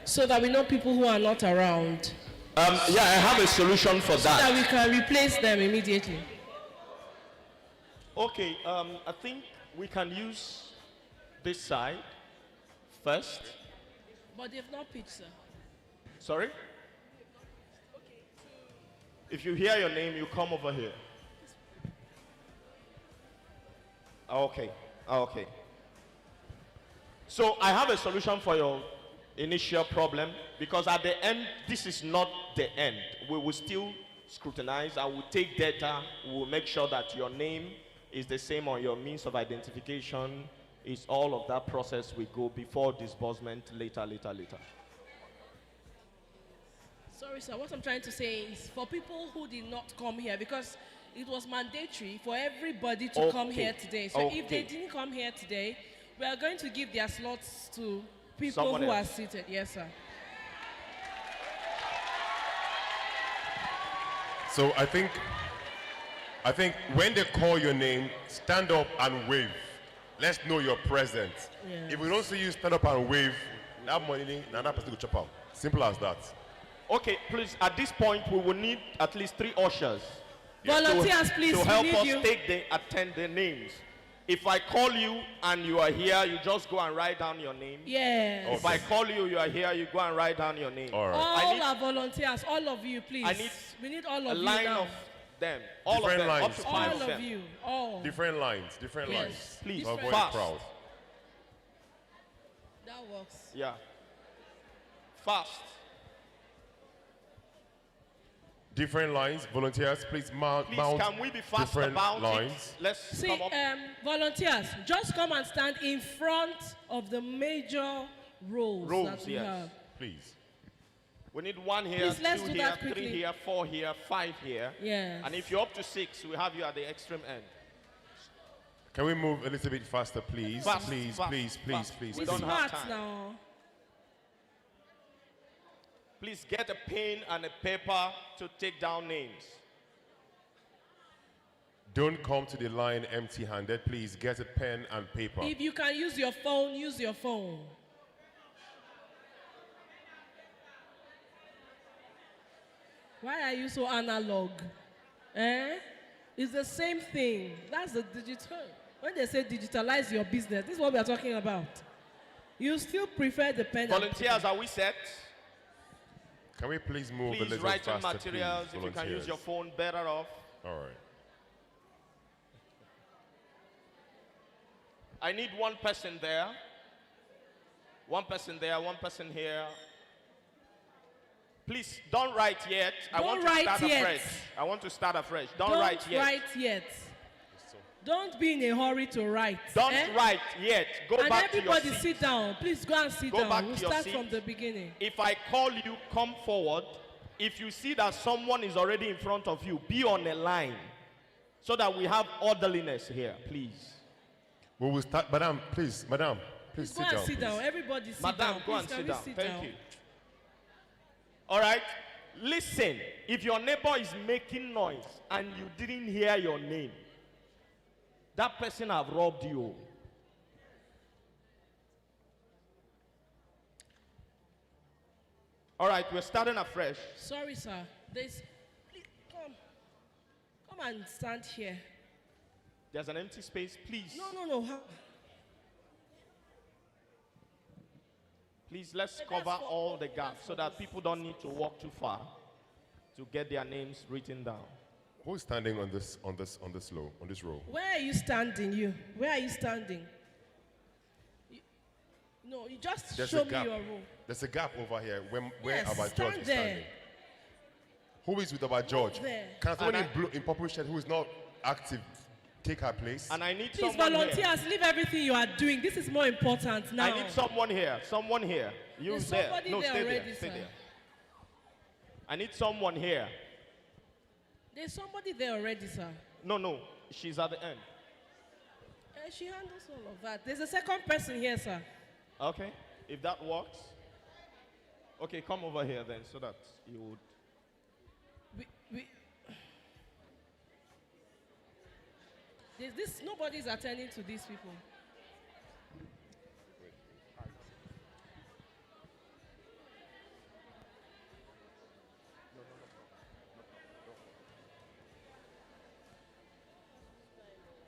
so that we know people who are not around. Yeah, I have a solution for that. So that we can replace them immediately. Okay, I think we can use this side first. But they've not pitched, sir. Sorry? If you hear your name, you come over here. Okay. Okay. So I have a solution for your initial problem, because at the end, this is not the end. We will still scrutinize. I will take data. We will make sure that your name is the same on your means of identification. Is all of that process we go before disbursement later. Sorry, sir. What I'm trying to say is for people who did not come here, because it was mandatory for everybody to come here today. So if they didn't come here today, we are going to give their slots to people who are seated. Yes, sir. So I think when they call your name, stand up and wave. Let's know you're present. Yes. If we don't see you stand up and wave, that money, another person will chop out. Simple as that. Okay, please, at this point, we will need at least 3 ushers. Volunteers, please, To we help need us you. attend the names. If I call you and you are here, you just go and write down your name. Yes. If I call you, you are here, you go and write down your name. All right. All our volunteers, all of you, please. I need we need all a of you line now. of them. All Different of them. lines, Up to 5 all of of them. you. All. Different lines, different Yes. lines. Please, To avoid fast. the crowd. That works. Yeah. Fast. Different lines. Volunteers, please mount. Please, mount can we be fast different about lines. it? Let's See, come up. volunteers, just come and stand in front of the major rows that we yes. have. Please. We need 1 here, Please, let's 2 do here, that 3 quickly. here, 4 here, 5 here. Yes. And if you're up to 6, we have you at the extreme end. Can we move a little bit faster, please? Fast, please, fast, please, please, fast. please. We please. don't have Smart time. now. Please get a pen and a paper to take down names. Don't come to the line empty-handed. Please get a pen and paper. If you can use your phone, use your phone. Why are you so analog? Eh? It's the same thing. That's the digital. When they say digitalize your business, this is what we are talking about. You still prefer the pen. and Volunteers, are we set? Can we please move a Please, little writing faster, materials. please, If you can use volunteers? your phone, better off. All right. I need 1 person there. 1 person there, 1 person here. Please, don't write yet. I Don't want to write start yet. afresh. I want to start afresh. Don't Don't write yet. write yet. Don't be in a hurry to write. Don't eh? write yet. Go and back to your everybody seat. sit down. Please go and sit Go down. back We'll to your start seat. from the beginning. If I call you, come forward. If you see that someone is already in front of you, be on a line so that we have orderliness here, please. We will start. Madam, please. Madam, please Go sit and down. sit down. please. Everybody sit Madam, down. go Please, and can sit we down. sit Thank down? you. All right. Listen, if your neighbor is making noise and you didn't hear your name, that person have robbed you. All right, we're starting afresh. Sorry, sir. Please come. Come and stand here. There's an empty space, please. No. Please, let's cover all the gaps so that people don't need to walk too far to get their names written down. Who's standing on this row? Where are you standing, you? Where are you standing? No, you just There's show a me gap. your room. There's a gap over here where Yes, our stand judge is there. standing. Who is with our judge? there. Can someone And in, blue, in purple shirt who is not active take her place? And I need Please, someone volunteers, here. leave everything you are doing. This is more important now. I need someone here. Someone here. You There's there. somebody No, there stay already, there. Stay sir. there. I need someone here. There's somebody there already, sir. No. She's at the end. She handles all of that. There's a second person here, sir. Okay. If that works. Okay, come over here then so that you would. Nobody's attending to these people.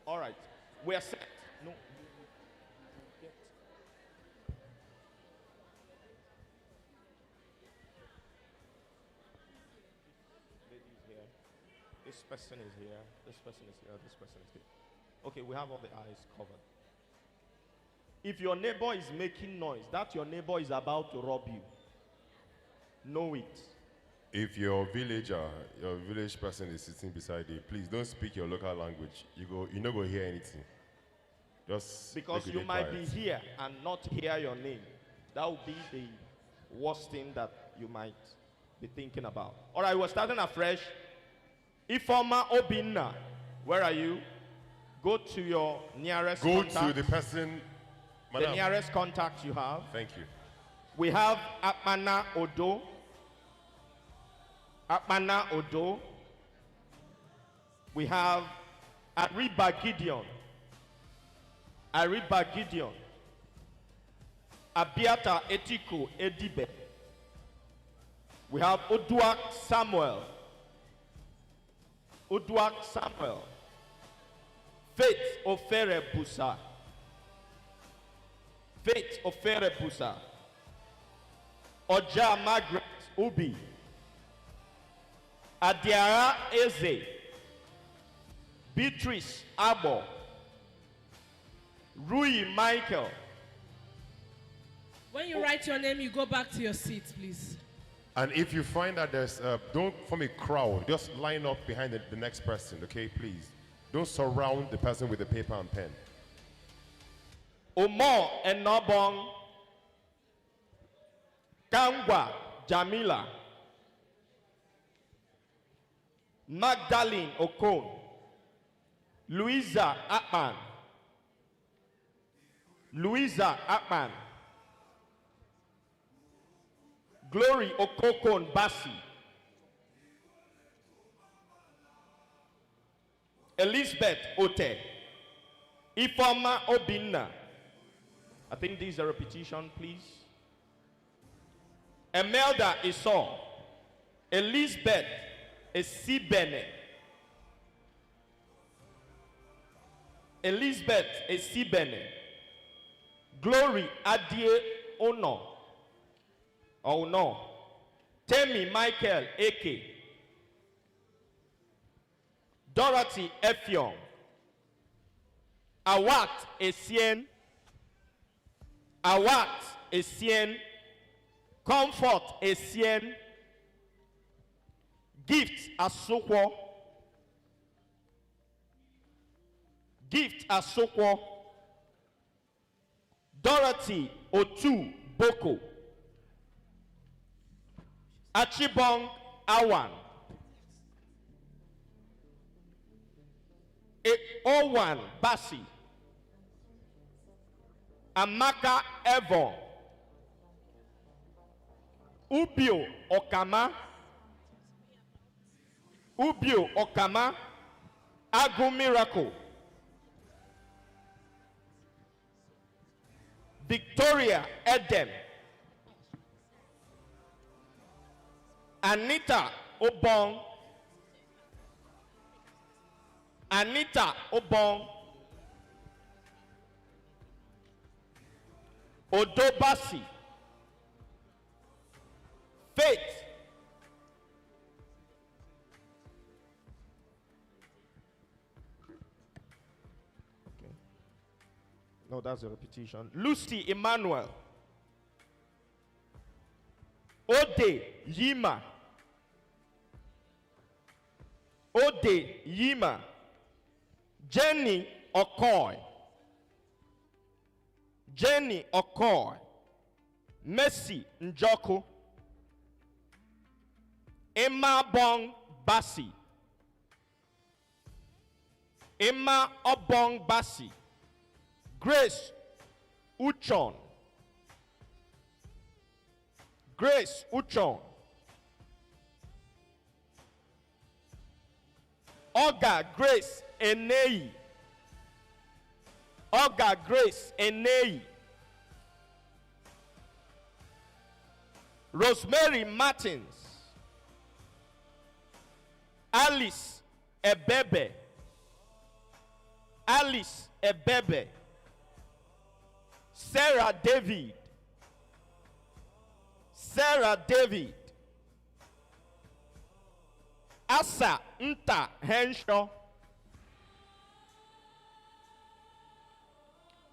All right. We are set. No. Get. Ladies here. This person is here. This person is here. This person is here. Okay, we have all the eyes covered. If your neighbor is making noise, that your neighbor is about to rob you. Know it. If your villager, your village person is sitting beside you, please don't speak your local language. You're not going to hear anything. Just Because make you it might quiet. be here and not hear your name. That would be the worst thing that you might be thinking about. All right, we're starting afresh. Ifoma Obinna, where are you? Go to your nearest Go contact. to the person, The madam. nearest contact you have. Thank you. We have Apana Odo. Apana Odo. We have Ariba Gideon. Ariba Gideon. Abiata Etiko Edibe. We have Uduak Samuel. Uduak Samuel. Faith Ofere Busa. Faith Ofere Busa. Oja Margaret Ubi. Adiara Eze. Beatrice Abo. Rui Michael. When you write your name, you go back to your seat, please. And if you find that there's, don't form a crowd, just line up behind the next person, okay, please. Don't surround the person with the paper and pen. Omo Enobong. Kangwa Jamila. Magdalene Okon. Louisa Akman. Louisa Akman. Glory Okokon Basi. Elizabeth Ote. Ifoma Obinna. I think these are repetition, please. Emelda Esau. Elizabeth Esibene. Elizabeth Esibene. Glory Adie Ono. Oh no. Temi Michael Eke. Dorothy Effiong. Awat Essien. Awat Essien. Comfort Essien. Gift Asokwo. Gift Asokwo. Dorothy Otu Boko. Achibong Awan. Owan Basi. Amaka Evon. Ubio Okama. Ubio Okama. Agu Miracle. Victoria Edem. Anita Obong. Anita Obong. Odobasi. Faith. Okay. No, that's a repetition. Lucy Emmanuel. Ode Yima. Ode Yima. Jenny Okoy. Jenny Okoy. Mercy Njoko. Emma Bong Basi. Emma Obong Basi. Grace Uchon. Grace Uchon. Olga Grace Enei. Olga Grace Enei. Rosemary Martins. Alice Ebebe. Alice Ebebe. Sarah David. Sarah David. Asa Nta Henshaw.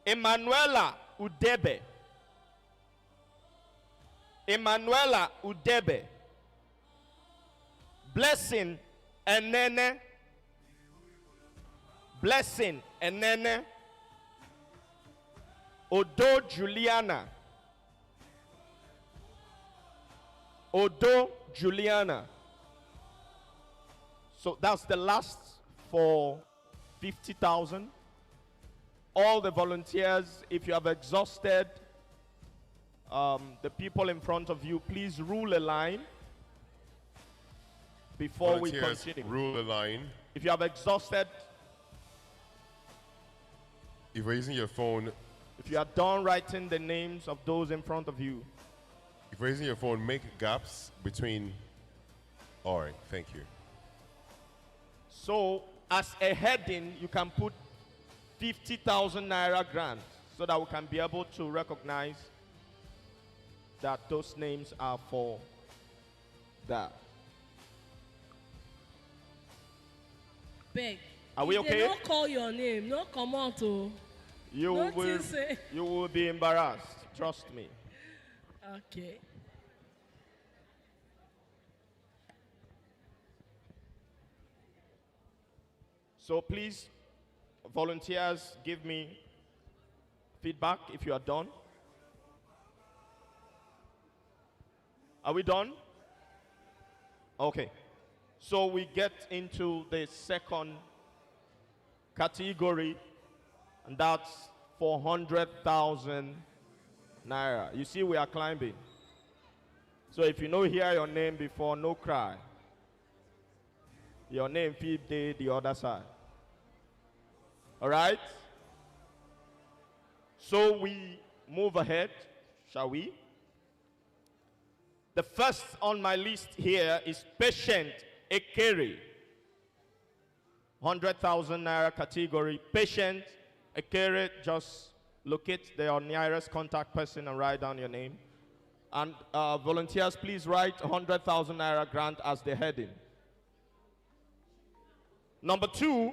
Emanuela Udebe. Emanuela Udebe. Blessing Enene. Blessing Enene. Odo Juliana. Odo Juliana. So that's the last for 50,000. All the volunteers, if you have exhausted the people in front of you, please rule a line before we continue. Rule a line. If you have exhausted, if you're using your phone, if you are done writing the names of those in front of you, If you're using your phone, make gaps between. All right, thank you. So, as a heading, you can put 50,000 naira grant so that we can be able to recognize that those names are for that. Beg. Are we If okay? They don't call your name. No, come on, to. You will be embarrassed. Trust me. Okay. So please, volunteers, give me feedback if you are done. Are we done? Okay. So we get into the second category, and that's 400,000 naira. You see, we are climbing. So if you know hear your name before, no cry. Your name feed the other side. All right? So we move ahead, shall we? The first on my list here is Patient Ekere. 100,000 naira category. Patient Ekere, just locate their nearest contact person and write down your name. And volunteers, please write 100,000 naira grant as the heading. Number 2,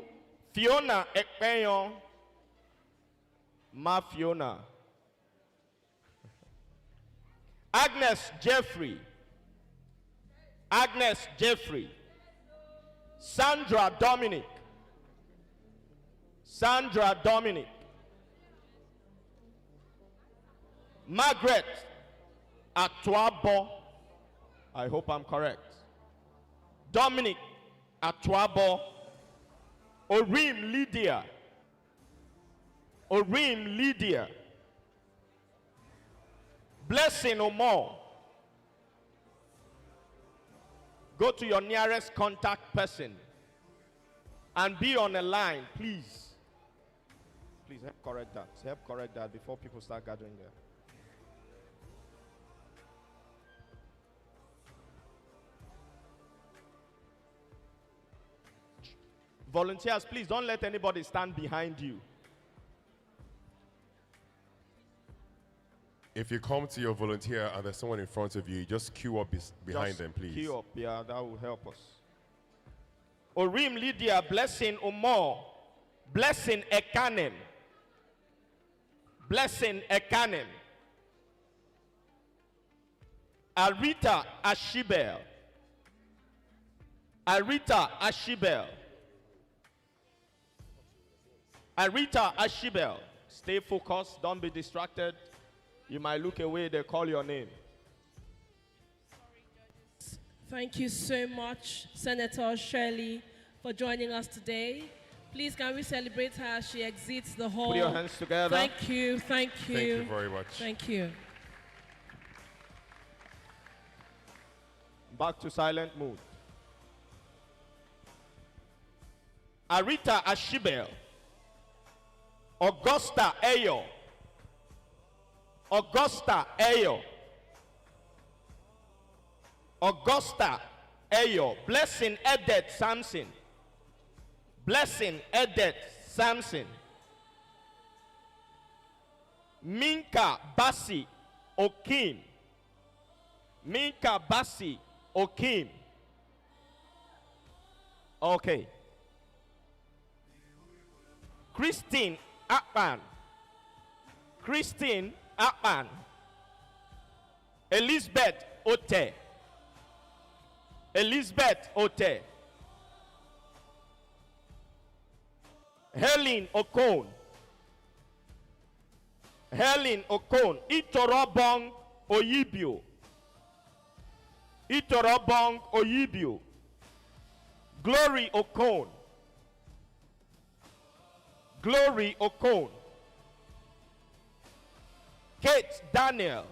Fiona Ekpeyon. Ma Fiona. Agnes Jeffrey. Agnes Jeffrey. Sandra Dominic. Sandra Dominic. Margaret Atuabo. I hope I'm correct. Dominic Atuabo. Orim Lydia. Orim Lydia. Blessing Omo. Go to your nearest contact person and be on a line, please. Please help correct that. Help correct that before people start gathering there. Volunteers, please don't let anybody stand behind you. If you come to your volunteer and there's someone in front of you, just queue up behind Just them, please. Queue up, yeah, that will help us. Orim Lydia, Blessing Omo, Blessing Ekanem, Blessing Ekanem, Arita Ashibel, Arita Ashibel, Arita Ashibel. Stay focused, don't be distracted. You might look away, they call your name. Thank you so much, Senator Shirley, for joining us today. Please, can we celebrate her as she exits the hall? Put your hands together. Thank you, thank you. Thank you very much. Thank you. Back to silent mood. Arita Ashibel, Augusta Ayo, Augusta Ayo, Augusta Ayo, Blessing Edet Samson, Blessing Edet Samson, Minka Basi Okim, Minka Basi Okim. Okay. Christine Akpan, Christine Akpan, Elizabeth Ote, Elizabeth Ote, Helen Okon, Helen Okon, Itorobong Oyibio, Itorobong Oyibio, Glory Okon, Glory Okon, Kate Daniel,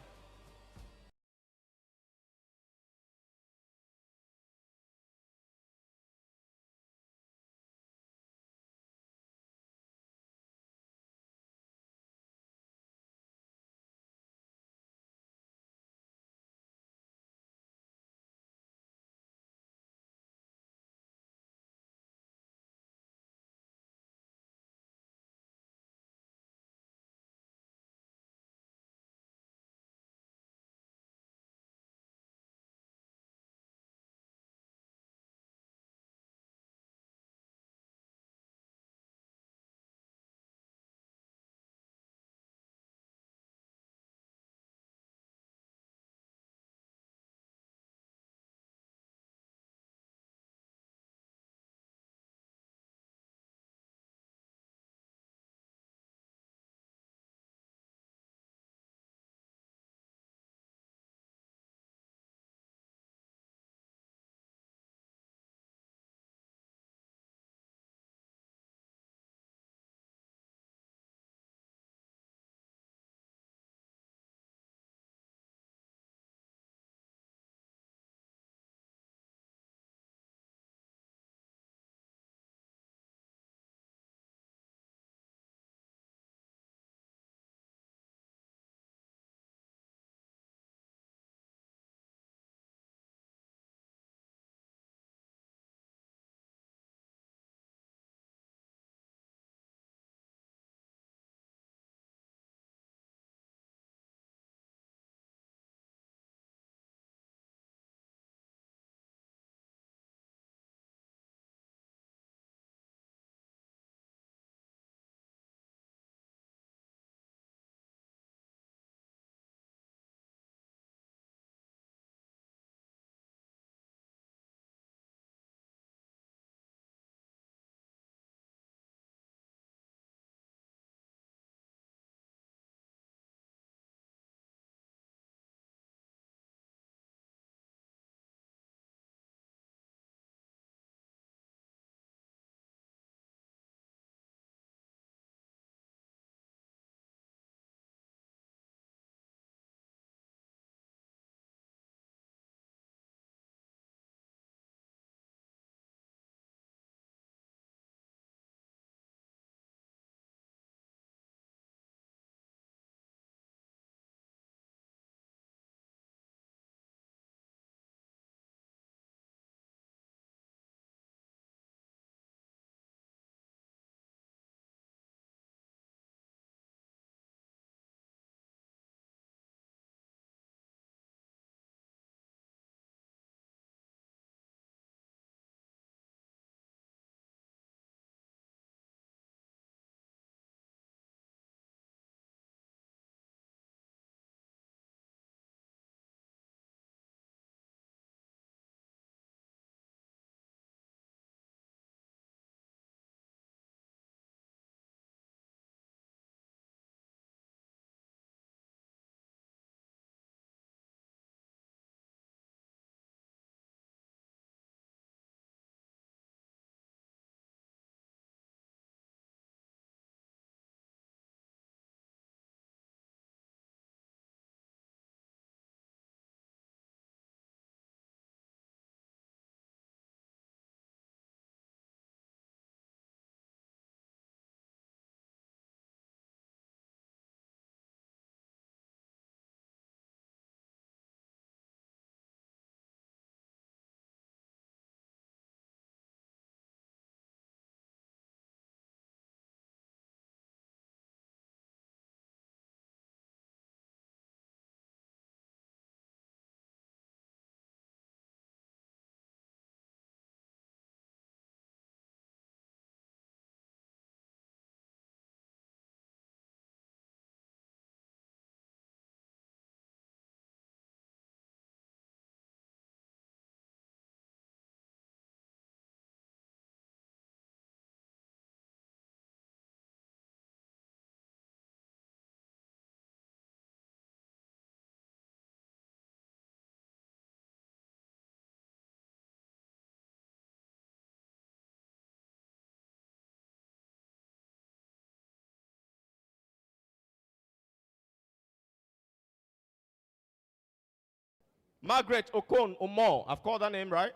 Margaret Okon Omo. I've called her name, right?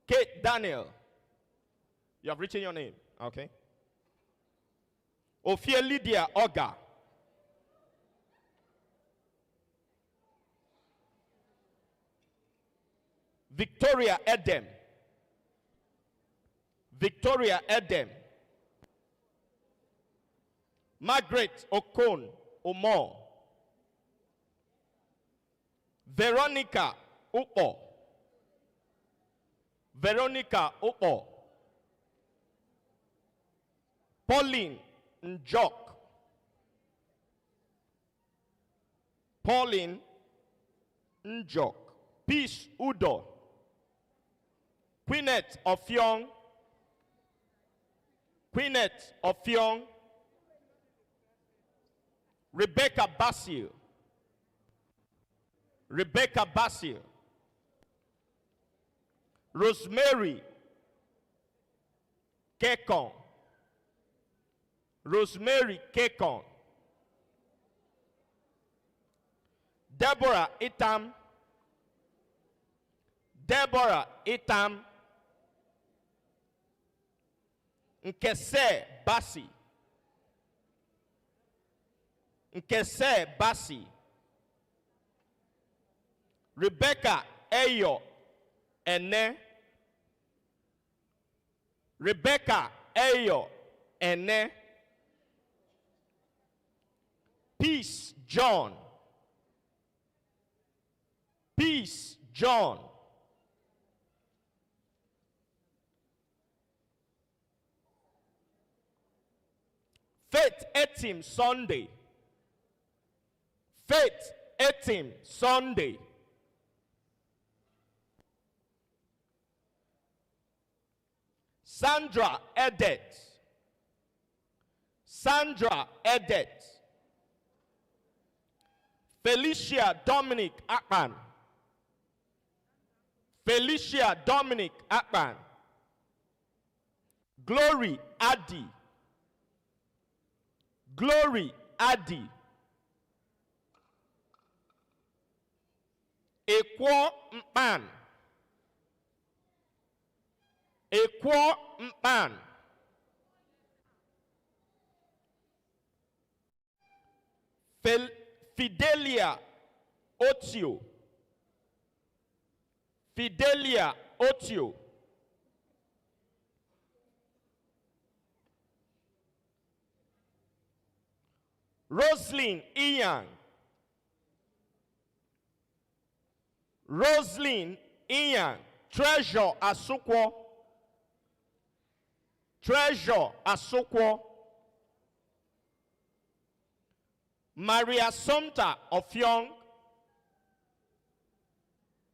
Kate Daniel. You have written your name. Okay. Ophia Lydia Oga. Victoria Edem. Victoria Edem. Margaret Okon Omo. Veronica Upo. Veronica Upo. Pauline Njok. Pauline Njok. Peace Udo. Queenette of Young. Queenette of Young. Rebecca Basil. Rebecca Basil. Rosemary Kekon. Rosemary Kekon. Deborah Itam. Deborah Itam. Nkese Basi. Nkese Basi. Rebecca Eyo Ene. Rebecca Eyo Ene. Peace John. Peace John. Faith Etim Sunday. Faith Etim Sunday. Sandra Edet. Sandra Edet. Felicia Dominic Akpan. Felicia Dominic Akpan. Glory Adi. Glory Adi. Ekwo Mpan. Ekwo Mpan. Fidelia Otio. Fidelia Otio. Roslyn Ian. Roslyn Ian. Treasure Asukwo. Treasure Asukwo. Maria Sumter of Young.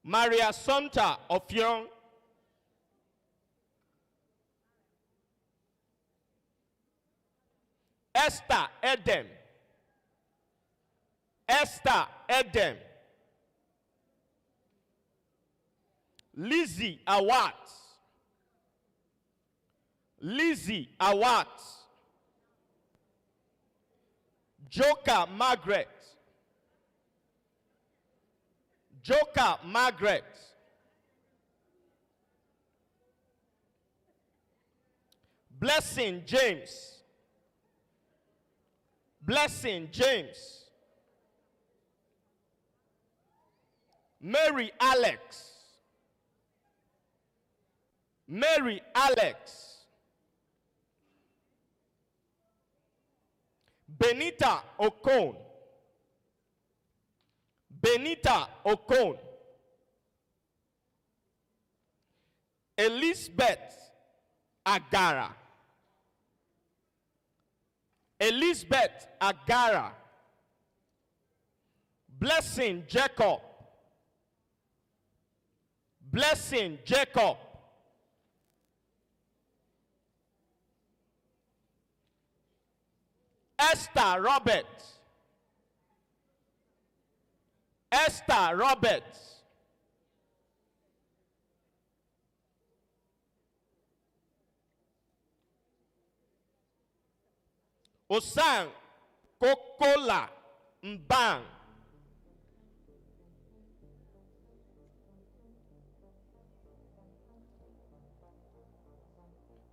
Maria Sumter of Young. Esther Edem. Esther Edem. Lizzie Awat. Lizzie Awat. Joker Margaret. Joker Margaret. Blessing James. Blessing James. Mary Alex. Mary Alex. Benita Okon. Benita Okon. Elizabeth Agara. Elizabeth Agara. Blessing Jacob. Blessing Jacob. Esther Roberts. Esther Roberts. Osang Kokola. Mbang.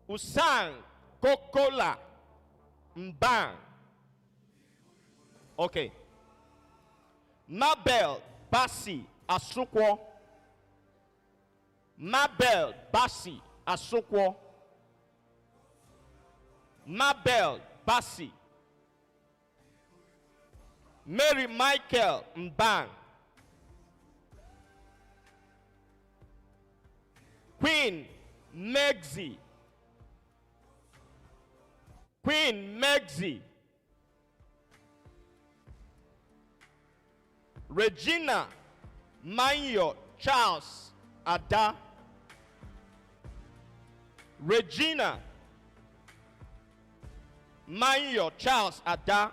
Usang Kokola Mbang. Okay. Mabel Basi Asukwo. Mabel Basi Asukwo. Mabel Basi. Mary Michael Mbang. Queen Megzi. Queen Megzi. Regina Manyo Charles Ada. Regina Manyo Charles Ada.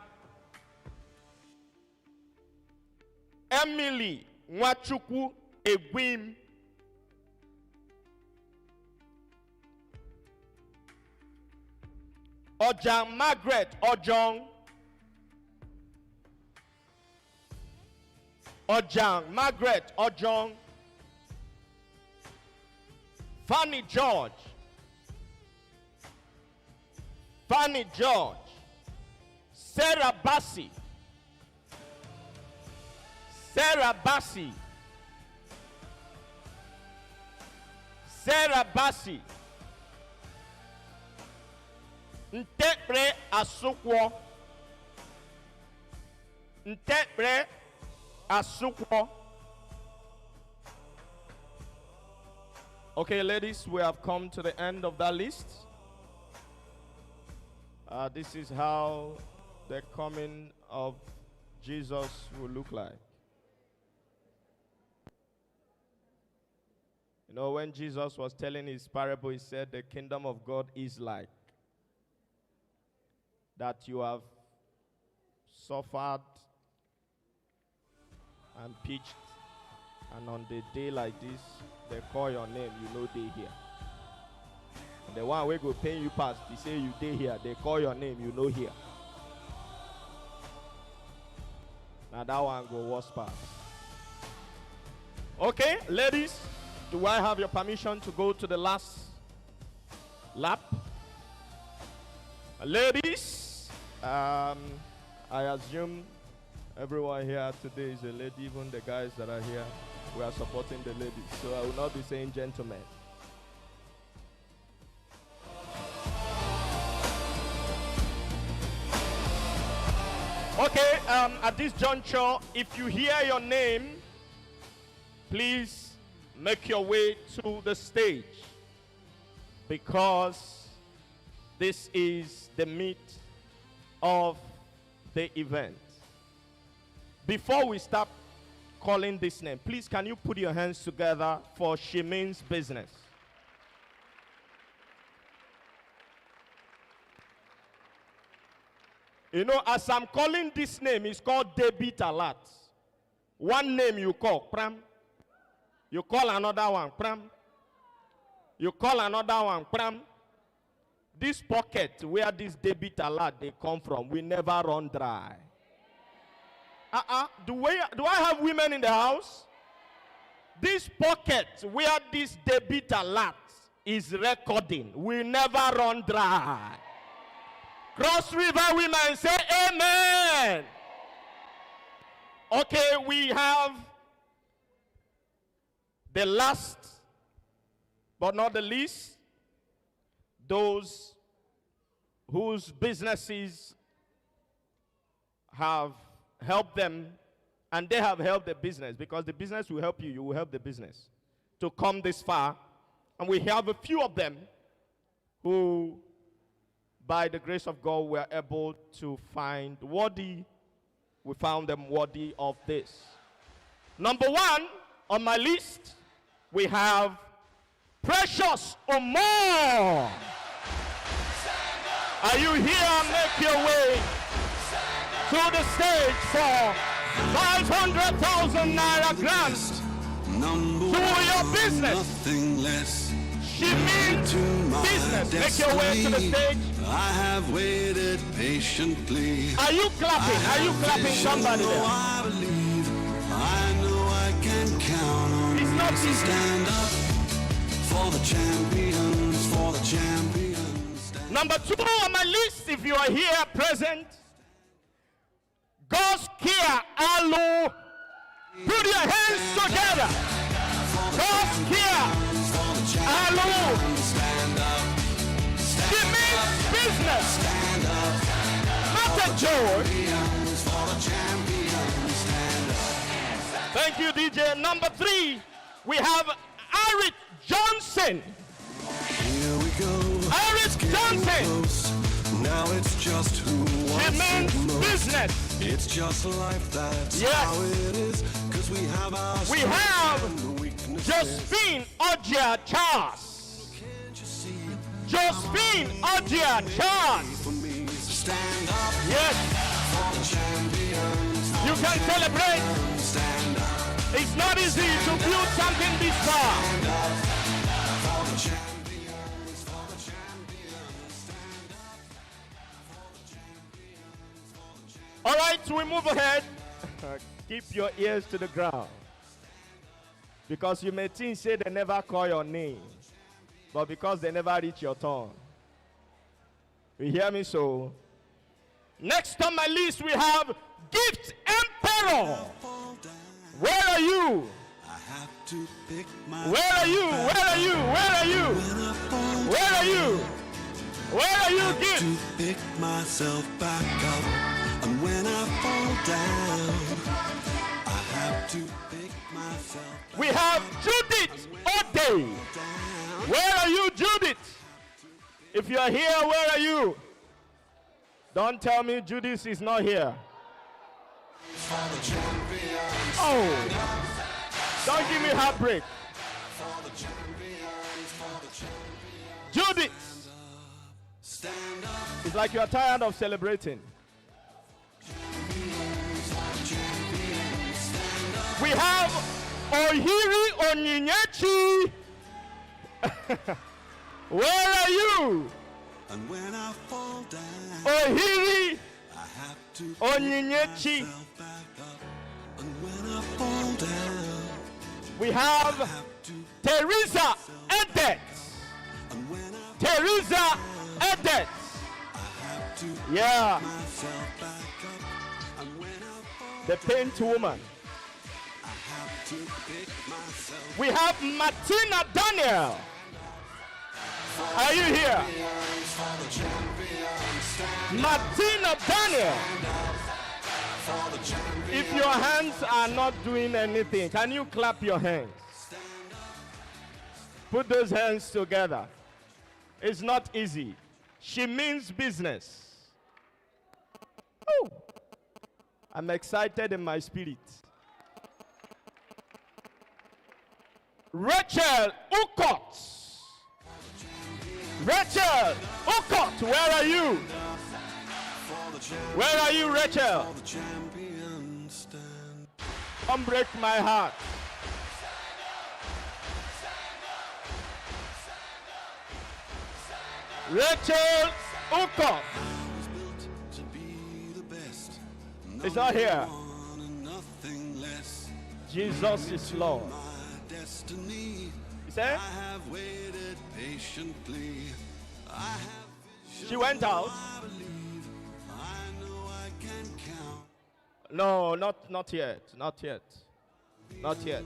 Emily Nwachukwu Egwim. Ojang Margaret Ojong. Ojang Margaret Ojong. Fanny George. Fanny George. Sarah Bassi. Sarah Bassi. Sarah Bassi. Ntebre Asukwo. Ntebre Asukwo. Okay, ladies, we have come to the end of that list. This is how the coming of Jesus will look like. You know, when Jesus was telling his parable, he said, the kingdom of God is like that you have suffered and pitched, and on the day like this, they call your name, you know they here. And the one we go pay you past, they say you day here, they call your name, you know here. Now that one go worse pass. Okay, ladies, do I have your permission to go to the last lap? Ladies, I assume everyone here today is a lady, even the guys that are here, we are supporting the ladies. So I will not be saying gentlemen. Okay, at this juncture, if you hear your name, please make your way to the stage, because this is the meat of the event. Before we start calling this name, please can you put your hands together for Shimin's business? You know, as I'm calling this name, it's called debit alert. One name you call, pram. You call another one, pram. You call another one, pram. This pocket where this debit alert they come from, we never run dry. Do I have women in the house? This pocket where this debit alert is recording, we never run dry. Cross River women say amen. Okay, we have the last but not the least, those whose businesses have helped them, and they have helped the business, because the business will help you, you will help the business to come this far. And we have a few of them who, by the grace of God, were able to find worthy. We found them worthy of this. Number one on my list, we have Precious Omar. Are you here? Make your way to the stage for 500,000 naira grant to your business. She means business. Make your way to the stage. I have waited patiently. Are you clapping? Are you clapping somebody there? I believe, I know I can count on It's not you. easy. Stand up for the champions, for the champions. Number 2 on my list, if you are here present, God's care, Alu. Put your hands together. God's care, Alu. She means business, not a joke. Thank you, DJ. Number 3, we have Eric Johnson. Here we go. Eric Johnson. Now it's just who wants She means it most. business. It's just life, that's Yes. how it is. Cause we have our We strengths have and the weaknesses. Josephine Odia Charles. Josephine Odia Charles. Stand up Yes. for the champions. You can celebrate. Stand up It's not easy to build something this far. for the champions, for the champions. Stand up for the champions, for the champions. All right, we move ahead. Keep your ears to the ground. Because you may think say they never call your name. But because they never reach your turn. You hear me so? Next on my list we have Gift Emperor. Where are you? I have to pick my Where are you? Where are you? Where are you? Where are you? Where are you, Gift? to pick myself back up. And when I fall down, I have to pick myself back We have Judith O'Day. Where are you, Judith? If you are here, where are you? Don't tell me Judith is not here. for the champions. Oh, don't give me heartbreak. For the champions, for the champions. Judith, Stand up, it's like you are tired of celebrating. We have Ohiri Onyinyechi. Where are you? and when I fall down, Ohiri I have to pick Onyinyechi. myself back up. And when I fall down, We have Teresa Edet. and when I Teresa Edet. have to Yeah, myself back up. And when I fall, the paint woman. I have to pick myself. We have Martina Daniel. Are you here? For the champions, stand Martina Daniel. for the champions. If your hands are not doing anything, can you clap your hands? Put those hands together. It's not easy. She means business. Oh, I'm excited in my spirit. Rachel Ukot. Rachel Ukot, where are you? Where are you, Rachel? For the champions, stand. Don't break my heart. Rachel Ukot was built to be the best. is not here. One and nothing less. Jesus is Lord. My destiny. You say? I have waited patiently. I have She went out. I believe. I know I can count. No, not yet. Not yet. Not yet.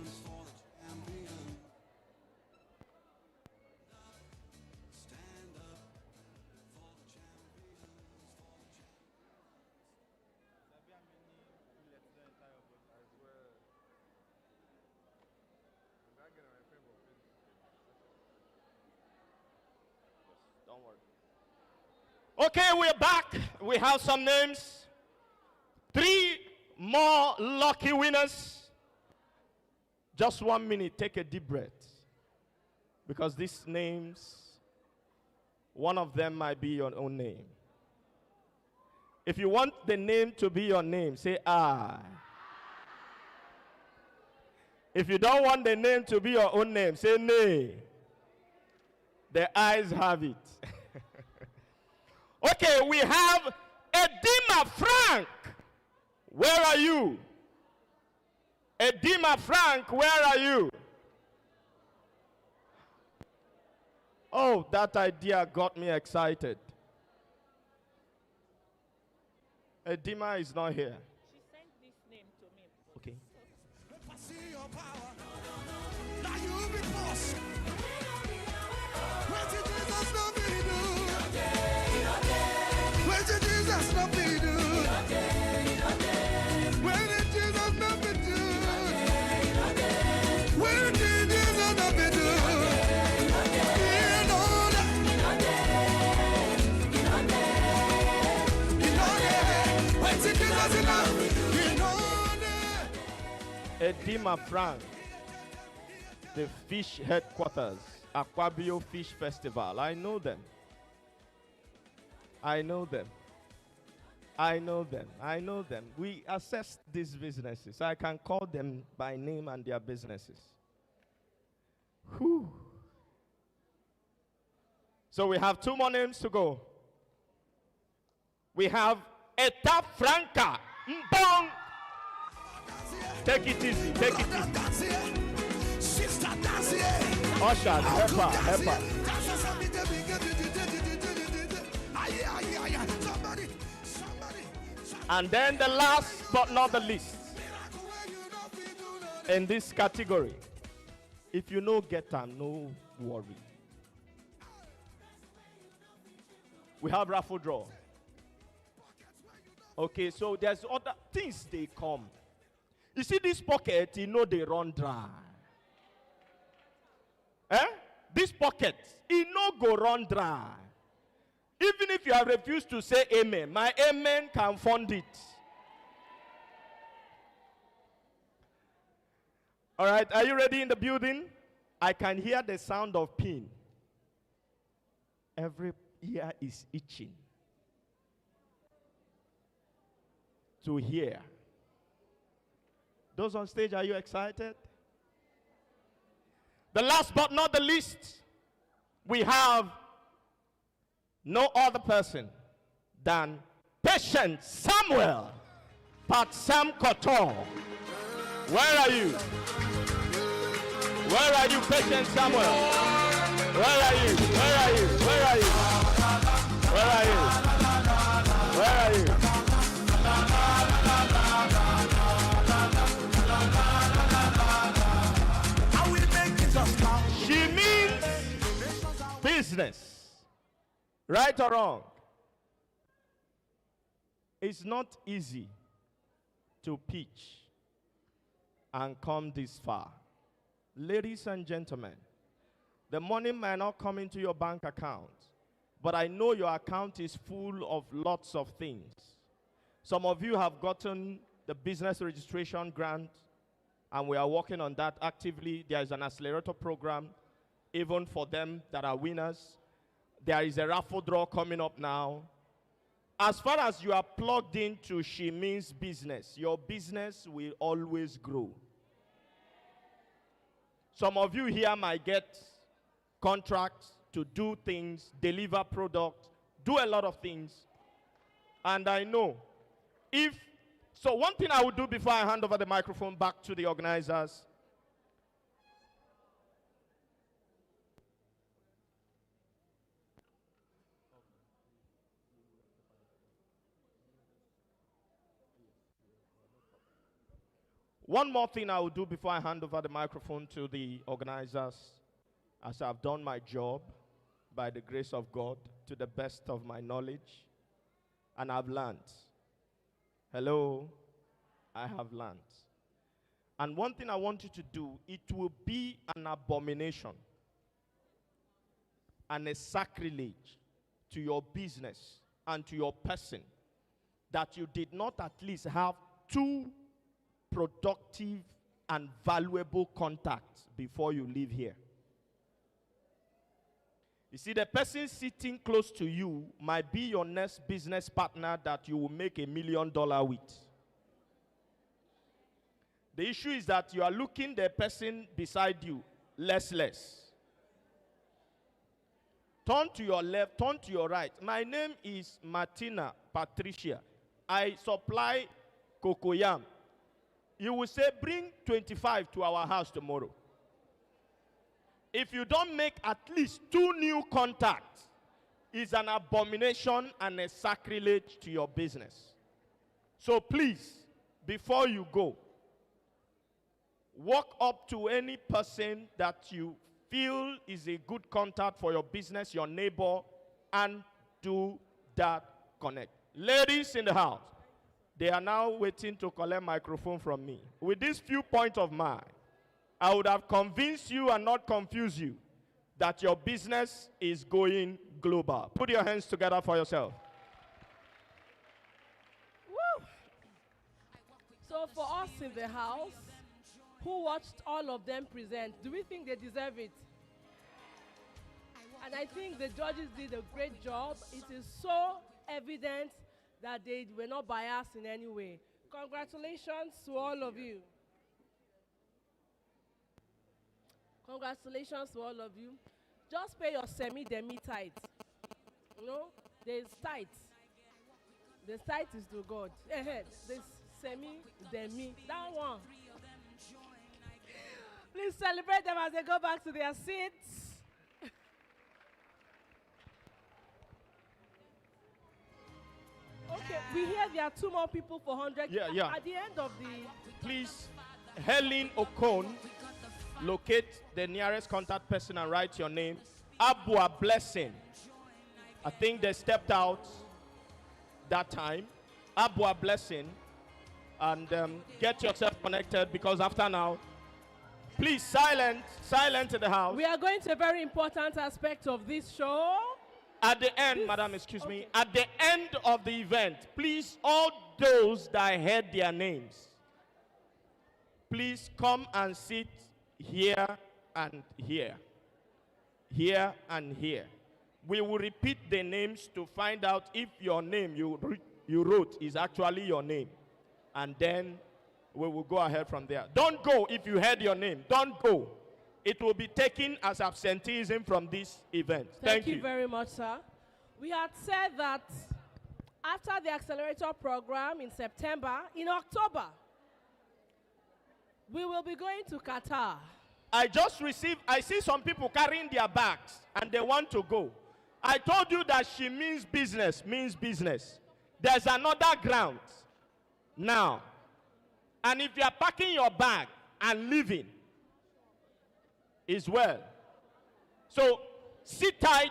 Don't worry. Okay, we're back. We have some names. 3 more lucky winners. Just 1 minute. Take a deep breath. Because these names, one of them might be your own name. If you want the name to be your name, say I. If you don't want the name to be your own name, say nay. The eyes have it. Okay, we have Edima Frank. Where are you? Edima Frank, where are you? Oh, that idea got me excited. Edima is not here. She sent this name to me. Okay. Edima Frank, the fish headquarters, Aquabio Fish Festival. I know them. I know them. I know them. I know them. We assess these businesses. I can call them by name and their businesses. Whew. So we have 2 more names to go. We have Eta Franca. Mbong. Take it easy. Take it easy. Ushers, help her, help her. And then the last but not the least in this category, if you know get them, no worry. We have raffle draw. Okay, so there's other things they come. You see this pocket, you know they run dry. This pocket, it no go run dry. Even if you have refused to say amen, my amen can fund it. All right, are you ready in the building? I can hear the sound of pin. Every ear is itching to hear. Those on stage, are you excited? The last but not the least, we have no other person than Patient Samuel Patsam Kotor. Where are you? Where are you, Patient Samuel? Where are you? Where are you? Where are you? Where are you? Where are you? She means business. Right or wrong? It's not easy to pitch and come this far. Ladies and gentlemen, the money might not come into your bank account, but I know your account is full of lots of things. Some of you have gotten the business registration grant, and we are working on that actively. There is an accelerator program, even for them that are winners. There is a raffle draw coming up now. As far as you are plugged into She Means Business, your business will always grow. Some of you here might get contracts to do things, deliver product, do a lot of things. And I know so one thing I will do before I hand over the microphone back to the organizers. One more thing I will do before I hand over the microphone to the organizers, as I've done my job by the grace of God to the best of my knowledge, and I've learned. Hello, I have learned. And one thing I want you to do, it will be an abomination and a sacrilege to your business and to your person that you did not at least have 2 productive and valuable contacts before you leave here. You see, the person sitting close to you might be your next business partner that you will make $1 million with. The issue is that you are looking the person beside you less. Turn to your left, turn to your right. My name is Martina Patricia. I supply cocoyam. You will say, bring 25 to our house tomorrow. If you don't make at least 2 new contacts, it's an abomination and a sacrilege to your business. So please, before you go, walk up to any person that you feel is a good contact for your business, your neighbor, and do that connect. Ladies in the house, they are now waiting to collect microphone from me. With this few points of mine, I would have convinced you and not confused you that your business is going global. Put your hands together for yourself. Woo! So for us in the house, who watched all of them present, do we think they deserve it? And I think the judges did a great job. It is so evident that they were not biased in any way. Congratulations to all of you. Congratulations to all of you. Just pay your semi-demi tithe. You know, there's tithe. The tithe is to God. There's semi-demi. That one. Please celebrate them as they go back to their seats. Okay, we hear there are 2 more people for 100. Yeah. At the end of the... Please, Helen Okon, locate the nearest contact person and write your name. Abua Blessing. I think they stepped out that time. Abua Blessing. And get yourself connected, because after now, please, silent in the house. We are going to a very important aspect of this show. At the end, madam, excuse me, at the end of the event, please, all those that heard their names, please come and sit here and here. Here and here. We will repeat the names to find out if your name you wrote is actually your name. And then we will go ahead from there. Don't go if you heard your name. Don't go. It will be taken as absenteeism from this event. Thank you very much, sir. We had said that after the accelerator program in September, in October, we will be going to Qatar. I see some people carrying their bags and they want to go. I told you that she means business. There's another ground now. And if you are packing your bag and leaving, is well. So sit tight,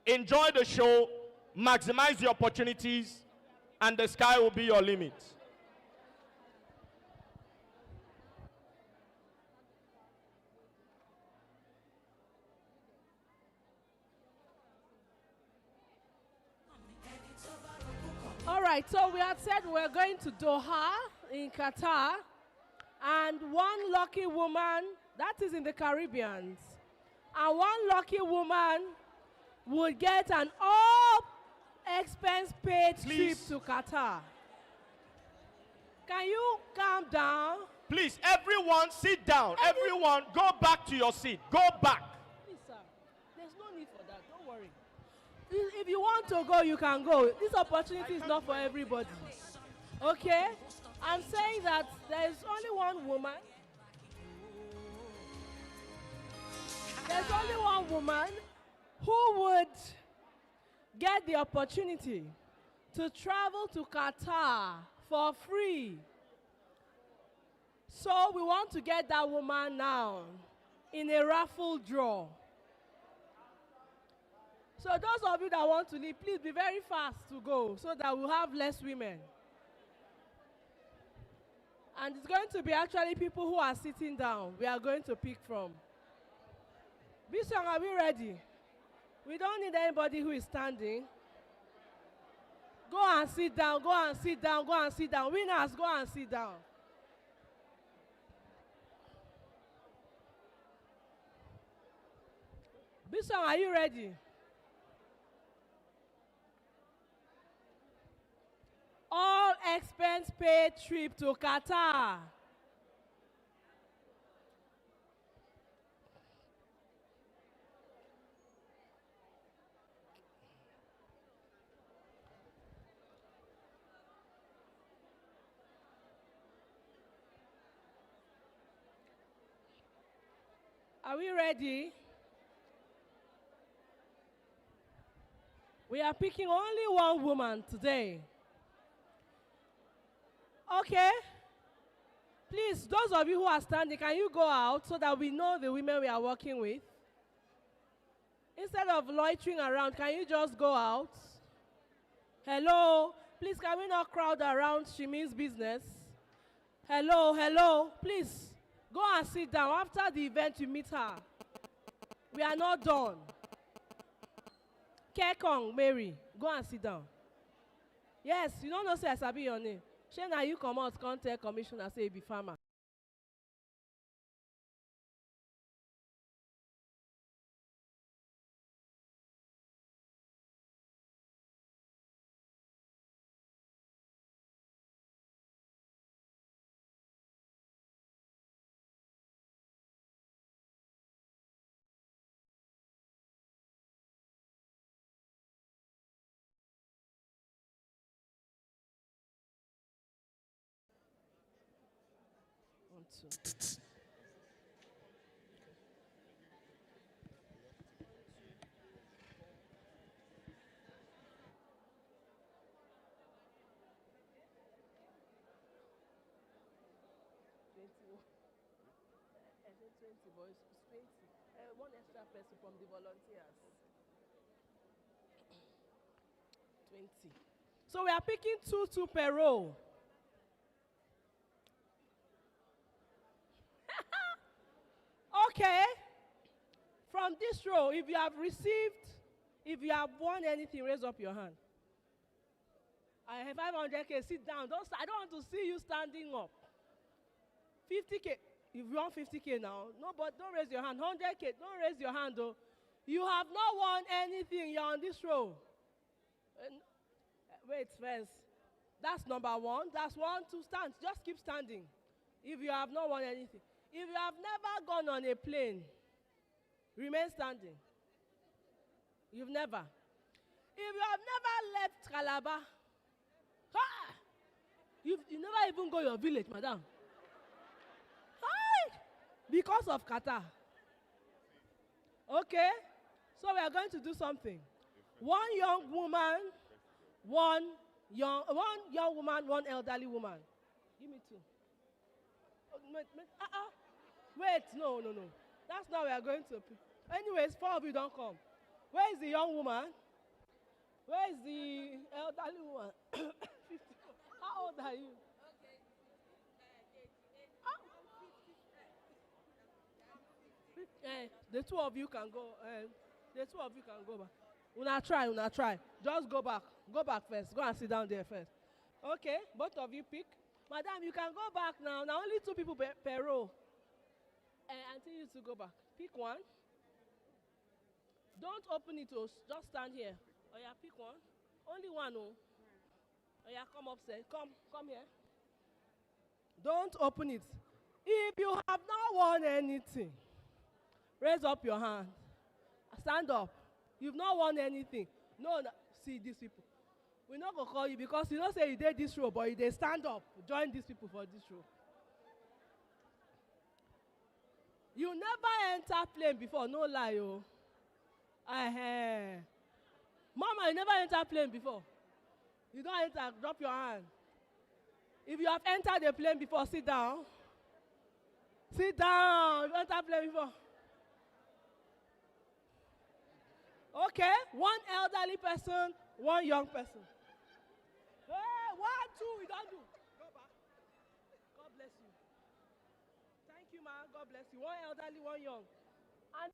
enjoy the show, maximize the opportunities, and the sky will be your limit. All right, so we had said we're going to Doha in Qatar, and one lucky woman, that is in the Caribbean, and one lucky woman would get an all-expense-paid trip to Qatar. Can you calm down? Please, everyone sit down. Everyone go back to your seat. Go back. Please, sir, there's no need for that. Don't worry. If you want to go, you can go. This opportunity is not for everybody. Okay? I'm saying that there is only one woman. There's only one woman who would get the opportunity to travel to Qatar for free. So we want to get that woman now in a raffle draw. So those of you that want to leave, please be very fast to go so that we'll have less women. And it's going to be actually people who are sitting down we are going to pick from. Bishop, are we ready? We don't need anybody who is standing. Go and sit down, go and sit down, go and sit down. Winners, go and sit down. Bishop, are you ready? All expense paid trip to Qatar. Are we ready? We are picking only one woman today. Okay? Please, those of you who are standing, can you go out so that we know the women we are working with? Instead of loitering around, can you just go out? Hello? Please, can we not crowd around Shimi's business? Hello, hello? Please, go and sit down. After the event, you meet her. We are not done. Kekong, Mary, go and sit down. Yes, you don't know say I sabi your name. Shey na you come out, come tell commissioner say you be farmer. One, two. I said 20 boys, 20. One extra person from the volunteers. 20. So we are picking two per row. Okay. From this row, if you have won anything, raise up your hand. I have 500K, sit down. I don't want to see you standing up. 50K, if you want 50K now, no, but don't raise your hand. 100K, don't raise your hand though. You have not won anything, you're on this row. Wait first. That's number one. That's 1, 2, stand. Just keep standing. If you have not won anything. If you have never gone on a plane, remain standing. You've never. If you have never left Calabar, you never even go your village, madam. Hi! Because of Qatar. Okay? So we are going to do something. One young woman, one young woman, one elderly woman. Give me 2. Wait, no. That's not where we are going to pick. Anyways, 4 of you don't come. Where is the young woman? Where is the elderly woman? 50. How old are you? The 2 of you can go. The 2 of you can go back. Una try. Just go back. Go back first. Go and sit down there first. Okay, both of you pick. Madam, you can go back now. Now only 2 people per row. Until you 2 go back. Pick one. Don't open it. Just stand here. Oh yeah, pick one. Only one. Oh yeah, come upstairs. Come here. Don't open it. If you have not won anything, raise up your hand. Stand up. You've not won anything. No. See these people. We're not going to call you because you don't say you did this row, but you stand up. Join these people for this row. You never enter plane before, no lie, oh. Mama, you never enter plane before. You don't enter, drop your hand. If you have entered the plane before, sit down. Sit down. You entered plane before. Okay, 1 elderly person, 1 young person. Hey, 1, 2, we don't do. Go back. God bless you. Thank you, man. God bless you. 1 elderly, 1 young. And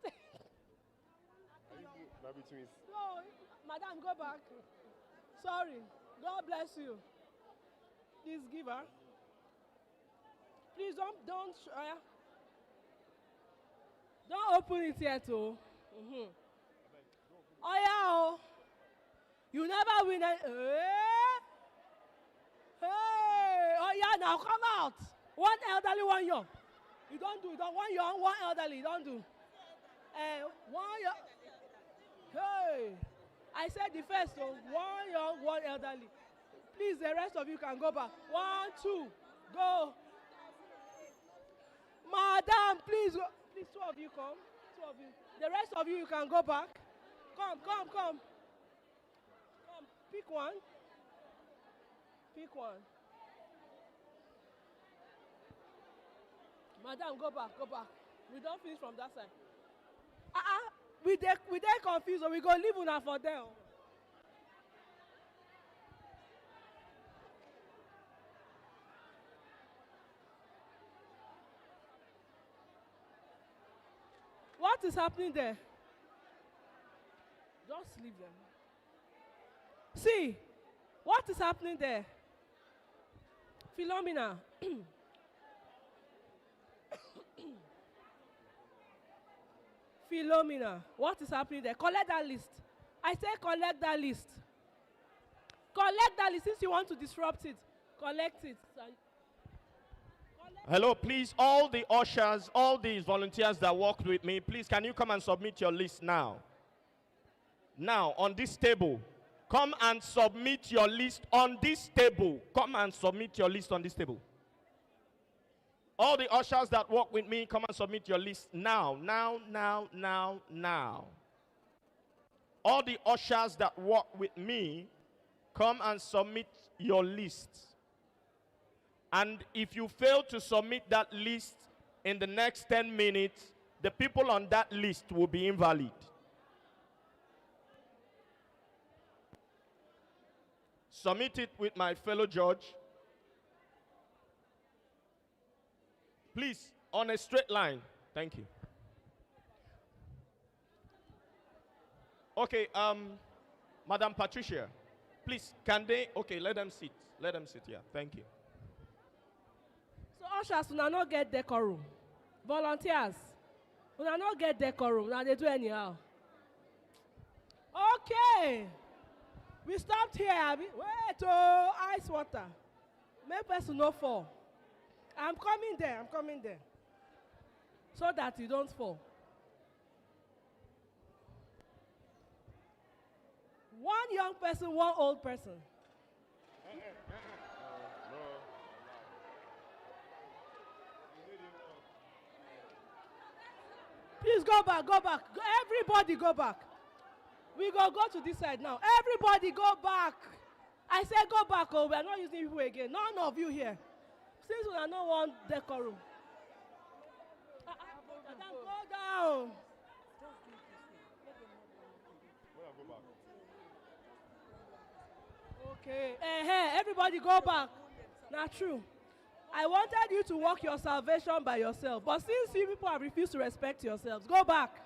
no, madam, go back. Sorry. God bless you. Please give her. Please don't open it yet, oh. Oh yeah, oh. You never win it. Hey, oh yeah, now come out. 1 elderly, 1 young. You don't do it. 1 young, 1 elderly. You don't do. 1 young. Hey, I said the first, so 1 young, 1 elderly. Please, the rest of you can go back. 1, 2, go. Madam, please go. Please, two of you come. Two of you. The rest of you, you can go back. Come. Come, pick one. Pick one. Madam, go back. We don't finish from that side. We dey confused, so we go leave una for there. What is happening there? Just leave them. See, what is happening there? Philomena. Philomena, what is happening there? Collect that list. I say collect that list. Collect that list since you want to disrupt it. Collect it. Hello, please, all the ushers, all these volunteers that worked with me, please, can you come and submit your list now? Now, on this table. Come and submit your list on this table. Come and submit your list on this table. All the ushers that work with me, come and submit your list now. All the ushers that work with me, come and submit your list. And if you fail to submit that list in the next 10 minutes, the people on that list will be invalid. Submit it with my fellow judge. Please, on a straight line. Thank you. Okay, Madam Patricia, please, can they, okay, let them sit. Let them sit here. Thank you. So ushers, una not get decorum. Volunteers, una not get decorum. Now they do anyhow. Okay. We stopped here, Abby. Wait, ice water. Make person no fall. I'm coming there. So that you don't fall. One young person, one old person. Please go back. Everybody go back. We go to this side now. Everybody go back. I said go back. Oh, we are not using people again. None of you here. Since we are not one decorum. Go down. Okay. Everybody go back. Not true. I wanted you to work your salvation by yourself. But since you people have refused to respect yourselves, go back.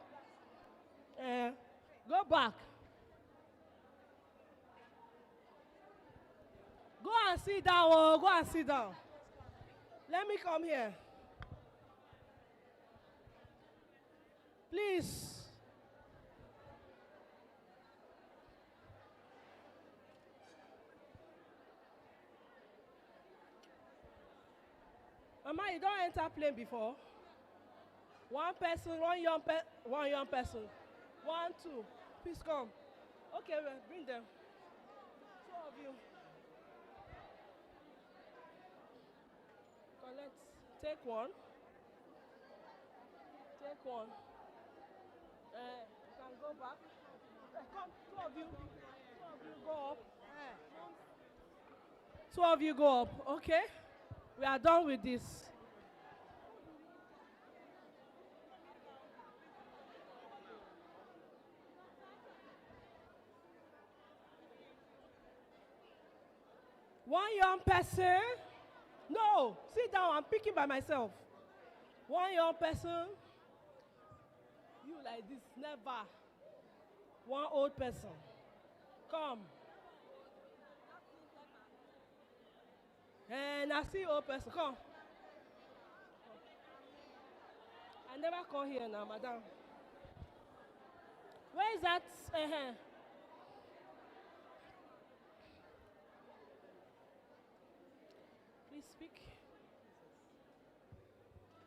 Go back. Go and sit down. Oh, go and sit down. Let me come here. Please. Mama, you don't enter plane before. One person, one young person. 1, 2. Please come. Okay, well, bring them. 2 of you. Collect. Take one. You can go back. Come, 2 of you. 2 of you go up. 2 of you go up. Okay? We are done with this. One young person. No, sit down. I'm picking by myself. One young person. You like this, never. One old person. Come. And I see old person. Come. I never come here now, madam. Where is that? Please speak.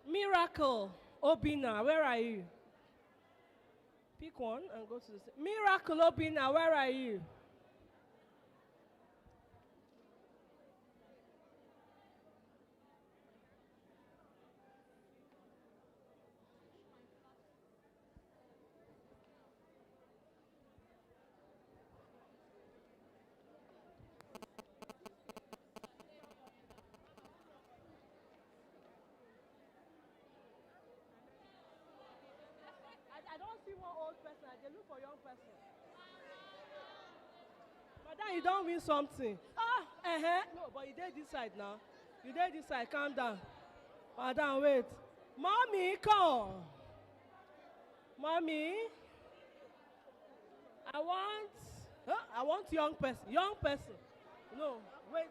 Miracle. Obina, where are you? Pick one and go to the... Miracle Obina, where are you? Now you don't win something. No, but you did this side now. You did this side. Calm down. Madam, wait. Mommy, come. Mommy. I want young person. Young person. No, wait.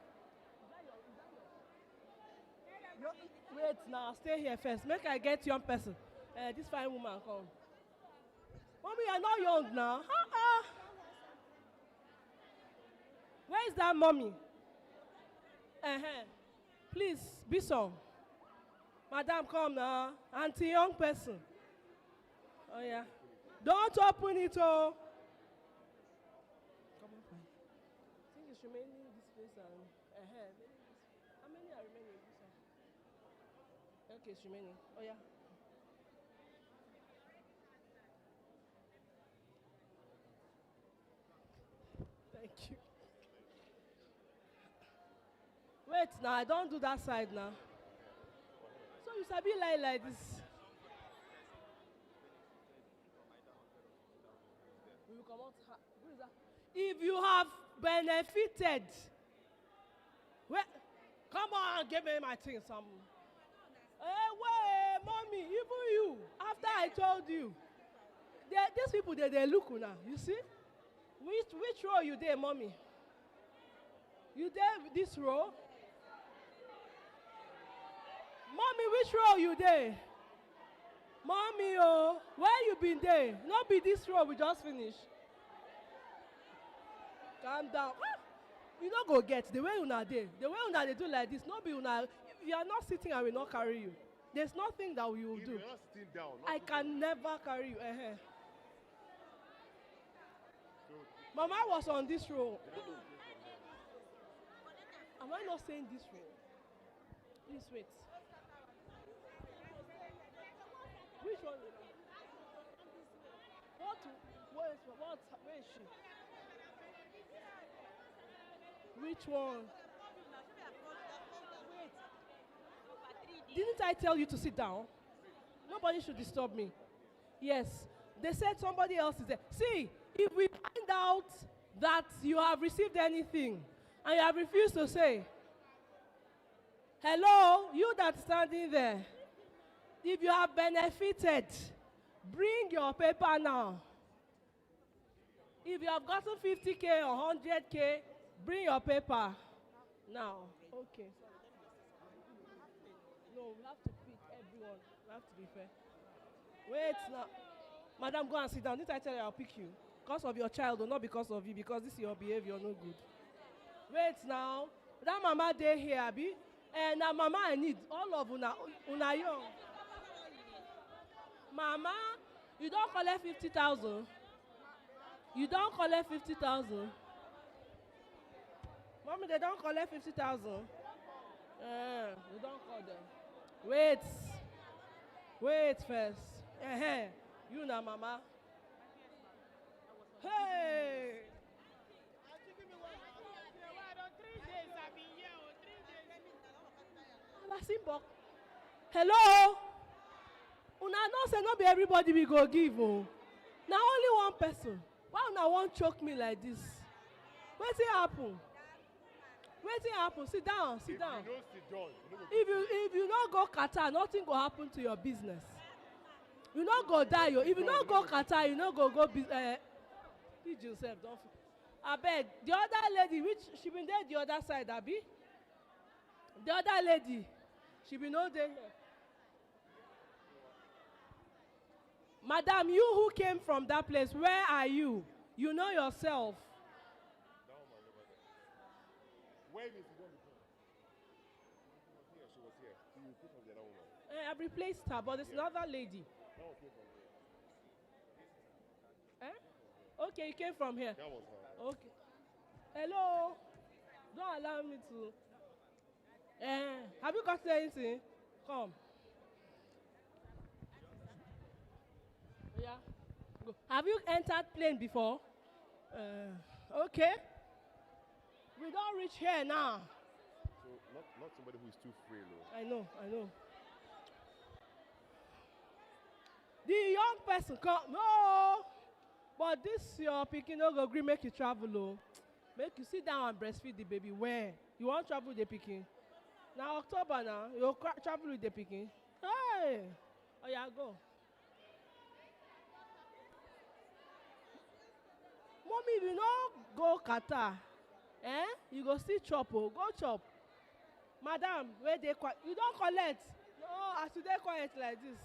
Wait now, stay here first. Make I get young person. This fine woman come. Mommy, you're not young now. Where is that mommy? Please, be some. Madam, come now. Auntie, young person. Oh, yeah. Don't open it, oh. Come on, fine. I think it's remaining this place and how many are remaining? This one. Okay, it's remaining. Oh, yeah. Thank you. Wait now, I don't do that side now. So you sabi lie like this. We will come out. Who is that? If you have benefited, well, come on, give me my thing. Some. Hey, wait, mommy, even you. After I told you, these people they look now. You see, which row you there, mommy? You there with this row? Mommy, which row you there? Mommy, oh, where you been there? Not be this row, we just finished. Calm down. You don't go get the way una there. The way una they do like this, not be una. If you are not sitting, I will not carry you. There's nothing that we will do. You're not sitting down. I can never carry you. Mama was on this row. Am I not saying this row? Please wait. Which one? Where is she? Which one? Wait. Didn't I tell you to sit down? Nobody should disturb me. Yes. They said somebody else is there. See, if we find out that you have received anything and you have refused to say, hello, you that's standing there. If you have benefited, bring your paper now. If you have gotten 50K or 100K, bring your paper now. Okay. No, we have to pick everyone. We have to be fair. Wait now. Madam, go and sit down. Didn't I tell you I'll pick you? Because of your child or not because of you, because this is your behavior, no good. Wait now. That mama day here, Abi. And now mama I need all of una young. Mama, you don't collect 50,000. You don't collect 50,000. Mommy, they don't collect 50,000. You don't call them. Wait. Wait first. You now, mama. Hey. Hello. Una know say not be everybody we go give. Oh. Now only one person. Why una won't choke me like this? Wetin happen? Wetin happen? Sit down. Sit down. You don't sit down. If you don't go Qatar, nothing will happen to your business. You not go die. If you not go Qatar, you not go feed yourself. Don't. I beg. The other lady, which she been there the other side, Abi. The other lady, she been no there. Madam, you who came from that place, where are you? You know yourself. Where is the one before? Here, she was here. So you put on the other woman. I've replaced her, but there's another lady. That one came from here. Okay, you came from here. That was her. Okay. Hello. Don't allow me to. Have you got anything? Come. Yeah. Go. Have you entered plane before? Okay. We don't reach here now. So not somebody who is too frail. I know. The young person come. No. But this your picking no go agree make you travel. Oh. Make you sit down and breastfeed the baby. Where? You want travel with the picking? Now October now, you travel with the picking. Hey! Oh yeah, go. Mommy, if you no go Qatar, you go still chop, oh, go chop. Madam, where they you don't collect. No, as you dey quiet like this.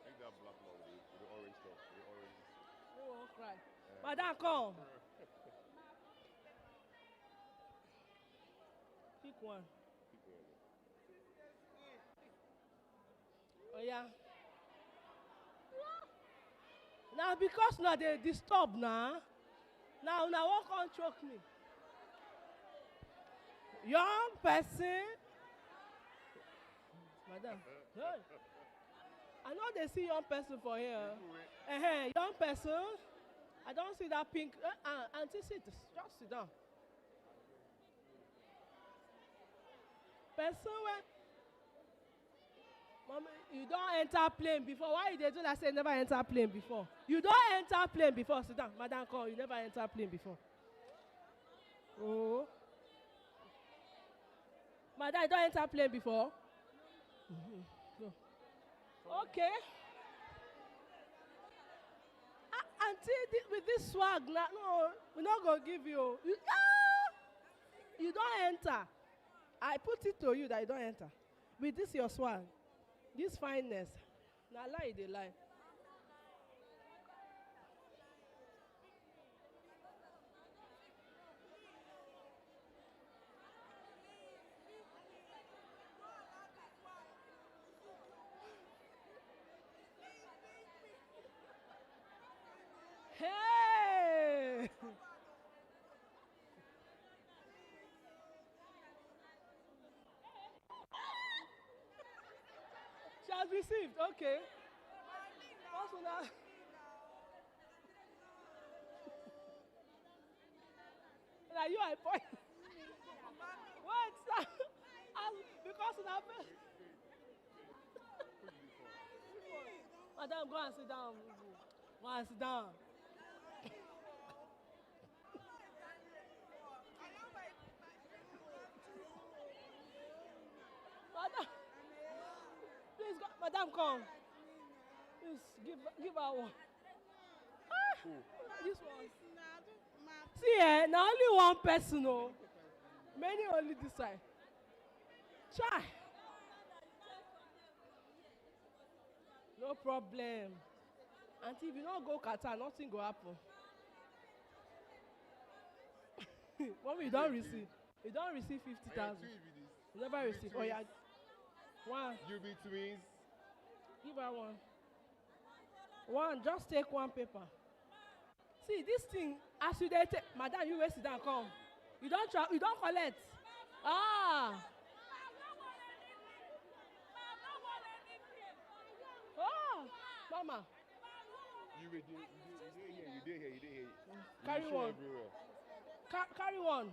Take that black one with the orange top, the orange. No one cry. Madam, come. Pick one. Oh yeah. Now because now they disturb now. Now one can't choke me. Young person. Madam. Hey. I know they see young person for here. Young person. I don't see that pink. Auntie, sit. Just sit down. Person where. Mommy, you don't enter plane before. Why you dey do that? Say never enter plane before. You don't enter plane before. Sit down, madam. Come. You never enter plane before. Oh. Madam, you don't enter plane before. Go. Okay. Auntie, with this swag, no, we're not gonna give you. You don't enter. I put it to you that you don't enter. With this your swag. This fineness. Now lie, they lie. Hey! She has received. Okay. Also now. Now you are point. What? Because now. Madam, go and sit down. Go and sit down. Madam. Please, go, madam, come. Please, give her one. This one. See, now only one person, oh. Many only this side. Try. No problem. Auntie, if you don't go Qatar, nothing will happen. Mommy, you don't receive. You don't receive 50,000. You never receive. Oh, yeah. One. You be twins. Give her one. One, just take one paper. See, this thing, as you take, madam, you sit down, come. You don't collect. Ah. Oh, mama. You did here. Carry one. Carry one.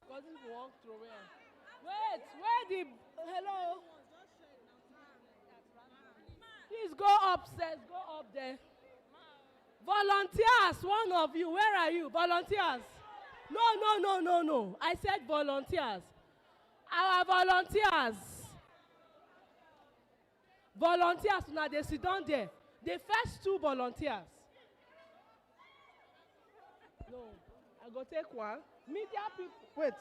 Because people walk through where? Where the, hello? Please go upstairs, go up there. Volunteers, one of you, where are you? Volunteers. No. I said volunteers. Our volunteers. Volunteers, now they sit down there. The first two volunteers. No, I go take one. Media people, wait.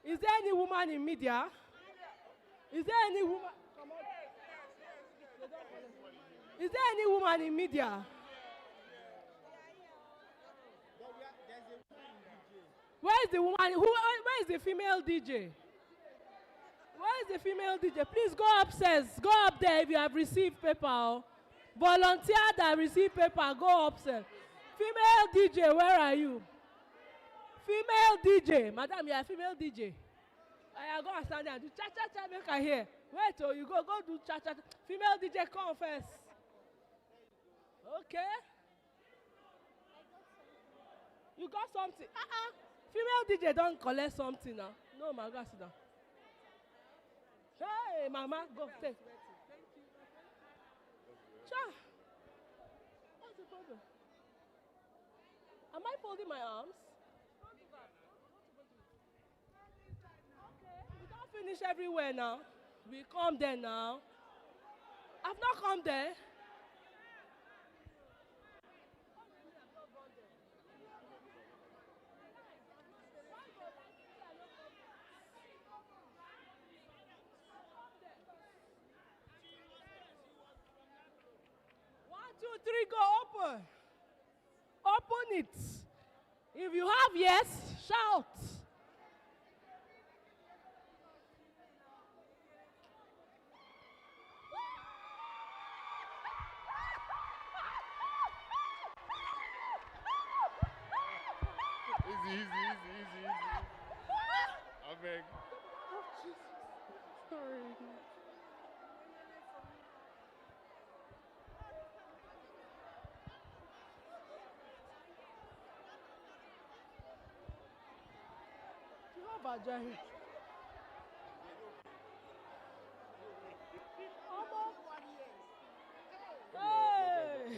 Is there any woman in media? Is there any woman? Come on. Is there any woman in media? Where is the woman? Where is the female DJ? Where is the female DJ? Please go upstairs. Go up there if you have received paper. Volunteer that receive paper, go upstairs. Female DJ, where are you? Female DJ. Madam, you are a female DJ. I go and stand there and do cha-cha-cha, make her hear. Wait till you go do cha-cha. Female DJ, come first. Okay. You got something. Female DJ don't collect something now. No, my God, sit down. Hey, mama, go take. Cha. Am I folding my arms? Okay, we don't finish everywhere now. We come there now. I've not come there. One, two, three, go open. Open it. If you have yes, shout. Easy. I beg. Sorry. Jehovah Jireh. Hey!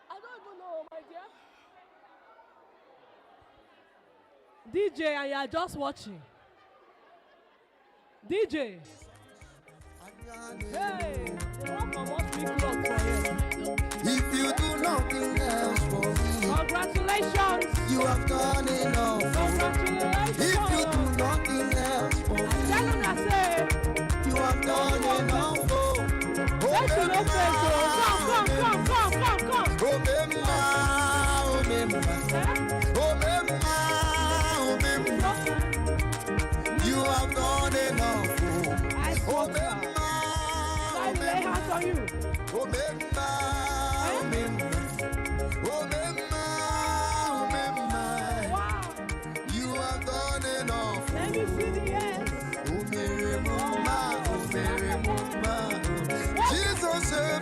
I don't even know, my dear. DJ, and you are just watching. DJ. Hey, they want from us big cloth for you. If you do nothing else for me, congratulations. You have done enough. Congratulations. If you do nothing else for me, tell them I say, you have done enough. Let's do no face. Come. You have done enough. I lay hands on you. You have done enough. Let me see the yes. Jesus said,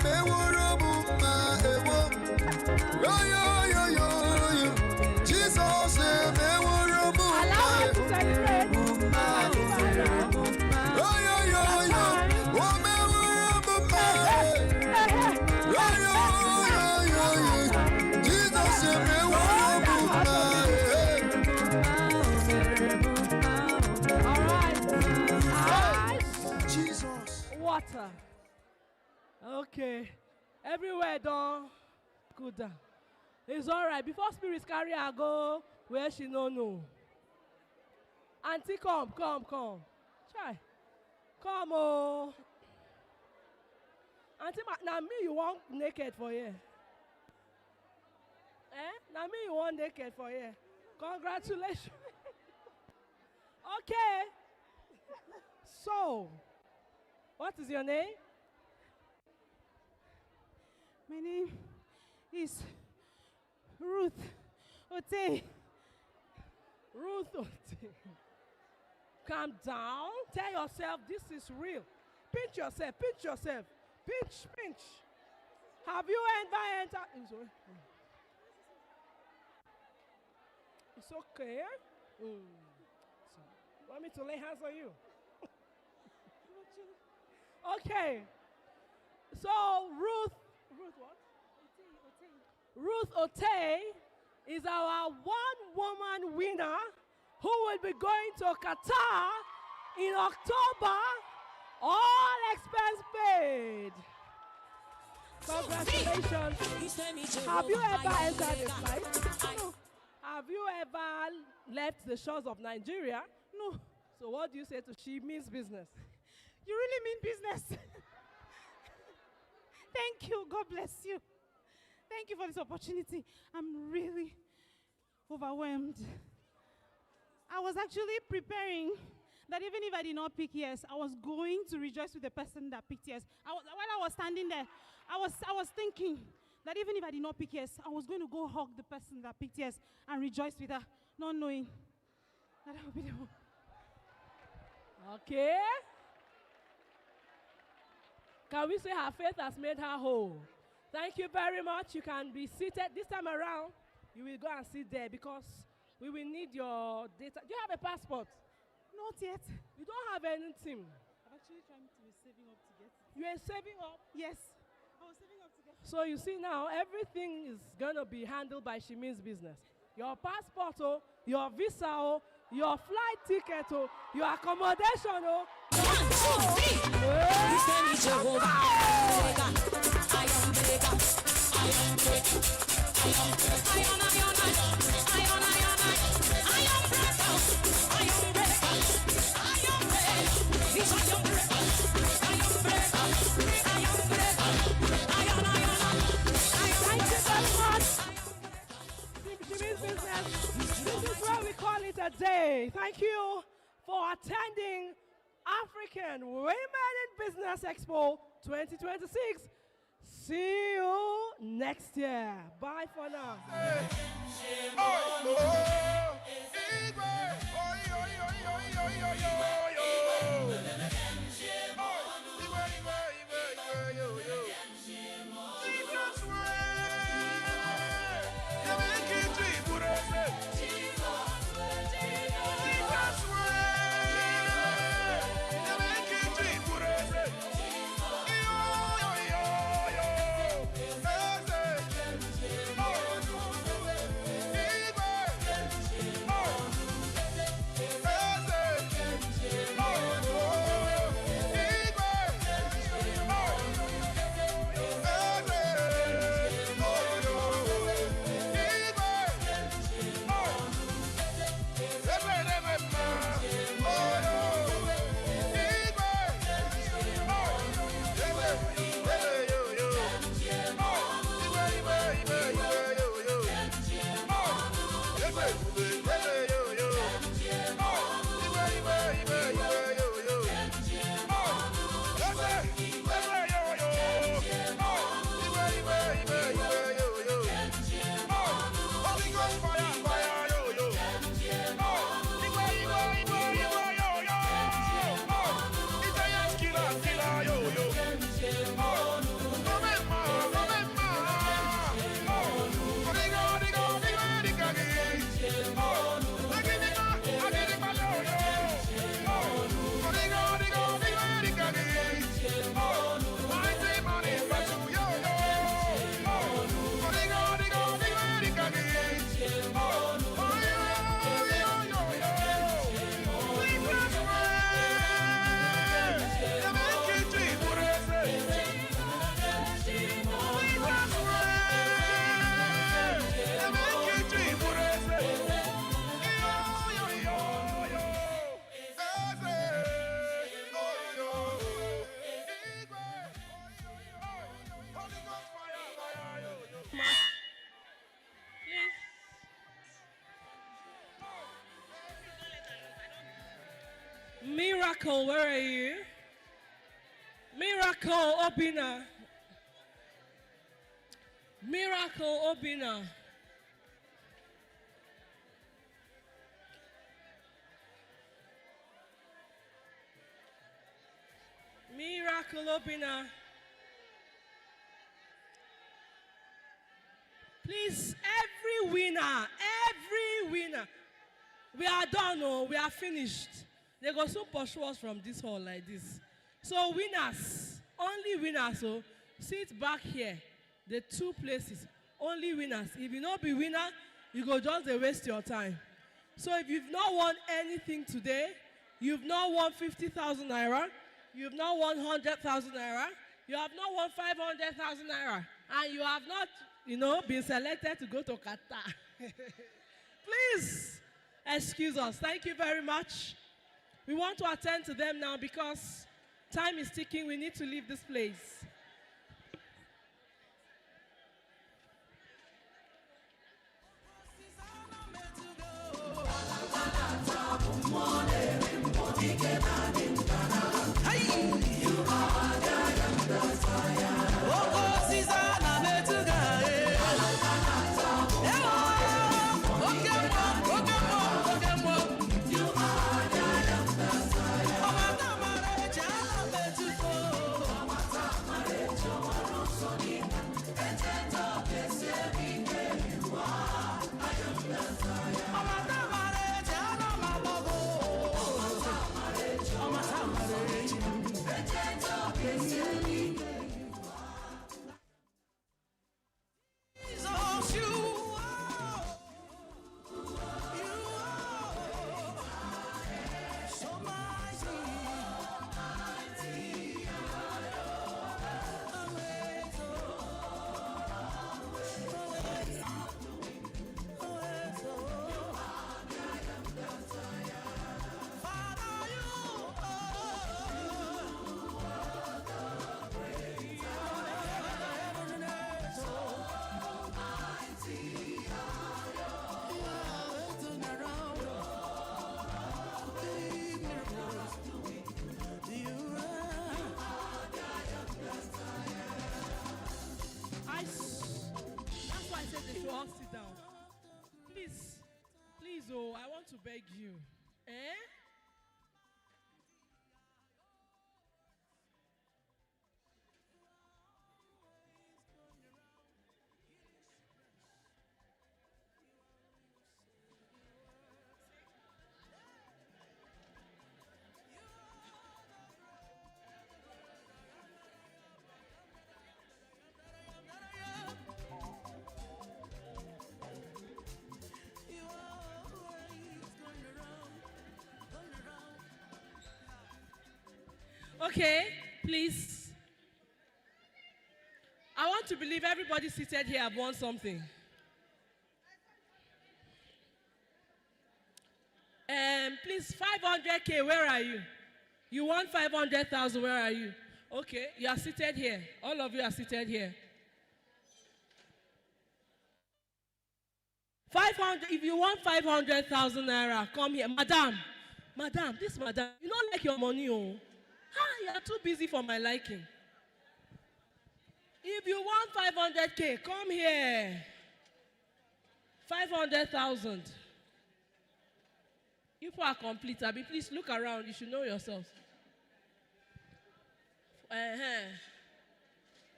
Jesus said, allow her to celebrate. Water. Okay. Everywhere done. Good down. It's all right. Before spirits carry her go where she no know. Auntie, come. Try. Come, oh. Auntie, now me you want naked for here. Now me you want naked for here. Congratulations. Okay. So, what is your name? My name is Ruth Ote. Ruth Ote. Calm down. Tell yourself this is real. Pinch yourself. Pinch. Have you entered? It's okay. So, want me to lay hands on you? Okay. So Ruth what? Ruth Ote is our one-woman winner who will be going to Qatar in October, all expense paid. Congratulations. Have you ever entered a flight? No. Have you ever left the shores of Nigeria? No. So what do you say to she means business? You really mean business? Thank you. God bless you. Thank you for this opportunity. I'm really overwhelmed. I was actually preparing that even if I did not pick yes, I was going to rejoice with the person that picked yes. While I was standing there, I was thinking that even if I did not pick yes, I was going to go hug the person that picked yes and rejoice with her, not knowing that I would be the one. Okay. Can we say her faith has made her whole? Thank you very much. You can be seated. This time around, you will go and sit there because we will need your data. Do you have a passport? Not yet. You don't have anything. I'm actually trying to be saving up to get it. You are saving up? Yes. I was saving up to get it. So you see now, everything is going to be handled by Shimin's business. Your passport, oh, your visa, oh, your flight ticket, oh, your accommodation, oh. 1, 2, 3. You say me Jehovah. I am bigger. I am bigger. I am bigger. I am This is where we call it a day. Thank you for attending African Women in Business Expo 2026. See you next year. Bye for now. Miracle, where are you? Miracle, Obina. Miracle, Obina. Miracle, Obina. Please, every winner, we are done, oh, we are finished. They go soon pursue us from this hall like this. So winners, only winners, so sit back here. The two places, only winners. If you not be winner, you go just waste your time. So if you've not won anything today, you've not won 50,000 naira, you've not won 100,000 naira, you have not won 500,000 naira, and you have not, been selected to go to Qatar. Please excuse us. Thank you very much. We want to attend to them now because time is ticking. We need to leave this place. said they should all sit down. Please, please, oh, I want to beg you. Eh? Okay, please. I want to believe everybody seated here have won something. Please, 500K, where are you? You won 500,000, where are you? Okay, you are seated here. All of you are seated here. 500, if you want 500,000 naira, come here. Madam, this madam, you don't like your money, oh. You are too busy for my liking. If you want 500K, come here. 500,000. You people are complete. Abi, please look around. You should know yourselves.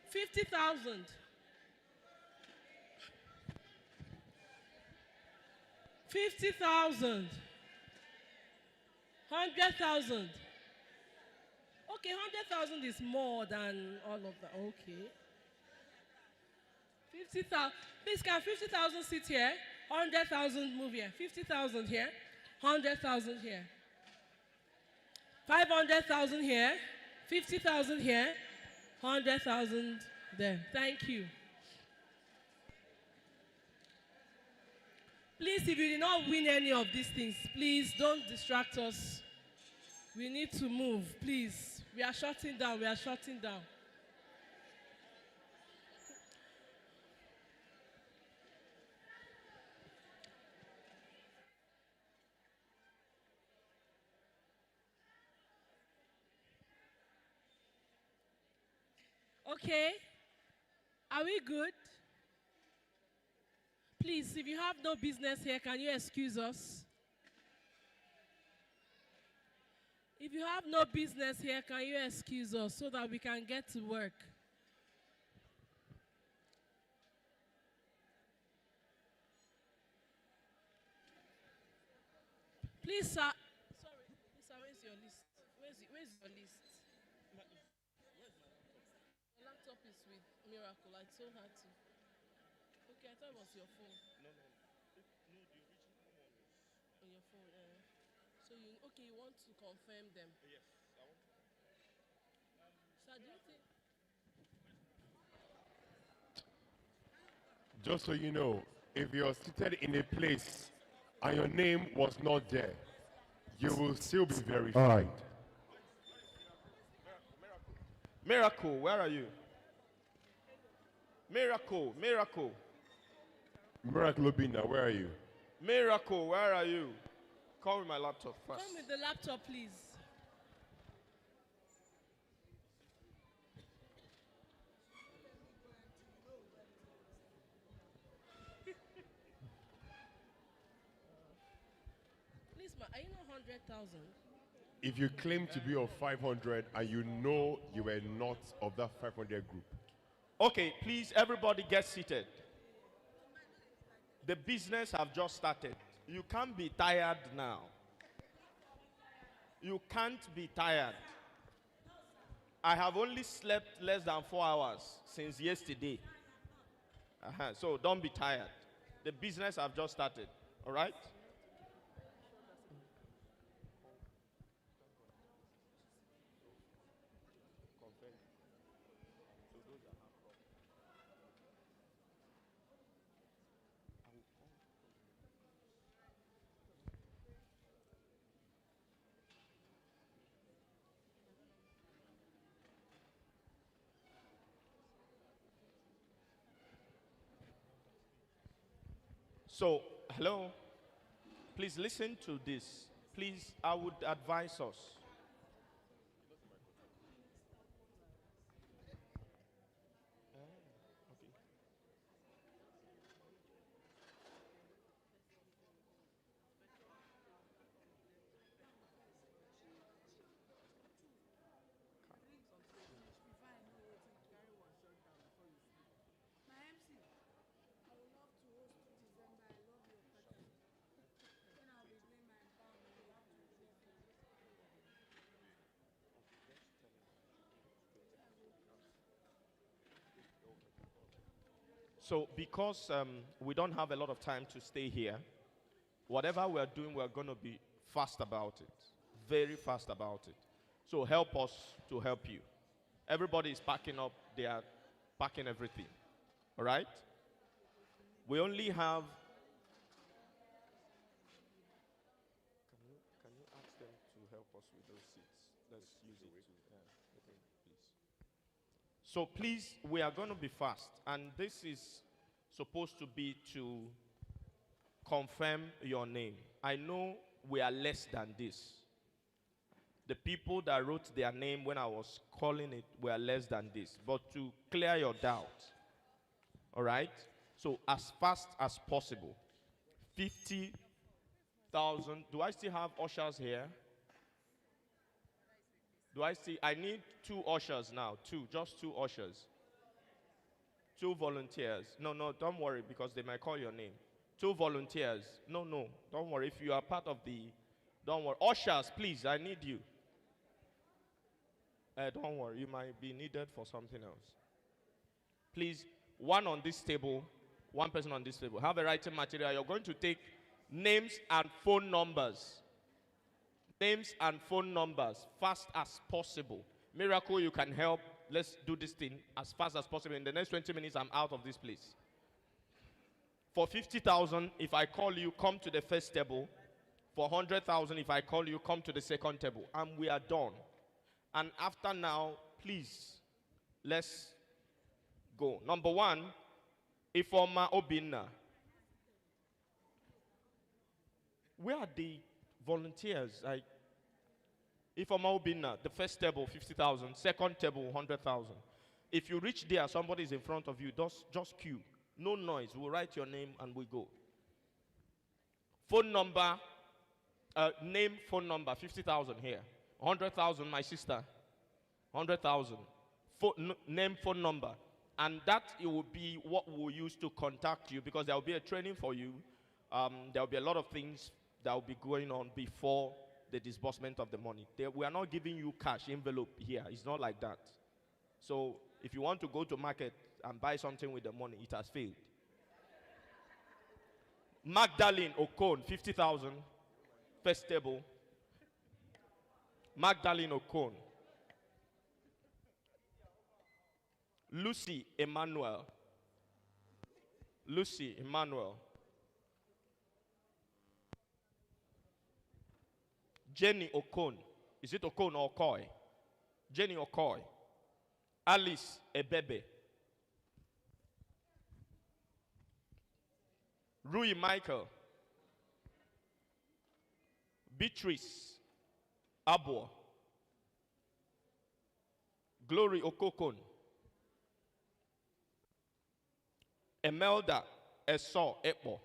50,000. 50,000. 100,000. Okay, 100,000 is more than all of that. Okay. 50,000. Please, can 50,000 sit here? 100,000 move here. 50,000 here. 100,000 here. 500,000 here. 50,000 here. 100,000 there. Thank you. Please, if you did not win any of these things, please don't distract us. We need to move, please. We are shutting down. We are shutting down. Okay. Are we good? Please, if you have no business here, can you excuse us? If you have no business here, can you excuse us so that we can get to work? Please, sir. Sorry, sir, where's your list? Where's your list? The laptop is with Miracle. I told her to. Okay, I thought it was your phone. No, the original one is on your phone. So you want to confirm them? Yes, I want to. Sir, do you think? Just so you know, if you're seated in a place and your name was not there, you will still be verified. All right. Miracle, where are you? Miracle. Miracle Obinna, where are you? Miracle, where are you? Come with my laptop first. Come with the laptop, please. Please, ma, are you not 100,000? If you claim to be of 500 and you know you were not of that 500 group. Okay, please, everybody get seated. The business have just started. You can't be tired now. You can't be tired. I have only slept less than 4 hours since yesterday. So don't be tired. The business have just started. All right? So, hello. Please listen to this. Please, I would advise us. So because we don't have a lot of time to stay here, whatever we're doing, we're going to be fast about it. Very fast about it. So help us to help you. Everybody is packing up. They are packing everything. All right? We only have... Can you ask them to help us with those seats? Let's use it. Please. So please, we are going to be fast. And this is supposed to be to confirm your name. I know we are less than this. The people that wrote their name when I was calling it were less than this. But to clear your doubt, all right? So as fast as possible, 50,000. Do I still have ushers here? I need 2 ushers now. Just 2 ushers. 2 volunteers. No, don't worry, because they might call your name. 2 volunteers. No, don't worry. If you are part of the, don't worry. Ushers, please, I need you. Don't worry, you might be needed for something else. Please, 1 on this table, 1 person on this table. Have a writing material. You're going to take names and phone numbers. Names and phone numbers, fast as possible. Miracle, you can help. Let's do this thing as fast as possible. In the next 20 minutes, I'm out of this place. For 50,000, if I call you, come to the first table. For 100,000, if I call you, come to the second table. And we are done. And after now, please, let's go. Number 1, Ifoma Obinna. Where are the volunteers? Ifoma Obinna, the first table, 50,000. Second table, 100,000. If you reach there, somebody is in front of you, just queue. No noise. We'll write your name and we go. Phone number, name, phone number, 50,000 here. 100,000, my sister. 100,000. Name, phone number. And that it will be what we'll use to contact you, because there will be a training for you. There will be a lot of things that will be going on before the disbursement of the money. We are not giving you cash envelope here. It's not like that. So if you want to go to market and buy something with the money, it has failed. Magdalene Okon, 50,000. First table. Magdalene Okon. Lucy Emmanuel. Lucy Emmanuel. Jenny Okon. Is it Okon or Okoy? Jenny Okoy. Alice Ebebe. Rui Michael. Beatrice Abo. Glory Okokon. Emelda Eso Epo.